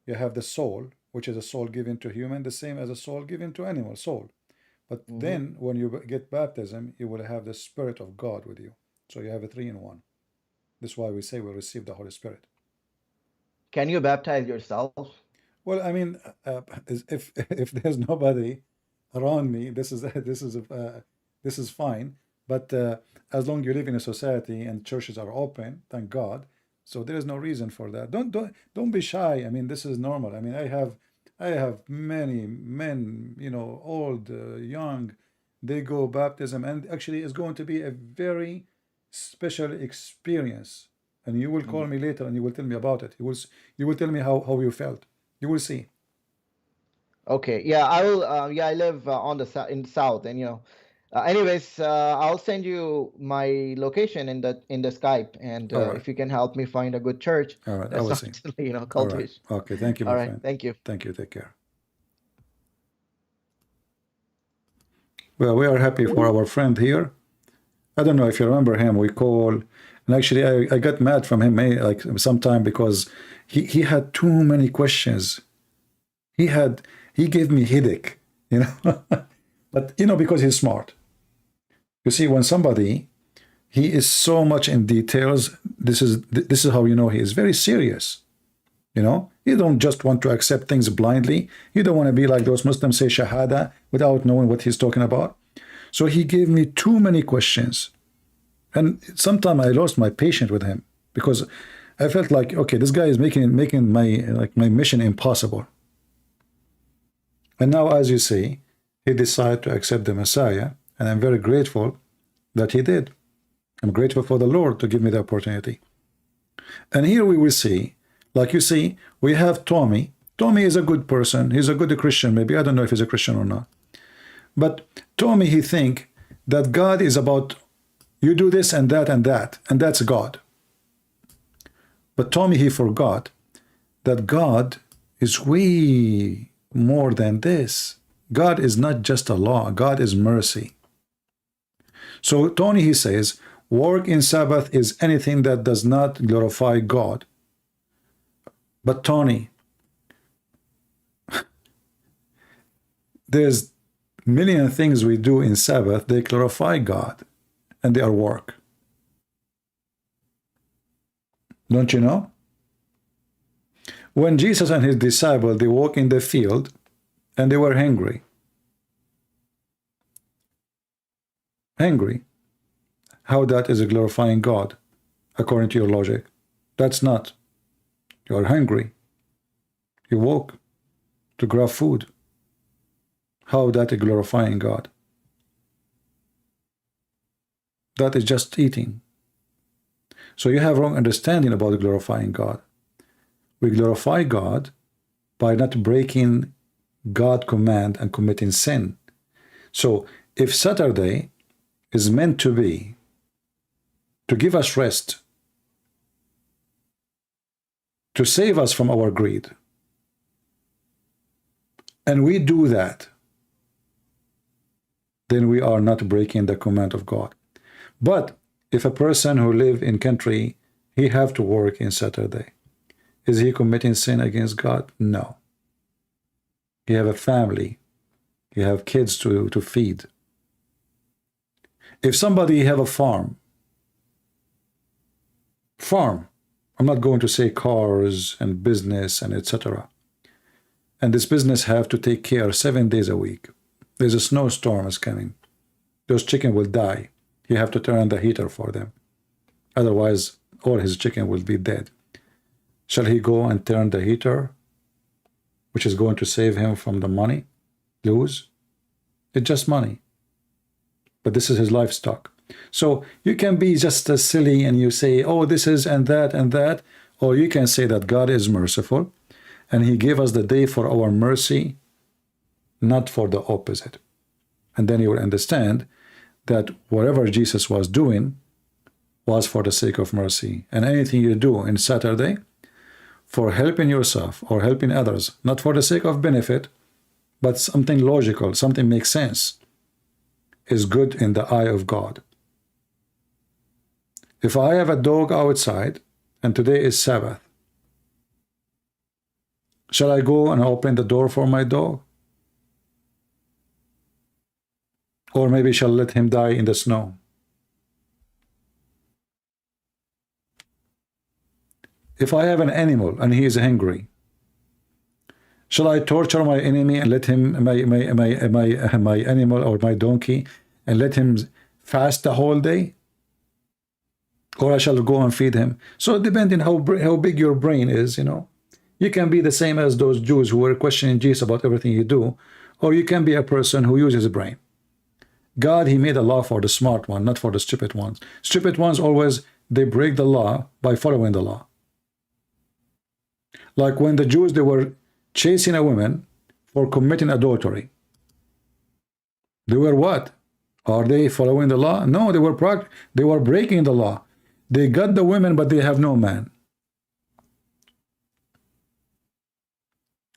you have the soul, which is a soul given to human, the same as a soul given to animal, soul. But then when you get baptism, you will have the Spirit of God with you. So you have a three in one. That's why we say we receive the Holy Spirit. Can you baptize yourself? Well, I mean, if there's nobody around me, this is fine. But as long as you live in a society and churches are open, thank God. So there is no reason for that. Don't be shy. I mean, this is normal. I mean, I have many men, you know, old, young, they go baptism, and actually it's going to be a very special experience. And you will call me later and you will tell me about it. You will tell me how you felt. You will see. Okay. Yeah, I will. I live in the south, and anyways, I'll send you my location in the Skype, and if you can help me find a good church. All right, I that's will not, see. cultish. All right. Okay, thank you, my friend. Thank you. Thank you. Take care. Well, we are happy for our friend here. I don't know if you remember him. We call, and actually, I got mad from him like sometime because he had too many questions. He gave me headache, you know. But because he's smart. You see, when somebody he is so much in details. This is how you know he is very serious. You know, you don't just want to accept things blindly. You don't want to be like those Muslims say shahada without knowing what he's talking about. So he gave me too many questions, and sometimes I lost my patience with him because I felt like, okay, this guy is making my mission impossible. And now, as you see, he decided to accept the Messiah, and I'm very grateful that he did. I'm grateful for the Lord to give me the opportunity. And here we will see, like you see, we have Tommy. Tommy is a good person. He's a good Christian. Maybe I don't know if he's a Christian or not. But Tommy, he think that God is about you do this and that and that, and that's God. But Tommy, he forgot that God is way more than this. God is not just a law. God is mercy. So Tony, he says, work in Sabbath is anything that does not glorify God. But Tony, there's million things we do in Sabbath, they glorify God, and they are work. Don't you know? When Jesus and his disciples, they walk in the field, and they were hungry. Hungry. How that is glorifying God, according to your logic? That's not. You are hungry. You walk to grab food. How that is glorifying God? That is just eating. So you have wrong understanding about glorifying God. We glorify God by not breaking God's command and committing sin. So if Saturday is meant to be to give us rest, to save us from our greed, and we do that, then we are not breaking the command of God. But if a person who live in country, he have to work in Saturday, is he committing sin against God? No. He have a family. He have kids to feed. If somebody have a farm, I'm not going to say cars and business and etc. And this business have to take care 7 days a week. There's a snowstorm is coming. Those chicken will die. You have to turn on the heater for them. Otherwise, all his chicken will be dead. Shall he go and turn the heater, which is going to save him from the money, lose? It's just money. But this is his livestock. So you can be just as silly and you say, oh, this is and that, or you can say that God is merciful and he gave us the day for our mercy, not for the opposite. And then you will understand that whatever Jesus was doing was for the sake of mercy. And anything you do in Saturday for helping yourself or helping others, not for the sake of benefit, but something logical, something makes sense, is good in the eye of God. If I have a dog outside and today is Sabbath, shall I go and open the door for my dog? Or maybe shall let him die in the snow? If I have an animal and he is hungry, shall I torture my enemy and let him, my animal or my donkey, and let him fast the whole day? Or I shall go and feed him? So depending how big your brain is, you know, you can be the same as those Jews who were questioning Jesus about everything you do, or you can be a person who uses a brain. God, he made a law for the smart one, not for the stupid ones. Stupid ones always, they break the law by following the law. Like when the Jews, they were chasing a woman for committing adultery. They were what? Are they following the law? No, they were breaking the law. They got the women, but they have no man.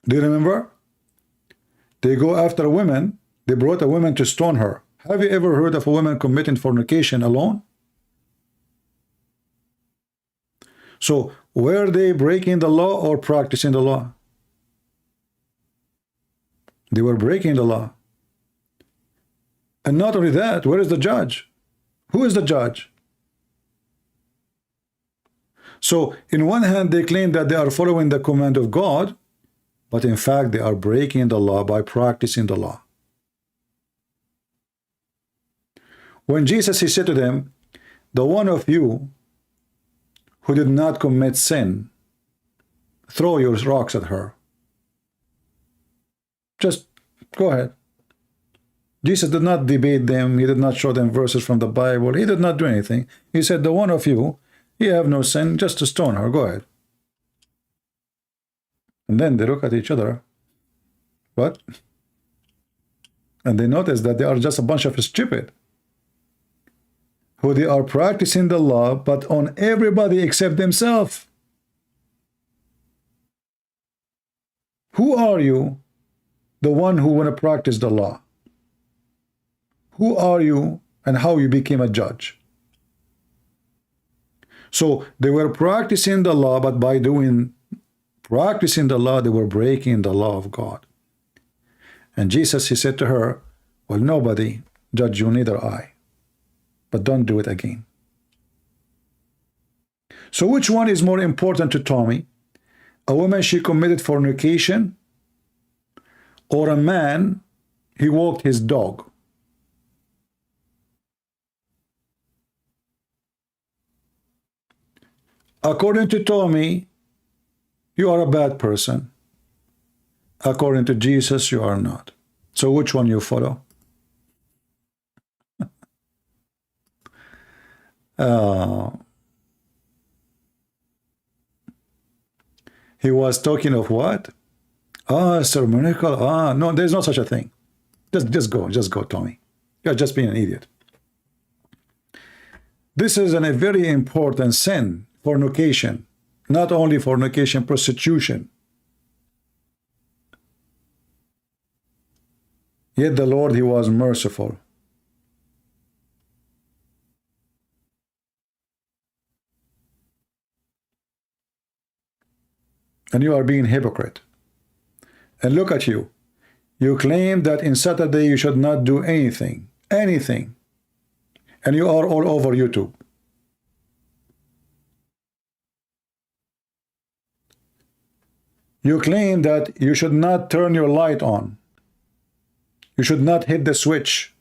Do you remember? They go after women. They brought a woman to stone her. Have you ever heard of a woman committing fornication alone? So, were they breaking the law or practicing the law? They were breaking the law. And not only that, where is the judge? Who is the judge? So in one hand, they claim that they are following the command of God, but in fact, they are breaking the law by practicing the law. When Jesus, he said to them, the one of you who did not commit sin, throw your rocks at her. Just go ahead. Jesus did not debate them. He did not show them verses from the Bible. He did not do anything. He said, the one of you, you have no sin, just to stone her. Go ahead. And then they look at each other. What? And they notice that they are just a bunch of stupid, who they are practicing the law, but on everybody except themselves. Who are you, the one who want to practice the law? Who are you and how you became a judge? So they were practicing the law, but by practicing the law, they were breaking the law of God. And Jesus, he said to her, well, nobody judge you, neither I. But don't do it again. So which one is more important to Tommy? A woman, she committed fornication, or a man, he walked his dog? According to Tommy, you are a bad person. According to Jesus, you are not. So which one you follow? He was talking of what? Ceremonial. No, there's no such a thing. Just go, Tommy. You're just being an idiot. This is a very important sin, fornication. Not only fornication, prostitution. Yet the Lord, he was merciful. And you are being hypocrite. And look at you. You claim that in Saturday you should not do anything. And you are all over YouTube. You claim that you should not turn your light on. You should not hit the switch.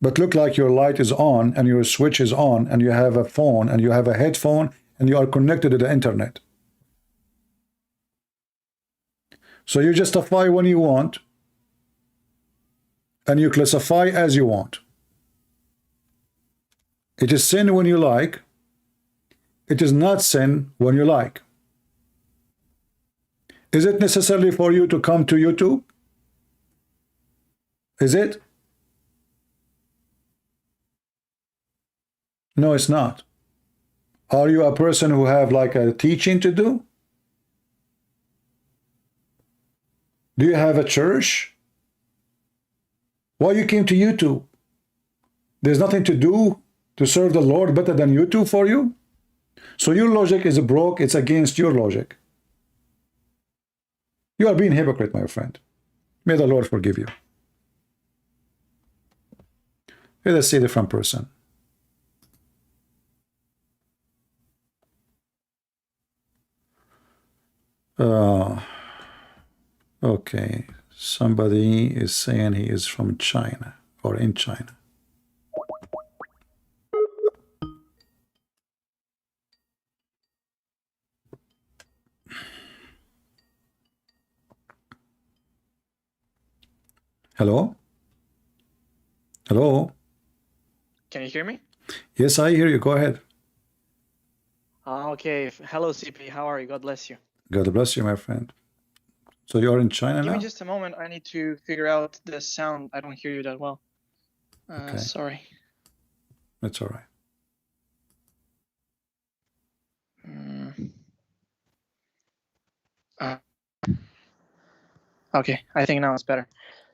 But look like your light is on and your switch is on and you have a phone and you have a headphone and you are connected to the internet. So you justify when you want and you classify as you want. It is sin when you like. It is not sin when you like. Is it necessary for you to come to YouTube? Is it? No, it's not. Are you a person who have like a teaching to do? Do you have a church? Why you came to YouTube? There's nothing to do to serve the Lord better than YouTube for you? So your logic is broke. It's against your logic. You are being hypocrite, my friend. May the Lord forgive you. Let us see a different person. Okay. Somebody is saying he is from China or in China. Hello? Hello? Can you hear me? Yes, I hear you. Go ahead. Okay. Hello, CP. How are you? God bless you. God bless you, my friend. So you are in China Give now? me just a moment. I need to figure out the sound. I don't hear you that well. Okay. Sorry. That's all right. Okay. I think now it's better.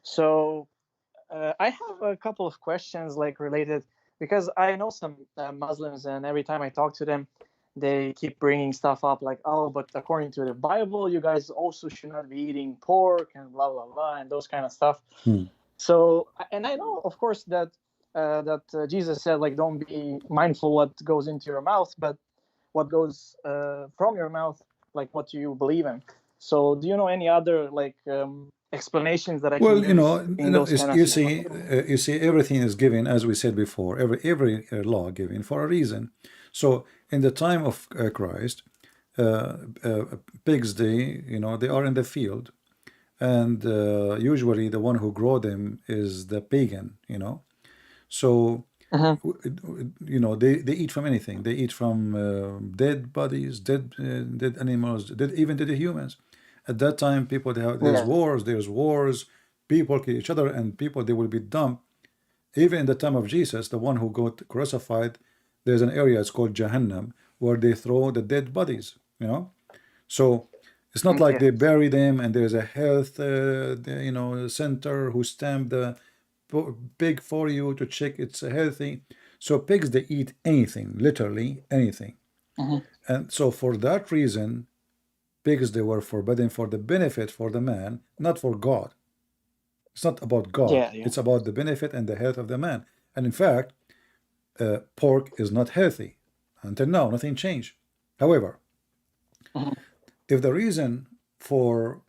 So I have a couple of questions like related because I know some Muslims, and every time I talk to them, they keep bringing stuff up like, oh, but according to the Bible, you guys also should not be eating pork and blah, blah, blah, and those kind of stuff. So, and I know, of course, that that Jesus said, like, don't be mindful what goes into your mouth, but what goes from your mouth, like what you believe in. So do you know any other like explanations that I can Well, you use know, in those kind of you see, everything is given, as we said before, every law given for a reason. So in the time of Christ, pigs, they are in the field, and usually the one who grow them is the pagan, So they eat from anything. They eat from dead bodies, dead animals, even dead humans. At that time, people there's wars, people kill each other, and people they will be dumped. Even in the time of Jesus, the one who got crucified, there's an area, it's called Jahannam, where they throw the dead bodies. So it's not like they bury them and there's a health center who stamp the pig for you to check it's healthy. So pigs, they eat anything, literally anything. And so for that reason, pigs, they were forbidden for the benefit for the man, not for God. It's not about God. It's about the benefit and the health of the man. And in fact, pork is not healthy. Until now, nothing changed. However, if the reason for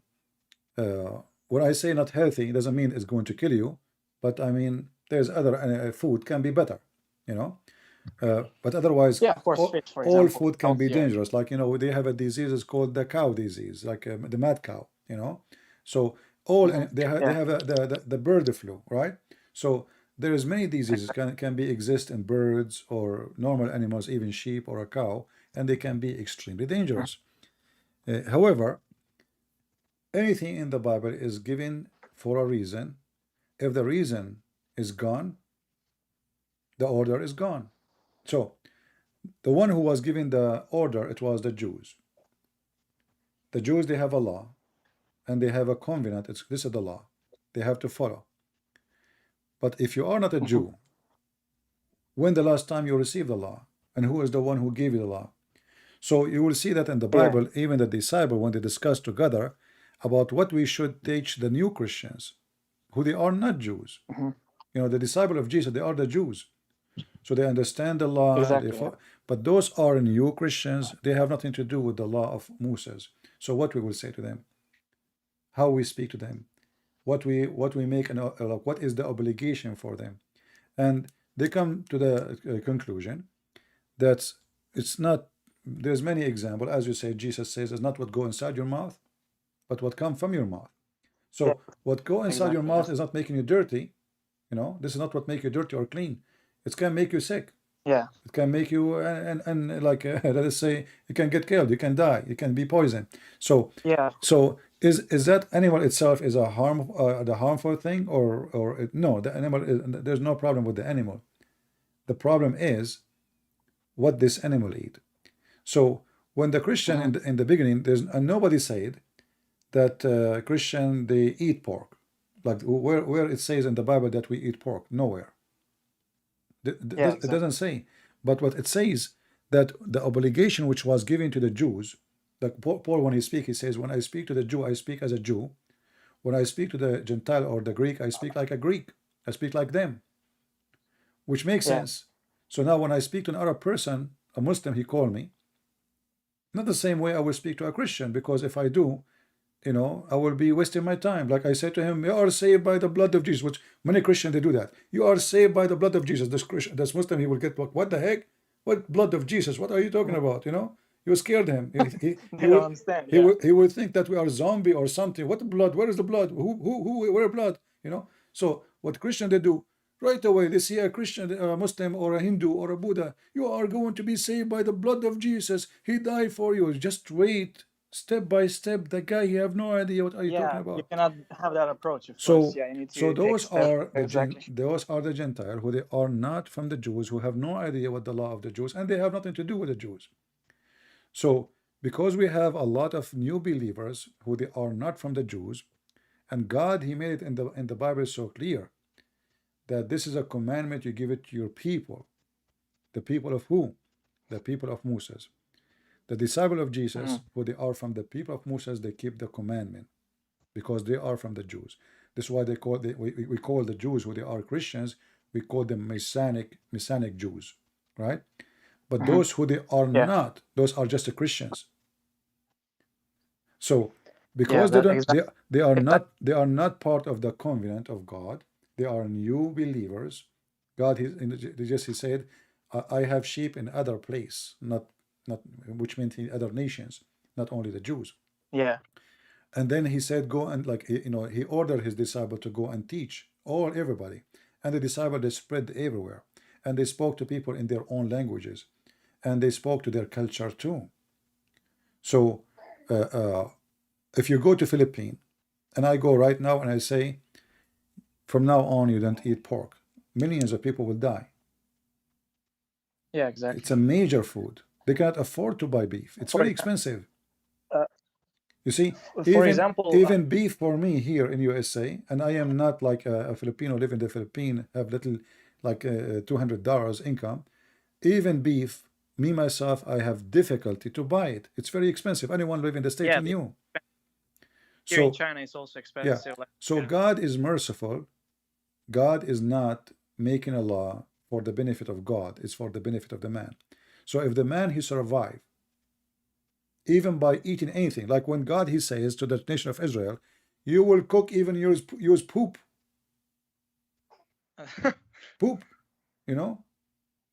when I say not healthy, it doesn't mean it's going to kill you, but I mean there's other food can be better. But otherwise, of course, fish, for all example, food can be healthier. dangerous. Like they have a disease it's called the cow disease, like the mad cow. So they have the bird flu, right? So there is many diseases can be exist in birds or normal animals, even sheep or a cow, and they can be extremely dangerous. However, anything in the Bible is given for a reason. If the reason is gone, the order is gone. So the one who was given the order, it was the Jews. The Jews, they have a law, and they have a covenant. This is the law. They have to follow. But if you are not a Jew, when the last time you received the law? And who is the one who gave you the law? So you will see that in the Bible, even the disciples, when they discuss together about what we should teach the new Christians, who they are not Jews. The disciple of Jesus, they are the Jews. So they understand the law. Exactly. But those are new Christians. They have nothing to do with the law of Moses. So what we will say to them, how we speak to them, what we make, what is the obligation for them. And they come to the conclusion that it's not, there's many examples. As you say, Jesus says, it's not what go inside your mouth, but what come from your mouth. So what go inside your mouth is not making you dirty. This is not what make you dirty or clean. It can make you sick. It can make you and like let us say you can get killed, you can die, you can be poisoned. So is that animal itself is a the harmful thing or no? The animal there's no problem with the animal. The problem is what this animal eat. So when the Christian in the beginning, there's nobody said that Christian they eat pork. Like where it says in the Bible that we eat pork, nowhere. It doesn't say. But what it says that the obligation which was given to the Jews, like Paul when he speaks, he says, when I speak to the Jew, I speak as a Jew. When I speak to the Gentile or the Greek, I speak like a Greek. I speak like them, which makes sense. So now when I speak to another person, a Muslim, he called me, not the same way I will speak to a Christian, because if I do, I will be wasting my time. Like I said to him, you are saved by the blood of Jesus, which many Christians, they do that. You are saved by the blood of Jesus. This Muslim, he will get, what the heck? What blood of Jesus? What are you talking about? You scared him. He will think that we are zombie or something. What blood? Where is the blood? Where blood? So what Christian they do, right away, they see a Christian, a Muslim or a Hindu or a Buddha, you are going to be saved by the blood of Jesus. He died for you. Just wait. Step by step, the guy, you have no idea what are you talking about. You cannot have that approach, of so course. You need to those are the Gentiles who they are not from the Jews, who have no idea what the law of the Jews, and they have nothing to do with the Jews. So because we have a lot of new believers who they are not from the Jews, and God, he made it in the Bible so clear that this is a commandment you give it to your people. The people of who? The people of Moses. The disciple of Jesus, who they are from the people of Moses, they keep the commandment because they are from the Jews. This is why we call the Jews, who they are Christians, we call them Messianic Jews, right? But those who they are not, those are just the Christians. So because they don't, they are not part of the covenant of God. They are new believers. God he said, I have sheep in other place, not which means in other nations, not only the Jews. Yeah. And then he said, go and he ordered his disciple to go and teach everybody. And the disciple, they spread everywhere. And they spoke to people in their own languages. And they spoke to their culture too. So if you go to Philippines, and I go right now and I say, from now on, you don't eat pork, millions of people will die. Yeah, exactly. It's a major food. They cannot afford to buy beef. It's very expensive. You see, even beef for me here in USA, and I am not like a Filipino live in the Philippines, have little like $200 income. Even beef, me myself, I have difficulty to buy it. It's very expensive. Anyone live in the States knew. Here in China, it's also expensive. Yeah. So God is merciful. God is not making a law for the benefit of God. It's for the benefit of the man. So if the man, he survived, even by eating anything, like when God, he says to the nation of Israel, you will cook, even use poop. Poop, you know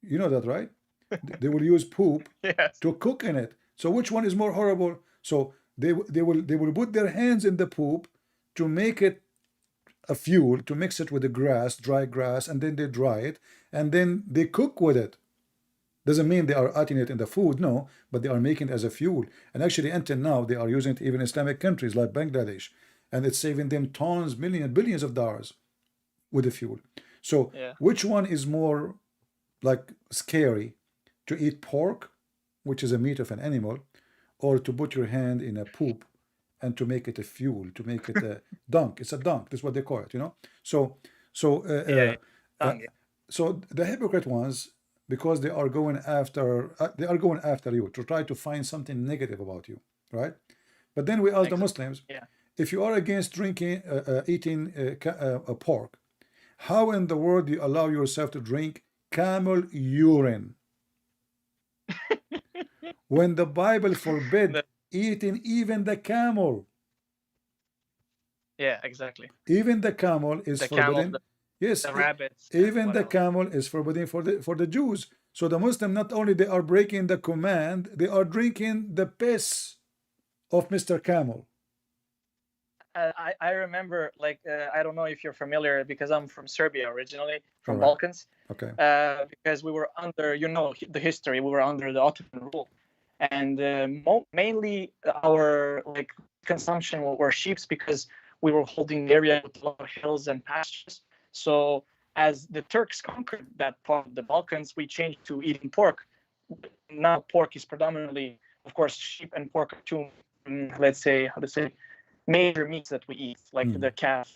that, right? They will use poop to cook in it. So which one is more horrible? So they will put their hands in the poop to make it a fuel, to mix it with the grass, dry grass, and then they dry it, and then they cook with it. Doesn't mean they are adding it in the food, no, but they are making it as a fuel. And actually, until now, they are using it even in Islamic countries like Bangladesh, and it's saving them tons, millions, billions of dollars with the fuel. So which one is more like scary, to eat pork, which is a meat of an animal, or to put your hand in a poop and to make it a fuel, to make it a dunk? It's a dunk. That's what they call it, So the hypocrite ones, because they are going after you to try to find something negative about you, right? But then we ask the Muslims, if you are against eating pork, how in the world do you allow yourself to drink camel urine when the Bible forbid eating even the camel? Yeah, exactly. Even the camel is forbidden. Yes, the rabbits. Even the camel is forbidden for the Jews. So the Muslim, not only they are breaking the command, they are drinking the piss of Mr. Camel. I remember, like, I don't know if you're familiar, because I'm from Serbia originally, from Balkans. Okay. Because we were under, the history, we were under the Ottoman rule. And mainly our consumption were sheep, because we were holding the area with a lot of hills and pastures. So as the Turks conquered that part of the Balkans, we changed to eating pork. Now pork is predominantly, of course, sheep and pork are two, major meats that we eat, like the calf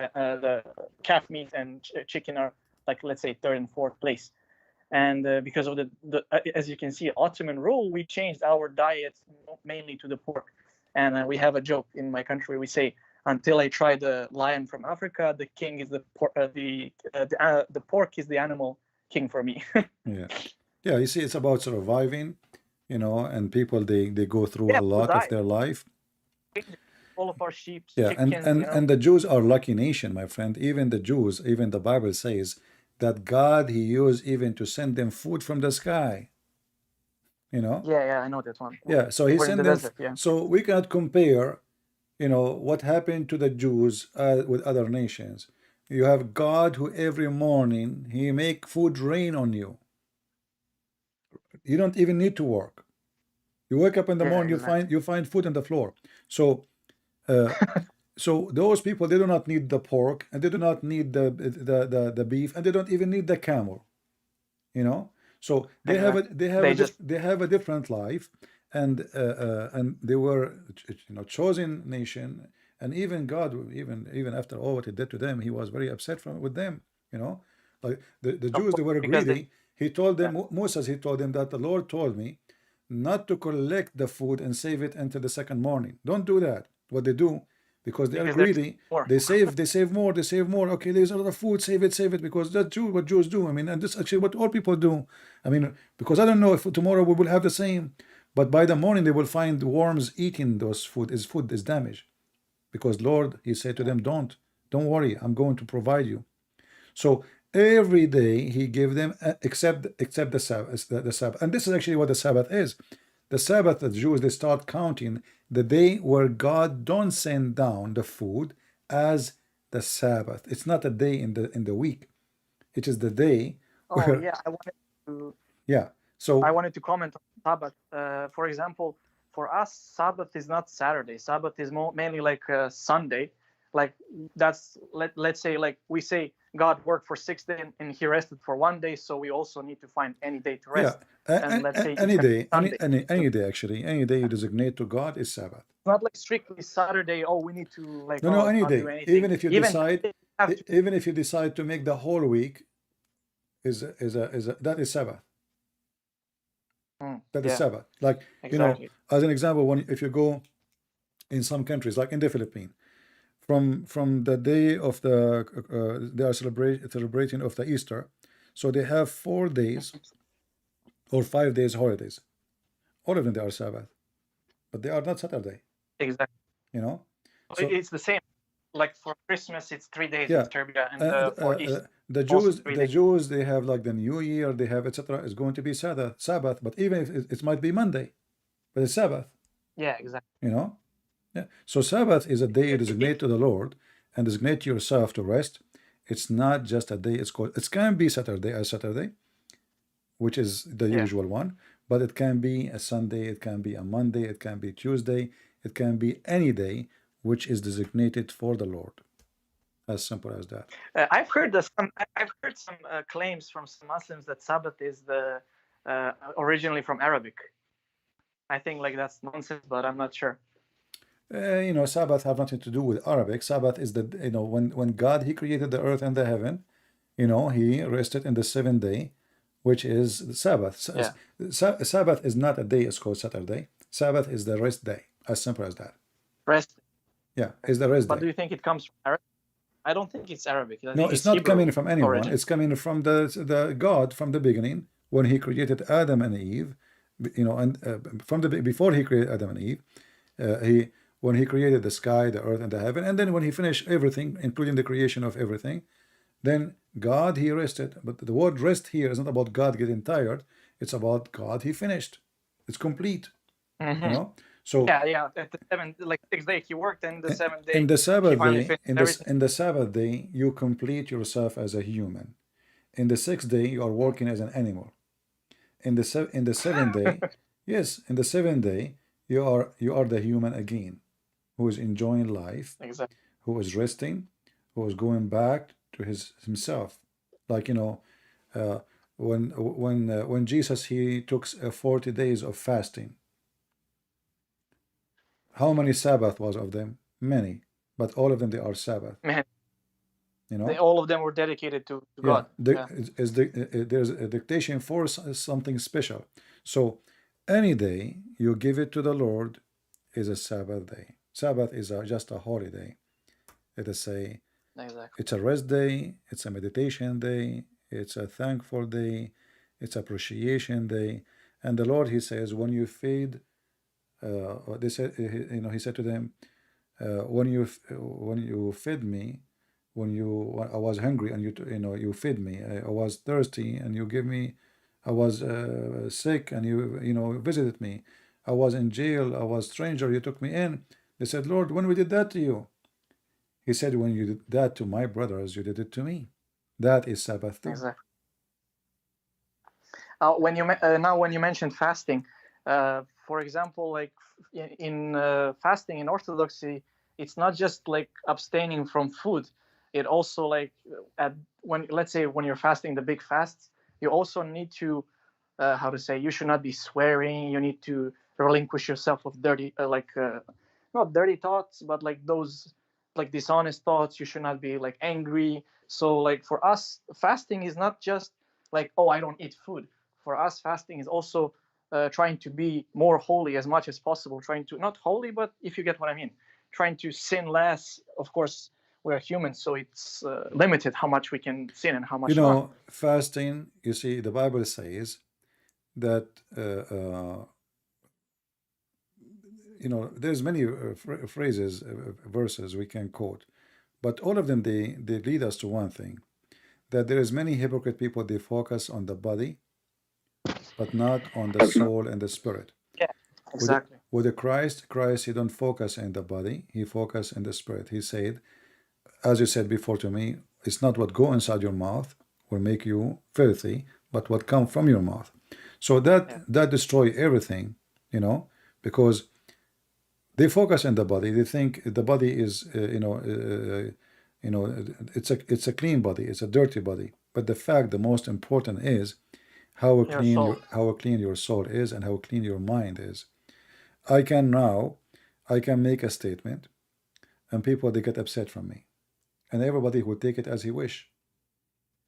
meat and chicken are third and fourth place. And because of the as you can see, Ottoman rule, we changed our diet mainly to the pork. And we have a joke in my country. We say, until I try the lion from Africa, the king is the pork is the animal king for me. Yeah. You see, it's about surviving, and people they go through a lot of their life. All of our sheep. Yeah, chickens, and the Jews are lucky nation, my friend. Even the Jews, even the Bible says that God, he used even to send them food from the sky. Yeah, I know that one. Yeah, so he sent them. So we cannot compare, what happened to the Jews with other nations. You have God who every morning he make food rain on you. You don't even need to work. You wake up in the morning, you find food on the floor. So so those people, they do not need the pork, and they do not need the beef, and they don't even need the camel. So they have a different life, and they were chosen nation, and even God, even after all what he did to them, he was very upset with them. Like the Jews, they were greedy. He told them, Moses, he told them that the Lord told me not to collect the food and save it until the second morning. Don't do that. What they do, because they are Because there's greedy. more. They save more. Okay, there's a lot of food. Save it, because that's what Jews do. I mean, and this is actually what all people do. I mean, because I don't know if tomorrow we will have the same, but by the morning they will find worms eating those food. Food is damaged, because Lord, He said to them, don't worry, I'm going to provide you. So every day He gave them, except the Sabbath, the Sabbath, and this is actually what the Sabbath is. The Sabbath, the Jews, they start counting the day where God don't send down the food as the Sabbath. It's not a day in the week. It is the day Oh where, yeah, I wanted to comment on Sabbath. For example, for us, Sabbath is not Saturday. Sabbath is mainly like Sunday. Like that's let's say, like we say God worked for 6 days and He rested for 1 day, so we also need to find any day to rest. And let's say any day, Sunday. any day actually, any day you designate to God is Sabbath. It's not like strictly Saturday. Oh, we need to like No, any not day. do anything. Even if you decide, have to, even if you decide to make the whole week that is Sabbath. That is Sabbath. Like exactly. as an example, if you go in some countries, like in the Philippines, from the day of they are celebrating of the Easter, so they have 4 days or 5 days holidays. All of them they are Sabbath, but they are not Saturday. Exactly. So it's the same. Like for Christmas, it's 3 days yeah. in Serbia, and for Easter, the Jews, they have like the New Year, they have etc. It's going to be Sabbath, but even if it might be Monday, but it's Sabbath. Yeah, exactly. Yeah. So Sabbath is a day designated to the Lord, and designate yourself to rest. It's not just a day. It can be Saturday, which is the usual one, but it can be a Sunday, it can be a Monday, it can be Tuesday, it can be any day which is designated for the Lord. As simple as that. I've heard some claims from some Muslims that Sabbath is originally from Arabic. I think like that's nonsense, but I'm not sure. Sabbath have nothing to do with Arabic. Sabbath is when God He created the earth and the heaven, He rested in the 7th day, which is the Sabbath. Sabbath is not a day. It's called Saturday. Sabbath is the rest day. As simple as that. Rest. Yeah, is the rest but day. Do you think it comes from Arabic? I don't think it's Arabic. No, it's not Hebrew coming from anyone. Origin. It's coming from the God from the beginning, when He created Adam and Eve. And before He created Adam and Eve, when He created the sky, the earth, and the heaven, and then when He finished everything, including the creation of everything, then God He rested. But the word rest here is not about God getting tired. It's about God He finished. It's complete. So at the 6th day He worked, and the 7th day in the Sabbath day, everything. in the Sabbath day, you complete yourself as a human. In the 6th day, you are working as an animal. In the 7th day, yes, in the 7th day, you are the human again, who is enjoying life, exactly. Who is resting, who is going back to himself. Like when Jesus He took 40 days of fasting. How many Sabbath was of them? Many, but all of them they are Sabbath. Man. All of them were dedicated to God. There's a dictation for something special. So any day you give it to the Lord is a Sabbath day. Sabbath is just a holiday. Let us say It's a rest day, it's a meditation day, it's a thankful day, it's appreciation day. And the Lord He says, when you feed, they said, He said to them, when you fed me, I was hungry and you fed me. I was thirsty and you gave me. I was sick and you visited me. I was in jail. I was stranger. You took me in. They said, Lord, when we did that to you? He said, when you did that to my brothers, you did it to me. That is Sabbath too. Exactly. When you mentioned fasting, for example, like in fasting in Orthodoxy, it's not just like abstaining from food. It also like let's say when you're fasting the big fasts, you also need to you should not be swearing. You need to relinquish yourself of dirty not dirty thoughts, but like those like dishonest thoughts. You should not be like angry. So like for us, fasting is not just like, oh, I don't eat food. For us, fasting is also trying to be more holy as much as possible, trying to, not holy, but if you get what I mean, trying to sin less. Of course, we're humans, so it's limited how much we can sin and how much You not. know, fasting, you see, the Bible says that, you know, there's many phrases, verses we can quote, but all of them, they lead us to one thing, that there is many hypocrite people, they focus on the body, but not on the soul and the spirit. Yeah, exactly. With the Christ, he don't focus in the body, he focus in the spirit. He said, as you said before to me, it's not what go inside your mouth will make you filthy, but what come from your mouth. So that destroy everything, you know, because they focus on the body. They think the body is, it's a clean body, it's a dirty body. But the fact, the most important is how clean your soul is and how clean your mind is. I can make a statement, and people, they get upset from me, and everybody will take it as he wish.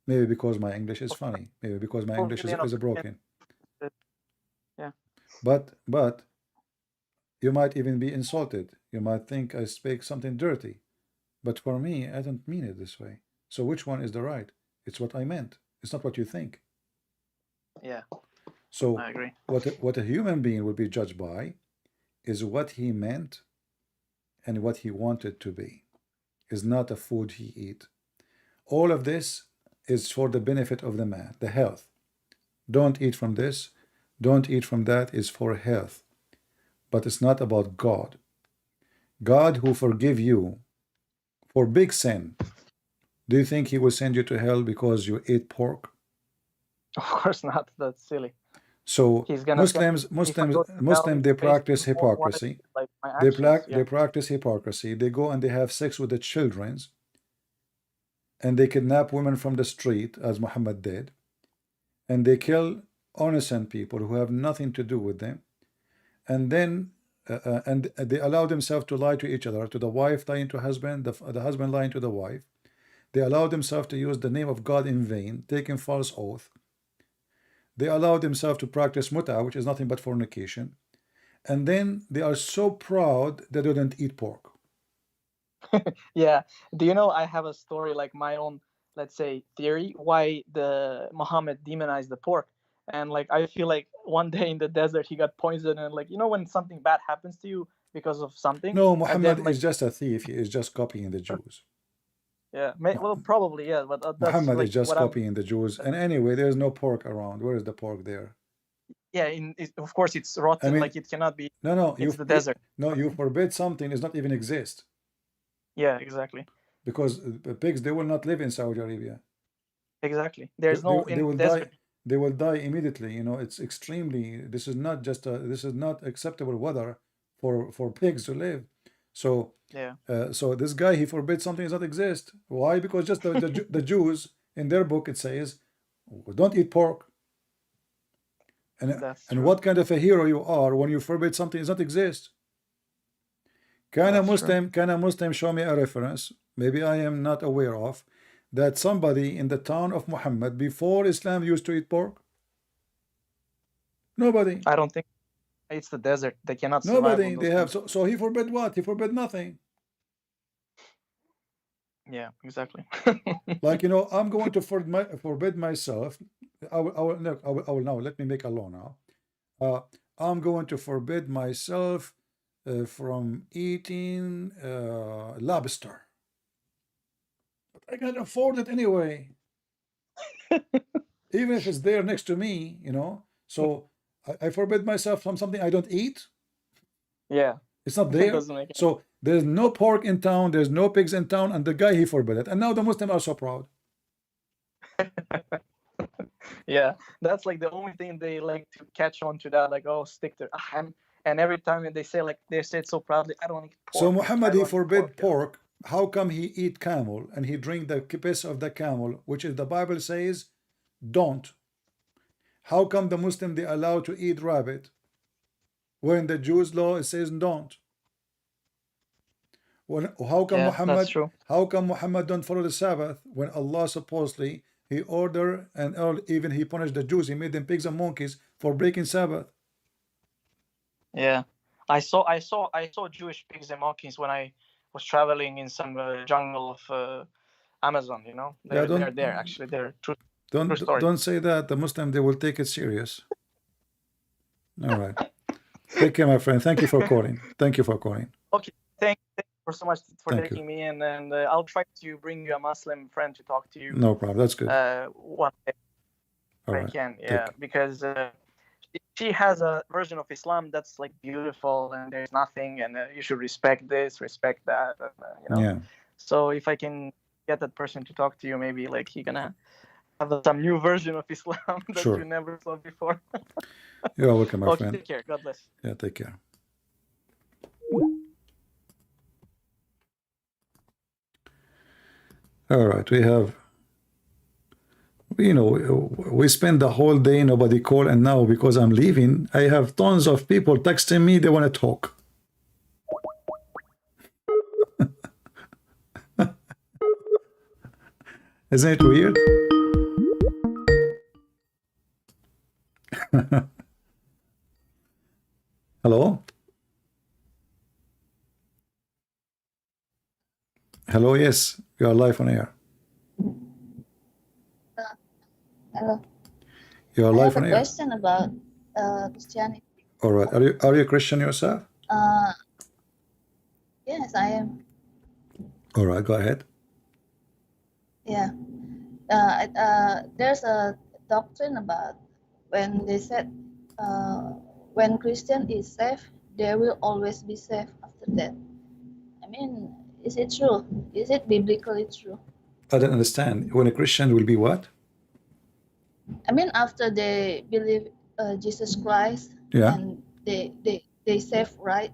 Maybe because my English is funny, maybe because my English is broken. Yeah. But you might even be insulted. You might think I speak something dirty. But for me, I don't mean it this way. So which one is the right? It's what I meant. It's not what you think. Yeah. So I agree. What a human being will be judged by is what he meant and what he wanted to be. Is not a food he eat. All of this is for the benefit of the man, the health. Don't eat from this, don't eat from that, is for health. But it's not about God. God who forgive you for big sin. Do you think he will send you to hell because you ate pork? Of course not. That's silly. So Muslims, they practice hypocrisy. They practice hypocrisy. They go and they have sex with the children, and they kidnap women from the street, as Muhammad did, and they kill innocent people who have nothing to do with them, and then and they allow themselves to lie to each other, to the wife lying to husband, the husband lying to the wife. They allow themselves to use the name of God in vain, taking false oath. They allow themselves to practice muta, which is nothing but fornication, and then they are so proud that they don't eat pork. Yeah. Do you know, I have a story, like my own, let's say, theory why the Mohammed demonized the pork. And like I feel like one day in the desert he got poisoned, and like, you know, when something bad happens to you because of something. No, Muhammad is just a thief. He is just copying the Jews. Yeah, well, probably, yeah, but that's Muhammad like is just copying the Jews. And anyway, there's no pork around. Where is the pork there? Yeah, of course it's rotten. I mean, like it cannot be. No, it's the desert. No, you forbid something does not even exist. Yeah, exactly. Because pigs, they will not live in Saudi Arabia. Exactly. There's no they will desert. die. They will die immediately. You know, it's extremely. This is not just this is not acceptable weather for pigs to live. So yeah. So this guy, he forbids something does not exist. Why? Because just the Jews in their book it says, don't eat pork. And what kind of a hero you are when you forbid something does not exist? Can a Muslim show me a reference? Maybe I am not aware of that somebody in the town of Muhammad before Islam used to eat pork. Nobody. I don't think. It's the desert. They cannot survive. Nobody. They have. So he forbid what? He forbid nothing. Yeah, exactly. Like, you know, I'm going to forbid myself. I will now. Let me make a law now. I'm going to forbid myself from eating lobster. But I can afford it anyway. Even if it's there next to me, you know. So I forbid myself from something I don't eat. Yeah. It's not there. So there's no pork in town, there's no pigs in town, and the guy, he forbid it. And now the Muslims are so proud. Yeah, that's like the only thing they like to catch on to, that, like, oh, stick to and every time they say, like, they say it so proudly, I don't eat pork. So Muhammad, he forbid pork. How come he eat camel and he drink the piss of the camel, which is the Bible says don't? How come the Muslim, they allow to eat rabbit when the Jews law it says don't? How come Muhammad don't follow the Sabbath when Allah supposedly he ordered and even he punished the Jews, he made them pigs and monkeys for breaking Sabbath? Yeah, I saw Jewish pigs and monkeys when I was traveling in some jungle of Amazon. You know, Yeah, they're there actually. They're true story. don't say that. The Muslim, they will take it serious. All right. Take care, my friend. Thank you for calling. Thank you for calling. Okay, thank you for so much for Thank you. taking me in, and I'll try to bring you a Muslim friend to talk to you. No problem. That's good. One day All I right. can, Take yeah, care. because she has a version of Islam that's like beautiful, and there's nothing, and you should respect this, respect that, you know. Yeah. So if I can get that person to talk to you, maybe like you're gonna have some new version of Islam that Sure. you never saw before. You're welcome, my Okay, friend. take care. God bless. Yeah, take care. All right, we have, you know, we spend the whole day, nobody call, and now because I'm leaving, I have tons of people texting me, they want to talk. Isn't it weird? Hello? Hello, yes, you are live on air. Hello. You are I live have on a air. question about Christianity. All right, are you a Christian yourself? Yes, I am. All right, go ahead. Yeah. There's a doctrine about when they said when Christian is safe, they will always be safe after that. I mean, is it true? Is it biblically true? I don't understand. When a Christian will be what? I mean, after they believe Jesus Christ Yeah. and they safe, right?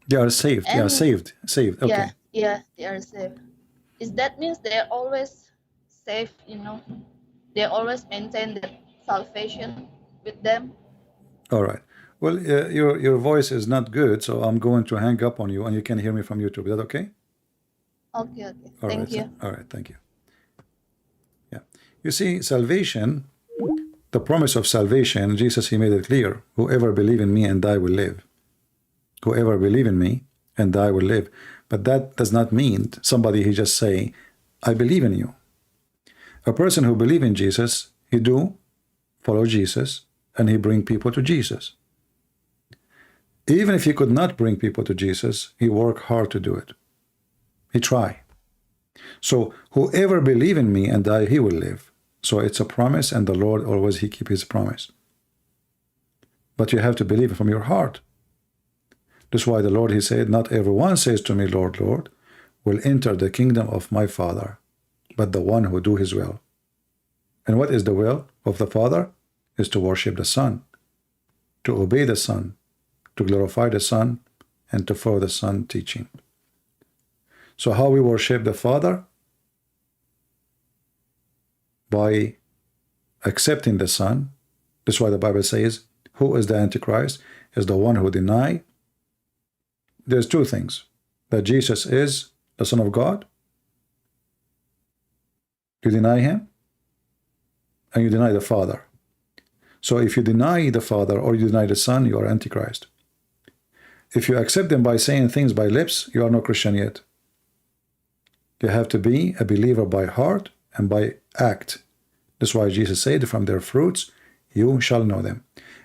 They are saved. Yeah, And saved. Saved. Okay. yeah, they are safe. Is that means they're always safe, you know? They always maintain that salvation with them. All right. Well, your voice is not good, so I'm going to hang up on you, and you can hear me from YouTube. Is that okay? Okay. All Thank right. you. All right. Thank you. Yeah. You see, salvation, the promise of salvation, Jesus, he made it clear. Whoever believe in me and die will live. Whoever believe in me and die will live. But that does not mean somebody he just say, I believe in you. A person who believe in Jesus, he do follow Jesus, and he bring people to Jesus. Even if he could not bring people to Jesus, he work hard to do it. He try. So whoever believe in me and die, he will live. So it's a promise, and the Lord always he keep his promise. But you have to believe it from your heart. That's why the Lord, he said, not everyone says to me, Lord, Lord, will enter the kingdom of my Father, but the one who do his will. And what is the will of the Father? Is to worship the Son, to obey the Son, to glorify the Son, and to follow the Son teaching. So how we worship the Father? By accepting the Son. That's why the Bible says, who is the Antichrist? Is the one who deny. There's two things. That Jesus is the Son of God. You deny him, and you deny the Father. So if you deny the Father or you deny the Son, you are Antichrist. If you accept them by saying things by lips, you are no Christian yet. You have to be a believer by heart and by act. That's why Jesus said, from their fruits you shall know them.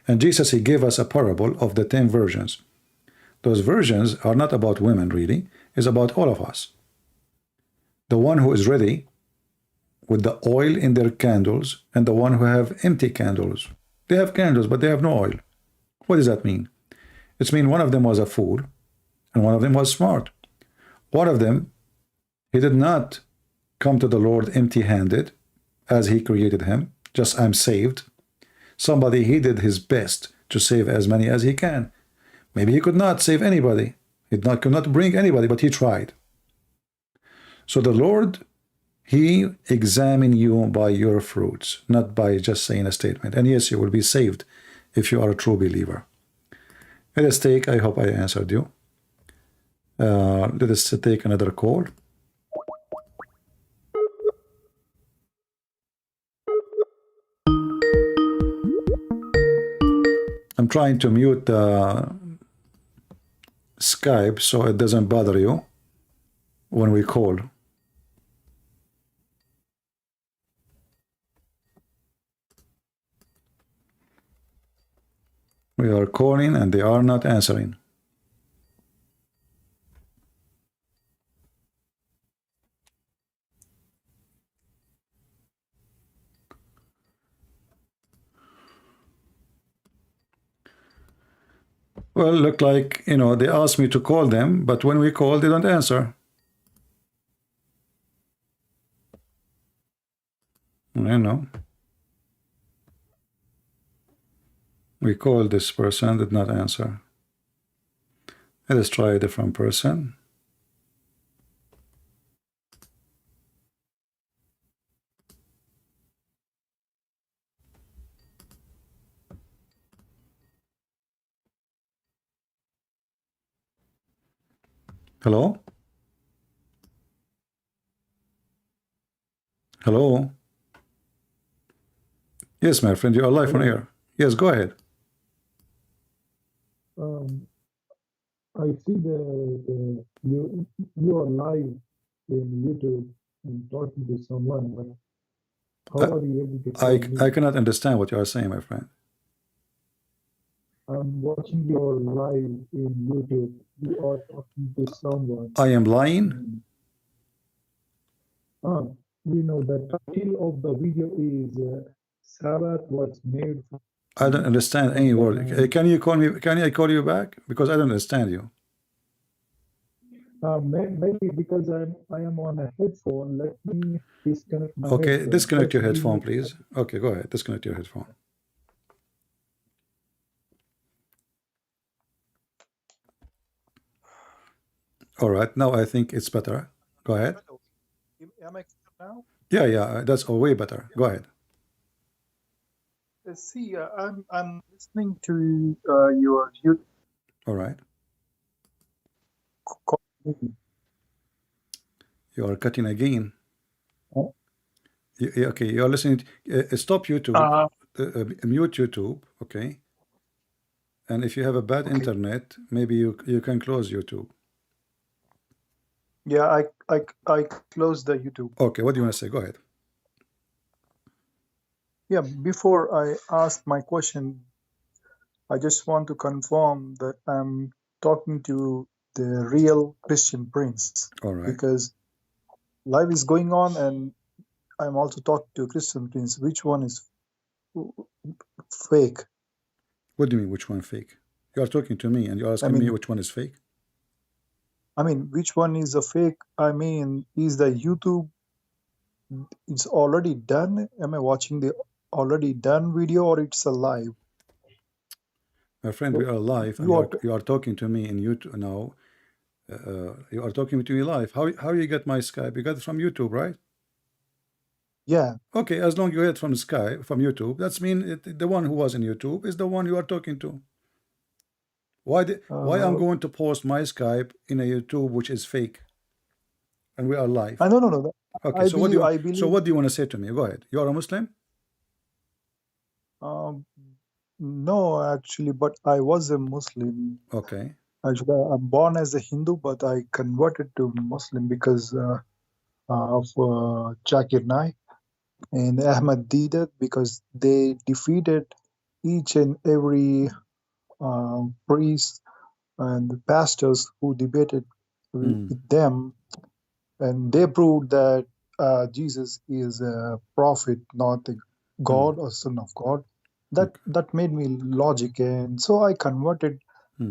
And Jesus, he gave us a parable of the 10 virgins. Those virgins are not about women, really. It's about all of us. The one who is ready with the oil in their candles and the one who have empty candles. They have candles, but they have no oil. What does that mean? It means one of them was a fool and one of them was smart. One of them, he did not come to the Lord empty-handed as he created him. Just, I'm saved. Somebody, he did his best to save as many as he can. Maybe he could not save anybody. He could not bring anybody, but he tried. So the Lord, he examines you by your fruits, not by just saying a statement. And yes, you will be saved if you are a true believer. Let us take, I hope I answered you. Let us take another call. I'm trying to mute Skype so it doesn't bother you when we call. We are calling and they are not answering. Well, look like, you know, they asked me to call them, but when we call, they don't answer. You know. We called this person, did not answer. Let us try a different person. Hello? Hello? Yes, my friend, you are live on air. Yes, go ahead. I see you are live in YouTube and talking to someone, but how are you able to call me? I cannot understand what you are saying, my friend. I'm watching your live in YouTube. You are talking to someone. I am lying? You know, the title of the video is Sabbath was made for... I don't understand any word. Can you call me? Can I call you back? Because I don't understand you. Maybe because I am on a headphone. Let me disconnect my Okay, headphone. disconnect your headphone, please. Okay, go ahead. Disconnect your headphone. All right, now I think it's better. Go ahead. Am I clear now? Yeah, that's way better. Go ahead. See, I'm listening to your YouTube. All right. You are cutting again. Oh. Okay, you are listening. Stop YouTube. Mute YouTube. Okay. And if you have a bad internet, maybe you can close YouTube. Yeah, I closed the YouTube. Okay, what do you want to say? Go ahead. Yeah, before I ask my question, I just want to confirm that I'm talking to the real Christian Prince. All right. Because live is going on and I'm also talking to Christian Prince. Which one is fake? What do you mean, which one fake? You are talking to me and you're asking me which one is fake? I mean, which one is a fake? I mean, is the YouTube, it's already done? Am I watching the already done video or it's a live? My friend, we are live and you are talking to me in YouTube now. You are talking to me live. How you get my Skype? You got it from YouTube, right? Yeah. Okay, as long as you get it from Skype, from YouTube, that's mean the one who was in YouTube is the one you are talking to. Why I'm going to post my Skype in a YouTube which is fake, and we are live? No. Okay, so what do you want to say to me? Go ahead. You are a Muslim? No, actually, but I was a Muslim. Okay. Actually, I'm born as a Hindu, but I converted to Muslim because of Zakir Naik and Ahmed did it because they defeated each and every priest and pastors who debated with them, and they proved that Jesus is a prophet, not a God or son of God. That made me logic, and so I converted.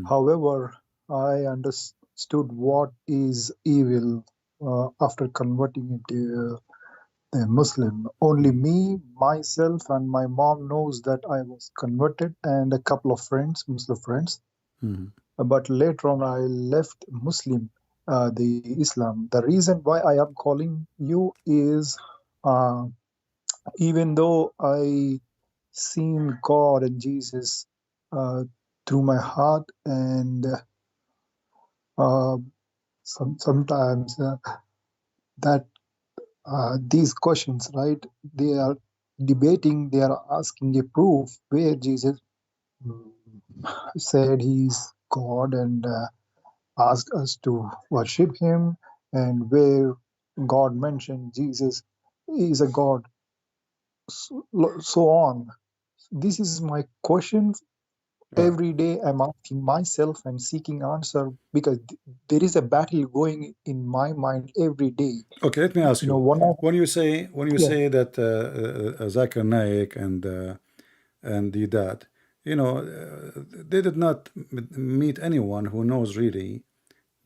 However, I understood what is evil after converting into a Muslim. Only me, myself, and my mom knows that I was converted, and a couple of friends, Muslim friends. But later on, I left Muslim, the Islam. The reason why I am calling you is, even though I seen God and Jesus through my heart, and sometimes that these questions, right? They are debating. They are asking a proof where Jesus said he's God, and asked us to worship him, and where God mentioned Jesus is a God, so on. This is my question. Right. Every day I'm asking myself and seeking answer, because there is a battle going in my mind every day. Okay, let me ask You know, you. one of When you say yeah, that Zakir Naik and the dad, they did not meet anyone who knows really.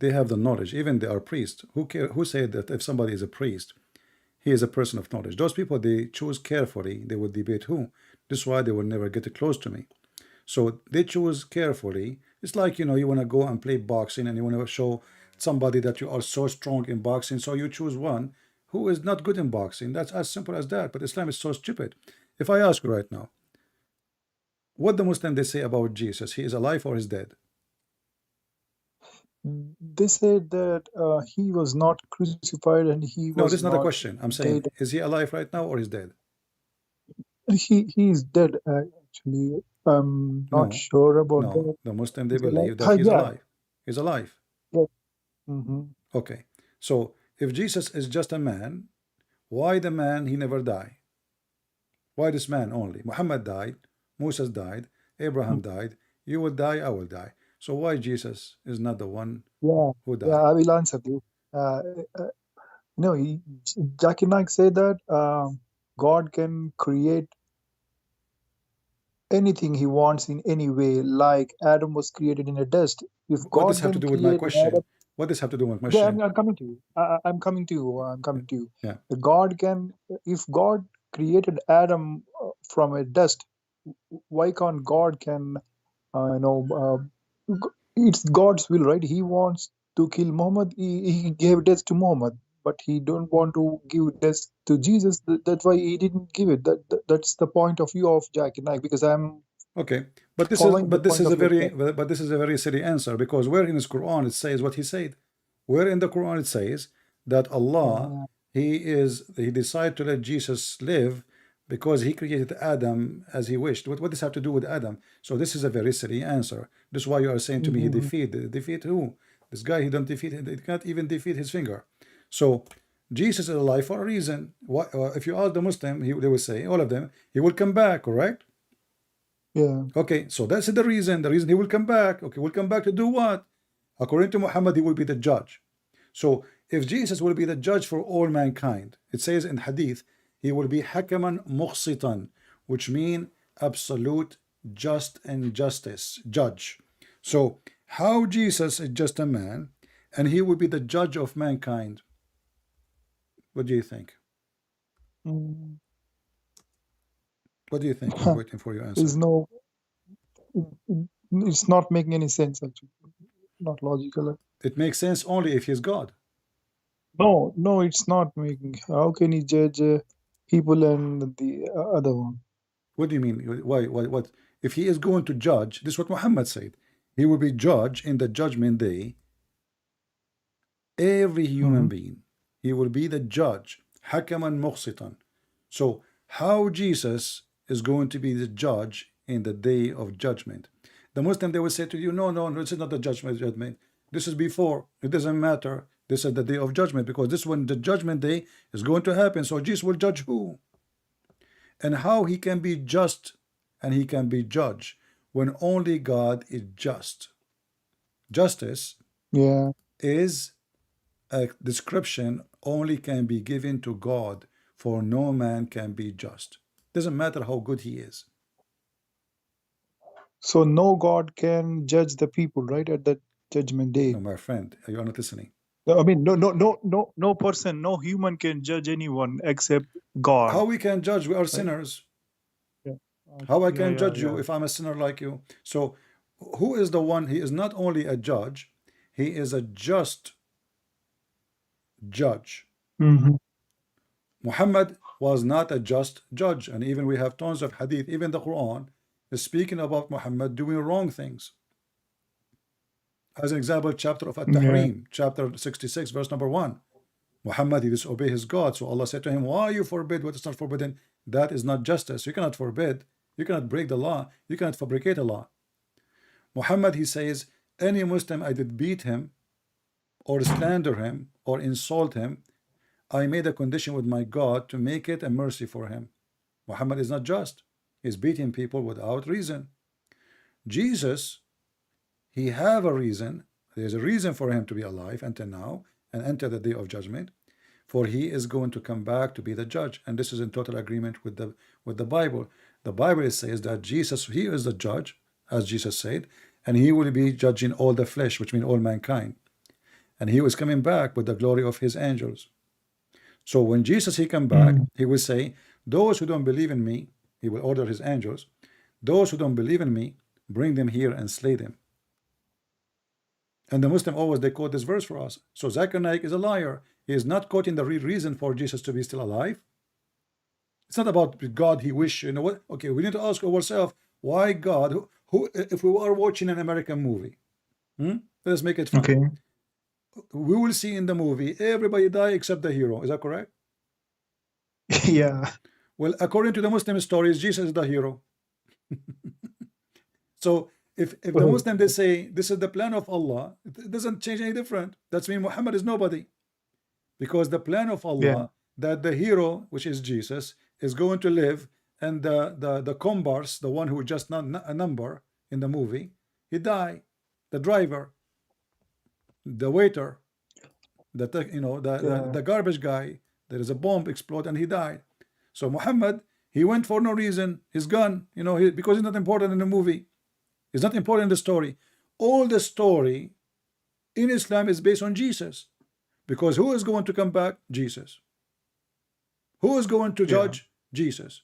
They have the knowledge. Even they are priests. Who care? Who said that if somebody is a priest, he is a person of knowledge? Those people, they choose carefully. They will debate who. This is why they will never get close to me. So they choose carefully. It's like, you want to go and play boxing and you want to show somebody that you are so strong in boxing. So you choose one who is not good in boxing. That's as simple as that. But Islam is so stupid. If I ask you right now, what the Muslim they say about Jesus, he is alive or is dead? they said that he was not crucified and he No, this was is not a not question. I'm saying, dead. is he alive right now or is dead? He is dead, actually. I'm not No, sure about no. that. The Muslim, they He's alive. believe that he's Yeah. alive. He's alive. Yeah. Mm-hmm. Okay. So if Jesus is just a man, why the man he never die? Why this man only? Muhammad died, Moses died, Abraham died, you will die, I will die. So why Jesus is not the one Yeah. who Yeah. died? I will answer you. No, Zakir Naik said that God can create anything he wants in any way, like Adam was created in a dust. If What does God this have to can do with my create question? Adam, What does this have to do with my yeah, question? I'm coming to you. I'm coming to you. I'm coming to you. Yeah. God can, if God created Adam from a dust, why can't God can, it's God's will, right? He wants to kill Muhammad. He gave death to Muhammad, but he don't want to give death to Jesus. That's why he didn't give it. That's the point of view of Zakir Naik, because I'm Okay. But this is following the but this point is of a view of very Zakir. but this is a very silly answer, because where in his Quran it says what he said? Where in the Quran it says that Allah he decided to let Jesus live because he created Adam as he wished. What does this have to do with Adam? So this is a very silly answer. This is why you are saying to me he defeat who? This guy, he don't defeat, he can't even defeat his finger. So Jesus is alive for a reason. What if you ask the Muslim, they will say, all of them, he will come back, correct? Yeah. Okay, so that's the reason. The reason he will come back. Okay, will come back to do what? According to Muhammad, he will be the judge. So if Jesus will be the judge for all mankind, it says in Hadith, he will be hakaman muqsitan, which mean absolute just and justice, judge. So how Jesus is just a man and he will be the judge of mankind? What do you think? Mm. What do you think? I'm waiting for your answer. There's no, it's not making any sense, actually. Not logical. It makes sense only if he's God. No, it's not making. How can he judge people and the other one? What do you mean? Why? What? If he is going to judge, this is what Muhammad said. He will be judge in the judgment day. Every human being, he will be the judge, hakaman muqsitan. So how Jesus is going to be the judge in the day of judgment? The Muslim, they will say to you, no, this is not the judgment. This is before. It doesn't matter. This is the day of judgment, because this when the judgment day is going to happen. So Jesus will judge who? And how he can be just and he can be judge when only God is just. Justice Yeah. is a description only can be given to God, for no man can be just. Doesn't matter how good he is. So no God can judge the people, right, at that judgment day. No, my friend, you are not listening. I mean, no person, no human can judge anyone except God. How we can judge? We are Right? sinners. Yeah. How I Yeah, can yeah, judge you yeah. if I'm a sinner like you? So who is the one? He is not only a judge, he is a just judge. Muhammad was not a just judge, and even we have tons of hadith, even the Quran is speaking about Muhammad doing wrong things. As an example, chapter of Yeah. At-Tahrim, chapter 66, verse number 1. Muhammad, he disobeyed his God. So Allah said to him, why you forbid what is not forbidden? That is not justice. You cannot forbid. You cannot break the law. You cannot fabricate a law. Muhammad, he says, any Muslim, I did beat him or slander him or insult him, I made a condition with my God to make it a mercy for him. Muhammad is not just. He's beating people without reason. Jesus, he have a reason. There's a reason for him to be alive until now and enter the day of judgment, for he is going to come back to be the judge. And this is in total agreement with the Bible. The Bible says that Jesus, he is the judge, as Jesus said, and he will be judging all the flesh, which means all mankind. And he was coming back with the glory of his angels. So when Jesus, he come back, he will say, those who don't believe in me, he will order his angels, those who don't believe in me, bring them here and slay them. And the Muslim always, they quote this verse for us. So Zakir Naik is a liar. He is not quoting the real reason for Jesus to be still alive. It's not about God, he wish, you know what? Okay, we need to ask ourselves, why God, who if we are watching an American movie, let's make it fun. Okay. We will see in the movie, everybody die except the hero. Is that correct? Yeah. Well, according to the Muslim stories, Jesus is the hero. So if the Muslim, they say this is the plan of Allah, it doesn't change any different. That's mean Muhammad is nobody, because the plan of Allah, that the hero, which is Jesus, is going to live, and the comparse, the one who just not a number in the movie, he die. The driver, the waiter, the garbage guy, there is a bomb explode and he died. So Muhammad, he went for no reason. He's gone, because he's not important in the movie. It's not important in the story. All the story in Islam is based on Jesus, because who is going to come back? Jesus. Who is going to judge? Jesus.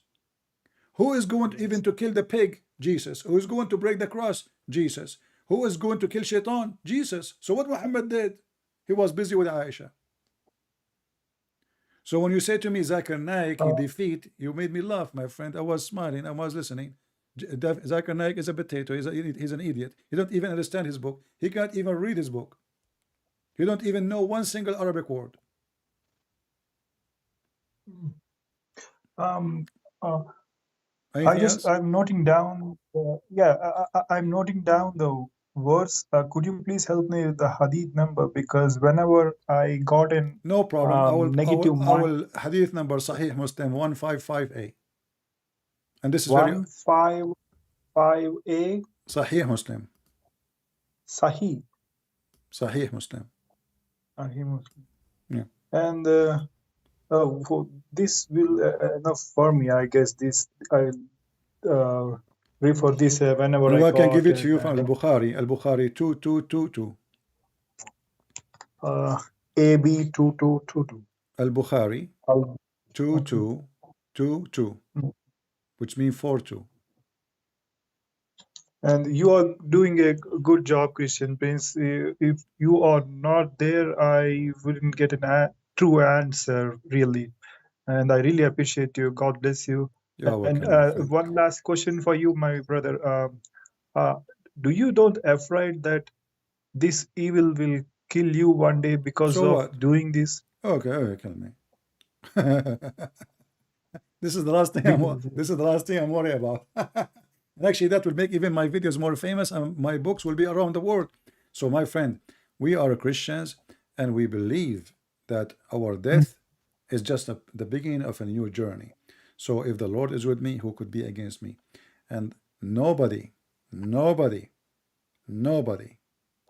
Who is going to even to kill the pig? Jesus. Who is going to break the cross? Jesus. Who is going to kill Shaitan? Jesus. So what Muhammad did? He was busy with Aisha. So when you say to me, Zakir Naik, he defeat, you made me laugh, my friend. I was smiling, I was listening. Zakir Naik is a potato, he's an idiot. He don't even understand his book. He can't even read his book. He don't even know one single Arabic word. I'm noting down. I'm noting down the words. Could you please help me with the hadith number? Because whenever I got in no problem, I will hadith number Sahih Muslim 155A, and this is 155A Sahih Muslim. Sahih Muslim. Sahih Muslim. Yeah. And this will enough for me, I guess. This I read for this whenever I can give it to you from Al-Bukhari 2222. AB 2222. Al-Bukhari 2222, which means 42. And you are doing a good job, Christian Prince. If you are not there, I wouldn't get a true answer, really. And I really appreciate you. God bless you. And one last question for you, my brother. Do you don't afraid that this evil will kill you one day because of doing this? Okay, kill me. This is the last thing I'm worried about. And actually, that will make even my videos more famous, and my books will be around the world. So, my friend, we are Christians, and we believe that our death is just the beginning of a new journey. So, if the Lord is with me, who could be against me? And nobody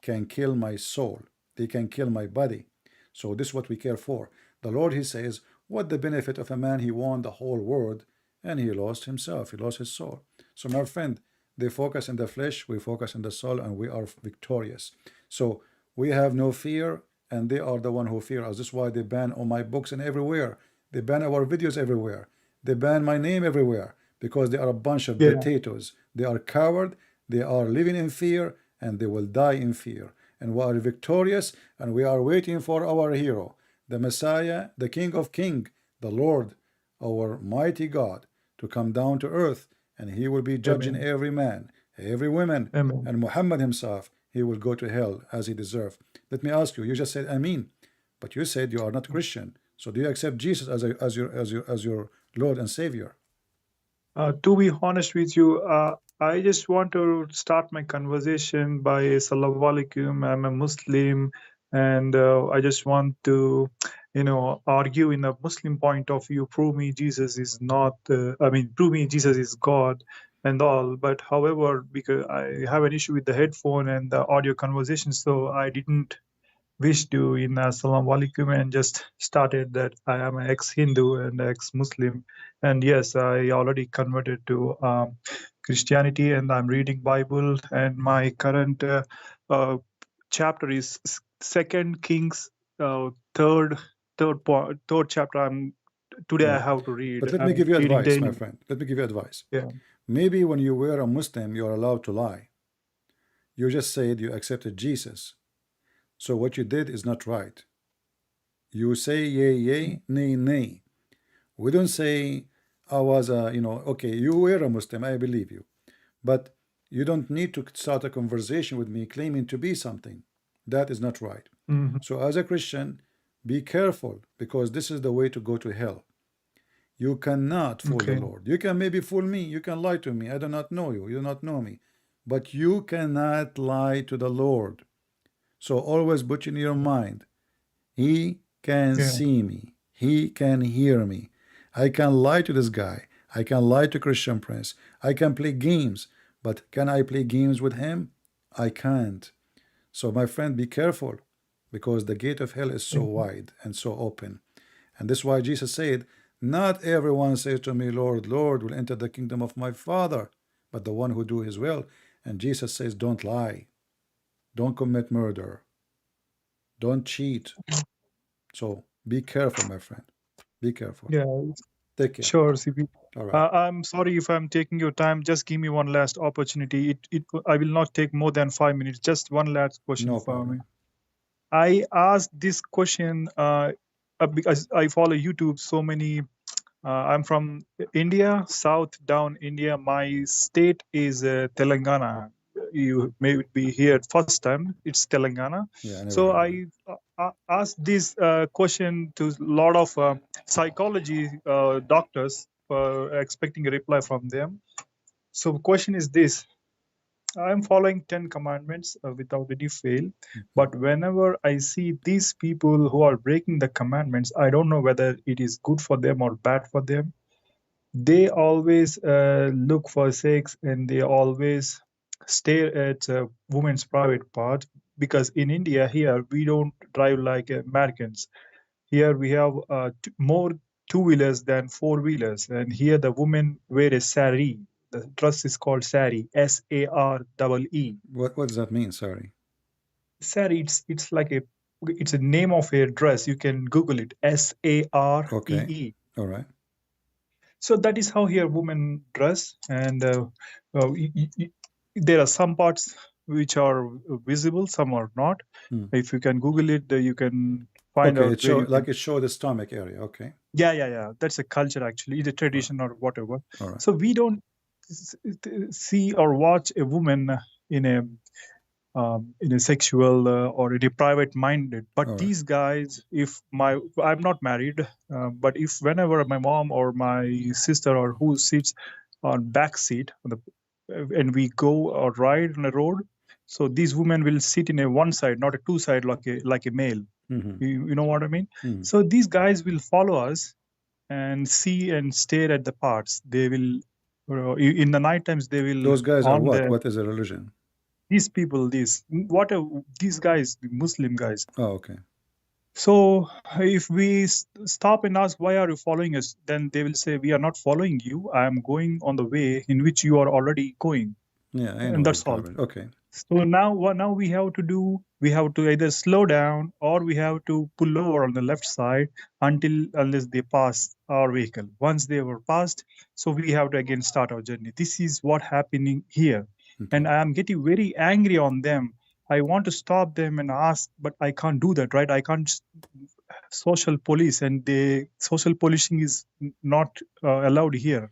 can kill my soul. They can kill my body. So, this is what we care for. The Lord, he says, what the benefit of a man, he won the whole world, and he lost himself, he lost his soul. So my friend, they focus in the flesh, we focus in the soul, and we are victorious. So we have no fear, and they are the one who fear us. This is why they ban all my books and everywhere. They ban our videos everywhere. They ban my name everywhere, because they are a bunch of potatoes. They are coward, they are living in fear, and they will die in fear. And we are victorious, and we are waiting for our hero, the Messiah, the King of Kings, the Lord, our mighty God, to come down to earth, and he will be judging every man, every woman, and Muhammad himself, he will go to hell as he deserves. Let me ask you, you just said Amin, but you said you are not Christian. So do you accept Jesus as your Lord and Savior? To be honest with you, I just want to start my conversation by Assalamu alaikum. I'm a Muslim, And I just want to, argue in a Muslim point of view, prove me Jesus is not, prove me Jesus is God and all. But however, because I have an issue with the headphone and the audio conversation, so I didn't wish to in Assalamu alaikum and just started that I am an ex-Hindu and ex-Muslim. And yes, I already converted to Christianity, and I'm reading Bible, and my current uh, chapter is Second Kings, third chapter. Today I Right. have to read. But let me I'm give you reading advice, my daily. friend. Let me give you advice. Yeah. Maybe when you were a Muslim, you're allowed to lie. You just said you accepted Jesus. So what you did is not right. You say yay, yay, nay, nay. We don't say I was a, okay, you were a Muslim, I believe you. But you don't need to start a conversation with me claiming to be something. That is not right. Mhm. So as a Christian, be careful, because this is the way to go to hell. You cannot fool the Okay. Lord. You can maybe fool me. You can lie to me. I do not know you. You do not know me. But you cannot lie to the Lord. So always put in your mind, He can Yeah. see me. He can hear me. I can lie to this guy. I can lie to Christian Prince. I can play games. But can I play games with him? I can't. So my friend, be careful, because the gate of hell is so wide and so open. And this is why Jesus said, not everyone says to me, Lord, Lord, will enter the kingdom of my Father, but the one who do his will. And Jesus says, don't lie. Don't commit murder. Don't cheat. So be careful, my friend. Be careful. Yeah. Take care. Sure, CP. All right. I'm sorry if I'm taking your time. Just give me one last opportunity. I will not take more than 5 minutes. Just one last question No for me. problem. I asked this question because I follow YouTube so many. I'm from India, south down India. My state is Telangana. You may be here first time. It's Telangana. Yeah, I never So heard of it. I asked this question to a lot of psychology doctors, expecting a reply from them. So the question is this: I'm following 10 commandments without any fail. But whenever I see these people who are breaking the commandments, I don't know whether it is good for them or bad for them. They always look for sex, and they always stare at a woman's private part, because in India here we don't drive like Americans. Here we have more two-wheelers than four-wheelers, and here the women wear a sari. The dress is called sari, S-A-R-E-E. What does that mean? Sorry. Sari, it's a name of a dress. You can Google it, S-A-R-E-E. Okay. All right. So that is how here women dress, and there are some parts which are visible, some are not. If you can Google it, you can find Okay, out where you can. it showed the stomach area. Okay. Yeah. That's a culture actually, the tradition or whatever. All right. So we don't see or watch a woman in a sexual or in a private minded. But All right. these guys, I'm not married, but if whenever my mom or my sister or who sits on back seat and we go or ride on a road, so these women will sit in a one side, not a two side like a male. You know what I mean? So these guys will follow us and see and stare at the parts. They will in the night times they will Those guys are on what? the What is a religion? these people, these guys, the Muslim guys. Oh, okay. So if we stop and ask, why are you following us? Then they will say, we are not following you. I am going on the way in which you are already going. Yeah, I know. And that's all. Okay. So now what now we have to do, we have to either slow down or we have to pull over on the left side unless they pass our vehicle. Once they were passed, so we have to again start our journey. This is what happening here. And I am getting very angry on them. I want to stop them and ask, but I can't do that, right? I can't social police, and the social policing is not allowed here.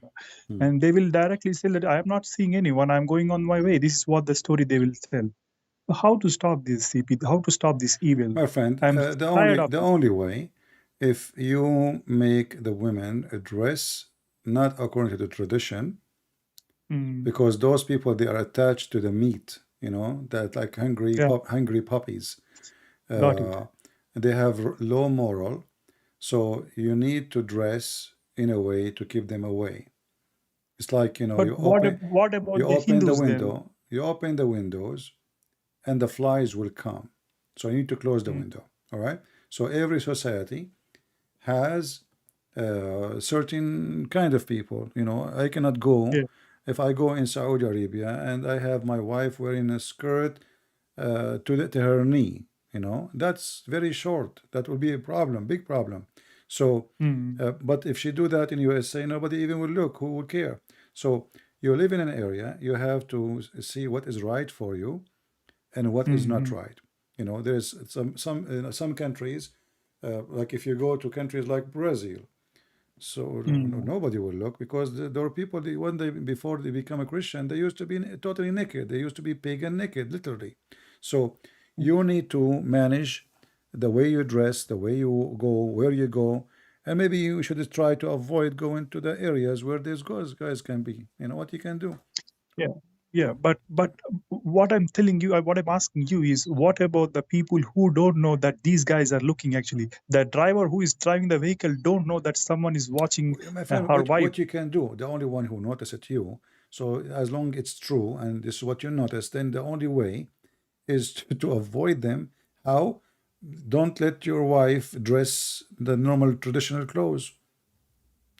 And they will directly say that I am not seeing anyone, I'm going on my way. This is what the story they will tell. How to stop this, CP? How to stop this evil? My friend, I'm tired of the only way, if you make the women dress not according to the tradition, because those people, they are attached to the meat, that like hungry puppies. Got it. They have low moral, so you need to dress in a way to keep them away. It's like, you know, But what about you the open the Hindus then? window, you open the windows, and the flies will come. So you need to close the window. All right. So every society has certain kind of people. You know, I cannot go Yeah. if I go in Saudi Arabia and I have my wife wearing a skirt to her knee. You know, that's very short. That will be a problem, big problem. So, but if she do that in USA, nobody even will look. Who would care? So you live in an area. You have to see what is right for you and what is not right. You know, there's some countries, like if you go to countries like Brazil, so nobody will look because there are people when they before they become a Christian, they used to be totally naked. They used to be pagan naked, literally. So you need to manage the way you dress, the way you go, where you go, and maybe you should try to avoid going to the areas where these guys can be. You know what you can do. Yeah, but what I'm telling you, what I'm asking you is, what about the people who don't know that these guys are looking? Actually, the driver who is driving the vehicle don't know that someone is watching My friend, her wife. what you can do, the only one who noticed it, you. So as long it's true and this is what you notice, then the only way is to avoid them. How? Don't let your wife dress the normal traditional clothes.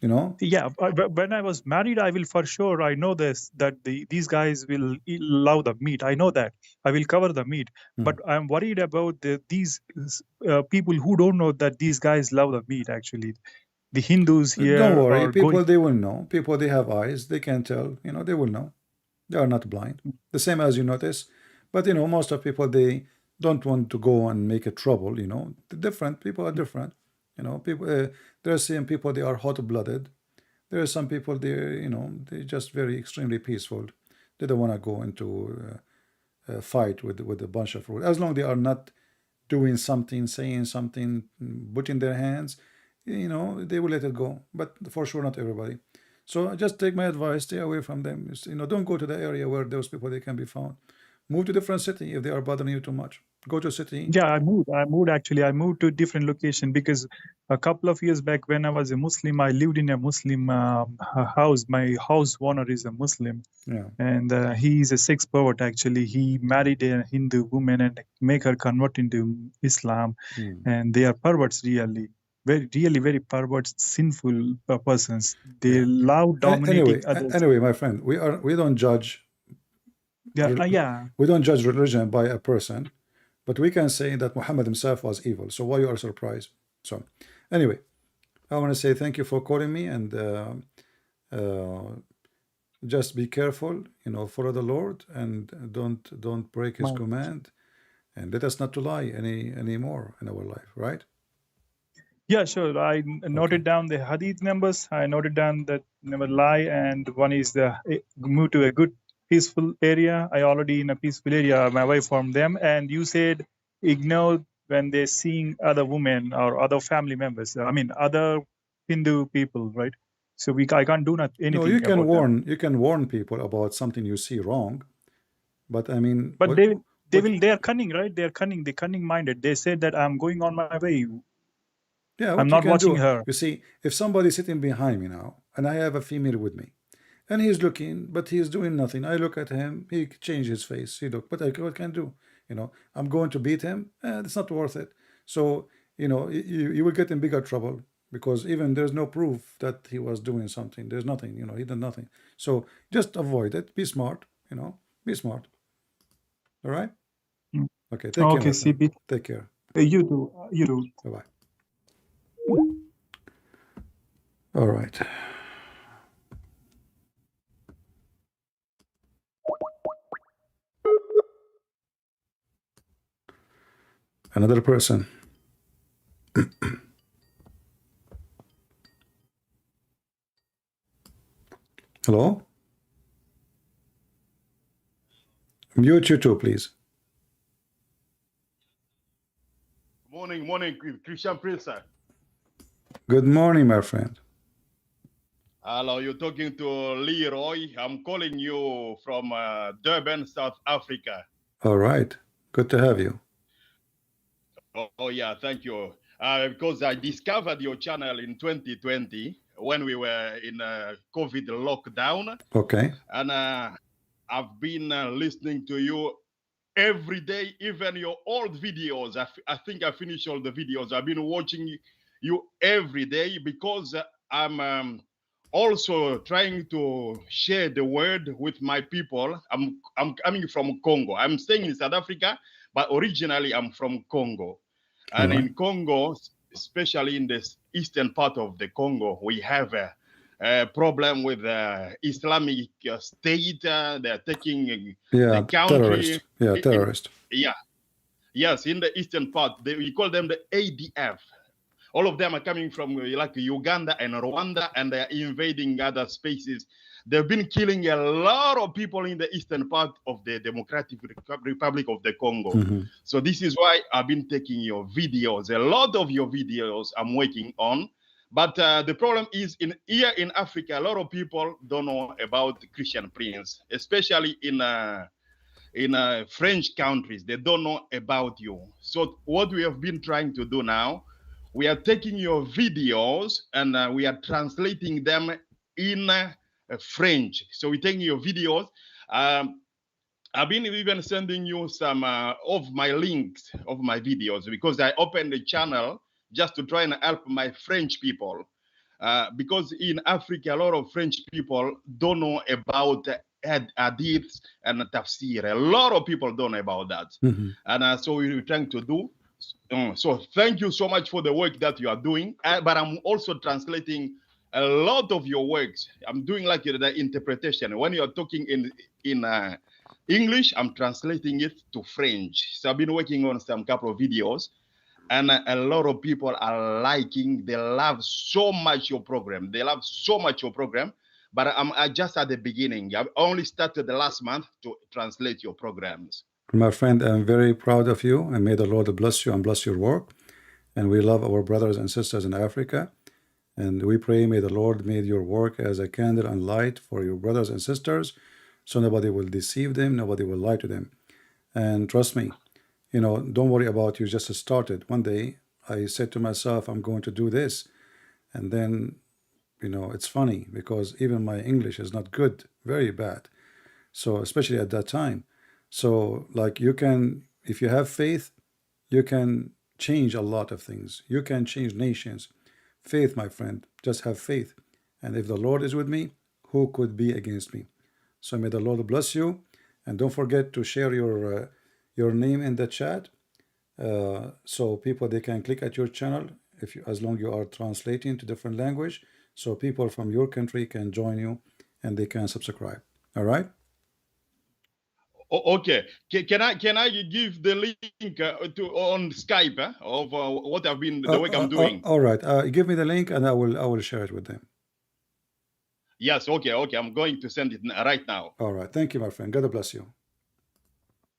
You know? Yeah, when I was married, I will for sure. I know this that these guys will love the meat. I know that I will cover the meat, but I'm worried about these people who don't know that these guys love the meat. Actually, the Hindus here Don't worry, are people going. they will know. People they have eyes, they can tell. You know, they will know. They are not blind. The same as you notice. But you know, most of people they don't want to go and make a trouble. You know, the different people are different. You know, people there are some people they are hot-blooded. There are some people they you know they're just very extremely peaceful. They don't want to go into a fight with a bunch of rules. As long as they are not doing something, saying something, putting their hands, you know, they will let it go. But for sure, not everybody. So just take my advice, stay away from them. You know, don't go to the area where those people they can be found. Move to different city if they are bothering you too much. Go to a city. Yeah, I moved actually. I moved to a different location because a couple of years back when I was a Muslim, I lived in a Muslim house. My house owner is a Muslim. Yeah. And he is a sex pervert actually. He married a Hindu woman and make her convert into Islam. And they are perverts really. Very perverts, sinful persons. They love dominating others. Anyway, my friend, we don't judge. Yeah. We don't judge religion by a person. But we can say that Muhammad himself was evil. So why you are surprised? So anyway, I want to say thank you for calling me and just be careful, you know, follow the Lord and don't break his command and let us not to lie anymore in our life, right? Yeah, sure. I noted down the hadith numbers. I noted down that never lie, and one is the move to a good peaceful area. I already in a peaceful area. I'm away from them. And you said ignore when they're seeing other women or other family members. I mean, other Hindu people, right? So I can't do anything. No, you can about warn them. you can warn people about something you see wrong, but I mean, but they are cunning, right? They're cunning. They're cunning minded. They said that I'm going on my way. Yeah, I'm what you not can watching do, her. you see, if somebody's sitting behind me now, and I have a female with me, and he's looking, but he's doing nothing. I look at him, he changed his face. He look, but what can I do? You know, I'm going to beat him. It's not worth it. So, you know, you will get in bigger trouble because even there's no proof that he was doing something. There's nothing, you know, he did nothing. So just avoid it. Be smart, you know, be smart. All right? Okay, take care, my friend. CB. Take care. You do. Bye-bye. All right. Another person. Hello? Mute you too, please. Morning, Christian Prince. Good morning, my friend. Hello, you're talking to Leroy. I'm calling you from Durban, South Africa. All right. Good to have you. Oh yeah, thank you. Because I discovered your channel in 2020 when we were in COVID lockdown, Okay. and I've been listening to you every day, even your old videos. I think I finished all the videos. I've been watching you every day because I'm also trying to share the word with my people. I'm coming from Congo. I'm staying in South Africa, but originally I'm from Congo. And All right. in Congo, especially in the eastern part of the Congo, we have a problem with Islamic State. They're taking Yeah, the country. terrorist. Yeah, terrorist. Yeah, yes, in the eastern part, we call them the ADF. All of them are coming from like Uganda and Rwanda, and they're invading other spaces. They've been killing a lot of people in the eastern part of the Democratic Republic of the Congo. Mhm. So this is why I've been taking your videos. A lot of your videos I'm working on. But the problem is here in Africa, a lot of people don't know about the Christian Prince, especially in French countries. They don't know about you. So what we have been trying to do now, we are taking your videos and we are translating them in French. So we're taking your videos. I've been even sending you some of my links of my videos because I opened the channel just to try and help my French people. Because in Africa, a lot of French people don't know about hadiths and tafsir. A lot of people don't know about that. Mhm. And so we're trying to do. So thank you so much for the work that you are doing. But I'm also translating a lot of your works. I'm doing like the interpretation. When you're talking in English, I'm translating it to French. So I've been working on some couple of videos. And a lot of people are liking, they love so much your program. They love so much your program. But I just at the beginning. I've only started the last month to translate your programs. My friend, I'm very proud of you, and may the Lord bless you and bless your work. And we love our brothers and sisters in Africa. And we pray, may the Lord make your work as a candle and light for your brothers and sisters, so nobody will deceive them, nobody will lie to them. And trust me, don't worry about you just started. One day I said to myself, I'm going to do this. And then, it's funny because even my English is not good, very bad. So, especially at that time. So, like, you can, if you have faith, you can change a lot of things. You can change nations. Faith, my friend, just have faith. And if the Lord is with me, who could be against me? So may the Lord bless you. And don't forget to share your name in the chat, so people, they can click at your channel as long you are translating to different language, so people from your country can join you and they can subscribe. All right. Okay. Can I give the link on Skype of what I've been the work I'm doing? All right. Give me the link and I will share it with them. Yes. Okay. I'm going to send it right now. All right. Thank you, my friend. God bless you.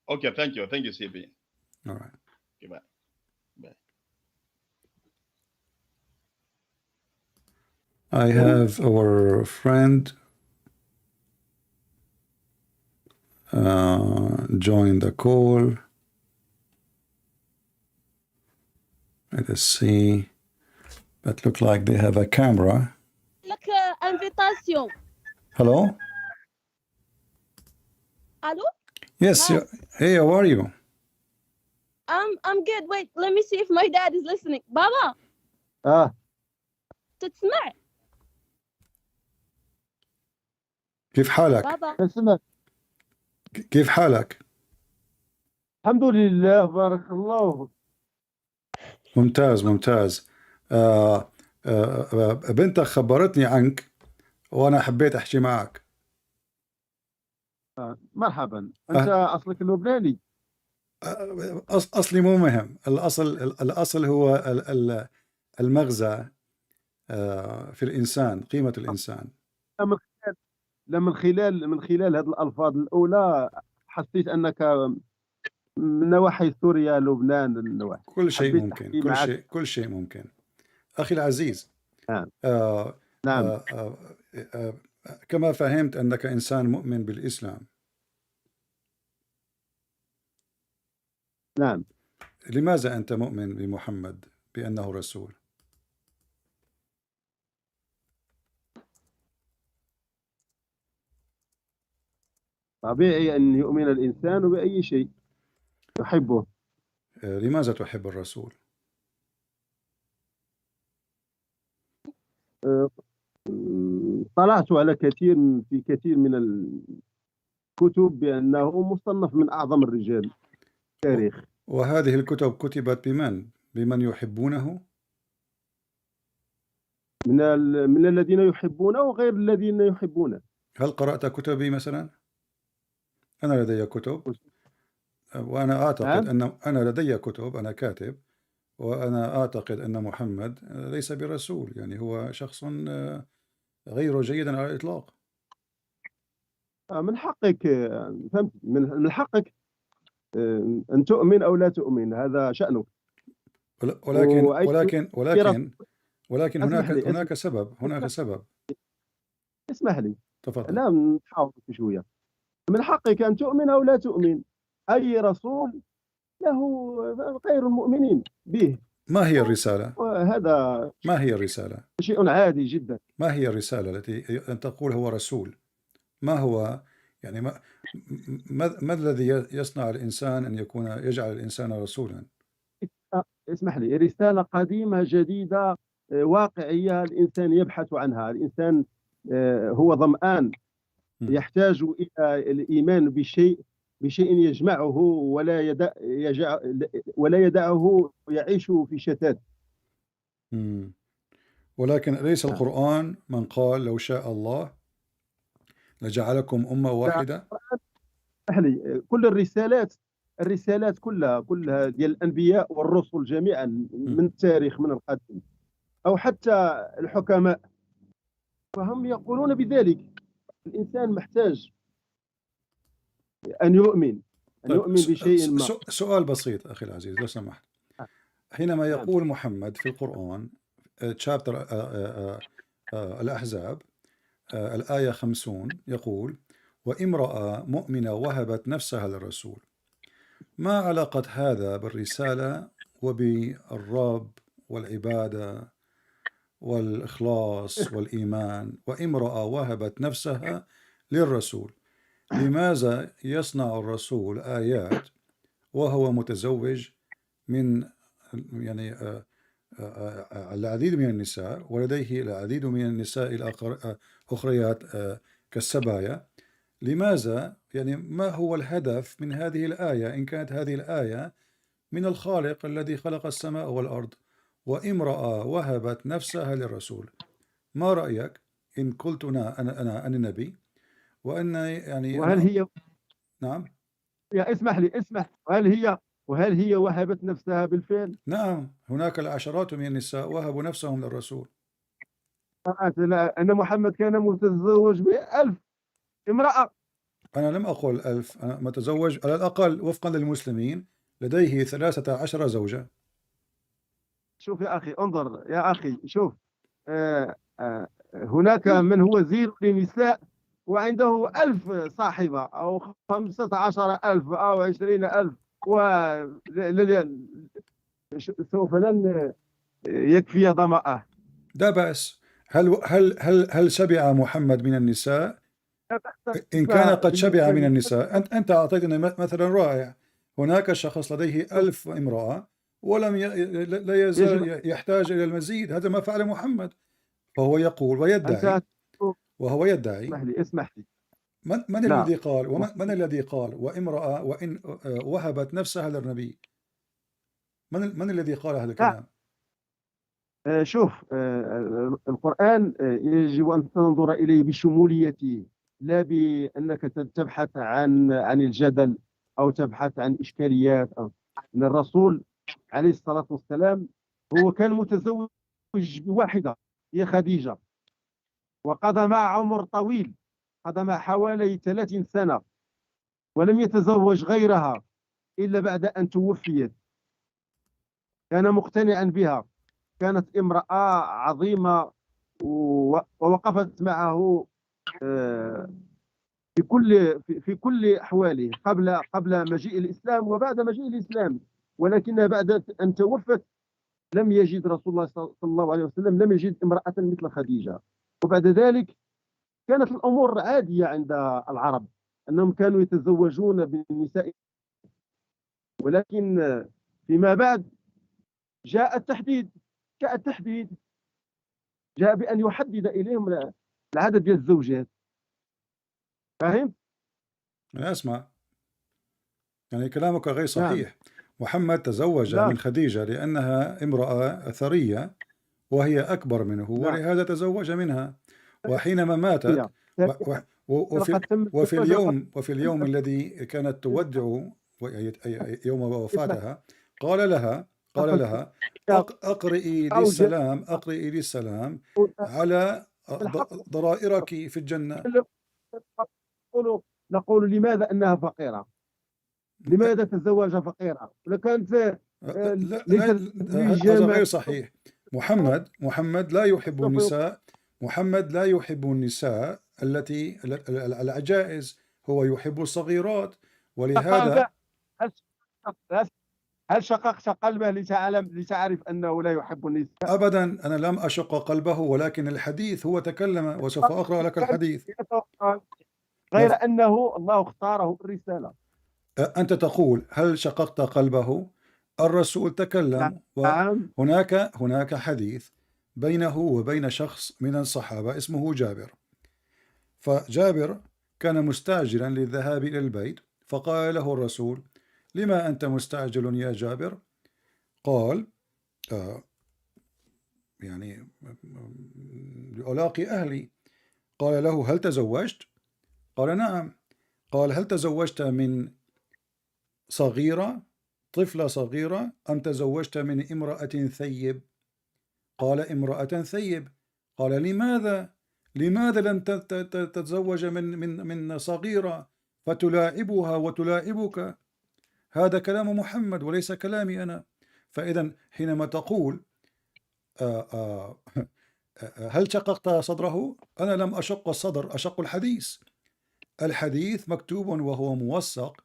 Okay. Thank you, CP. All right. Goodbye. Bye. I have our friend join the call. Let us see. But look like they have a camera. لك invitation. Hello? Hello? Yes. Hi. Hey, how are you? I'm good. Wait, let me see if my dad is listening. Baba, تسمع؟ كيف حالك؟ بابا. اسمع. كيف حالك؟ الحمد لله بارك الله. ممتاز ممتاز. بنتك خبرتني عنك وأنا حبيت أحكي معك. مرحبا. أنت أصلك لبناني؟ أصلي مو مهم. الأصل هو المغزى في الإنسان، قيمة الإنسان. من خلال هذه الألفاظ الأولى حسيت أنك من نواحي سوريا لبنان النواحي. كل شيء ممكن. كل شيء ممكن. أخي العزيز. نعم. نعم. كما فهمت أنك إنسان مؤمن بالإسلام. نعم. لماذا أنت مؤمن بمحمد بأنه رسول؟ طبيعي أن يؤمن الإنسان بأي شيء يحبه. لماذا تحب الرسول؟ طلعت على في كثير من الكتب بأنه مصنف من أعظم الرجال في التاريخ. وهذه الكتب كتبت بمن يحبونه؟ من الذين يحبونه وغير الذين يحبونه. هل قرأت كتبي مثلا؟ أنا لدي كتب، وأنا أعتقد أنا لدي كتب، أنا كاتب، وأنا أعتقد أن محمد ليس برسول، يعني هو شخص غير جيد على الإطلاق. من حقك، فهمت، من حقك أن تؤمن أو لا تؤمن، هذا شأنك. ولكن هناك سبب. اسمح لي، تفضل. لا نحاول شوية. من حقك أن تؤمن أو لا تؤمن، أي رسول له غير المؤمنين به. ما هي الرسالة؟ ما هي الرسالة؟ شيء عادي جدا. ما هي الرسالة التي أن تقول هو رسول؟ ما هو يعني ما الذي يصنع الإنسان أن يجعل الإنسان رسولا؟ اسمح لي، رسالة قديمة جديدة واقعية الإنسان يبحث عنها. الإنسان هو ظمآن، يحتاج إلى الإيمان بشيء يجمعه ولا يدعه يعيش في شتات. ولكن ليس القرآن من قال لو شاء الله لجعلكم أمة واحدة؟ كل الرسالات كلها ديال الأنبياء والرسل جميعا من التاريخ، من القديم أو حتى الحكماء، فهم يقولون بذلك. الإنسان محتاج أن يؤمن بشيء ما. سؤال بسيط أخي العزيز لو سمحت. حينما يقول محمد في القرآن تشابتر الأحزاب الآية 50 يقول وامرأة مؤمنة وهبت نفسها للرسول، ما علاقة هذا بالرسالة وبالرب والعبادة والإخلاص والإيمان؟ وامرأة وهبت نفسها للرسول، لماذا يصنع الرسول آيات وهو متزوج من يعني العديد من النساء، ولديه العديد من النساء الأخريات كالسبايا؟ لماذا يعني ما هو الهدف من هذه الآية إن كانت هذه الآية من الخالق الذي خلق السماء والأرض؟ وامرأة وهبت نفسها للرسول، ما رأيك إن قلت أنا النبي وأن يعني وهل هي نعم يا اسمح لي وهل هي وهبت نفسها بالفعل؟ نعم، هناك العشرات من النساء وهبوا نفسهم للرسول. أن محمد كان متزوج ب1000 امرأة. أنا لم أقل 1000، أنا متزوج على الأقل وفقا للمسلمين لديه 13 زوجة. شوف يا أخي، انظر يا أخي، شوف، هناك من هو زير للنساء وعنده 1000 صاحبة أو 15,000 أو 20,000 سوف لن يكفي ضمأه. لا بأس. هل شبع محمد من النساء؟ إن كان قد شبع من النساء، أنت أعطيتنا مثلا رائع. هناك شخص لديه 1000 امرأة ولم لا يزال يحتاج إلى المزيد. هذا ما فعل محمد، فهو يقول وهو يدعي. اسمح لي. من الذي قال من الذي قال وامرأة وإن وهبت نفسها للنبي؟ من الذي قال هذا الكلام؟ شوف، القرآن يجب أن تنظر إليه بشموليته، لا بأنك تبحث عن الجدل أو تبحث عن إشكاليات. أن الرسول عليه الصلاة والسلام هو كان متزوج بواحدة هي خديجة، وقضى مع عمر طويل، قضى مع حوالي 30 سنة، ولم يتزوج غيرها إلا بعد أن توفيت. كان مقتنعا بها، كانت امرأة عظيمة ووقفت معه في كل أحواله، قبل مجيء الإسلام وبعد مجيء الإسلام. ولكنها بعد أن توفت لم يجد رسول الله صلى الله عليه وسلم لم يجد امرأة مثل خديجة. وبعد ذلك كانت الأمور عادية عند العرب، أنهم كانوا يتزوجون بالنساء، ولكن فيما بعد جاء التحديد، جاء بأن يحدد إليهم العدد ديال الزوجات. فاهم؟ أنا أسمع، يعني كلامك غير نعم. صحيح. محمد تزوج لا. من خديجة لأنها امرأة ثرية وهي أكبر منه، نعم. ولهذا تزوج منها. وحينما ماتت هي. وفي اليوم الذي كانت تودع يوم وفاتها قال لها أقرئي لي السلام على ضرائرك في الجنة. نقول لماذا أنها فقيرة؟ لماذا تزوج فقيرة؟ لكانت هذا غير صحيح. محمد لا يحب النساء. محمد لا يحب النساء التي العجائز، هو يحب الصغيرات. ولهذا هل شققت قلبه لتعرف أنه لا يحب النساء؟ أبدا، أنا لم أشق قلبه، ولكن الحديث هو تكلم، وسوف أقرأ لك الحديث. غير أنه الله اختاره الرسالة. أنت تقول هل شققت قلبه؟ الرسول تكلم. وهناك حديث بينه وبين شخص من الصحابة اسمه جابر. فجابر كان مستعجلا للذهاب إلى البيت، فقال له الرسول: لما أنت مستعجل يا جابر؟ قال: يعني لألاقي أهلي. قال له: هل تزوجت؟ قال: نعم. قال: هل تزوجت من صغيرة، طفلة صغيرة، أم تزوجت من امرأة ثيب؟ قال: امرأة ثيب. قال: لماذا لم تتزوج من صغيرة فتلاعبها وتلاعبك؟ هذا كلام محمد وليس كلامي أنا. فإذا حينما تقول هل شققت صدره؟ أنا لم أشق الصدر، أشق الحديث. الحديث مكتوب وهو موثق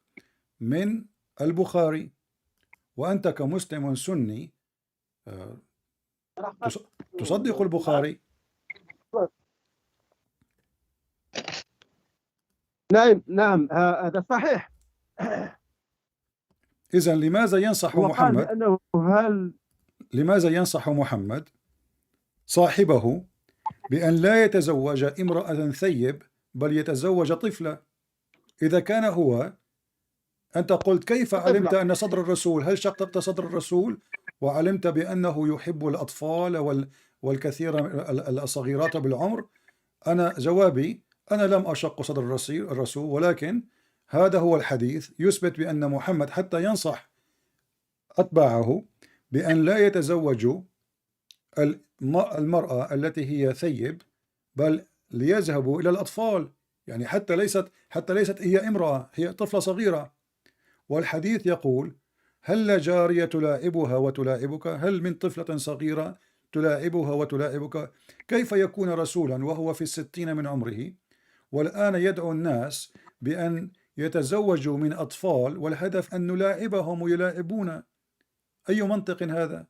من البخاري، وأنت كمسلم سني تصدق البخاري. نعم هذا صحيح. إذن لماذا ينصح محمد صاحبه بأن لا يتزوج امرأة ثيب، بل يتزوج طفلة؟ إذا كان هو، أنت قلت كيف علمت أن صدر الرسول؟ هل شققت صدر الرسول وعلمت بأنه يحب الأطفال والكثير الصغيرات بالعمر؟ أنا جوابي: أنا لم أشق صدر الرسول، ولكن هذا هو الحديث يثبت بأن محمد حتى ينصح أتباعه بأن لا يتزوجوا المرأة التي هي ثيب، بل ليذهبوا إلى الأطفال. يعني حتى ليست هي امرأة، هي طفلة صغيرة. والحديث يقول: هل جارية تلاعبها وتلاعبك؟ هل من طفلة صغيرة تلاعبها وتلاعبك؟ كيف يكون رسولا وهو في 60 من عمره، والآن يدعو الناس بأن يتزوجوا من أطفال، والهدف أن نلاعبهم ويلاعبون؟ أي منطق هذا؟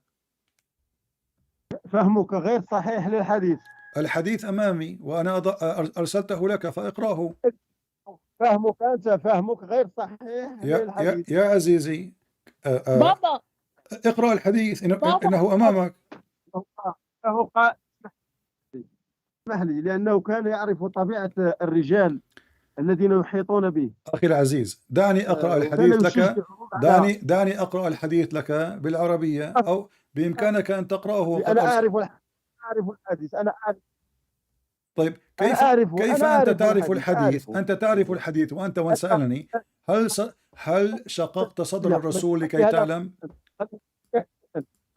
فهمك غير صحيح للحديث. الحديث أمامي وأنا أرسلته لك فاقرأه. فهمك غير صحيح للحديث يا عزيزي. بابا اقرأ الحديث إنه أمامك. اسمح لي، لأنه كان يعرف طبيعة الرجال الذين يحيطون به. أخي العزيز، دعني أقرأ الحديث لك. دعني أقرأ الحديث لك بالعربية، أو بإمكانك أن تقرأه. أنا أعرف الحديث. أنا أعرف. طيب كيف أنت تعرف الحديث؟ أنت تعرف الحديث وأنت سألني هل شققت صدر الرسول لكي تعلم؟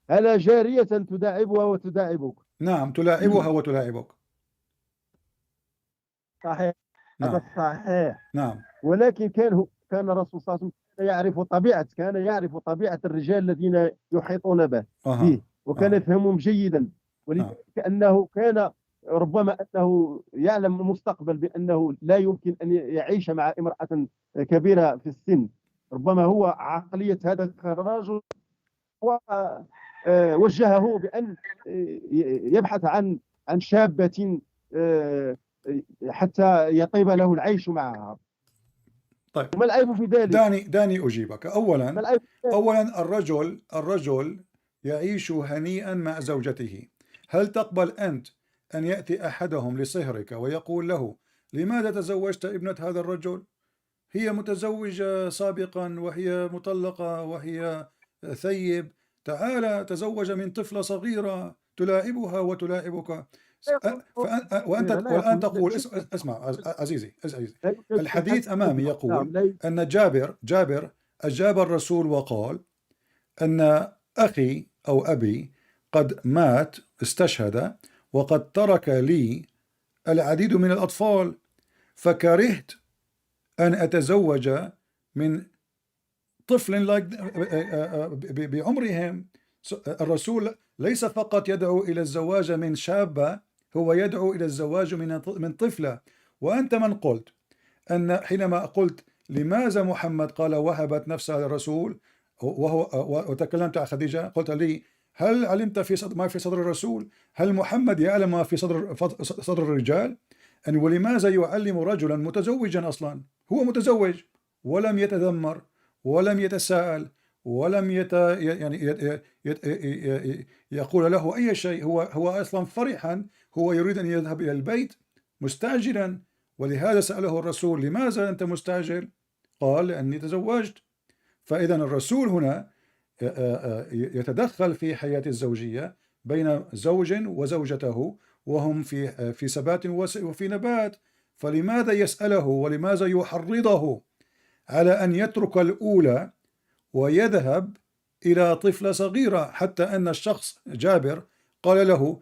هل جارية تداعبها وتداعبك؟ نعم، تلاعبها وتلاعبك. صحيح. نعم. هذا صحيح. نعم. ولكن كان الرسول صلى الله عليه وسلم كان يعرف طبيعة الرجال الذين يحيطون به وكان يفهمهم جيدا، ولذلك أنه كان ربما أنه يعلم المستقبل بأنه لا يمكن أن يعيش مع امرأة كبيرة في السن، ربما هو عقلية هذا الرجل ووجهه بأن يبحث عن شابة حتى يطيب له العيش معها. طيب وما العيب في ذلك؟ دعني أجيبك. ما أولا العيب في ذلك؟ أولا الرجل يعيش هنيئا مع زوجته. هل تقبل أنت أن يأتي أحدهم لصهرك ويقول له لماذا تزوجت ابنة هذا الرجل؟ هي متزوجة سابقا وهي مطلقة وهي ثيب، تعال تزوج من طفلة صغيرة تلاعبها وتلاعبك. والآن تقول اسمع عزيزي، الحديث أمامي يقول أن جابر أجاب الرسول وقال أن أخي أو أبي قد مات استشهد وقد ترك لي العديد من الأطفال، فكرهت أن أتزوج من طفل بعمرهم. الرسول ليس فقط يدعو إلى الزواج من شابة، هو يدعو إلى الزواج من طفلة. وأنت من قلت أن حينما قلت لماذا محمد قال وهبت نفسها للرسول وتكلمت عن خديجة، قلت لي هل علمت ما في صدر الرسول؟ هل محمد يعلم ما في صدر الرجال؟ ولماذا يعلم رجلا متزوجا أصلا؟ هو متزوج ولم يتذمر ولم يتساءل ولم يقول له أي شيء. هو أصلا فرحا، هو يريد أن يذهب إلى البيت مستعجلا، ولهذا سأله الرسول لماذا أنت مستعجل؟ قال لأني تزوجت. فإذا الرسول هنا يتدخل في حياة الزوجية بين زوج وزوجته وهم في سبات وفي نبات، فلماذا يسأله ولماذا يحرضه على أن يترك الأولى ويذهب إلى طفلة صغيرة؟ حتى أن الشخص جابر قال له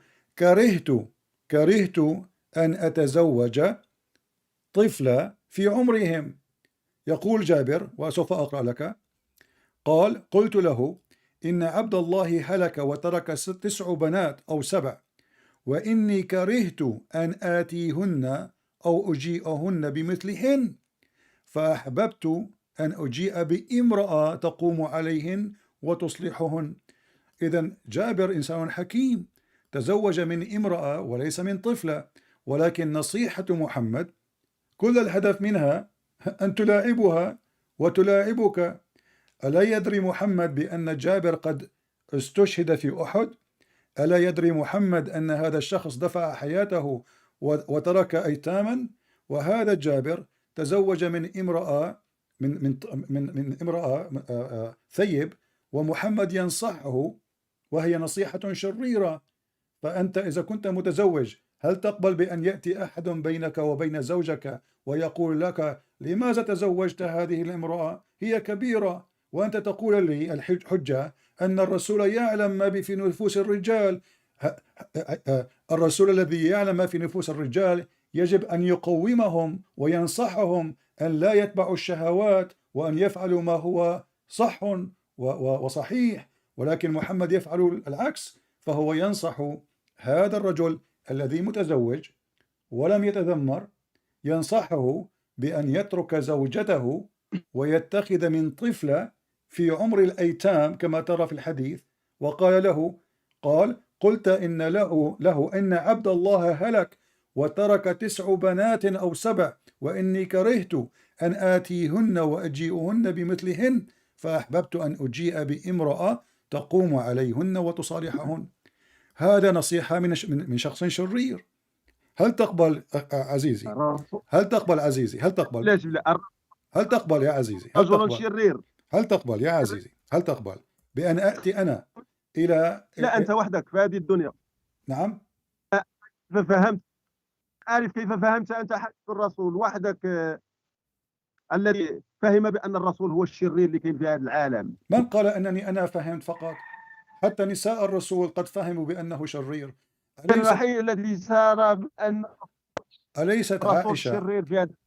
كرهت أن أتزوج طفلة في عمرهم. يقول جابر وسوف أقرأ لك، قال قلت له إن عبد الله هلك وترك 9 بنات أو 7، وإني كرهت أن آتيهن أو أجيئهن بمثلهن، فأحببت أن أجيء بامرأة تقوم عليهن وتصلحهن. إذن جابر إنسان حكيم، تزوج من امرأة وليس من طفلة، ولكن نصيحة محمد كل الهدف منها أن تلاعبها وتلاعبك. ألا يدري محمد بأن جابر قد استشهد في أحد؟ ألا يدري محمد أن هذا الشخص دفع حياته وترك أيتاما؟ وهذا جابر تزوج من امرأة من امرأة ثيب، ومحمد ينصحه وهي نصيحة شريرة. فأنت إذا كنت متزوج هل تقبل بأن يأتي أحد بينك وبين زوجك ويقول لك لماذا تزوجت هذه الامرأة؟ هي كبيرة. وأنت تقول لي الحجة أن الرسول يعلم ما في نفوس الرجال. الرسول الذي يعلم ما في نفوس الرجال يجب أن يقومهم وينصحهم أن لا يتبعوا الشهوات وأن يفعلوا ما هو صح وصحيح، ولكن محمد يفعل العكس، فهو ينصح هذا الرجل الذي متزوج ولم يتذمر، ينصحه بأن يترك زوجته ويتخذ من طفلة في عمر الأيتام كما ترى في الحديث. وقال له قلت إن له أن عبد الله هلك وترك 9 بنات أو 7، وإني كرهت أن آتيهن وأجيئهن بمثلهن، فأحببت أن أجيء بامرأة تقوم عليهن وتصالحهن. هذا نصيحة من شخص شرير. هل تقبل عزيزي؟ هل تقبل عزيزي؟ هل تقبل؟ هل تقبل يا عزيزي؟ رجل شرير. هل تقبل يا عزيزي؟ هل تقبل بأن أأتي أنا إلى لا أنت وحدك في هذه الدنيا. نعم. ففهمت. عارف كيف فهمت أنت حديث الرسول وحدك الذي فهم بأن الرسول هو الشرير اللي كاين في هذا العالم؟ من قال أنني أنا فهمت فقط؟ حتى نساء الرسول قد فهموا بأنه شرير. الوحيد الذي سار بأن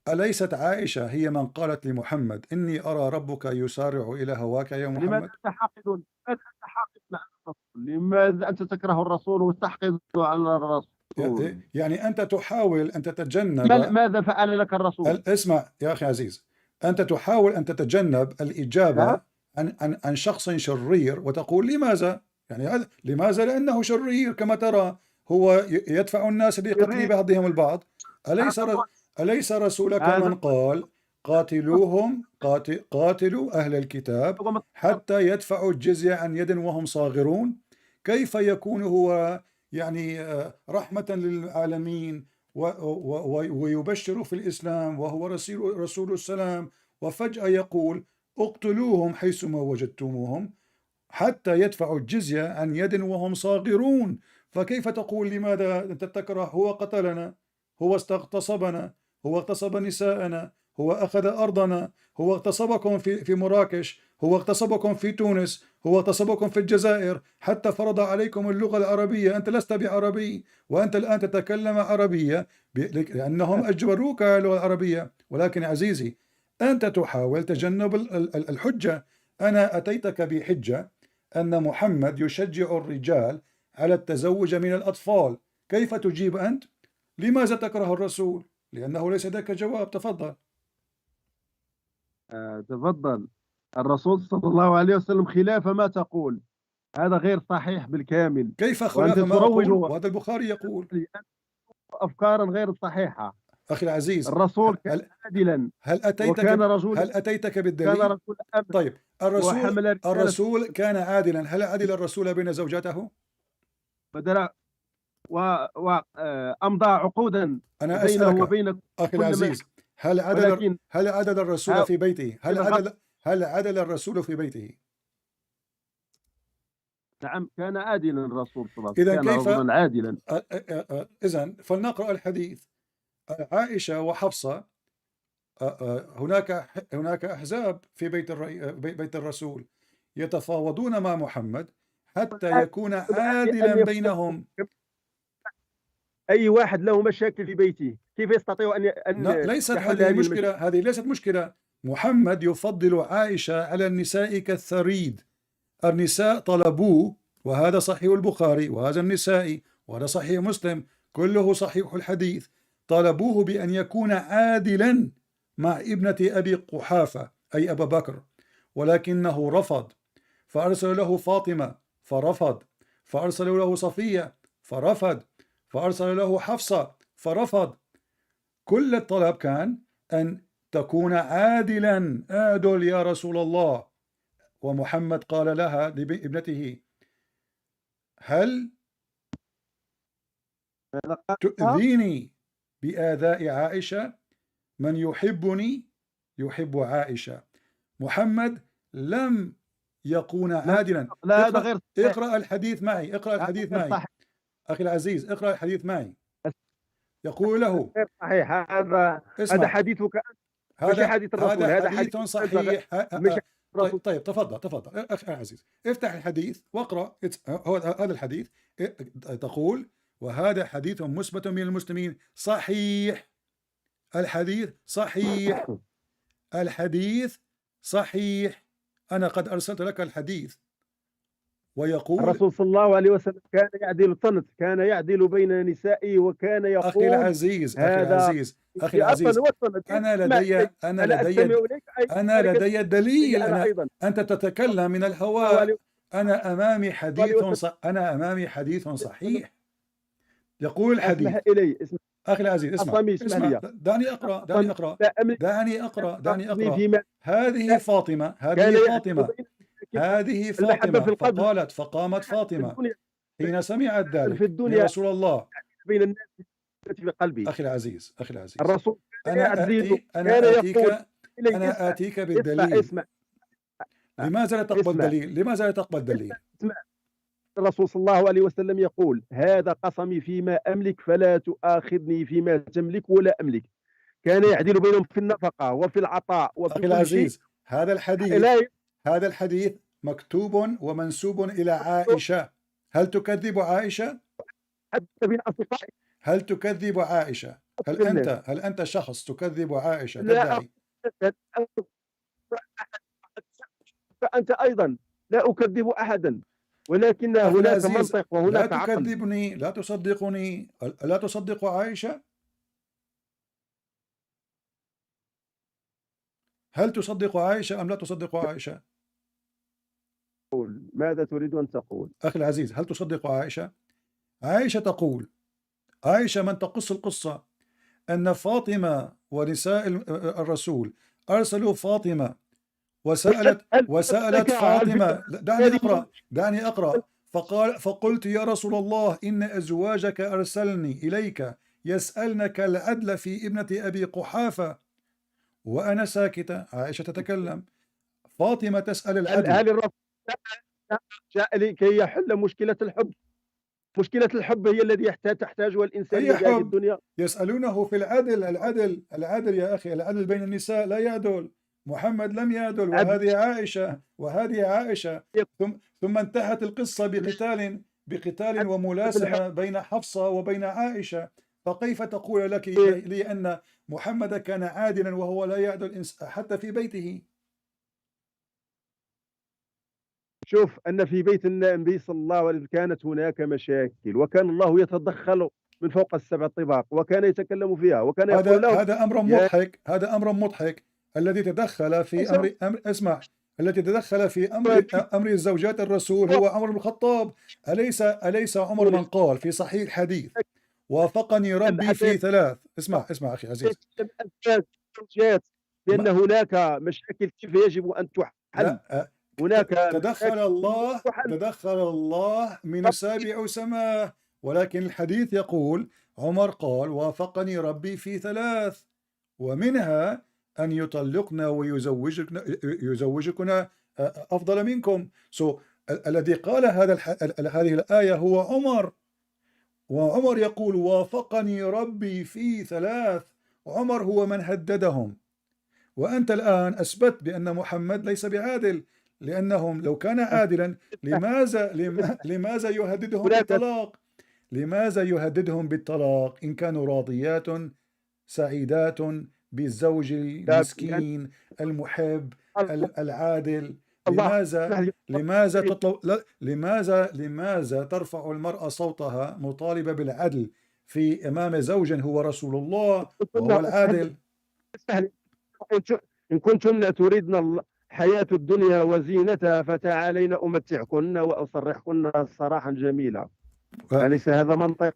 أليست عائشة هي من قالت لمحمد إني أرى ربك يسارع إلى هواك يا محمد؟ لماذا تحقد على الرسول؟ لماذا أنت تكره الرسول وتحقد على الرسول؟ يعني أنت تحاول أن تتجنب. ماذا فعل لك الرسول؟ اسمع يا أخي عزيز، أنت تحاول أن تتجنب الإجابة عن شخص شرير وتقول لماذا؟ يعني هذا لماذا؟ لأنه شرير كما ترى، هو يدفع الناس لقتل بعضهم البعض. أليس رسولك من قال قاتلوهم قاتلوا أهل الكتاب حتى يدفعوا الجزية عن يد وهم صاغرون؟ كيف يكون هو يعني رحمة للعالمين ويبشر في الإسلام وهو رسول السلام، وفجأة يقول اقتلوهم حيثما وجدتموهم حتى يدفعوا الجزية عن يد وهم صاغرون؟ فكيف تقول لماذا أنت تكره؟ هو قتلنا، هو اغتصبنا، هو اغتصب نساءنا، هو أخذ أرضنا، هو اغتصبكم في مراكش، هو اغتصبكم في تونس، هو اغتصبكم في الجزائر، حتى فرض عليكم اللغة العربية. أنت لست بعربي، وأنت الآن تتكلم عربية لأنهم أجبروك على اللغة العربية. ولكن عزيزي أنت تحاول تجنب الحجة. أنا أتيتك بحجة أن محمد يشجع الرجال على التزوج من الأطفال. كيف تجيب أنت؟ لماذا تكره الرسول؟ لأنه ليس لديك جواب. تفضل. تفضل. الرسول صلى الله عليه وسلم خلاف ما تقول، هذا غير صحيح بالكامل. كيف خلاف ما أقول؟ وهذا البخاري يقول أفكارا غير صحيحة. أخي العزيز، الرسول كان عادلا، هل أتيتك بالدليل؟ كان رجل أمن. طيب الرسول كان عادلا، هل عدل الرسول بين زوجاته؟ وأمضى عقودا أنا بينه وبين أخي العزيز، هل عدل الرسول في بيته؟ هل عدل الرسول في بيته؟ نعم كان عادلا الرسول صلى الله عليه وسلم، كان رجلا عادلا. إذن فلنقرأ الحديث. عائشة وحفصة، هناك أحزاب في بيت الرسول يتفاوضون مع محمد حتى يكون عادلا بينهم. أي واحد له مشاكل في بيته كيف يستطيع أن ليست هذه المشكلة، هذه ليست مشكلة. محمد يفضل عائشة على النساء كالثريد. النساء طلبوه، وهذا صحيح البخاري وهذا النسائي وهذا صحيح مسلم، كله صحيح الحديث. طلبوه بأن يكون عادلا مع ابنة أبي قحافة أي أبا بكر، ولكنه رفض. فأرسل له فاطمة فرفض، فأرسلوا له صفية فرفض، فأرسل له حفصة فرفض. كل الطلب كان أن تكون عادلا، أعدل يا رسول الله. ومحمد قال لها لابنته هل تؤذيني بآذاء عائشة؟ من يحبني يحب عائشة. محمد لم يكون عادلا. لا هذا غير اقرأ الحديث معي، اقرأ الحديث معي أخي العزيز، اقرأ الحديث معي. يقول له غير صحيح، هذا حديثك، مش حديث الرسول، هذا حديث صحيح. طيب تفضل أخي العزيز، افتح الحديث واقرأ. هذا الحديث تقول وهذا حديث مثبت من المسلمين صحيح. الحديث صحيح، الحديث صحيح. أنا قد أرسلت لك الحديث. ويقول الرسول صلى الله عليه وسلم كان يعدل الطنط، كان يعدل بين نسائه، وكان يقول أخي العزيز أنا لدي الدليل. أنت تتكلم من الهواء. أنا أمامي حديث صحيح. يقول الحديث. أخي العزيز اسمع. دعني أقرأ. هذه فاطمة فقالت، فقامت فاطمة حين سمعت ذلك يا رسول الله. بين الناس في قلبي. أخي العزيز الرسول أنا آتيك بالدليل. اسمع. لماذا لا تقبل دليل؟ الرسول صلى الله عليه وسلم يقول هذا قسمي فيما أملك فلا تؤاخذني فيما تملك ولا أملك. كان يعدل بينهم في النفقة وفي العطاء وفي أخي العزيز هذا الحديث مكتوب ومنسوب إلى عائشة. هل تكذب عائشة؟ هل تكذب عائشة؟ هل أنت شخص تكذب عائشة؟ تدعي؟ فأنت أيضا لا أكذب أحدا، ولكن هناك منطق وهناك لا تكذبني، لا تصدقني، لا تصدق عائشة. هل تصدق عائشة أم لا تصدق عائشة؟ ماذا تريد أن تقول؟ أخي العزيز، هل تصدق عائشة؟ عائشة تقول، عائشة من تقص القصة أن فاطمة ونساء الرسول أرسلوا فاطمة وسألت فاطمة، دعني أقرأ. فقلت يا رسول الله إن أزواجك أرسلني إليك يسألنك العدل في ابنة أبي قحافة وأنا ساكتة. عائشة تتكلم، فاطمة تسأل العدل. هل الرسول جاء لكي يحل مشكلة الحب؟ مشكلة الحب هي الذي تحتاجها الإنسانية في هذه الدنيا. يسألونه في العدل. العدل يا أخي، العدل بين النساء لا يعدل. محمد لم يعدل، وهذه عائشة. ثم انتهت القصة بقتال وملاسمة بين حفصة وبين عائشة. فكيف تقول لك لي أن محمد كان عادلا وهو لا يعدل حتى في بيته؟ شوف أن في بيت النبي صلى الله عليه وسلم كانت هناك مشاكل، وكان الله يتدخل من فوق السبع طباق وكان يتكلم فيها، وكان يقول لهم هذا أمر مضحك. الذي تدخل في الذي تدخل في أمر زوجات الرسول هو عمر بن الخطاب. أليس عمر من قال في صحيح الحديث وافقني ربي في ثلاث؟ اسمع أخي عزيز، لأن هناك مشاكل كيف يجب أن تحل. هناك تدخل الله من سابع سماه، ولكن الحديث يقول عمر قال وافقني ربي في ثلاث، ومنها أن يطلقنا ويزوجكنا أفضل منكم. الذي قال هذه الآية هو عمر، وعمر يقول وافقني ربي في ثلاث. عمر هو من هددهم، وأنت الآن أثبت بأن محمد ليس بعادل، لأنهم لو كان عادلا لماذا يهددهم بالطلاق؟ لماذا يهددهم بالطلاق إن كانوا راضيات سعيدات بالزوج المسكين المحب العادل؟ لماذا ترفع المرأة صوتها مطالبة بالعدل في أمام زوج هو رسول الله وهو العادل؟ إن كنتن تريدن حياة الدنيا وزينتها فتعالين أمتعكن وأصرحكن صراحا جميلا. أليس هذا منطق؟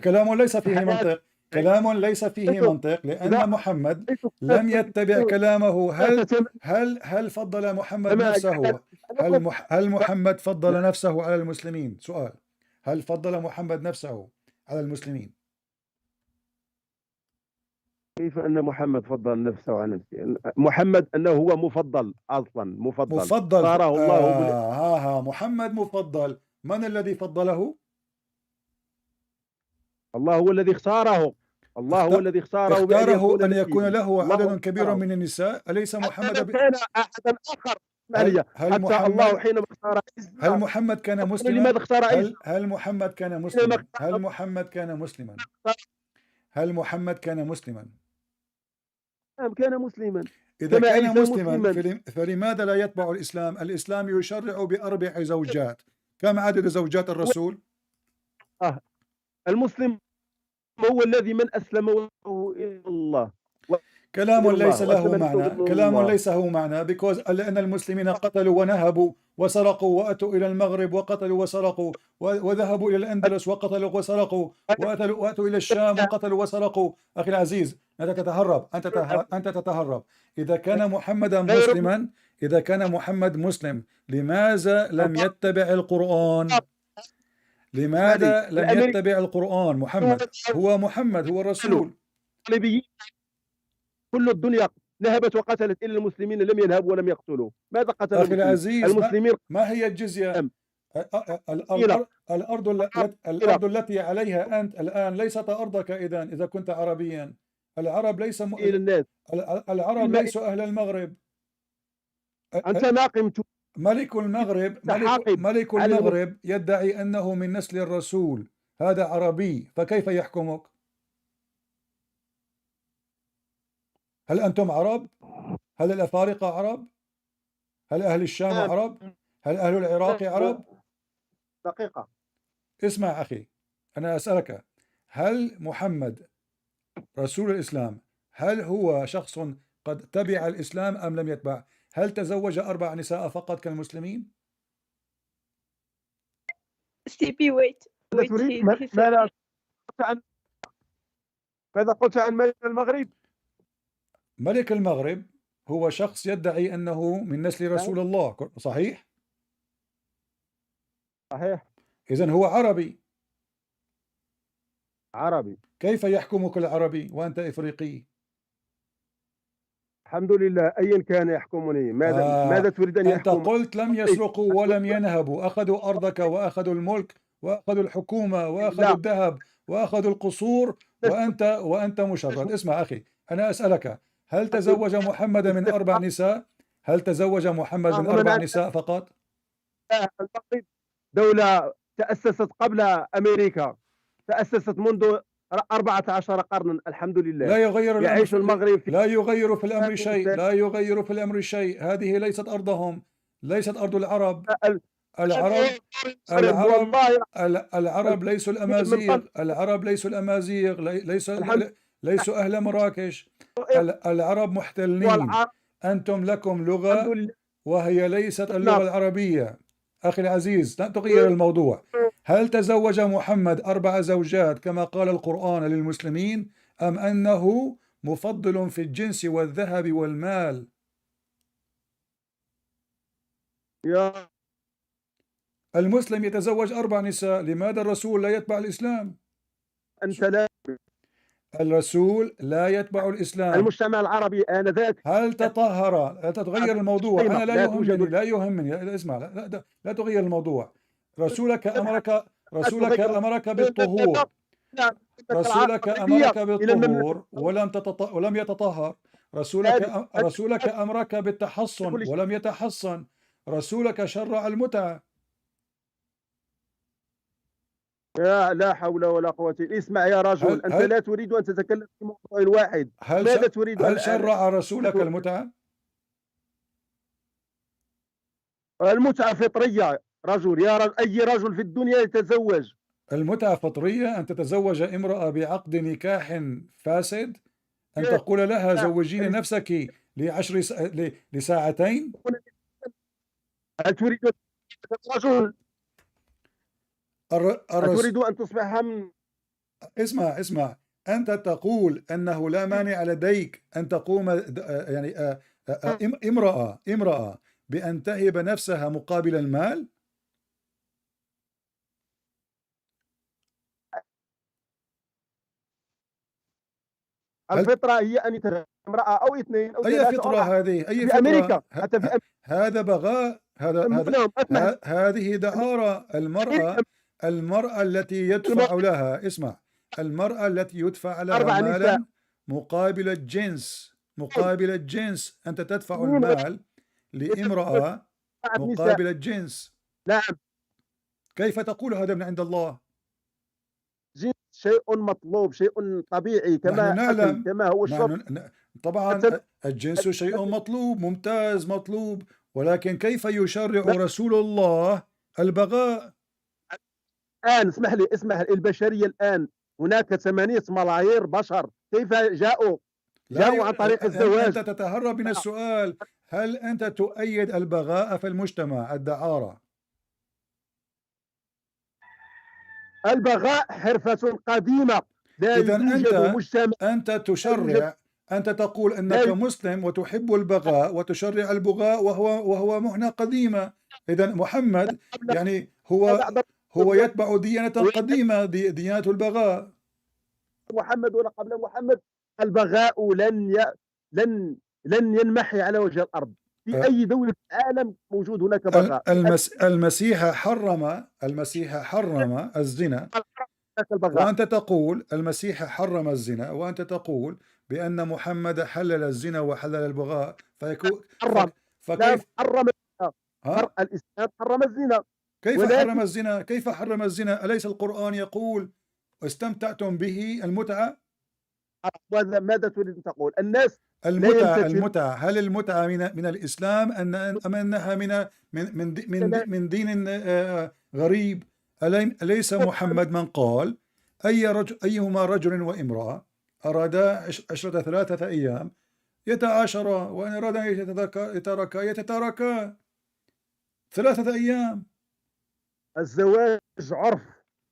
كلام ليس فيه منطق. كلام ليس فيه منطق، لأن محمد لم يتبع كلامه. هل فضل محمد نفسه؟ هل محمد فضل نفسه على المسلمين؟ سؤال، هل فضل محمد نفسه على المسلمين؟ كيف أن محمد فضل نفسه على نفسه؟ محمد أنه هو مفضل أصلا، مفضل صاره الله محمد مفضل. من الذي فضله؟ الله هو الذي اختاره. أن يكون له عدد كبير من النساء. أليس محمد كان أحدا آخر؟ هل محمد كان مسلما؟ لماذا اختار هل محمد كان مسلما؟ هل محمد كان مسلما؟ هل محمد كان مسلما؟ كان مسلما. إذا كان مسلما فلماذا لا يتبع الإسلام؟ الإسلام يشرع ب4 زوجات. كم عدد زوجات الرسول؟ المسلم هو الذي من أسلم إلى الله. كلام ليس له معنى. كلام ليس له معنى لأن المسلمين قتلوا ونهبوا وسرقوا وأتوا إلى المغرب وقتلوا وسرقوا وذهبوا إلى الأندلس وقتلوا وسرقوا وأتوا إلى الشام وقتلوا وسرقوا. أخي العزيز، أنت تتهرب. أنت تتهرب. إذا كان محمد مسلم، لماذا لم يتبع القرآن؟ لماذا لم يتبع القرآن؟ محمد هو الرسول. كل الدنيا نهبت وقتلت إلا المسلمين لم ينهبوا ولم يقتلوا. ماذا قتلوا أخي العزيز؟ المسلمين؟ ما هي الجزية؟ الأرض التي عليها أنت الآن ليست أرضك. إذا كنت عربيا، العرب ليسوا أهل المغرب. أنت ناقم. ملك المغرب يدعي أنه من نسل الرسول، هذا عربي، فكيف يحكمك؟ هل أنتم عرب؟ هل الأفارقة عرب؟ هل أهل الشام عرب؟ هل أهل العراق عرب؟ دقيقة، اسمع أخي، أنا أسألك، هل محمد رسول الإسلام هل هو شخص قد تبع الإسلام أم لم يتبع؟ هل تزوج 4 نساء فقط كالمسلمين؟ CP wait ماذا تريد؟ ماذا قلت عن ماذا قلت عن ملك المغرب؟ ملك المغرب هو شخص يدعي أنه من نسل رسول الله، صحيح؟ صحيح. إذن هو عربي. عربي. كيف يحكمك العربي وأنت إفريقي؟ الحمد لله أيا كان يحكمني. ماذا تريد أن أنت يحكم؟ قلت لم يسرقوا ولم ينهبوا، أخذوا أرضك وأخذوا الملك وأخذوا الحكومة وأخذوا الذهب وأخذوا القصور وأنت مشرد. اسمع أخي، أنا أسألك، هل تزوج محمد من 4 نساء؟ هل تزوج محمد من 4 نساء فقط؟ المغرب دولة تأسست قبل أمريكا، تأسست منذ 14 قرنا. الحمد لله. لا يغير يعيش الأمر المغرب لا يغير في الأمر شيء، لا يغير في الأمر شيء. هذه ليست أرضهم، ليست أرض العرب. العرب ليسوا الأمازيغ، العرب ليسوا الأمازيغ، ليسوا أهل مراكش. العرب محتلين. أنتم لكم لغة وهي ليست اللغة العربية. أخي العزيز، لا تغير الموضوع. هل تزوج محمد 4 زوجات كما قال القرآن للمسلمين، أم أنه مفضل في الجنس والذهب والمال؟ المسلم يتزوج 4 نساء، لماذا الرسول لا يتبع الإسلام؟ أنت لا الرسول لا يتبع الإسلام. المجتمع العربي آنذاك هل تطهر؟ لا تتغير الموضوع. أنا لا يهمني. اسمع، لا تغير الموضوع. رسولك أمرك بالطهور. رسولك أمرك بالطهور ولم يتطهر. رسولك أمرك بالتحصن ولم يتحصن. رسولك شرع المتعة. لا حول ولا قوة. اسمع يا رجل، أنت لا تريد أن تتكلم في موضوع واحد. ماذا تريد؟ هل شرع رسولك المتعة؟ المتعة فطرية رجل. أي رجل في الدنيا يتزوج. المتعة فطرية؟ أن تتزوج امرأة بعقد نكاح فاسد، أن تقول لها زوجيني نفسك لساعتين؟ هل تريد رجل تريد أن تصبح اسمع، أنت تقول أنه لا مانع لديك أن تقوم يعني امرأة بأن تهب نفسها مقابل المال؟ الفطرة هي أن يتزوج امرأة أو 2 أو 3. أي فطرة هذه؟ أي في أمريكا فطرة؟ حتى في هذا بغاء. هذه دعارة. المرأة التي يدفع لها، اسمع، المرأة التي يدفع لها مالا مقابل الجنس. أنت تدفع المال لامرأة مقابل الجنس. نعم. كيف تقول هذا من عند الله؟ جنس شيء مطلوب، شيء طبيعي، كما نعلم. كما هو الشرب. طبعا الجنس شيء مطلوب، ممتاز، مطلوب، ولكن كيف يشرع رسول الله البغاء؟ الآن اسمح لي البشرية الآن هناك 8 ملايير بشر. كيف جاءوا عن طريق الزواج؟ أنت تتهرب من السؤال. هل أنت تؤيد البغاء في المجتمع، الدعارة؟ البغاء حرفة قديمة. إذن أنت تشرع. أنت تقول أنك مسلم وتحب البغاء وتشرع البغاء وهو مهنة قديمة. إذن محمد يعني هو يتبع ديانة قديمة، ديانة البغاء. محمد ولا قبل محمد البغاء لن ينمحي على وجه الأرض. في أي دولة في العالم موجود هناك بغاء. المسيح حرم الزنا، وأنت تقول المسيح حرم الزنا، وأنت تقول بأن محمد حلل الزنا وحلل البغاء. فكيف حرم الإسلام حرم الزنا؟ كيف حرم الزنا؟ أليس القرآن يقول استمتعتم به المتعة؟ ماذا تريد أن تقول؟ الناس المتعة هل المتعة من الإسلام أم أنها من دين غريب؟ أليس محمد من قال أيهما رجل وامرأة أرادا عشرة 3 أيام يتعاشرا، وإن أرادا أن يتتاركا 3 أيام. الزواج عرف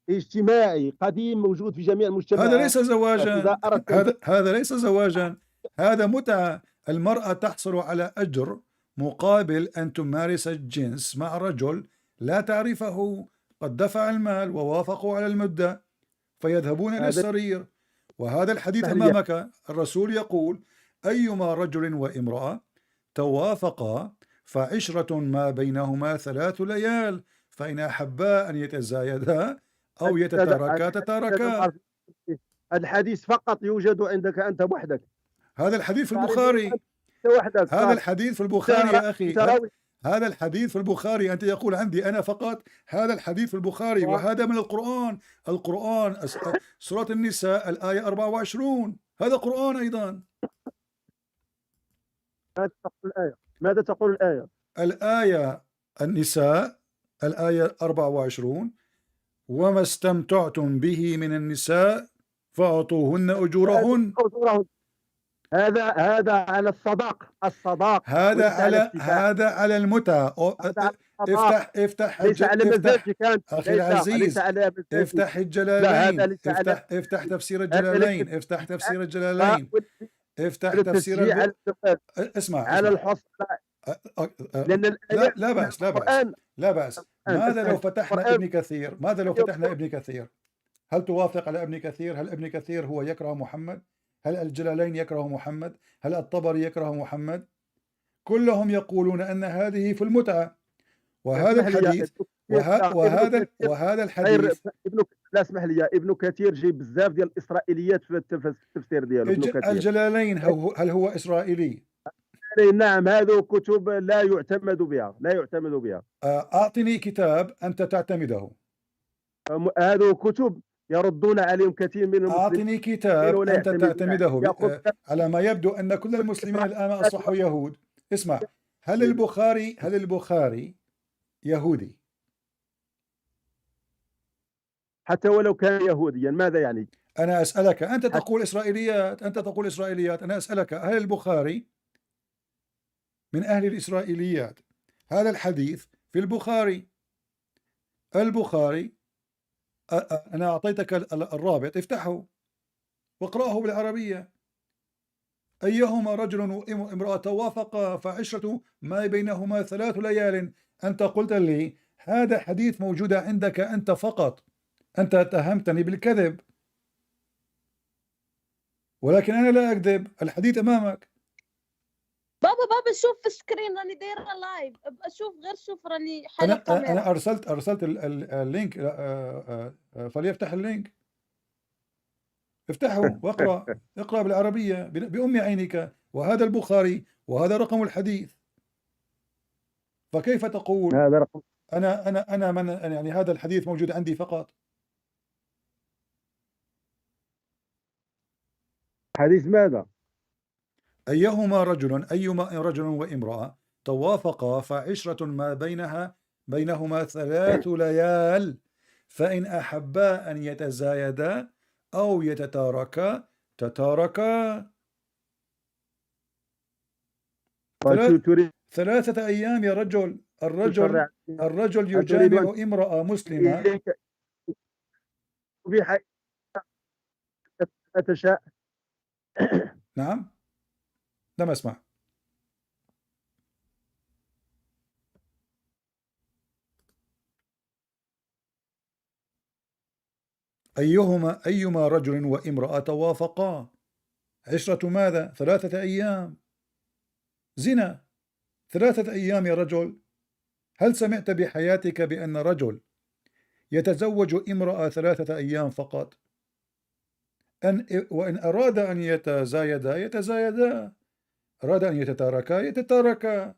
اجتماعي قديم موجود في جميع المجتمعات. هذا ليس زواجا، إذا أردت هذا ليس زواجا، هذا متعة. المرأة تحصل على أجر مقابل أن تمارس الجنس مع رجل لا تعرفه، قد دفع المال ووافقوا على المدة فيذهبون للسرير. وهذا الحديث أمامك، الرسول يقول: أيما رجل وامرأة توافقا فعشرة ما بينهما 3 ليال، فإن أحبا أن يتزايدا أو يتتاركا تتاركا. الحديث فقط يوجد عندك أنت وحدك. هذا الحديث في البخاري، هذا الحديث في البخاري يا أخي، هذا الحديث في البخاري. أنت يقول عندي أنا فقط، هذا الحديث في البخاري، وهذا من القرآن. القرآن سورة النساء الآية 24، هذا قرآن أيضا. ماذا تقول الآية؟ الآية النساء الآية 24: وما استمتعتم به من النساء فأعطوهن أجورهن. هذا على الصداق، هذا على المتعة. افتح ليس على مزاجك أنت أخي العزيز، افتح الجلالين، افتح تفسير الجلالين، افتح تفسير الجلالين، افتح تفسير اسمع على الحصر. لا بأس، لا بأس. ماذا لو فتحنا ابن كثير؟ ماذا لو فتحنا ابن كثير؟ هل توافق على ابن كثير؟ هل ابن كثير هو يكره محمد؟ هل الجلالين يكره محمد؟ هل الطبري يكره محمد؟ كلهم يقولون أن هذه في المتعة. وهذا الحديث وهذا الحديث لا اسمح لي، ابن كثير جايب بزاف ديال الإسرائيليات في التفسير ديالو. الجلالين هل هو إسرائيلي؟ نعم، هذه كتب لا يعتمد بها. أعطني كتاب أنت تعتمده. هذه كتب يردون عليهم كثير من المسلمين. أعطني كتاب أنت تعتمده. على ما يبدو أن كل المسلمين الآن أصبحوا يهود. اسمع، هل البخاري يهودي؟ حتى ولو كان يهوديا ماذا يعني؟ أنا أسألك، أنت تقول إسرائيليات، أنا أسألك، هل البخاري من أهل الإسرائيليات؟ هذا الحديث في البخاري. أنا أعطيتك الرابط، افتحه واقرأه بالعربية. أيهما رجل وامرأة توافقا فعشرة ما بينهما 3 ليال. أنت قلت لي هذا حديث موجود عندك أنت فقط، أنت اتهمتني بالكذب، ولكن أنا لا أكذب، الحديث أمامك. بابا شوف في السكرين راني دايره لايف، اشوف غير شوف راني حالة كاميرا. أنا أرسلت اللينك، فليفتح اللينك، افتحه واقرأ، اقرأ بالعربية بأم عينك. وهذا البخاري وهذا رقم الحديث، فكيف تقول هذا رقم؟ أنا من يعني هذا الحديث موجود عندي فقط؟ حديث ماذا؟ أيما رجل وامرأة توافقا فعشرة ما بينهما 3 ليال، فإن أحبا أن يتزايدا أو يتتاركا تتاركا. 3 أيام يا رجل. الرجل يجامع امرأة مسلمة. نعم، لم أسمع. أيما رجل وامرأة توافقا عشرة ماذا؟ 3 أيام. زنا 3 أيام يا رجل. هل سمعت بحياتك بأن رجل يتزوج امرأة 3 أيام فقط؟ وإن أراد أن يتزايدا، أراد أن يتتاركا.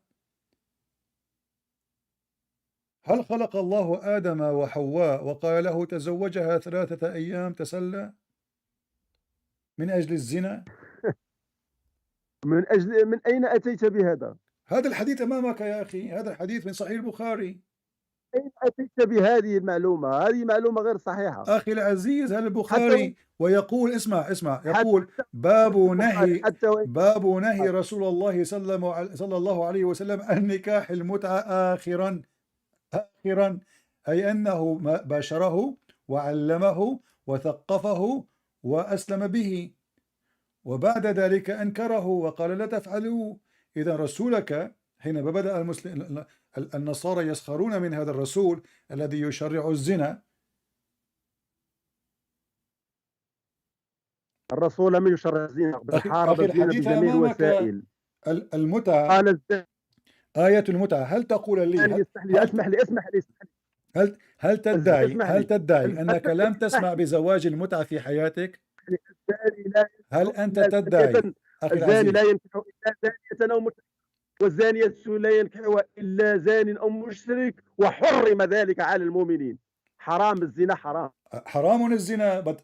هل خلق الله آدم وحواء وقال له تزوجها 3 أيام تسلى من أجل الزنا؟ من أين أتيت بهذا؟ هذا الحديث أمامك يا أخي، هذا الحديث من صحيح البخاري. أين أتيت بهذه المعلومة؟ هذه معلومة غير صحيحة. أخي العزيز، هذا البخاري ويقول اسمع يقول حتى باب البخاري نهي حتى وإن باب نهي رسول الله صلى الله عليه وسلم عن نكاح المتعة آخرا أي أنه باشره وعلمه وثقفه وأسلم به، وبعد ذلك أنكره وقال لا تفعلوا. إذا رسولك حينما بدأ النصارى يسخرون من هذا الرسول الذي يشرع الزنا. الرسول لم يشرع الزنا، بل حارب أخي الزنا الحديث بجميع أمامك، الوسائل. المتعة، قال الزاني آية المتعة، هل تقول لي يسمح لي اسمح لي هل تدعي أنك لم تسمع بزواج المتعة في حياتك؟ هل أنت تدعي أخي الزاني لا العزيز؟ ينكح إلا زانية أو مشرك، والزانية لا ينكحها إلا زان أو مشرك، وحرم ذلك على المؤمنين. حرام الزنا، حرام. حرام الزنا،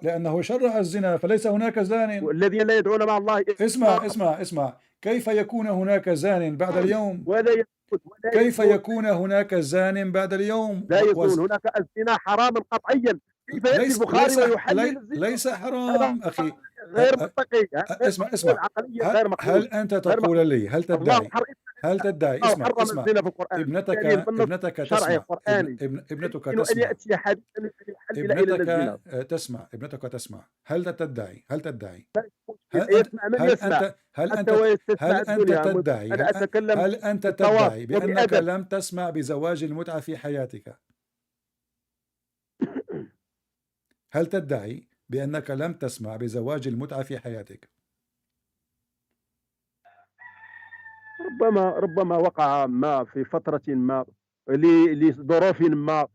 لأنه شرع الزنا، فليس هناك زان. والذين لا يدعون مع الله اسمع كيف يكون هناك زان بعد اليوم؟ ولا يسود ولا كيف يزون. يكون هناك زان بعد اليوم؟ لا يزون، هناك الزنا حراما قطعيا. كيف يأتي البخاري ويحلل الزنا؟ ليس حرام أخي. غير منطقي. اسمع العقلية غير مقبول. هل أنت تقول لي الله تدعي حرم الزنا في القرآن. ابنتك شرعي تسمع قرآني. ابنتك يمكن أن تسمع يأتي حديثا يحلل إلى الزنا. ابنتك تسمع. هل تدعي يسمع من يسمع. هل حتى ويستسمع أنت الدنيا. تدعي أنا أتكلم هل أنت بالتواصل تدعي بأنك وبأدب. لم تسمع بزواج المتعة في حياتك؟ هل تدعي بأنك لم تسمع بزواج المتعة في حياتك؟ ربما وقع ما في فترة ما لظروف ما،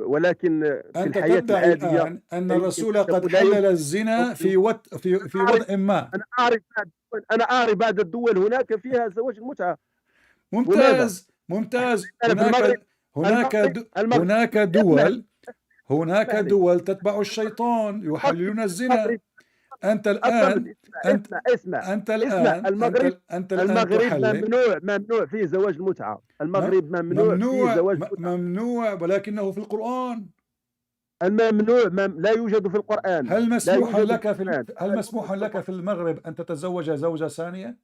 ولكن في أنت الحياة تدعي العادية الآن أن الرسول قد حلل الزنا في وضع ما. أنا أعرف بعض الدول هناك فيها زواج المتعة. ممتاز. المغرب هناك دول تتبع الشيطان يحللون الزنا. أنت الآن المغرب تحلل. ممنوع فيه زواج المتعة. المغرب ممنوع فيه زواج المتعة. ممنوع ولكنه في القرآن. الممنوع لا يوجد في القرآن. هل مسموح لك في المغرب أن تتزوج زوجة ثانية؟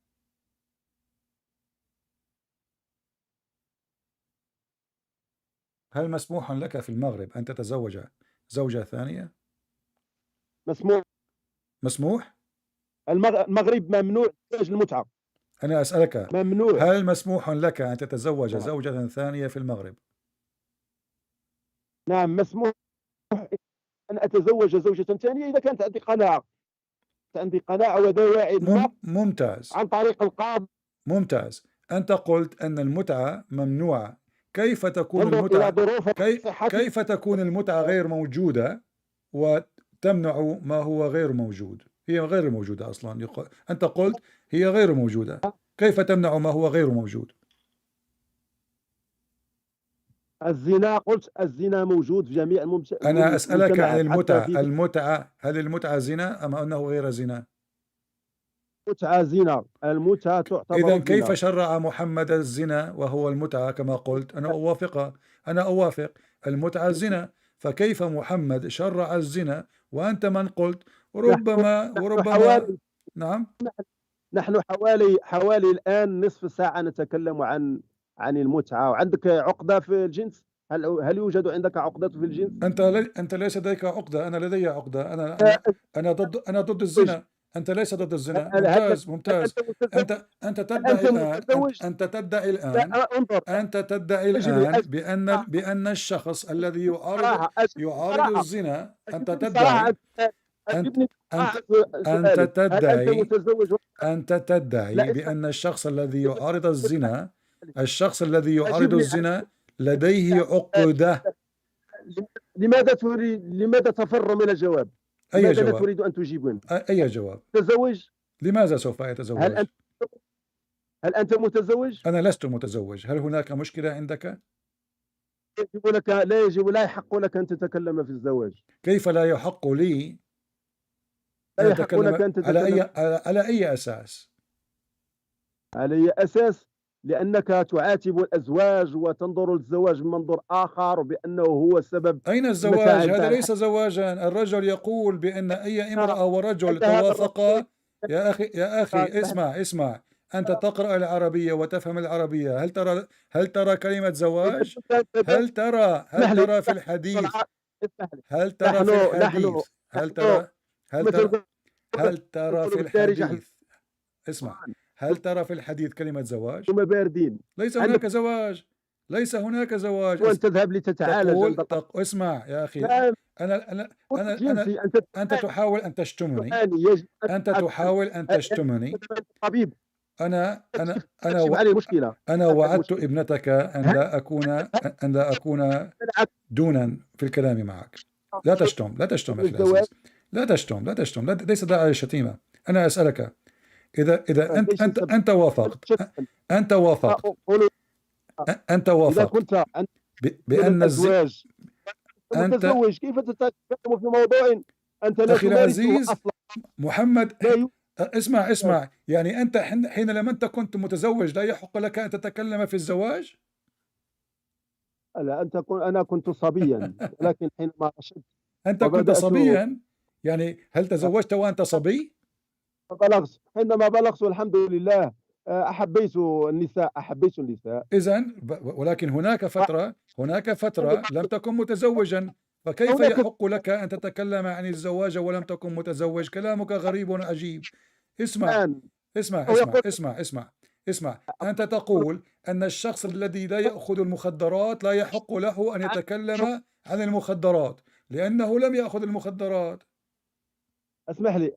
هل مسموح لك في المغرب أن تتزوج زوجة ثانية؟ مسموح؟ المغرب ممنوع زواج المتعة. أنا أسألك ممنوع. هل مسموح لك أن تتزوج زوجة ثانية في المغرب؟ نعم مسموح أن أتزوج زوجة ثانية إذا كانت عندي قناعة ودواعي ممتاز. عن طريق القاضي. ممتاز. أنت قلت أن المتعة ممنوعة. كيف تكون المتعة غير موجودة وتمنع ما هو غير موجود؟ هي غير موجودة أصلا. أنت قلت هي غير موجودة، كيف تمنع ما هو غير موجود؟ الزنا، قلت الزنا موجود في جميع أنا أسألك عن المتعة. هل المتعة زنا أم أنه غير زنا؟ المتعة زنا. المتعة تعتبر إذن كيف شرع محمد الزنا وهو المتعة كما قلت؟ أنا أوافق المتعة زنا، فكيف محمد شرع الزنا وأنت من قلت وربما نعم. نحن حوالي الآن نصف ساعة نتكلم عن المتعة. وعندك عقدة في الجنس؟ هل يوجد عندك عقدة في الجنس؟ أنت ليس لديك عقدة، أنا لدي عقدة. أنا ضد الزنا. أنت ليس ضد الزنا. ممتاز. أنت تدعي الآن بأن الشخص الذي يعارض الزنا، أنت تدعي بأن الشخص الذي يعارض الزنا، لديه عقدة. لماذا تفر من الجواب؟ لماذا لا تريد أن تجيبني؟ أي جواب؟ تزوج؟ لماذا سوف يتزوج؟ هل أنت متزوج؟ أنا لست متزوج. هل هناك مشكلة عندك؟ لا يحق لك أن تتكلم في الزواج. كيف لا يحق لي أن أتكلم؟ على أي أساس؟ على أي أساس؟ لأنك تعاتب الأزواج وتنظر للزواج من منظور آخر وبأنه هو السبب. أين الزواج؟ هذا ليس زواجا. الرجل يقول بأن أي امرأة ورجل توافقا. يا أخي اسمع. أنت تقرأ العربية وتفهم العربية. هل ترى كلمة زواج؟ هل ترى في الحديث؟ هل ترى في الحديث؟ اسمع، هل ترى في الحديث كلمة زواج؟ هم باردين. ليس هناك زواج. ليس هناك زواج. وأنت تذهب لتتعالج. اسمع يا أخي، أنت تحاول أن تشتمني. أنت تحاول أن تشتمني. طبيب. أنا وعدت ابنتك أن لا أكون دونا في الكلام معك. لا تشتم أخي العزيز. لا تشتم. ليس داعي للشتيمة. أنا أسألك إذا أنت وافقت بأن الزواج متزوج، كيف تتكلم في موضوع أنت لا أخي العزيز محمد؟ اسمع، يعني أنت حين لم أنت كنت متزوج لا يحق لك أن تتكلم في الزواج؟ لا، أنا كنت صبيا، لكن حينما رشدت أنت كنت صبيا، يعني هل تزوجت وأنت صبي؟ حينما بلغت والحمد لله أحبيت النساء. إذن ولكن هناك فترة لم تكن متزوجا، فكيف يحق لك أن تتكلم عن الزواج ولم تكن متزوج؟ كلامك غريب وعجيب. اسمع. أنت تقول أن الشخص الذي لا يأخذ المخدرات لا يحق له أن يتكلم عن المخدرات لأنه لم يأخذ المخدرات. اسمح لي،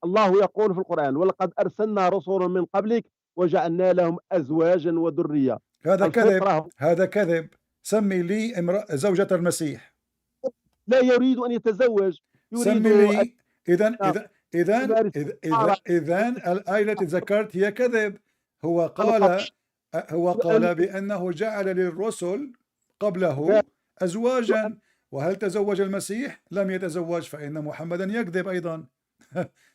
الله يقول في القرآن: ولقد أرسلنا رسولا من قبلك وجعلنا لهم أزواجا وذرية. هذا كذب. سمي لي زوجة المسيح. لا يريد أن يتزوج. سمي لي. إذن الآية التي ذكرت هي كذب. هو قال بأنه جعل للرسل قبله أزواجا. وهل تزوج المسيح؟ لم يتزوج، فإن محمدا يكذب أيضا.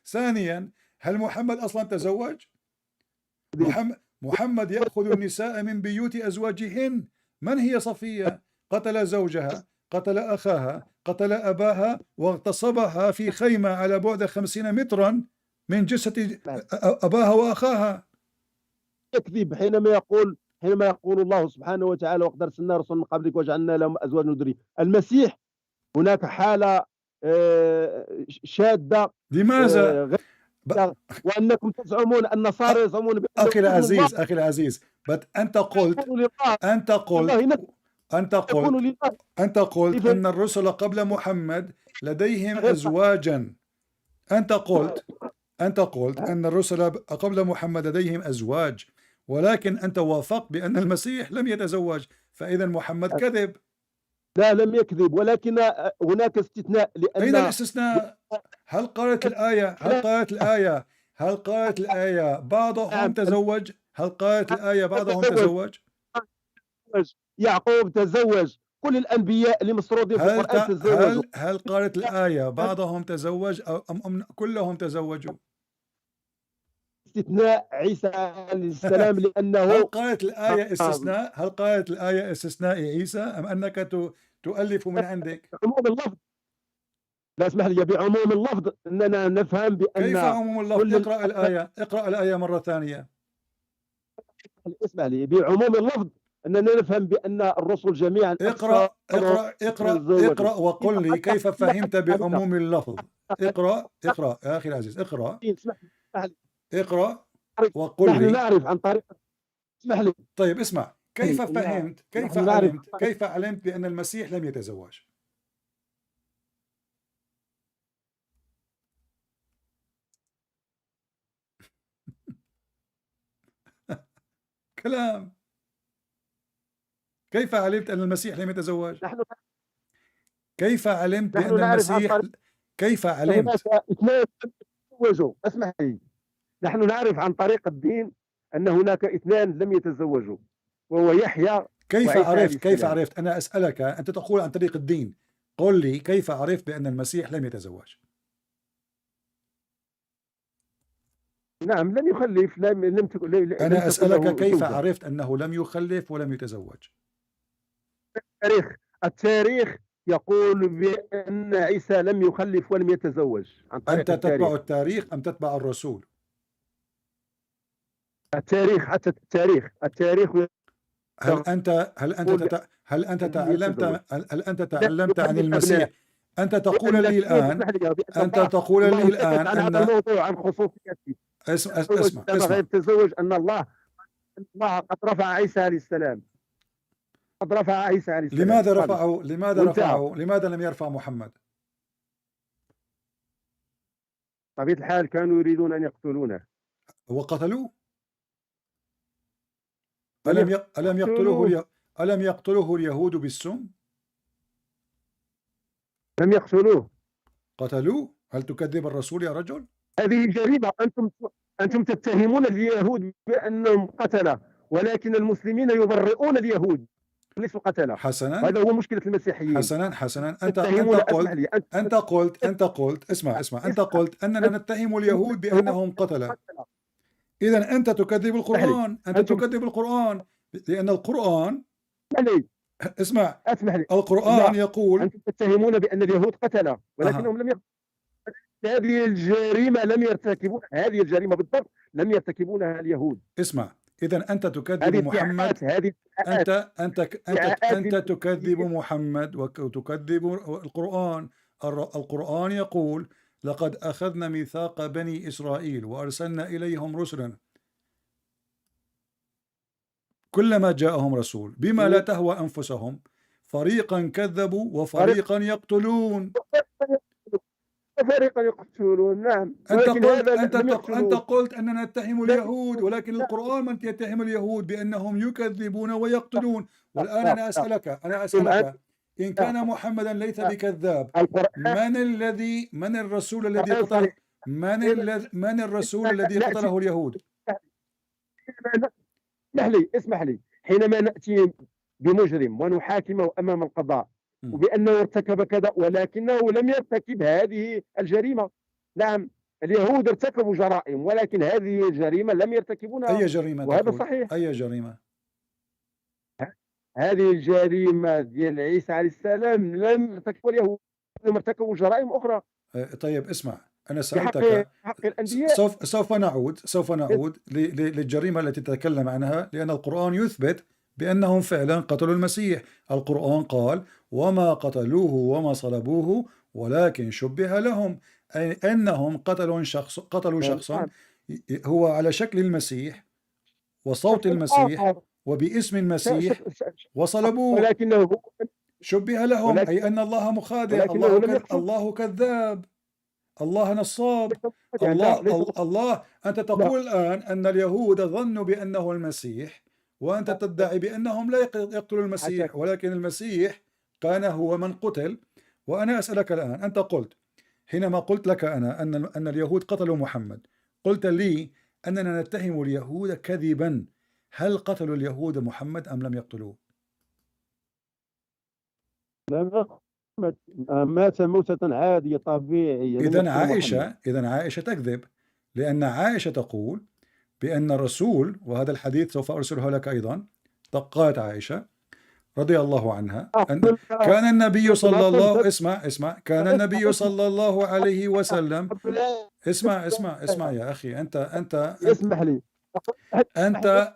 ثانيا، هل محمد أصلا تزوج؟ محمد يأخذ النساء من بيوت أزواجهن. من هي صفية؟ قتل زوجها، قتل أخاها، قتل أباها، واغتصبها في خيمة على بعد 50 مترا من جثة أباها وأخاها. يكذب حينما يقول الله سبحانه وتعالى: وقد أرسلنا رسلا من قبلك وجعلنا لهم أزواجا وذرية. المسيح هناك حالة شاذة. لماذا؟ وأنكم تزعمون النصارى يزعمون أخي العزيز أنت قلت أن الرسل قبل محمد لديهم أزواجا. أنت قلت أن الرسل قبل محمد لديهم أزواج، ولكن أنت وافقت بأن المسيح لم يتزوج، فإذا محمد كذب. لا، لم يكذب، ولكن هناك استثناء. لأن أين الاستثناء؟ هل قالت الآية بعضهم تزوج؟ هل قالت الآية بعضهم تزوج؟ يعقوب تزوج. كل الأنبياء اللي مسرودين في القرآن تزوجوا. هل قالت الآية بعضهم تزوج أم كلهم تزوجوا؟ استثناء عيسى عليه السلام لأنه هل قالت الآية استثناء عيسى أم أنك تؤلف من عندك؟ عموم اللفظ. لا، اسمح لي، بعموم اللفظ أننا نفهم بأن كيف عموم اللفظ؟ اقرأ الآية مرة ثانية. اسمح لي، بعموم اللفظ أننا نفهم بأن الرسل جميعا. اقرأ وقل لي كيف فهمت بعموم اللفظ. اقرأ يا أخي العزيز، اقرأ وقل لي. نحن نعرف عن طريق. اسمح لي. طيب اسمع، كيف علمت بأن المسيح لم يتزوج؟ كلام. كيف علمت أن المسيح لم يتزوج؟ كيف علمت بأن المسيح هناك اثنان تزوجوا. اسمح لي، نحن نعرف عن طريق الدين أن هناك اثنان لم يتزوجوا، وهو يحيى. كيف عرفت؟ أنا أسألك، أنت تقول عن طريق الدين، قل لي كيف عرفت بأن المسيح لم يتزوج؟ نعم لم يخلف، لم تكن أنا أسألك له كيف زوجة. عرفت أنه لم يخلف ولم يتزوج؟ التاريخ يقول بأن عيسى لم يخلف ولم يتزوج عن طريق أنت تتبع التاريخ. التاريخ أم تتبع الرسول؟ حتى التاريخ هل أنت تعلمت عن المسيح؟ أنت تقول لي الآن عن هذا أن الموضوع، عن خصوصيته. اسمع يتزوج أن الله قد رفع عيسى عليه السلام. قد رفع عيسى عليه السلام. لماذا لم يرفع محمد؟ طبيعة الحال كانوا يريدون أن يقتلونه وقتلوه. لم ألم يقتله اليهود بالسم؟ لم يقتلوه، قتلوه. هل تكذب الرسول يا رجل؟ هذه جريمة. أنتم تتهمون اليهود بأنهم قتلة، ولكن المسلمين يبرئون اليهود ليسوا قتلة. حسنا، هذا هو مشكلة المسيحيين. حسنا. أنت قلت اسمع أنت قلت أننا نتهم اليهود بأنهم قتلة. إذا أنت تكذب القرآن. تكذب القرآن، لأن القرآن اسمح لي. القرآن يقول أنتم تتهمون بأن اليهود قتلة، ولكنهم لم هذه الجريمة لم يرتكبون، هذه الجريمة بالضبط لم يرتكبونها اليهود. اسمع، إذا أنت تكذب محمد. أنت تكذب محمد وتكذب القرآن. القرآن يقول: لقد أخذنا ميثاق بني إسرائيل وأرسلنا إليهم رسلا كلما جاءهم رسول بما لا تهوى أنفسهم فريقا كذبوا وفريقا يقتلون. فريقا يقتلون. نعم. أنت قلت أننا نتهم اليهود، ولكن القرآن من يتهم اليهود بأنهم يكذبون ويقتلون. والآن أنا أسألك إن كان محمدا ليس بكذاب، من الرسول الذي قتله؟ من الرسول الذي قتله اليهود؟ اسمح لي. حينما نأتي بمجرم ونحاكمه أمام القضاء وبأنه ارتكب كذا ولكنه لم يرتكب هذه الجريمة. نعم، اليهود ارتكبوا جرائم ولكن هذه الجريمة لم يرتكبونها. أي جريمة؟ وهذا صحيح. أي جريمة؟ هذه الجريمة ديال عيسى عليه السلام لم يرتكبوا اليهود، لم ارتكبوا جرائم أخرى. طيب اسمع، أنا سألتك حق الأنبياء. سوف نعود للجريمة التي تتكلم عنها، لأن القرآن يثبت بأنهم فعلا قتلوا المسيح. القرآن قال: وما قتلوه وما صلبوه ولكن شبه لهم، أي أنهم قتلوا شخصا هو على شكل المسيح وصوت المسيح وباسم المسيح وصلبوه، ولكنه شبه لهم، أي أن الله مخادع، الله كذاب، الله نصاب، الله. أنت تقول الآن أن اليهود ظنوا بأنه المسيح، وأنت تدعي بأنهم لا يقتلوا المسيح، ولكن المسيح كان هو من قتل. وأنا أسألك الآن، أنت قلت حينما قلت لك أنا أن اليهود قتلوا محمد، قلت لي أننا نتهم اليهود كذبا. هل قتلوا اليهود محمد أم لم يقتلوه؟ مات موتة عادية طبيعية. إذن عائشة تكذب، لأن عائشة تقول بأن الرسول، وهذا الحديث سوف أرسله لك أيضا، قالت عائشة رضي الله عنها أن كان النبي صلى الله اسمع كان النبي صلى الله عليه وسلم. اسمع يا أخي، اسمح لي. أنت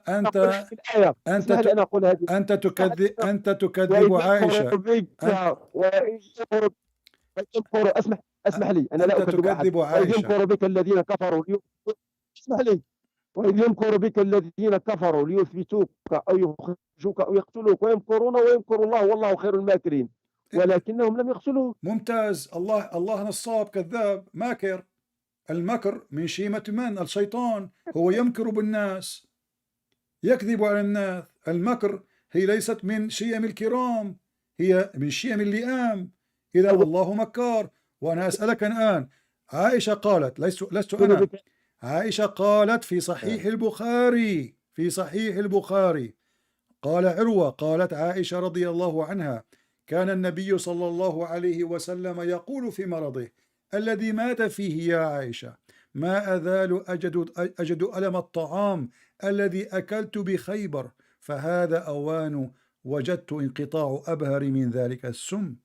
تكذب عائشة. اسمح لي، أنا لا أكذب عائشة. يمكر بك الذين كفروا. اسمح لي. وإذ يمكر بك الذين كفروا ليثبتوك أو يخرجوك أو يقتلوك ويمكرون ويمكر الله والله خير الماكرين، ولكنهم لم يقتلوه. ممتاز. الله نصاب كذاب ماكر. المكر من شيمة من؟ الشيطان. هو يمكر بالناس، يكذب على الناس. المكر هي ليست من شيم الكرام، هي من شيم اللئام. إذا الله مكار. وأنا أسألك الآن، عائشة قالت، لست أنا، عائشة قالت في صحيح البخاري، قال عروة، قالت عائشة رضي الله عنها: كان النبي صلى الله عليه وسلم يقول في مرضه الذي مات فيه يا عائشة: ما أزال أجد ألم الطعام الذي أكلت بخيبر، فهذا أوان وجدت انقطاع أبهر من ذلك السم.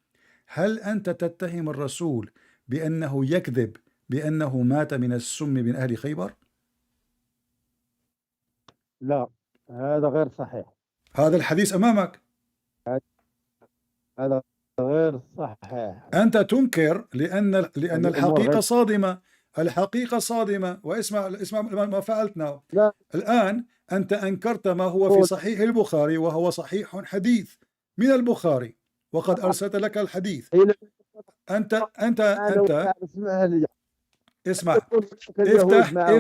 هل أنت تتهم الرسول بأنه يكذب بأنه مات من السم من أهل خيبر؟ لا، هذا غير صحيح. هذا الحديث أمامك. هذا غير صحيح. أنت تنكر لأن الأمور الحقيقة غير صادمة. الحقيقة صادمة. واسمع ما فعلتنا لا الآن. أنت أنكرت ما هو في صحيح البخاري وهو صحيح حديث من البخاري، وقد أرسلت لك الحديث. حين أنت اسمع لي، اسمع. اليهود افتح معه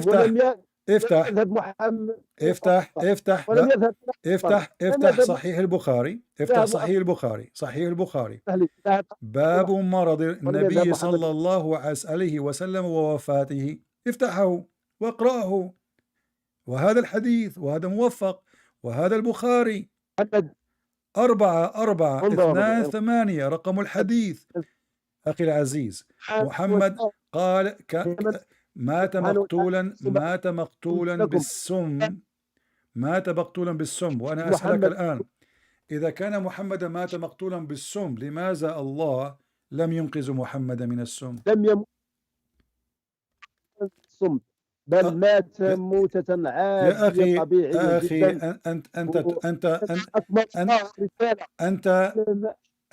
افتح يذهب محمد افتح ولم يذهب افتح صحيح البخاري. افتح ذهب صحيح البخاري. أهلي باب مرض النبي يذهب صلى محمد. الله عليه وسلم ووفاته. افتحه واقرأه. وهذا الحديث وهذا موفق، وهذا البخاري محمد 4428 رقم الحديث. أخي العزيز، محمد قال مات مقتولا بالسم. مات مقتولا بالسم. وأنا أسألك الآن، إذا كان محمد مات مقتولا بالسم، لماذا الله لم ينقذ محمد من السم؟ لم يموت بالسم، بل مات موتة عادية طبيعية جدا.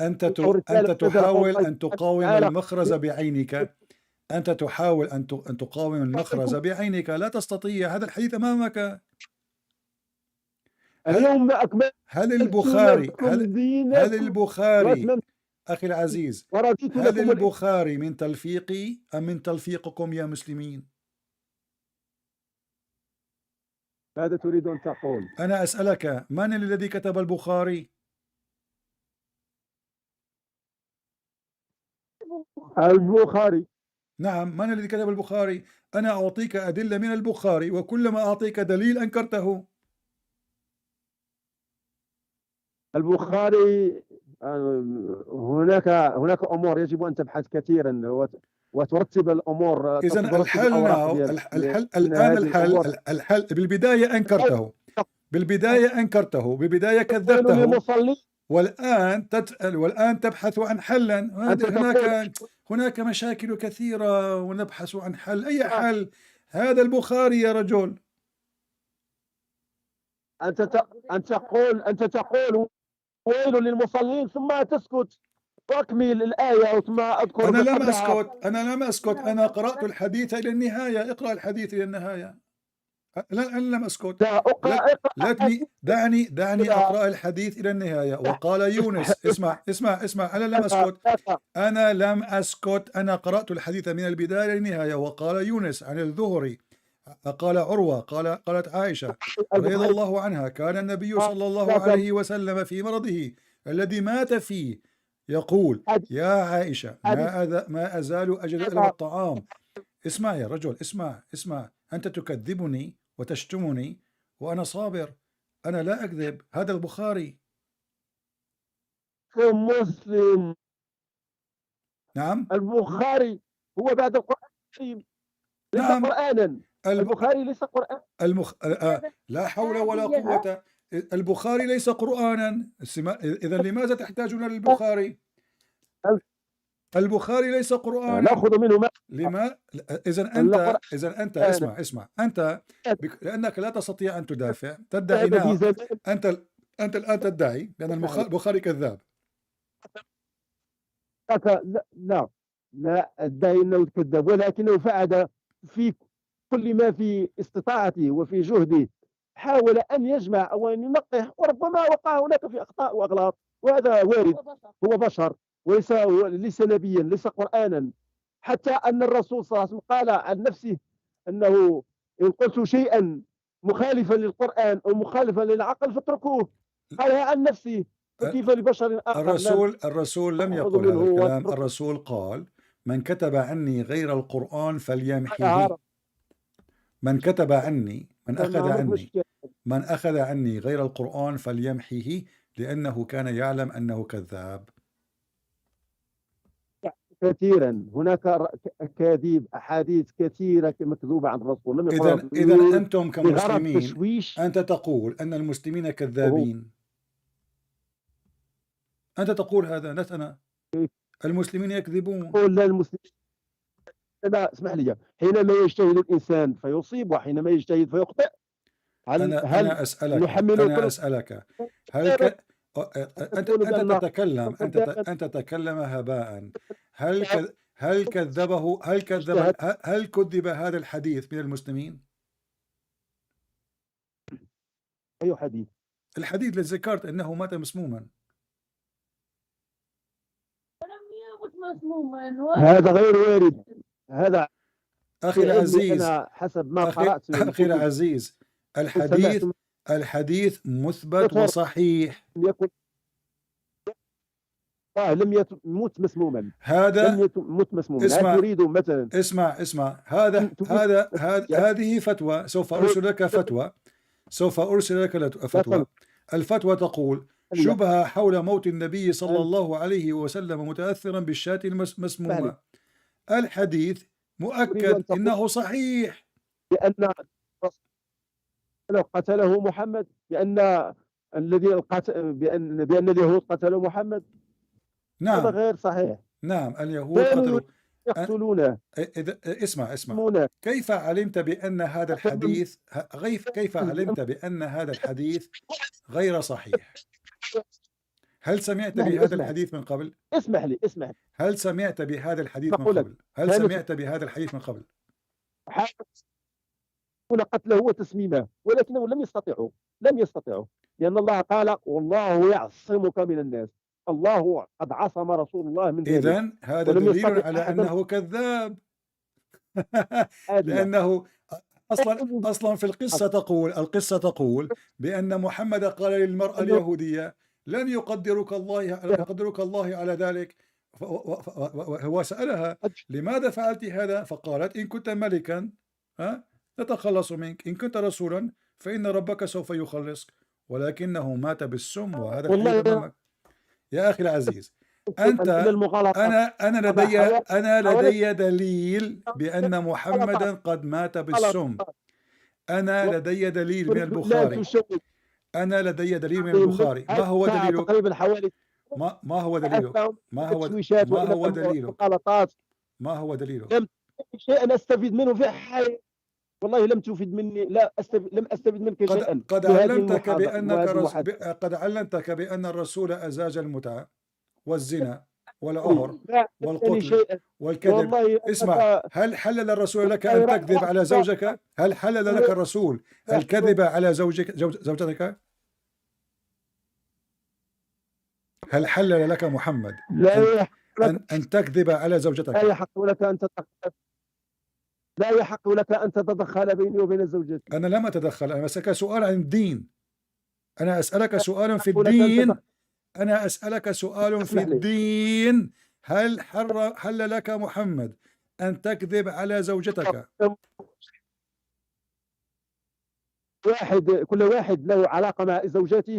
أنت تحاول أن تقاوم المخرز بعينك. أنت تحاول أن تقاوم المخرز بعينك، لا تستطيع. هذا الحديث أمامك. هل البخاري أخي العزيز، هل البخاري من تلفيقي أم من تلفيقكم يا مسلمين؟ ماذا تريد أن تقول؟ أنا أسألك، من الذي كتب البخاري؟ البخاري. نعم، من الذي كتب البخاري؟ أنا أعطيك أدلة من البخاري، وكلما أعطيك دليل أنكرته. البخاري هناك أمور يجب أن تبحث كثيرا وترتب الأمور. إذا الحل بالبداية أنكرته، بالبداية كذبته، والآن تسأل، والآن تبحث عن حلا. هناك مشاكل كثيرة ونبحث عن حل. أي حل؟ هذا البخاري يا رجل. أنت تقول ويل للمصلين ثم تسكت. واكمل الآية ثم أذكر. أنا لم أسكت. أنا قرأت الحديث إلى النهاية. اقرأ الحديث إلى النهاية. أنا لم أسكت. دعني أقرأ الحديث إلى النهاية. وقال يونس، اسمع. أنا لم أسكت. أنا قرأت الحديث من البداية إلى النهاية. وقال يونس عن الزهري، قال عروة، قالت عائشة رضي الله عنها، كان النبي صلى الله عليه وسلم في مرضه الذي مات فيه يقول: يا عائشة، ما أزال أجد ألم الطعام. اسمع يا رجل، اسمع. أنت تكذبني وتشتمني وأنا صابر. أنا لا أكذب. هذا البخاري. مسلم. نعم، البخاري هو بعد القرآن الكريم. ليس نعم. قرآنا. البخاري ليس قرآن. لا حول ولا قوة. البخاري ليس قرآنا. إذا لماذا تحتاجون للبخاري؟ البخاري ليس قرآنا. نأخذ منه ما. لما؟ إذا أنت اسمع. أنت لأنك لا تستطيع أن تدافع، تدعي. نعم، أنت الآن تدعي بأن البخاري كذاب. لا أدعي أنه كذاب، ولكنه فعل في كل ما في استطاعته وفي جهده. حاول أن يجمع أو أن ينقح، وربما وقع هناك في أخطاء وأغلاط، وهذا وارد. هو بشر وليس نبيا، ليس قرآنا. حتى أن الرسول صلى الله عليه وسلم قال عن نفسه أنه إن قلت شيئا مخالفا للقرآن أو مخالفا للعقل فاتركوه. قالها عن نفسه، وكيف لبشر آخر؟ الرسول لم يقل هذا الكلام. الرسول قال: من كتب عني غير القرآن فليمحه. من أخذ عني غير القرآن فليمحه، لأنه كان يعلم أنه كذاب. كثيرا، هناك أكاذيب أحاديث كثيرة مكذوبة عن الرسول لم يقل إذا أنتم بغرض كمسلمين تشويش. أنت تقول أن المسلمين كذابين. أنت تقول هذا، لست أنا. المسلمين يكذبون. لا، المسلمين لا، اسمح لي، حينما يجتهد الإنسان فيصيب وحينما يجتهد فيخطئ. أنا أسألك هل أنت تتكلم هباء. هل كذب هذا الحديث من المسلمين؟ أي حديث؟ الحديث الذي ذكرت أنه مات مسموما. هذا غير وارد. هذا أخي العزيز، أنا حسب ما قرأت أخي العزيز، الحديث مثبت وصحيح. لم يموت مسموما. هذا لم يموت مسموما. اسمع، تريد مثلا اسمع هذه فتوى. سوف أرسل لك فتوى. الفتوى تقول: شبهة حول موت النبي صلى الله عليه وسلم متأثرا بالشاة المسمومة. الحديث مؤكد إنه صحيح. لأن قتله محمد، بأن اليهود قتلوا محمد. نعم، هذا غير صحيح. نعم، اليهود قتلوا. يقتلونه. اسمع، كيف علمت بأن هذا الحديث غير صحيح؟ هل سمعت بهذا الحديث من قبل؟ اسمح لي. هل سمعت بهذا الحديث من قبل؟ قتله وتسميمه، ولكنه لم يستطيعوا لأن الله قال: والله يعصمك من الناس. الله قد عصم رسول الله من ذلك. إذن هذا دليل على أنه كذاب. لأنه أصلا في القصة تقول بأن محمد قال للمرأة اليهودية: لن يقدرك الله على ذلك. هو سألها: لماذا فعلت هذا؟ فقالت: إن كنت ملكا نتخلص منك، إن كنت رسولا فإن ربك سوف يخلصك. ولكنه مات بالسم، وهذا الحديث أمامك. يا أخي العزيز، أنا لدي دليل بأن محمدا قد مات بالسم. أنا لدي دليل من البخاري. ما هو دليله؟ ما هو دليله؟ شيء أنا أستفيد منه في حياتي. والله لم تفيد مني، لم أستفد منك شيئا. قد علمتك بأن الرسول أزاج المتعة والزنا والعهر والقتل والكذب. اسمع، هل حلل الرسول لك أن تكذب على زوجك؟ هل حلل لك الرسول الكذب على زوجتك؟ هل حلل لك محمد أن تكذب على زوجتك؟ لا يحق لك أن تتدخل بيني وبين زوجتي. أنا لم أتدخل. أنا أسألك سؤال عن الدين. أنا أسألك سؤال في الدين. هل حل لك محمد أن تكذب على زوجتك؟ كل واحد له علاقة مع زوجته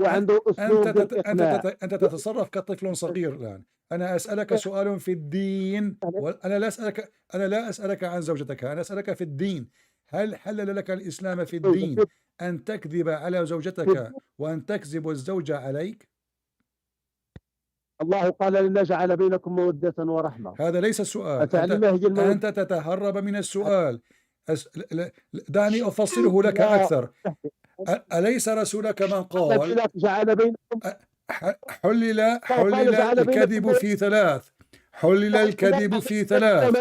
وعنده أسلوب الإقناع. أنت تتصرف كطفل صغير الآن. أنا أسألك سؤال في الدين. أنا لا أسألك عن زوجتك، أنا أسألك في الدين. هل حلل لك الإسلام في الدين أن تكذب على زوجتك وأن تكذب الزوج عليك؟ الله قال: لن نجعل بينكم مودة ورحمة. هذا ليس السؤال. أنت تتهرب من السؤال. دعني أفصله لك أكثر. أليس رسولك من قال: حلل الكذب في ثلاث؟ حلل الكذب في ثلاث.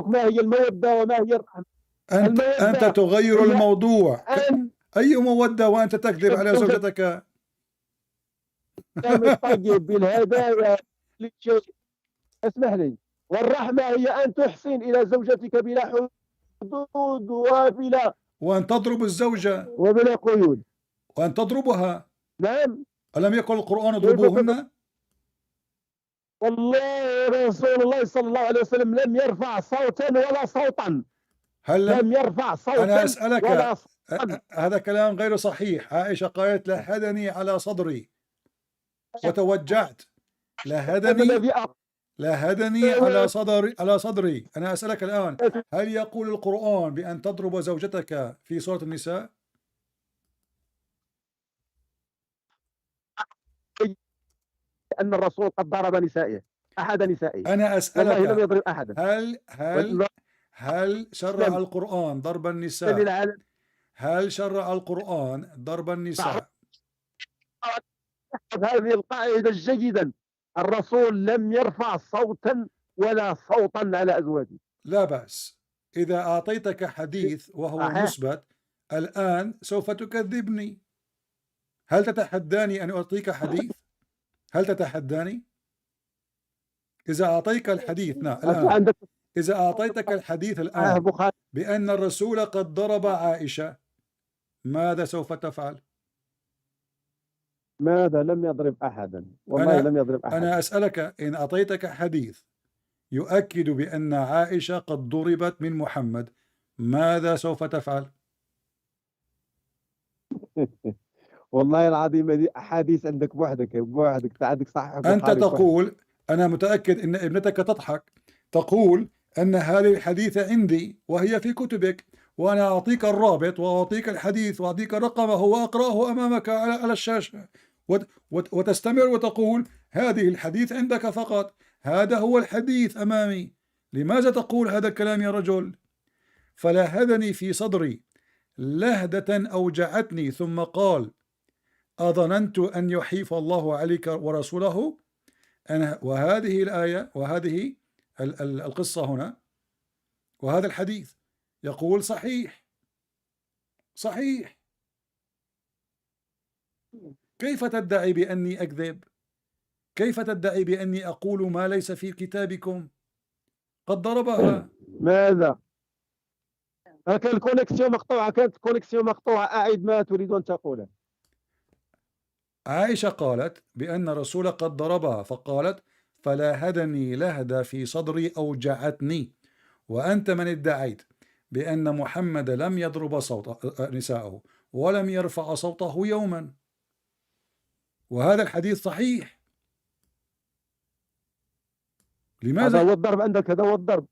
ما هي المودة وما هي الرحمة؟ أنت تغير الموضوع. أي مودة وأنت تكذب على زوجتك؟ طيب بالهدايا للشيء. اسمح لي. والرحمة هي أن تحسن إلى زوجتك بلا حدود وأن تضرب الزوجة وبلا قيود، وأن تضربها. نعم. ألم يقل القرآن: اضربوهن؟ والله رسول الله صلى الله عليه وسلم لم يرفع صوتا ولا صوتا. لم يرفع صوتا. أنا أسألك، هذا كلام غير صحيح. عائشة قالت: لحدني على صدري وتوجعت. لهدني على صدري. أنا أسألك الآن، هل يقول القرآن بأن تضرب زوجتك في سورة النساء؟ أن الرسول قد ضرب نسائه، أحد نسائه. أنا أسألك، والله لم يضرب أحدا. هل شرع القرآن ضرب النساء؟ هل شرع القرآن ضرب النساء؟ هذه القاعدة جيدا، الرسول لم يرفع صوتا ولا صوتا على أزواجه. لا بأس. إذا أعطيتك حديث وهو مثبت الآن سوف تكذبني. هل تتحداني أن أعطيك حديث؟ هل تتحداني؟ إذا أعطيك الحديث الآن، إذا أعطيتك الحديث الآن بأن الرسول قد ضرب عائشة، ماذا سوف تفعل؟ ماذا؟ لم يضرب أحدا، والله لم يضرب أحدا. أنا أسألك، إن أعطيتك حديث يؤكد بأن عائشة قد ضربت من محمد، ماذا سوف تفعل؟ والله العظيم هذه أحاديث عندك بوحدك عندك صح. أنت تقول، أنا متأكد أن ابنتك تضحك، تقول أن هذه الحديث عندي وهي في كتبك، وأنا أعطيك الرابط وأعطيك الحديث وأعطيك رقمه وأقرأه أمامك على الشاشة، وتستمر وتقول هذه الحديث عندك فقط، هذا هو الحديث أمامي. لماذا تقول هذا الكلام يا رجل؟ فلهدني في صدري لهدة أوجعتني، ثم قال أظننت أن يحيف الله عليك ورسوله. وهذه الآية وهذه القصة هنا وهذا الحديث يقول صحيح. كيف تدعي بأني أكذب؟ كيف تدعي بأني أقول ما ليس في كتابكم؟ قد ضربها. ماذا؟ كانت الكونكسيون مقطوعة، أعيد ما تريد أن تقوله. عائشة قالت بأن الرسول قد ضربها، فقالت فلاهدني لهدة في صدري أوجعتني. وأنت من ادعيت بأن محمد لم يضرب نساءه ولم يرفع صوته يوما، وهذا الحديث صحيح. لماذا؟ هذا هو الضرب عندك، هذا هو الضرب.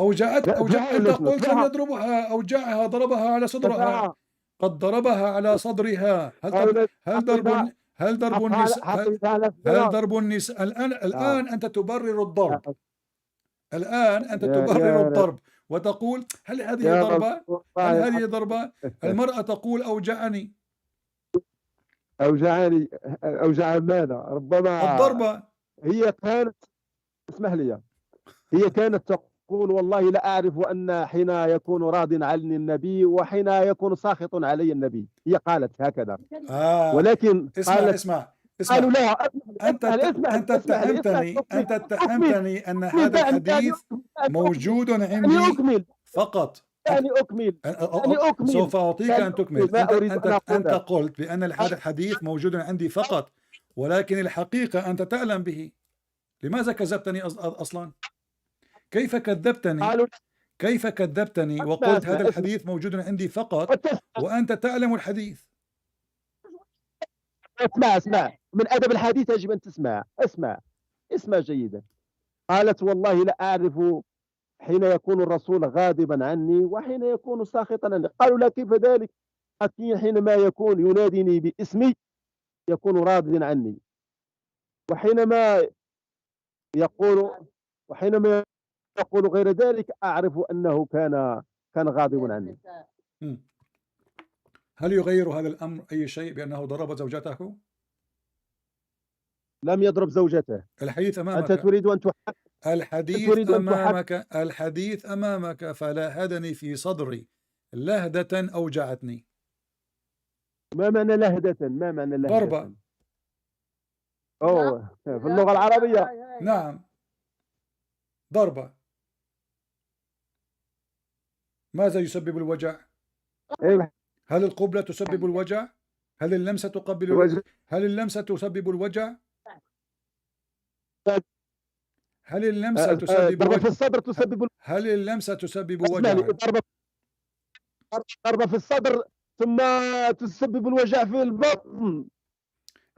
أنت قلت لم يضربها، أوجعها، ضربها على صدرها. قد ضربها على صدرها. هل ضرب النساء الآن أنت تبرر الضرب. الآن أنت تبرر الضرب وتقول هل هذه ضربة؟ هل هذه ضربة؟ المرأة تقول أوجعني. أوجع ماذا؟ ربما الضربة. هي كانت، اسمح لي، هي كانت تقول والله لا أعرف أن حين يكون راض عني النبي وحين يكون ساخط علي النبي. هي قالت هكذا. ولكن اسمع قالوا لها أنت اتهمتني أن هذا الحديث موجود عندي فقط. أكمل. سوف أعطيك أن تكمل. أنت قلت بأن هذا الحديث موجود عندي فقط، ولكن الحقيقة أنت تعلم به. لماذا كذبتني أصلا؟ كيف كذبتني وقلت هذا الحديث موجود عندي فقط وأنت تعلم الحديث؟ اسمع، من أدب الحديث يجب أن تسمع. اسمع جيدا. قالت والله لا أعرف حين يكون الرسول غاضبا عني وحين يكون ساخطا عني. قالوا لا كيف ذلك؟ حينما يكون يناديني باسمي يكون راضيا عني، وحينما يقول غير ذلك أعرف أنه كان غاضب عني. هل يغير هذا الأمر أي شيء بأنه ضرب زوجته؟ لم يضرب زوجته. الحديث أمامك. أنت تريد أن الحديث أمامك. فلاهدني في صدري لهدة أوجعتني. ما معنى لهدة؟ ضربة. في اللغة العربية. نعم، ضربة. ماذا يسبب الوجع؟ هل القبلة تسبب الوجع؟ هل اللمسة تقبل الوجع؟ هل اللمسة تسبب الوجع؟ هل اللمسة تسبب ضربة في الصدر تسبب هل اللمسة تسبب وجع؟ ضربة في الصدر ثم تسبب الوجع في البطن.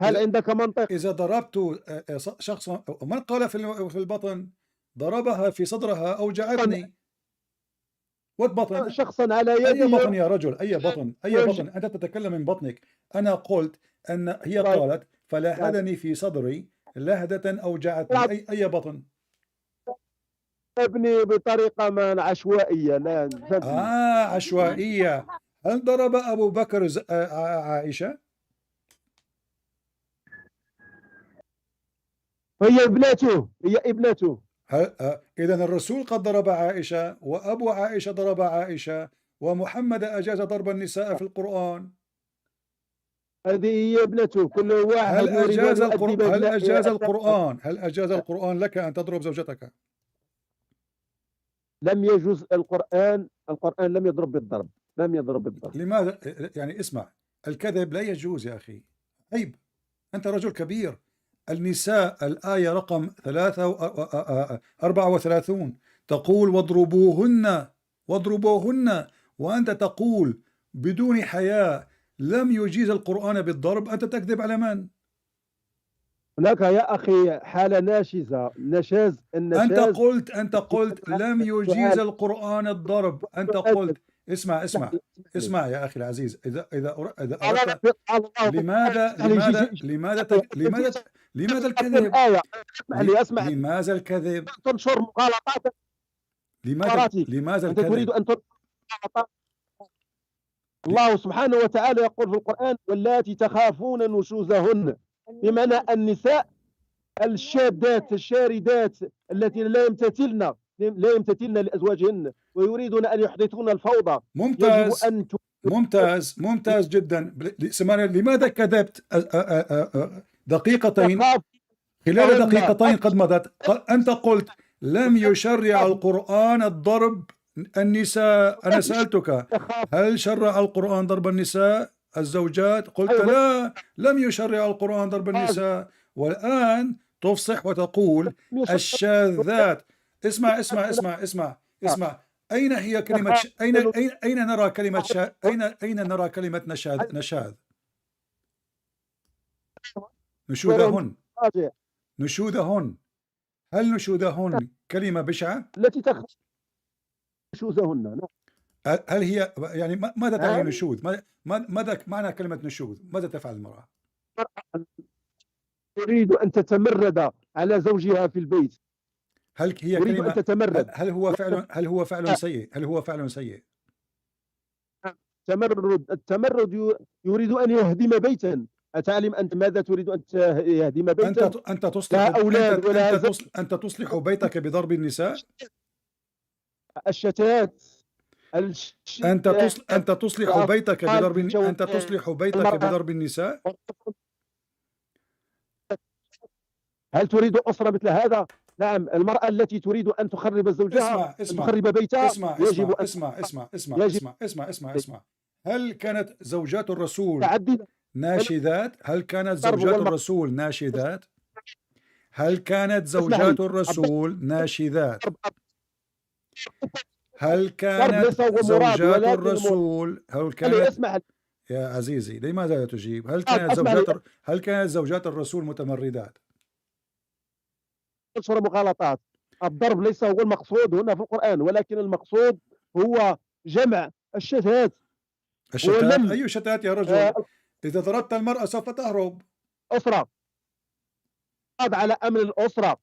هل عندك منطق؟ إذا ضربت شخصا، من قال في البطن ضربها في صدرها أوجعتني؟ بطن؟ شخصا على يده. أي بطن يا رجل؟ أي بطن؟ أي بطن؟ أنت تتكلم من بطنك. أنا قلت أن هي قالت فلهدني في صدري لهدة أوجعتني. أي بطن؟ تبني بطريقة من عشوائية. لا عشوائية. هل ضرب أبو بكر عائشة؟ هي ابنته. إذا الرسول قد ضرب عائشة، وأبو عائشة ضرب عائشة، ومحمد أجاز ضرب النساء في القرآن. هذه هي ابنته. كل واحد هل أجاز القرآن هل أجاز القرآن لك أن تضرب زوجتك؟ لم يجوز القرآن لم يضرب بالضرب. لماذا؟ يعني اسمع، الكذب لا يجوز يا أخي، عيب، أنت رجل كبير. النساء الآية رقم 34 تقول واضربوهن، وأنت تقول بدون حياء لم يجيز القرآن بالضرب. أنت تكذب على من؟ هناك يا أخي حالة نشاز. أنت قلت لم يجيز القرآن الضرب. أنت قلت اسمع يا أخي العزيز، إذا أردت لماذا الكذب؟ لماذا الكذب؟ تنشر مغالطات. لماذا أنت تريد أن تنشر مغالطات. الله سبحانه وتعالى يقول في القرآن واللاتي تخافون نشوزهن، بمعنى النساء الشادات الشاردات التي لا يمتثلن لأزواجهن ويريدون أن يحدثون الفوضى. ممتاز جدا. لماذا كذبت دقيقتين؟ خلال دقيقتين قد مضت أنت قلت لم يشرع القرآن الضرب النساء. أنا سألتك هل شرع القرآن ضرب النساء الزوجات؟ قلت لا، لم يشرع القرآن ضرب النساء. والآن تفصح وتقول الشاذات. اسمع. أين هي كلمة أين نرى كلمة أين نرى كلمة نشاذ؟ نشوذهن. هل نشوذهن كلمة بشعة؟ التي تخرج نشوزهن. هل هي يعني ماذا تعني نشوذ؟ ماذا معنى كلمة نشوذ؟ ماذا تفعل المرأة؟ تريد أن تتمرد على زوجها في البيت. هل هي كلمة أن تتمرد. هل هو فعل سيء؟ التمرد يريد أن يهدم بيتا. أتعلم أنت ماذا تريد أن يهدم بيتا؟ أنت تصلح بيتك بضرب النساء؟ الشتات. أنت تصلح بيتك بضرب النساء؟ هل تريد أسرة مثل هذا؟ نعم. المرأة التي تريد أن تخرب زوجها تخرب بيتها يجب اسمع. هل كانت زوجات الرسول ناشذات؟ هل كانت زوجات الرسول ناشذات؟ هل كانت زوجات الرسول ناشذات؟ يا عزيزي لماذا لا تجيب؟ هل كانت زوجات الرسول متمردات؟ تنشر مغالطات. الضرب ليس هو المقصود هنا في القرآن، ولكن المقصود هو جمع الشتات. أي شتات يا رجل؟ إذا ضربت المرأة سوف تهرب. أسرة على أمن الأسرة.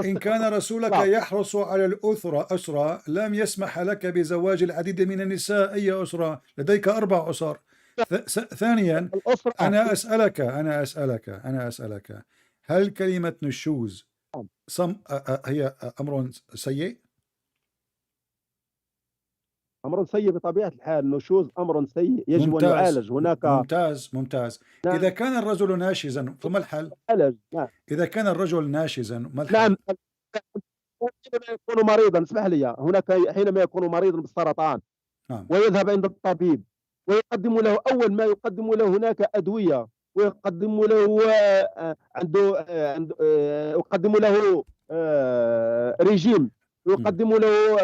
إن كان رسولك يحرص على أسرة لم يسمح لك بزواج العديد من النساء. أي أسرة؟ لديك 4 أسر. ثانيا أنا أسألك هل كلمة نشوز هي أمر سيء؟ أمر سيء بطبيعة الحال. نشوز أمر سيء يجب أن يعالج. هناك ممتاز. إذا كان الرجل ناشزا فما الحل؟ إذا كان الرجل ناشزا ما الحل؟ نعم. حينما يكون مريضا، اسمح لي، هناك حينما يكون مريضا بالسرطان ويذهب عند الطبيب ويقدم له أول ما يقدم له هناك أدوية، ويقدم له يقدم له ريجيم، ويقدم له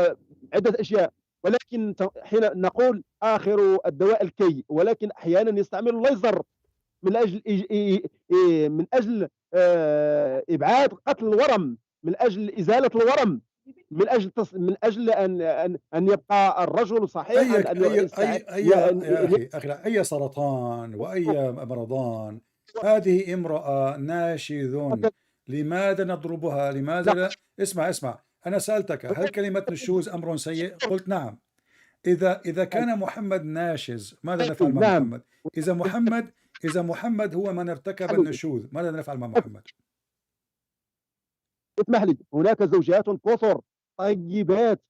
عدة أشياء، ولكن حين نقول آخر الدواء الكي، ولكن أحيانا يستعمل الليزر من أجل من أجل إبعاد قتل الورم، من أجل إزالة الورم، من أجل أن يبقى الرجل صحيحا، يا أخي لا، أي سرطان وأي مرضان، هذه امرأة ناشذ، لماذا نضربها؟ لماذا لا؟ اسمع، أنا سألتك هل كلمة نشوز أمر سيء؟ قلت نعم. إذا كان محمد ناشز ماذا نفعل مع نعم. محمد؟ إذا محمد هو من ارتكب النشوذ ماذا نفعل مع محمد؟ اسمح لي، هناك زوجات كثر طيبات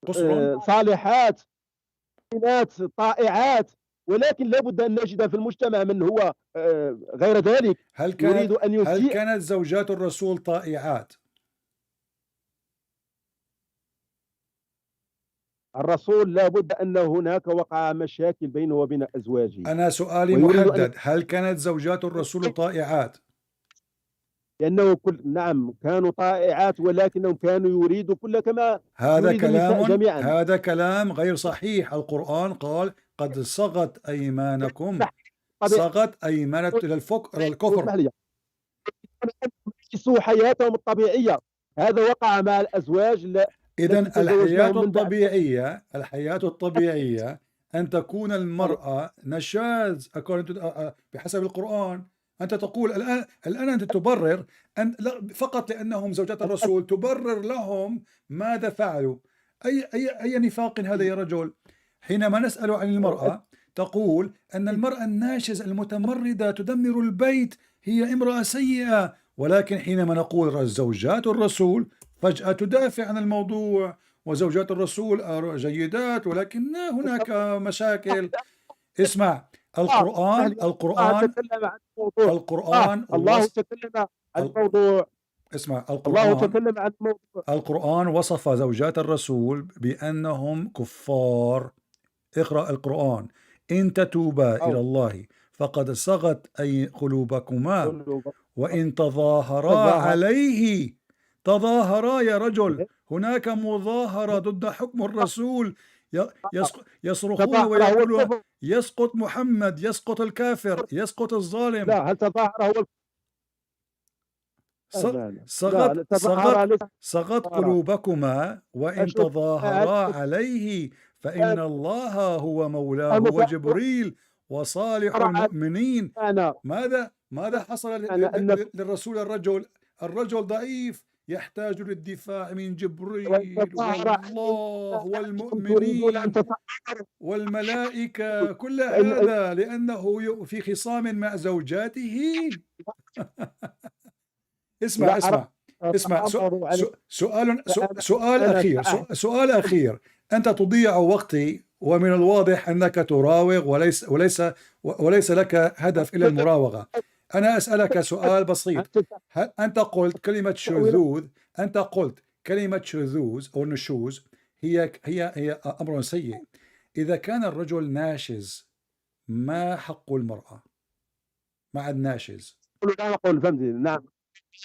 قصر صالحات طائعات، ولكن لابد أن نجد في المجتمع من هو غير ذلك يريد أن يسيء. هل كانت زوجات الرسول طائعات؟ الرسول لابد أن هناك وقع مشاكل بينه وبين أزواجه. أنا سؤالي محدد، هل كانت زوجات الرسول طائعات؟ لأنه نعم كانوا طائعات، ولكنهم كانوا يريدوا كل كما يريد النساء جميعا. هذا كلام غير صحيح. القرآن قال قد صغت أيمانكم، صغت أيمانة إلى الكفر. يعيشوا حياتهم الطبيعية، هذا وقع مع الأزواج. إذن الحياة الطبيعية أن تكون المرأة نشاز بحسب القرآن. أنت تقول الآن أنت تبرر فقط لأنهم زوجات الرسول تبرر لهم ماذا فعلوا. أي نفاق هذا يا رجل؟ حينما نسأل عن المرأة تقول أن المرأة الناشز المتمردة تدمر البيت هي امرأة سيئة، ولكن حينما نقول زوجات الرسول فجأة تدافع عن الموضوع، وزوجات الرسول جيدات ولكن هناك مشاكل. اسمع، القرآن الله تكلم عن الموضوع. اسمع، الله تكلم عن الموضوع. القرآن وصف زوجات الرسول بأنهم كفار. اقرأ القرآن: إن تتوبا إلى الله فقد صغت أي قلوبكما وإن تظاهرا عليه. تظاهرا يا رجل، هناك مظاهرة ضد حكم الرسول، يصرخون ويقولون يسقط محمد، يسقط الكافر، يسقط الظالم. لا، هل تظاهر هو صغت قلوبكما وإن تظاهرا عليه فإن الله هو مولاه وجبريل وصالح المؤمنين. ماذا حصل للرسول؟ الرجل ضعيف يحتاج للدفاع من جبريل والله والمؤمنين والملائكة، كل هذا لأنه في خصام مع زوجاته. اسمع سؤال أخير. أنت تضيع وقتي، ومن الواضح أنك تراوغ وليس لك هدف إلا المراوغة. أنا أسألك سؤال بسيط. أنت قلت كلمة شذوذ، أو نشوز هي أمر سيء. إذا كان الرجل ناشز ما حق المرأة مع الناشز؟ نعم،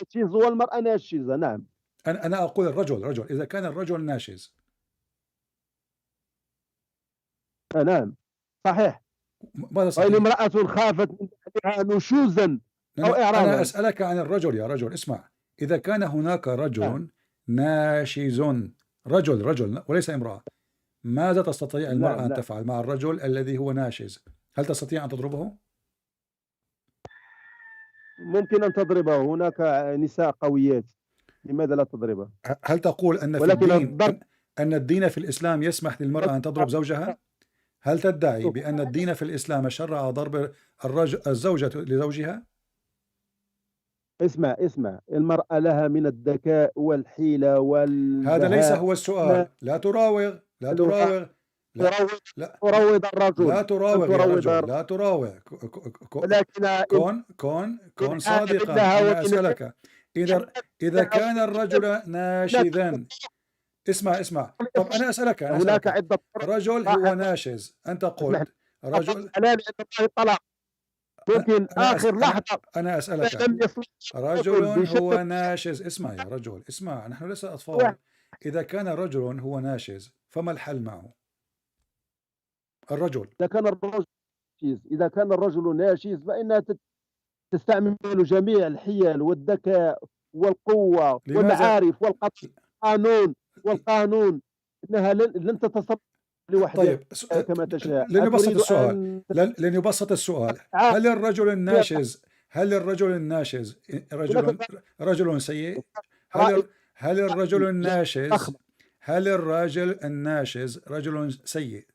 الناشز والمرأة ناشزة. نعم، أنا أقول الرجل إذا كان الرجل ناشز. نعم صحيح. ماذا صحيح؟ وإن امرأة خافت من أهلها نشوزا أو إعراضا. أنا أسألك عن الرجل يا رجل. اسمع، إذا كان هناك رجل ناشز، رجل وليس امرأة، ماذا تستطيع المرأة أن تفعل مع الرجل الذي هو ناشز؟ هل تستطيع أن تضربه؟ ممكن أن تضربه، هناك نساء قويات، لماذا لا تضربه؟ هل تقول أن في الدين أن الدين في الإسلام يسمح للمرأة أن تضرب زوجها؟ هل تدعي بأن الدين في الإسلام شرع ضرب الزوجة لزوجها؟ اسمع، المرأة لها من الذكاء والحيلة هذا ليس هو السؤال. لا تراوغ الرجل. لا تراوغ يا رجل، لا تراوغ. كن صادقا. أنا أسألك إذا كان الرجل ناشذا. اسمع. طب أنا أسألك رجل هو ناشز، أنت قلت رجل. ممكن آخر لحظة. أنا أسألك رجل هو ناشز. اسمع يا رجل، اسمع، نحن ليس أطفال. إذا كان رجل هو ناشز فما الحل معه؟ الرجل إذا كان الرجل ناشز. إذا كان الرجل ناشز فإنها تستعمل جميع الحيل والذكاء والقوة لماذا؟ والمعارف والقانون إنها لن تتصرف لوحدها طيب كما تشاء. لنبسط أتريد السؤال، أن لنبسط السؤال، هل الرجل الناشز رجل سيء؟ هل الرجل الناشز رجل سيء؟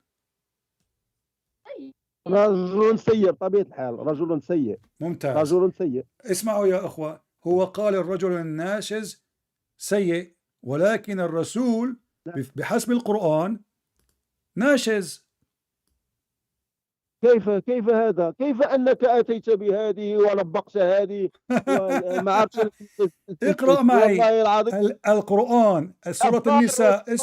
رجل سيء بطبيعة الحال، رجل سيء. ممتاز. رجل سيء. اسمعوا يا أخوة، هو قال الرجل الناشز سيء، ولكن الرسول بحسب القرآن ناشز. كيف هذا؟ كيف أنك أتيت بهذه ولبقت هذه وما عرفش. اقرأ معي والله العظيم القرآن سورة النساء.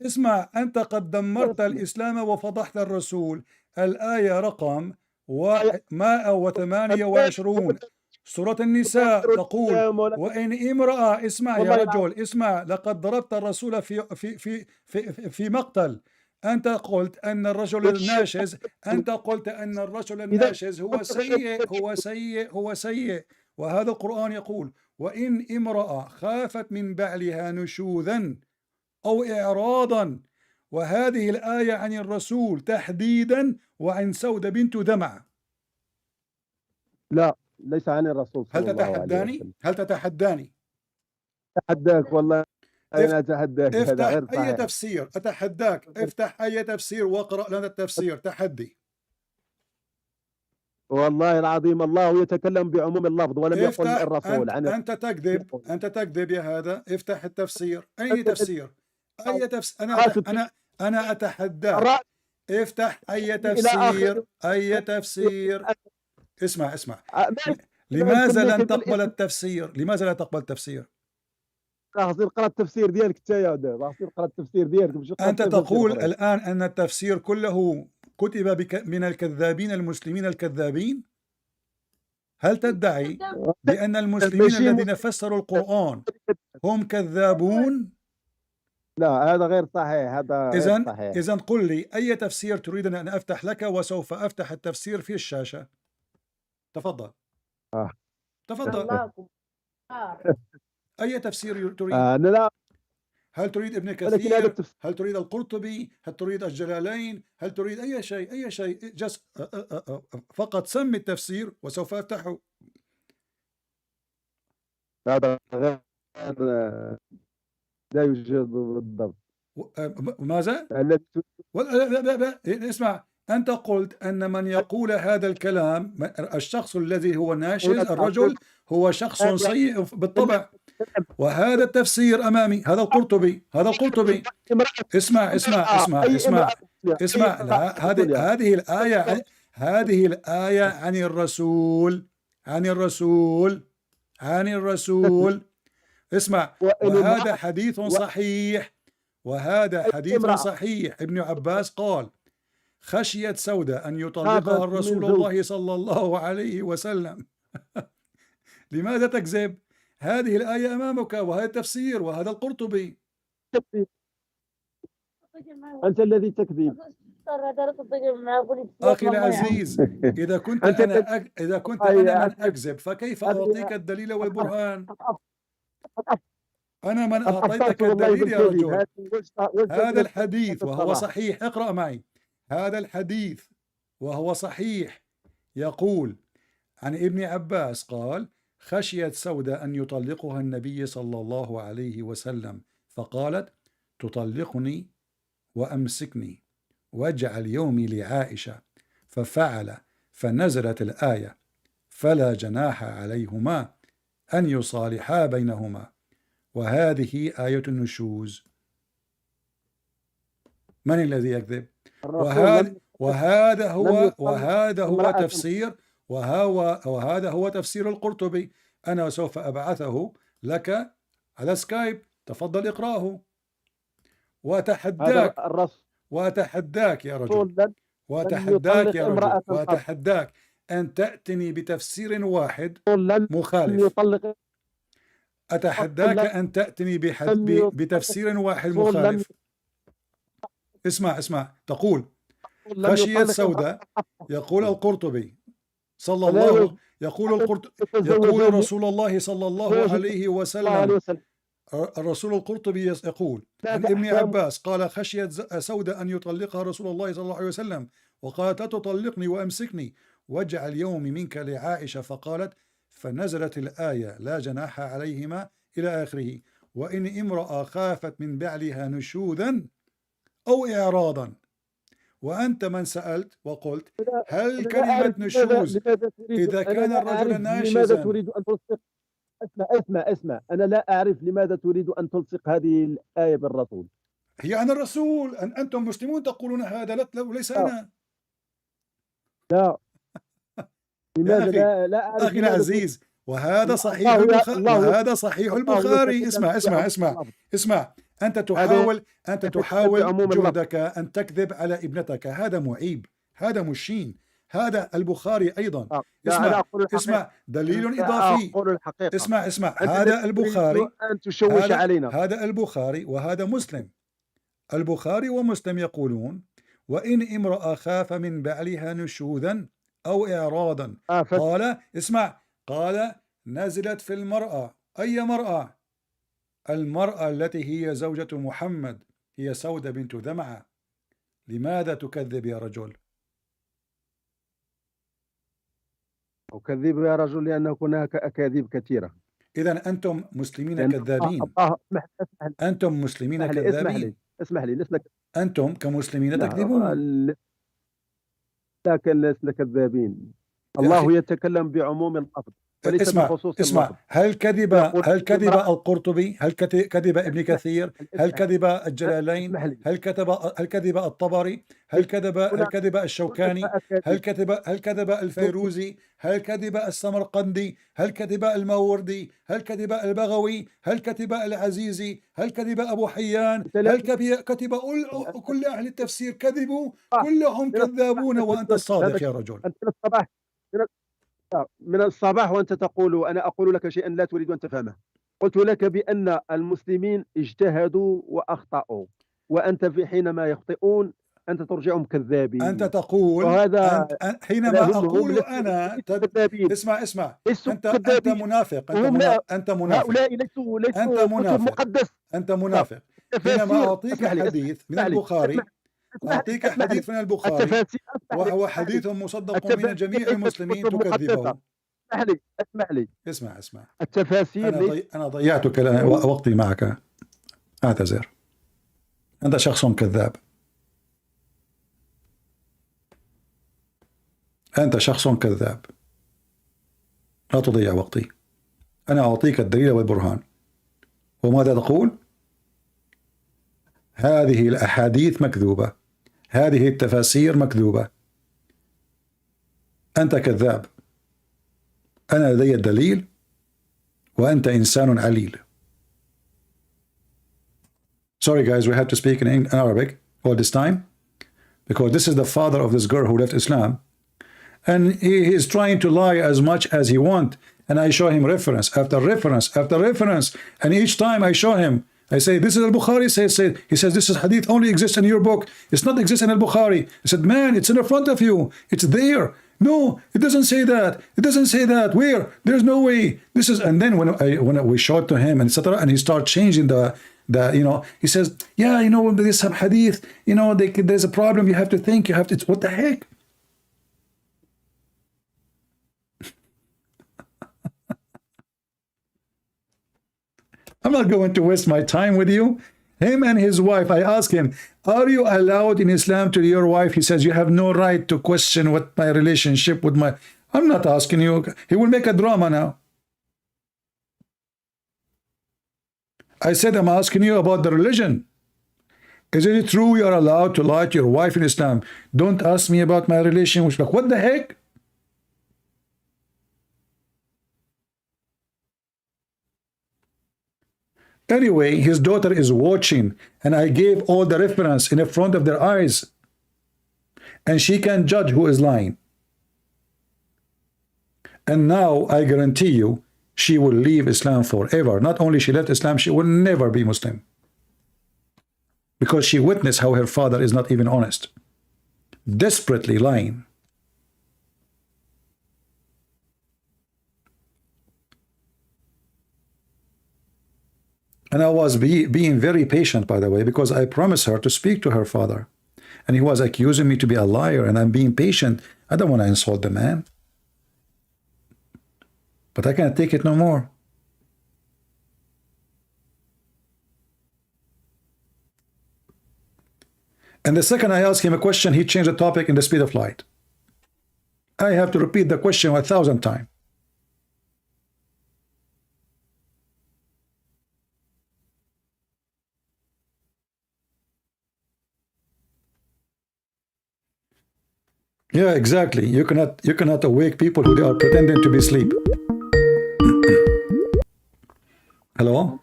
اسمع أنت قد دمرت الإسلام وفضحت الرسول. الآية رقم 128 سورة النساء تقول: وإن امرأة، اسمع يا رجل، اسمع، لقد ضربت الرسول في مقتل. أنت قلت أن الرجل الناشز هو سيء. وهذا القرآن يقول: وإن امرأة خافت من بعلها نشوذا أو إعراضا. وهذه الآية عن الرسول تحديدا وعن سودة بنت دمعة. لا، ليس عن الرسول صلى الله عليه وسلم. هل تتحداني؟ أتحداك والله. أنا أتحداك. افتح هذا غير أي صحيح. تفسير، أتحداك، افتح أي تفسير واقرأ لنا التفسير. تحدي. والله العظيم الله يتكلم بعموم اللفظ ولم يقل الرسول. أنت تكذب يا هذا. افتح التفسير. أي تفسير. أنا أتحداك. افتح أي تفسير. اسمع. لماذا لن تقبل التفسير؟ لماذا لا تقبل التفسير؟ اقرا التفسير ديالك انت يا عبد. اقرا التفسير ديالك. أنت تقول الآن أن التفسير كله كتب من الكذابين المسلمين الكذابين. هل تدعي بأن المسلمين الذين فسروا القرآن هم كذابون؟ لا، هذا غير صحيح. هذا غير صحيح. إذن قل لي أي تفسير تريد أن أفتح لك، وسوف أفتح التفسير في الشاشة. تفضل. تفضل. أي تفسير تريد؟ لا. هل تريد ابن كثير؟ هل تريد القرطبي؟ هل تريد الجلالين؟ هل تريد أي شيء؟ فقط سمي التفسير وسوف أفتحه. هذا غير لا يوجد بالضبط. ماذا؟ اسمع، أنت قلت أن من يقول هذا الكلام، الشخص الذي هو ناشز، الرجل، هو شخص سيء بالطبع. وهذا التفسير أمامي. هذا القرطبي. اسمع. هذه الآية عن الرسول. اسمع. وهذا حديث صحيح. ابن عباس قال: خشيت سودة أن يطلقها الرسول الله صلى الله عليه وسلم. لماذا تكذب؟ هذه الآية أمامك، وهذا التفسير، وهذا القرطبي. أنت الذي تكذب. أخي العزيز، إذا كنت أنا من أكذب، فكيف أعطيك الدليل والبرهان؟ أنا من أعطيتك الدليل يا رجل. هذا الحديث وهو صحيح. اقرأ معي. هذا الحديث وهو صحيح يقول عن ابن عباس قال: خشيت سودة أن يطلقها النبي صلى الله عليه وسلم، فقالت: تطلقني وأمسكني واجعل يومي لعائشة، ففعل، فنزلت الآية: فلا جناح عليهما أن يصالحا بينهما. وهذه آية النشوز. من الذي يكذب؟ وهذا هو تفسير القرطبي. أنا سوف أبعثه لك على سكايب. تفضل اقرأه. وأتحداك يا رجل، وأتحداك أن تأتني بتفسير واحد مخالف. أتحداك أن تأتني بتفسير واحد مخالف. اسمع. تقول: لم خشية يطلق سوداء. يقول القرطبي صلى فلا الله يقول يتزوجان رسول الله صلى الله عليه الله عليه وسلم. وسلم. الرسول القرطبي يقول لا عن ابن تحكم. عباس قال خشية سوداء أن يطلقها رسول الله صلى الله عليه وسلم، وقالت لا تطلقني وأمسكني واجعل يومي منك لعائشة، فقالت فنزلت الآية لا جناح عليهما إلى آخره. وإن امرأة خافت من بعلها نشوذا أو إعراضا. وأنت من سألت وقلت هل أنا لا كلمة أعرف نشوز لماذا تريد إذا أنا كان لا الرجل أعرف لماذا ناشزا؟ تريد أن تلصق. اسمع أنا لا أعرف لماذا تريد أن تلصق هذه الآية بالرسول. هي أنا الرسول، أنتم مسلمون تقولون هذا وليس أنا. لا لماذا يا أخي لا أعرف أخي لماذا العزيز، وهذا صحيح الله البخاري، الله وهذا صحيح الله البخاري. يتكلم اسمع اسمع بعموم اسمع اللفظ. اسمع. أنت هذا تحاول بعموم اللفظ. جهدك أن تكذب على ابنتك، هذا معيب، هذا مشين، هذا البخاري أيضا. لا أنا اسمع أقول الحقيقة. اسمع دليل أنا إضافي. أقول الحقيقة. اسمع أنت هذا تريد البخاري، أن تشوش علينا. هذا البخاري وهذا مسلم. البخاري ومسلم يقولون وإن امرأة خاف من بعلها نشوذا أو إعراضا قال اسمع، قال نزلت في المرأة. أي مرأة؟ المرأة التي هي زوجة محمد، هي سودة بنت ذمعة. لماذا تكذب يا رجل؟ أكذب يا رجل لأن هناك أكاذيب كثيرة. إذا أنتم مسلمين كذابين. أنتم مسلمين كذابين. اسمح لي لسنا أنتم كمسلمين تكذبون. لكن لسنا كذابين. الله يتكلم بعموم اللفظ وليس بخصوص اسمع. هل كذب القرطبي؟ هل كذب ابن كثير؟ هل كذب الجلالين؟ هل كذب الطبري؟ هل كذب الشوكاني؟ هل كذب الفيروزي؟ هل كذب السمرقندي؟ هل كذب الماوردي؟ هل كذب البغوي؟ هل كذب العزيزي؟ هل كذب أبو حيان؟ هل كذب كل أهل التفسير؟ كذبوا كلهم كذابون وأنت الصادق يا رجل. من الصباح وأنت تقول أنا أقول لك شيئا لا تريد أن تفهمه. قلت لك بأن المسلمين اجتهدوا وأخطأوا، وأنت في حينما يخطئون أنت ترجعهم كذابين. أنت تقول حينما أقول أنا اسمع أنت منافق. أنت منافق. هؤلاء ليسوا أنت منافق. حينما أعطيك حديث من البخاري، أعطيك حديث من البخاري وهو حديث مصدق من جميع المسلمين تكذبه. اسمح لي. اسمع التفاسير أنا ضيعت وقتي معك، أعتذر. أنت شخص كذاب. أنت شخص كذاب. لا تضيع وقتي. أنا أعطيك الدليل والبرهان. وماذا تقول؟ هذه الأحاديث مكذوبة، هذه التفاسير مكذوبة. أنت كذاب. أنا لدي الدليل وأنت إنسان عليل. Sorry guys, we have to speak in Arabic all this time because this is the father of this girl who left Islam, and he is trying to lie as much as he wants, and I show him reference after reference after reference, and each time I show him, I say this is al-Bukhari, he says this is hadith only exists in your book, it's not exist in al-Bukhari. I said, man, it's in the front of you, it's there. No, it doesn't say that. It doesn't say that. Where? There's no way. This is, and then when we showed to him and etc., and he started changing the he says, yeah, there's some hadith, there's a problem. You have to think. You have to. What the heck? I'm not going to waste my time with you. Him and his wife, I asked him, are you allowed in Islam to your wife? He says, you have no right to question what my relationship with my... I'm not asking you. He will make a drama now. I said, I'm asking you about the religion. Is it true you're allowed to lie to your wife in Islam? Don't ask me about my relation with... Like, what the heck? Anyway, his daughter is watching, and I gave all the reference in front of their eyes, and she can judge who is lying. And now I guarantee you she will leave Islam forever. Not only she left Islam, she will never be Muslim, because she witnessed how her father is not even honest. desperately lying. And I was being very patient, by the way, because I promised her to speak to her father. And he was accusing me to be a liar, and I'm being patient. I don't want to insult the man. But I can't take it no more. And the second I ask him a question, he changed the topic in the speed of light. I have to repeat the question 1,000 times. Yeah, exactly. You cannot awake people who they are pretending to be asleep. Hello?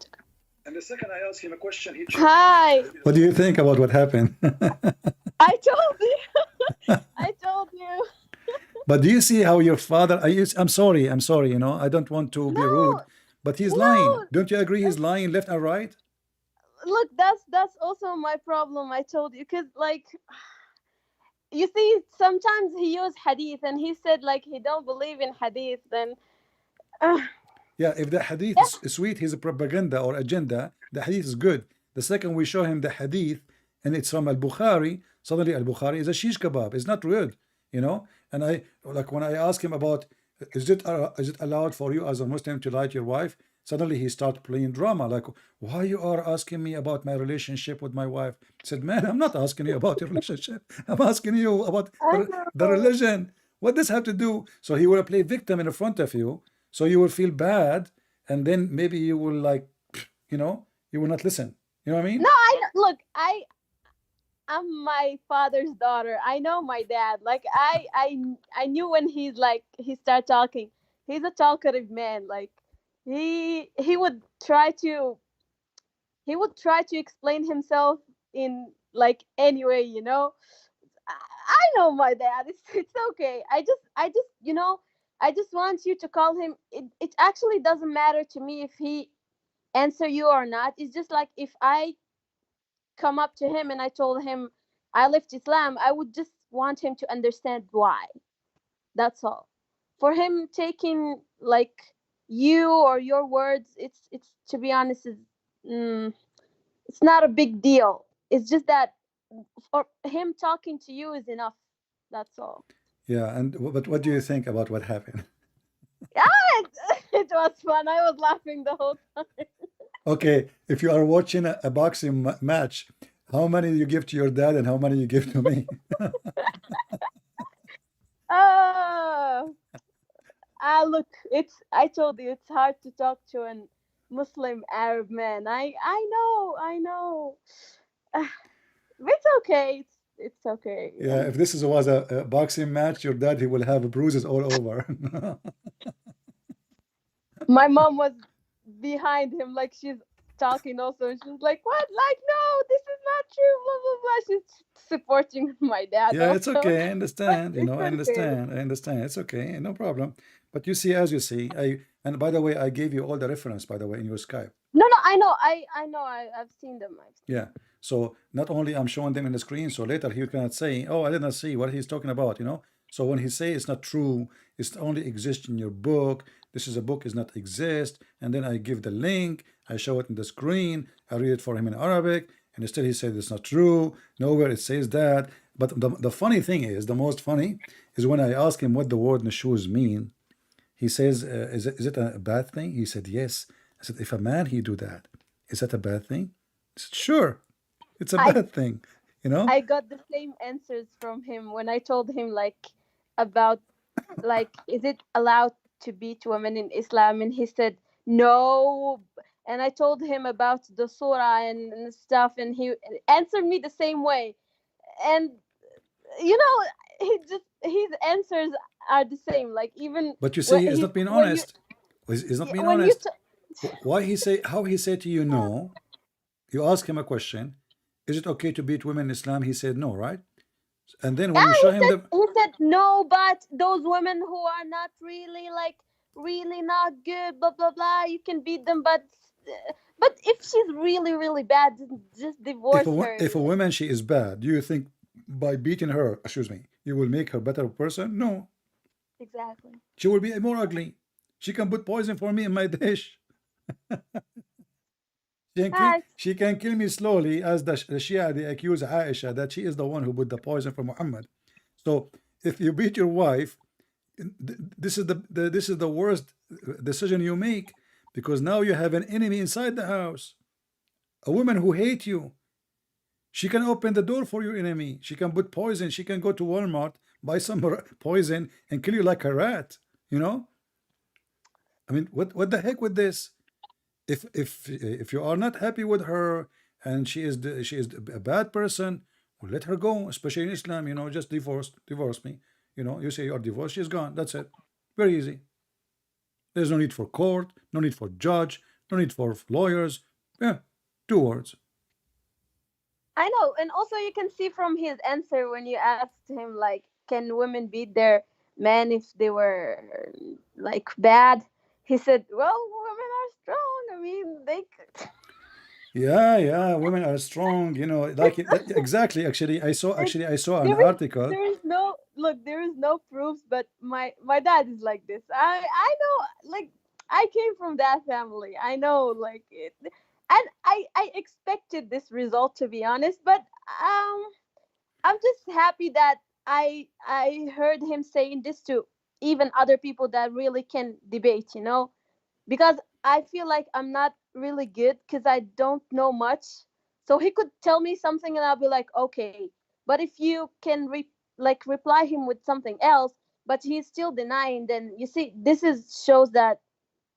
And the second I asked him a question, he Hi. What do you think about what happened? I told you. I told you. But do you see how your father, I'm sorry, you know, I don't want to be rude, but he's lying. Don't you agree he's lying left and right? Look, that's also my problem. I told you, because like, you see, sometimes he used hadith, and he said like he don't believe in hadith. Then, yeah, if the hadith is sweet, his propaganda or agenda, the hadith is good. The second we show him the hadith, and it's from Al-Bukhari, suddenly Al-Bukhari is a shish kebab. It's not good, you know. And I like when I ask him about is it allowed for you as a Muslim to lie to your wife? Suddenly he started playing drama, like, why you are asking me about my relationship with my wife? I said, man, I'm not asking you about your relationship. I'm asking you about the religion. What does have to do? So he will play victim in front of you, so you will feel bad, and then maybe you will, like, you know, you will not listen. You know what I mean? no, I'm my father's daughter. I know my dad. Like I knew when he started talking. He's a talkative man. Like he would try to explain himself in like any way, you know. I know my dad. It's okay. I just you know, I just want you to call him. It actually doesn't matter to me if he answer you or not. It's just like if I come up to him and I told him I left Islam, I would just want him to understand why. That's all. For him taking like you or your words, it's to be honest, it's not a big deal. It's just that for him talking to you is enough. That's all. Yeah, but what do you think about what happened? Yeah, it was fun. I was laughing the whole time. Okay, if you are watching a boxing match, how many you give to your dad and how many you give to me? Look, I told you it's hard to talk to a Muslim Arab man. I know. It's okay. It's okay. Yeah, if this was a boxing match, your dad, he will have bruises all over. My mom was behind him, like she's talking also, and she's like, "What? Like, no, this is not true." Blah blah blah. She's supporting my dad. Yeah, also. it's okay. I understand. You It's know, I understand. I understand. It's okay. No problem. But you see, as you see, and by the way, I gave you all the reference, by the way, in your Skype. No, I know. I know. I've seen them. Yeah. So not only I'm showing them in the screen, so later he cannot say, "Oh, I did not see what he's talking about," you know. So when he say it's not true, it's only exists in your book. This is a book, is not exist. And then I give the link, I show it in the screen, I read it for him in Arabic, and still he said it's not true. Nowhere it says that. But the funny thing is, the most funny is when I ask him what the word nashuz mean. He says, is it a bad thing? He said, yes. I said, if a man he do that, is that a bad thing? He said, sure, it's a bad thing. You know? I got the same answers from him when I told him like about like is it allowed to beat women in Islam, and he said no. And I told him about the surah and stuff, and he answered me the same way. And you know, his answers are the same. Like even. But you say he's not being honest. He's not being honest. Why he say? How he said to you no? You ask him a question. Is it okay to beat women in Islam? He said no, right? And then when you show him he said no, but those women who are not really really not good, blah blah blah, you can beat them, but if she's really bad, just divorce her. If a woman she is bad, do you think by beating her, excuse me, you will make her better person? No, Exactly. she will be more ugly. She can put poison for me in my dish. Right. She can kill me slowly, as the Shia, they accuse Aisha that she is the one who put the poison for Muhammad. So if you beat your wife, this is this is the worst decision you make, because now you have an enemy inside the house, a woman who hates you. She can open the door for your enemy. She can put poison. She can go to Walmart, buy some poison, and kill you like a rat. You know? I mean, what the heck with this? If you are not happy with her and she is a bad person, well, let her go. Especially in Islam, you know, just divorce me. You know, you say you are divorced, she's gone. That's it. Very easy. There's no need for court, no need for judge, no need for lawyers. Yeah, 2 words. I know, and also you can see from his answer when you asked him like, can women beat their men if they were like bad? He said, "Well, women are strong. I mean, they." Yeah, women are strong. You know, like exactly. Actually, I saw an There is article. there is no look. There is no proofs, but my dad is like this. I know, like I came from that family. I know, like it, and I expected this result, to be honest. But um, I'm just happy that I heard him saying this to even other people that really can debate, you know, because I feel like I'm not really good because I don't know much. So he could tell me something and I'll be like, okay. But if you can reply him with something else, but he's still denying, then you see, this is shows that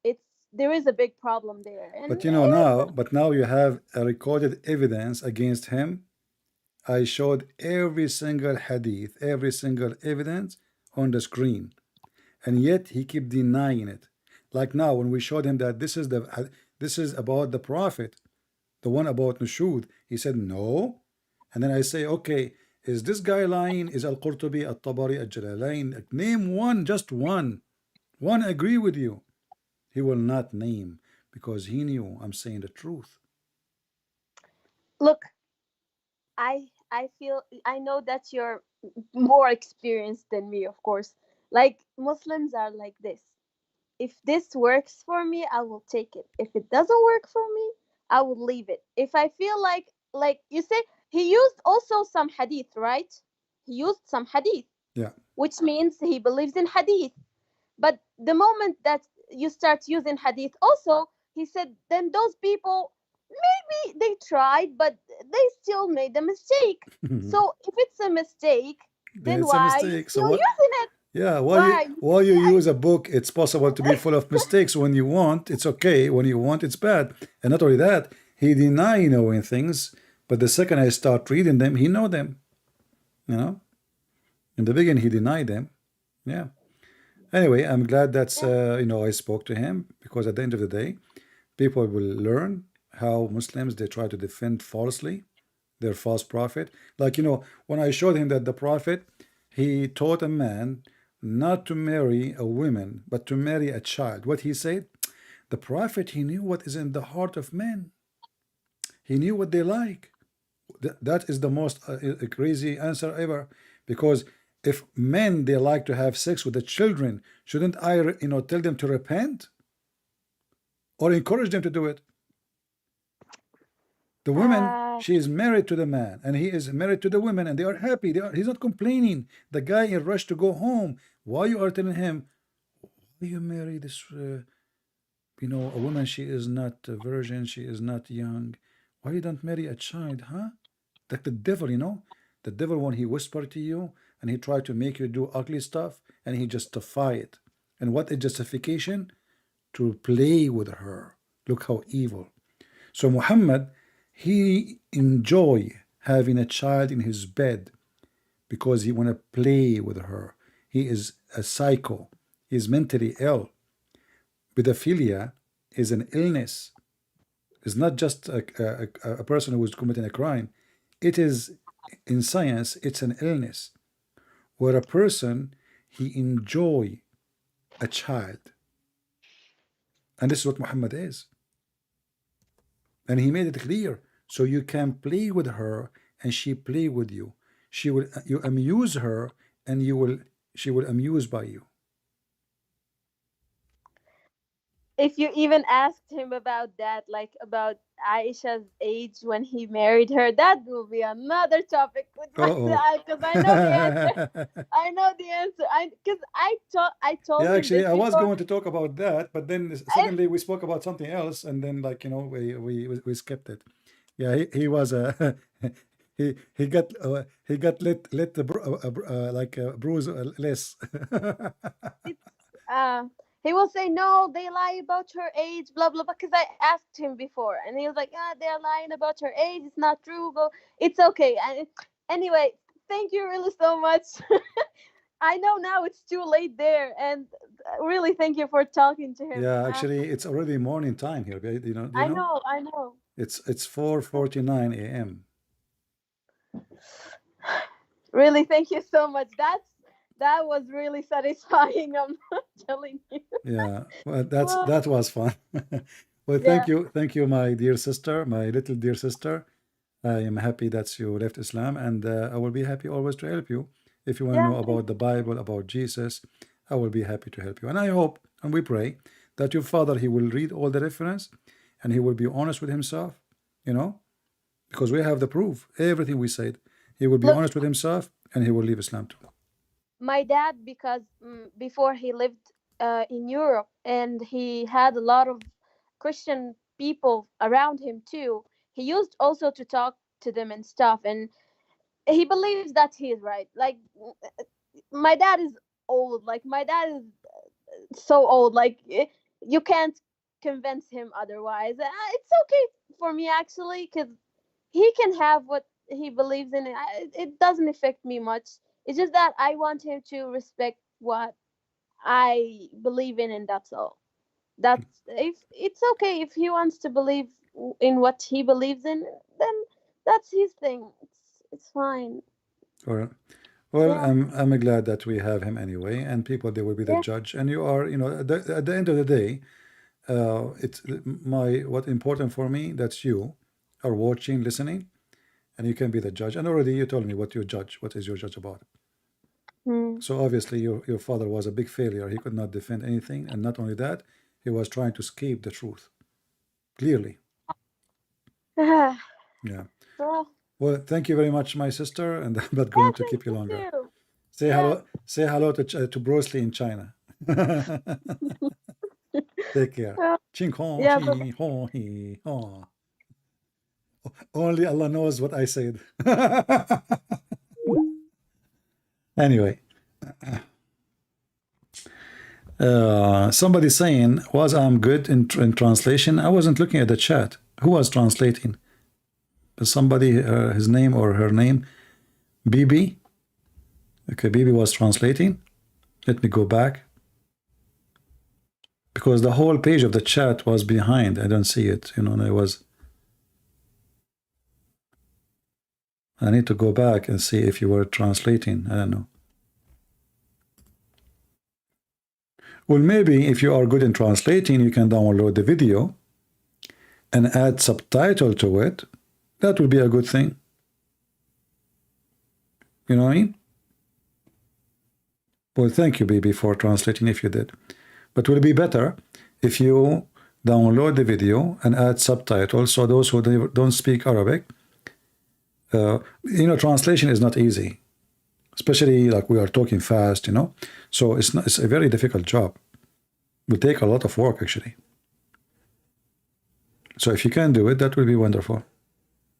it's there is a big problem there. And But you know but now you have a recorded evidence against him. I showed every single hadith, every single evidence on the screen, and yet he kept denying it. Like now, when we showed him that this is about the Prophet, the one about Nushud, he said no. And then I say, okay, is this guy lying? Is Al-Qurtubi, Al-Tabari, Al-Jalalain? Name one, just one. One agree with you. He will not name because he knew I'm saying the truth. look, I feel I know that you're more experienced than me, of course. Like Muslims are like this. If this works for me, I will take it. If it doesn't work for me, I will leave it. If I feel like you say he used also some hadith, right? He used some hadith, Yeah. which means he believes in hadith. But the moment that you start using hadith also, he said then those people maybe they tried but they still made a mistake. So if it's a mistake, Then then it's a why are you mistake. So still what? using it? Yeah, Why? while you use a book, it's possible to be full of mistakes. When you want, it's okay. When you want, it's bad. And not only that, he deny knowing things, but the second I start reading them, he know them. You know, in the beginning he denied them. Yeah. Anyway, I'm glad that's you know, I spoke to him, because at the end of the day, people will learn how Muslims, they try to defend falsely their false prophet. Like, you know, when I showed him that the prophet, he taught a man not to marry a woman, but to marry a child. What he said, the prophet, he knew what is in the heart of men. He knew what they like. That is the most crazy answer ever. Because if men, they like to have sex with the children, shouldn't I, you know, tell them to repent or encourage them to do it? The woman, uh she is married to the man, and he is married to the woman, and they are happy. He's not complaining. The guy in rush to go home. Why you are telling him, why you marry this, you know, a woman, she is not a virgin, she is not young. Why you don't marry a child, huh? Like the devil, you know? The devil, when he whisper to you, and he try to make you do ugly stuff, and he justify it. And what is justification? To play with her. Look how evil. So Muhammad, he enjoy having a child in his bed because he want to play with her. He is a psycho. He is mentally ill. Pedophilia is an illness. It's not just a person who is committing a crime. It is, in science, it's an illness where a person, he enjoy a child. And this is what Muhammad is. And he made it clear. So you can play with her and she play with you. you amuse her, and she will amuse by you. If you even asked him about that, like about Aisha's age when he married her, that will be another topic with because I know the answer. I know the answer. I told Yeah, him actually, this I was before. going to talk about that, but then suddenly we spoke about something else, and then like we skipped it. Yeah, he was he got let the bruise less. uh, he will say no, they lie about her age, blah blah blah. Because I asked him before, and he was like, they're lying about her age. It's not true. Go, it's okay. And anyway, thank you really so much. I know now it's too late there, and really thank you for talking to him. Yeah, actually, it's already morning time here. You know, do you know? I know. It's 4:49 a.m. Really, thank you so much. That was really satisfying. I'm telling you. Yeah, well, that was fun. Well, Yeah. thank you, my dear sister, my little dear sister. I am happy that you left Islam, and I will be happy always to help you. If you want to know about the Bible, about Jesus, I will be happy to help you. And I hope and we pray that your father, he will read all the reference, and he will be honest with himself, you know, because we have the proof, everything we said. He will be Look, honest with himself, and he will leave Islam too. my dad, because before he lived in Europe, and he had a lot of Christian people around him too, he used also to talk to them and stuff, and he believes that he is right. Like, my dad is old. Like, my dad is so old. Like, you can't convince him otherwise. It's okay for me, actually, because he can have what he believes in. It doesn't affect me much. It's just that I want him to respect what I believe in, and that's all. That's, if it's okay if he wants to believe in what he believes in, then that's his thing. It's fine. All right. Well, Yeah. I'm glad that we have him anyway, and people, they will be the Yeah. judge, and you are, you know, at the end of the day, it's what important for me that you are watching, listening, and you can be the judge. And already you told me what is your judge about. So obviously your father was a big failure. He could not defend anything, and not only that, he was trying to escape the truth. Clearly. Yeah. Well, thank you very much, my sister, and I'm not going to keep you longer. Too. Say hello to Bruce Lee in China. Take care. Only Allah knows what I said. Anyway, somebody saying, was I'm good in translation? I wasn't looking at the chat. Who was translating? Somebody, his name or her name, Bibi. Okay, Bibi was translating. Let me go back, because the whole page of the chat was behind. I don't see it, you know. And I need to go back and see if you were translating. I don't know. Well, maybe if you are good in translating, you can download the video and add subtitle to it. That would be a good thing. You know what I mean? Well, thank you, Bibi, for translating if you did. But it will be better if you download the video and add subtitles, so those who don't speak Arabic, you know, translation is not easy, especially like we are talking fast, you know. So it's a very difficult job. It will take a lot of work, actually. So if you can do it, that will be wonderful.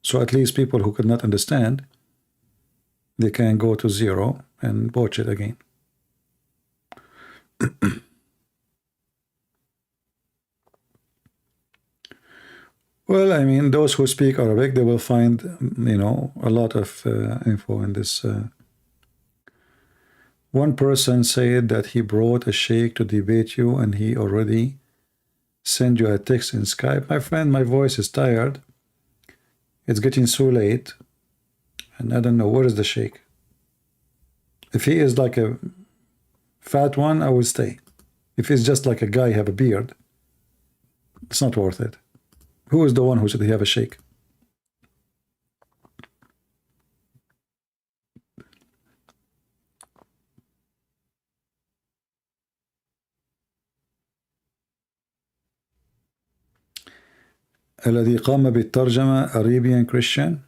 So at least people who could not understand, they can go to zero and watch it again. Well, I mean, those who speak Arabic, they will find, you know, a lot of info in this. One person said that he brought a sheikh to debate you, and he already sent you a text in Skype. My friend, my voice is tired. It's getting so late, and I don't know, where is the sheikh? If he is like a fat one, I will stay. If he's just like a guy, have a beard, it's not worth it. Who is the one who said he have a sheikh? الذي قام بالترجمة Arabian Christian.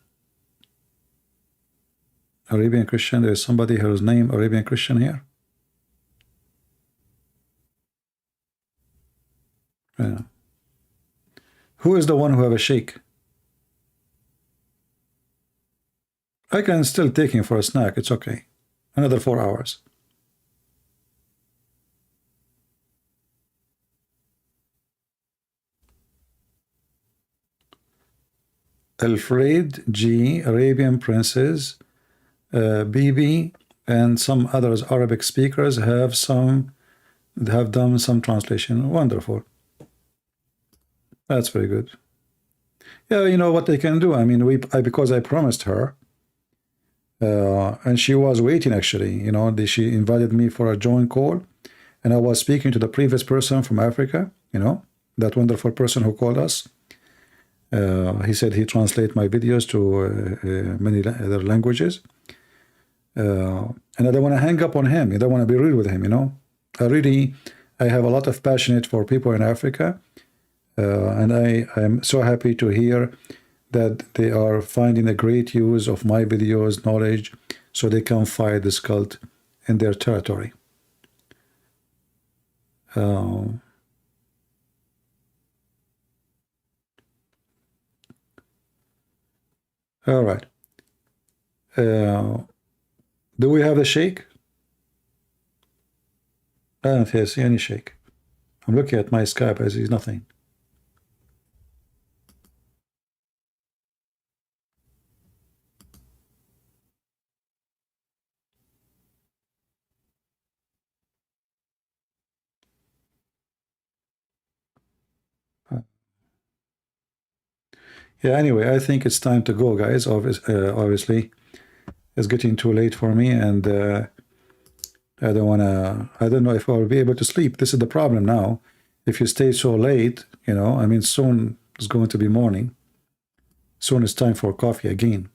Arabian Christian. There is somebody whose name Arabian Christian here. Yeah. Who is the one who have a sheikh? I can still take him for a snack. It's okay. Another 4 hours. Alfred G, Arabian princes, BB, and some others Arabic speakers have done some translation. Wonderful. That's very good. Yeah, you know what they can do. I mean, because I promised her, and she was waiting actually. You know, she invited me for a joint call, and I was speaking to the previous person from Africa. You know, that wonderful person who called us. He said he translate my videos to many other languages. And I don't want to hang up on him. I don't want to be rude with him, you know. I have a lot of passionate for people in Africa. And I am so happy to hear that they are finding a great use of my videos, knowledge, so they can fight this cult in their territory. All right. Do we have the sheikh? I don't see any sheikh. I'm looking at my Skype. I see nothing. Yeah, anyway, I think it's time to go, guys. Obviously, it's getting too late for me, and I don't know if I'll be able to sleep. This is the problem now. If you stay so late, you know, I mean, soon it's going to be morning. Soon it's time for coffee again.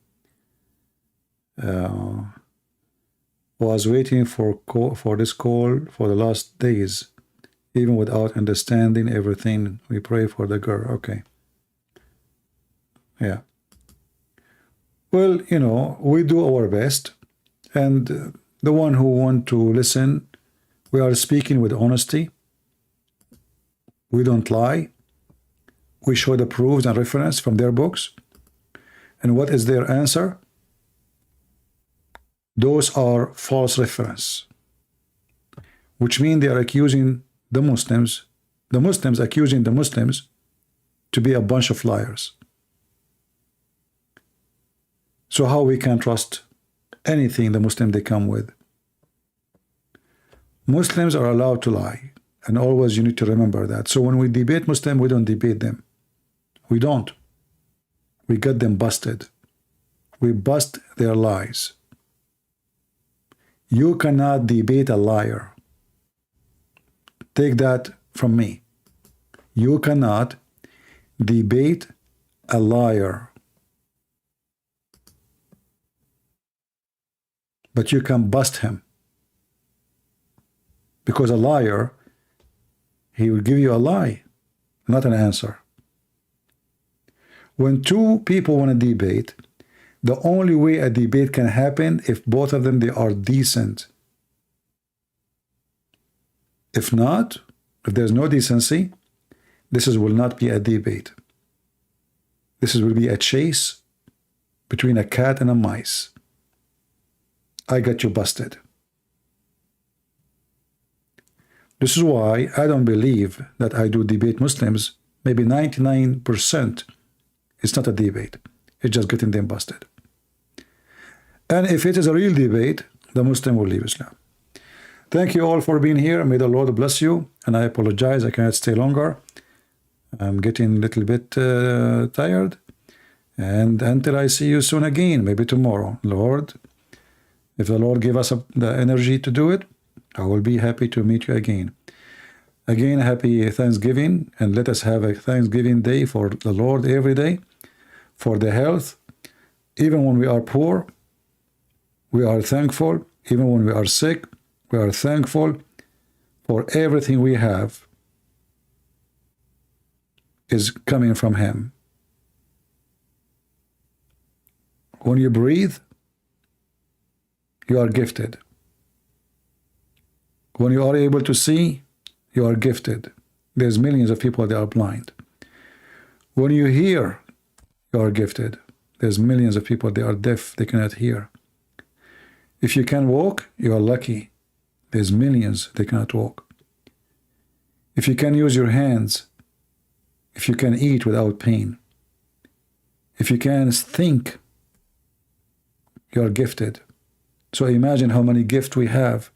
Was waiting for this call for the last days, even without understanding everything. We pray for the girl. Okay. Yeah. Well, you know, we do our best, and the one who want to listen, we are speaking with honesty. We don't lie. We show the proofs and reference from their books. And what is their answer? Those are false reference, which means they are accusing the Muslims accusing the Muslims to be a bunch of liars. So how we can trust anything the Muslim they come with? Muslims are allowed to lie, and always you need to remember that. So when we debate Muslim, we don't debate them. We don't. We get them busted. We bust their lies. You cannot debate a liar. Take that from me. You cannot debate a liar. But you can bust him. Because a liar, he will give you a lie, not an answer. When two people want to debate, the only way a debate can happen if both of them, they are decent. If not, if there's no decency, will not be a debate. Will be a chase between a cat and a mice. I got you busted. This is why I don't believe that I do debate Muslims. Maybe 99%. It's not a debate. It's just getting them busted. And if it is a real debate, the Muslim will leave Islam. Thank you all for being here. May the Lord bless you. And I apologize, I cannot stay longer. I'm getting a little bit tired. And until I see you soon again, maybe tomorrow, Lord, if the Lord give us the energy to do it, I will be happy to meet you again. Again, happy Thanksgiving, and let us have a Thanksgiving day for the Lord every day, for the health. Even when we are poor, we are thankful. Even when we are sick, we are thankful for everything we have is coming from Him. When you breathe, you are gifted. When you are able to see, you are gifted. There's millions of people that are blind. When you hear, you are gifted. There's millions of people that are deaf, they cannot hear. If you can walk, you are lucky. There's millions that cannot walk. If you can use your hands, if you can eat without pain, if you can think, you are gifted. So imagine how many gifts we have,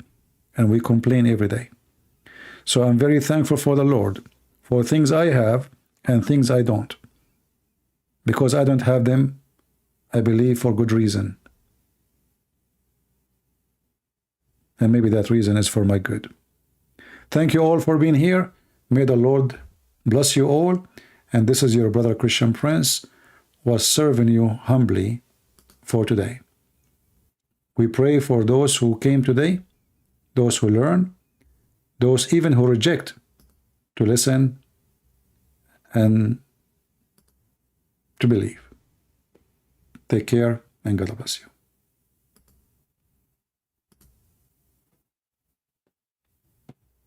and we complain every day. So I'm very thankful for the Lord, for things I have and things I don't. Because I don't have them, I believe for good reason. And maybe that reason is for my good. Thank you all for being here. May the Lord bless you all. And this is your brother Christian Prince, was serving you humbly for today. We pray for those who came today, those who learn, those even who reject to listen and to believe. Take care and God bless you.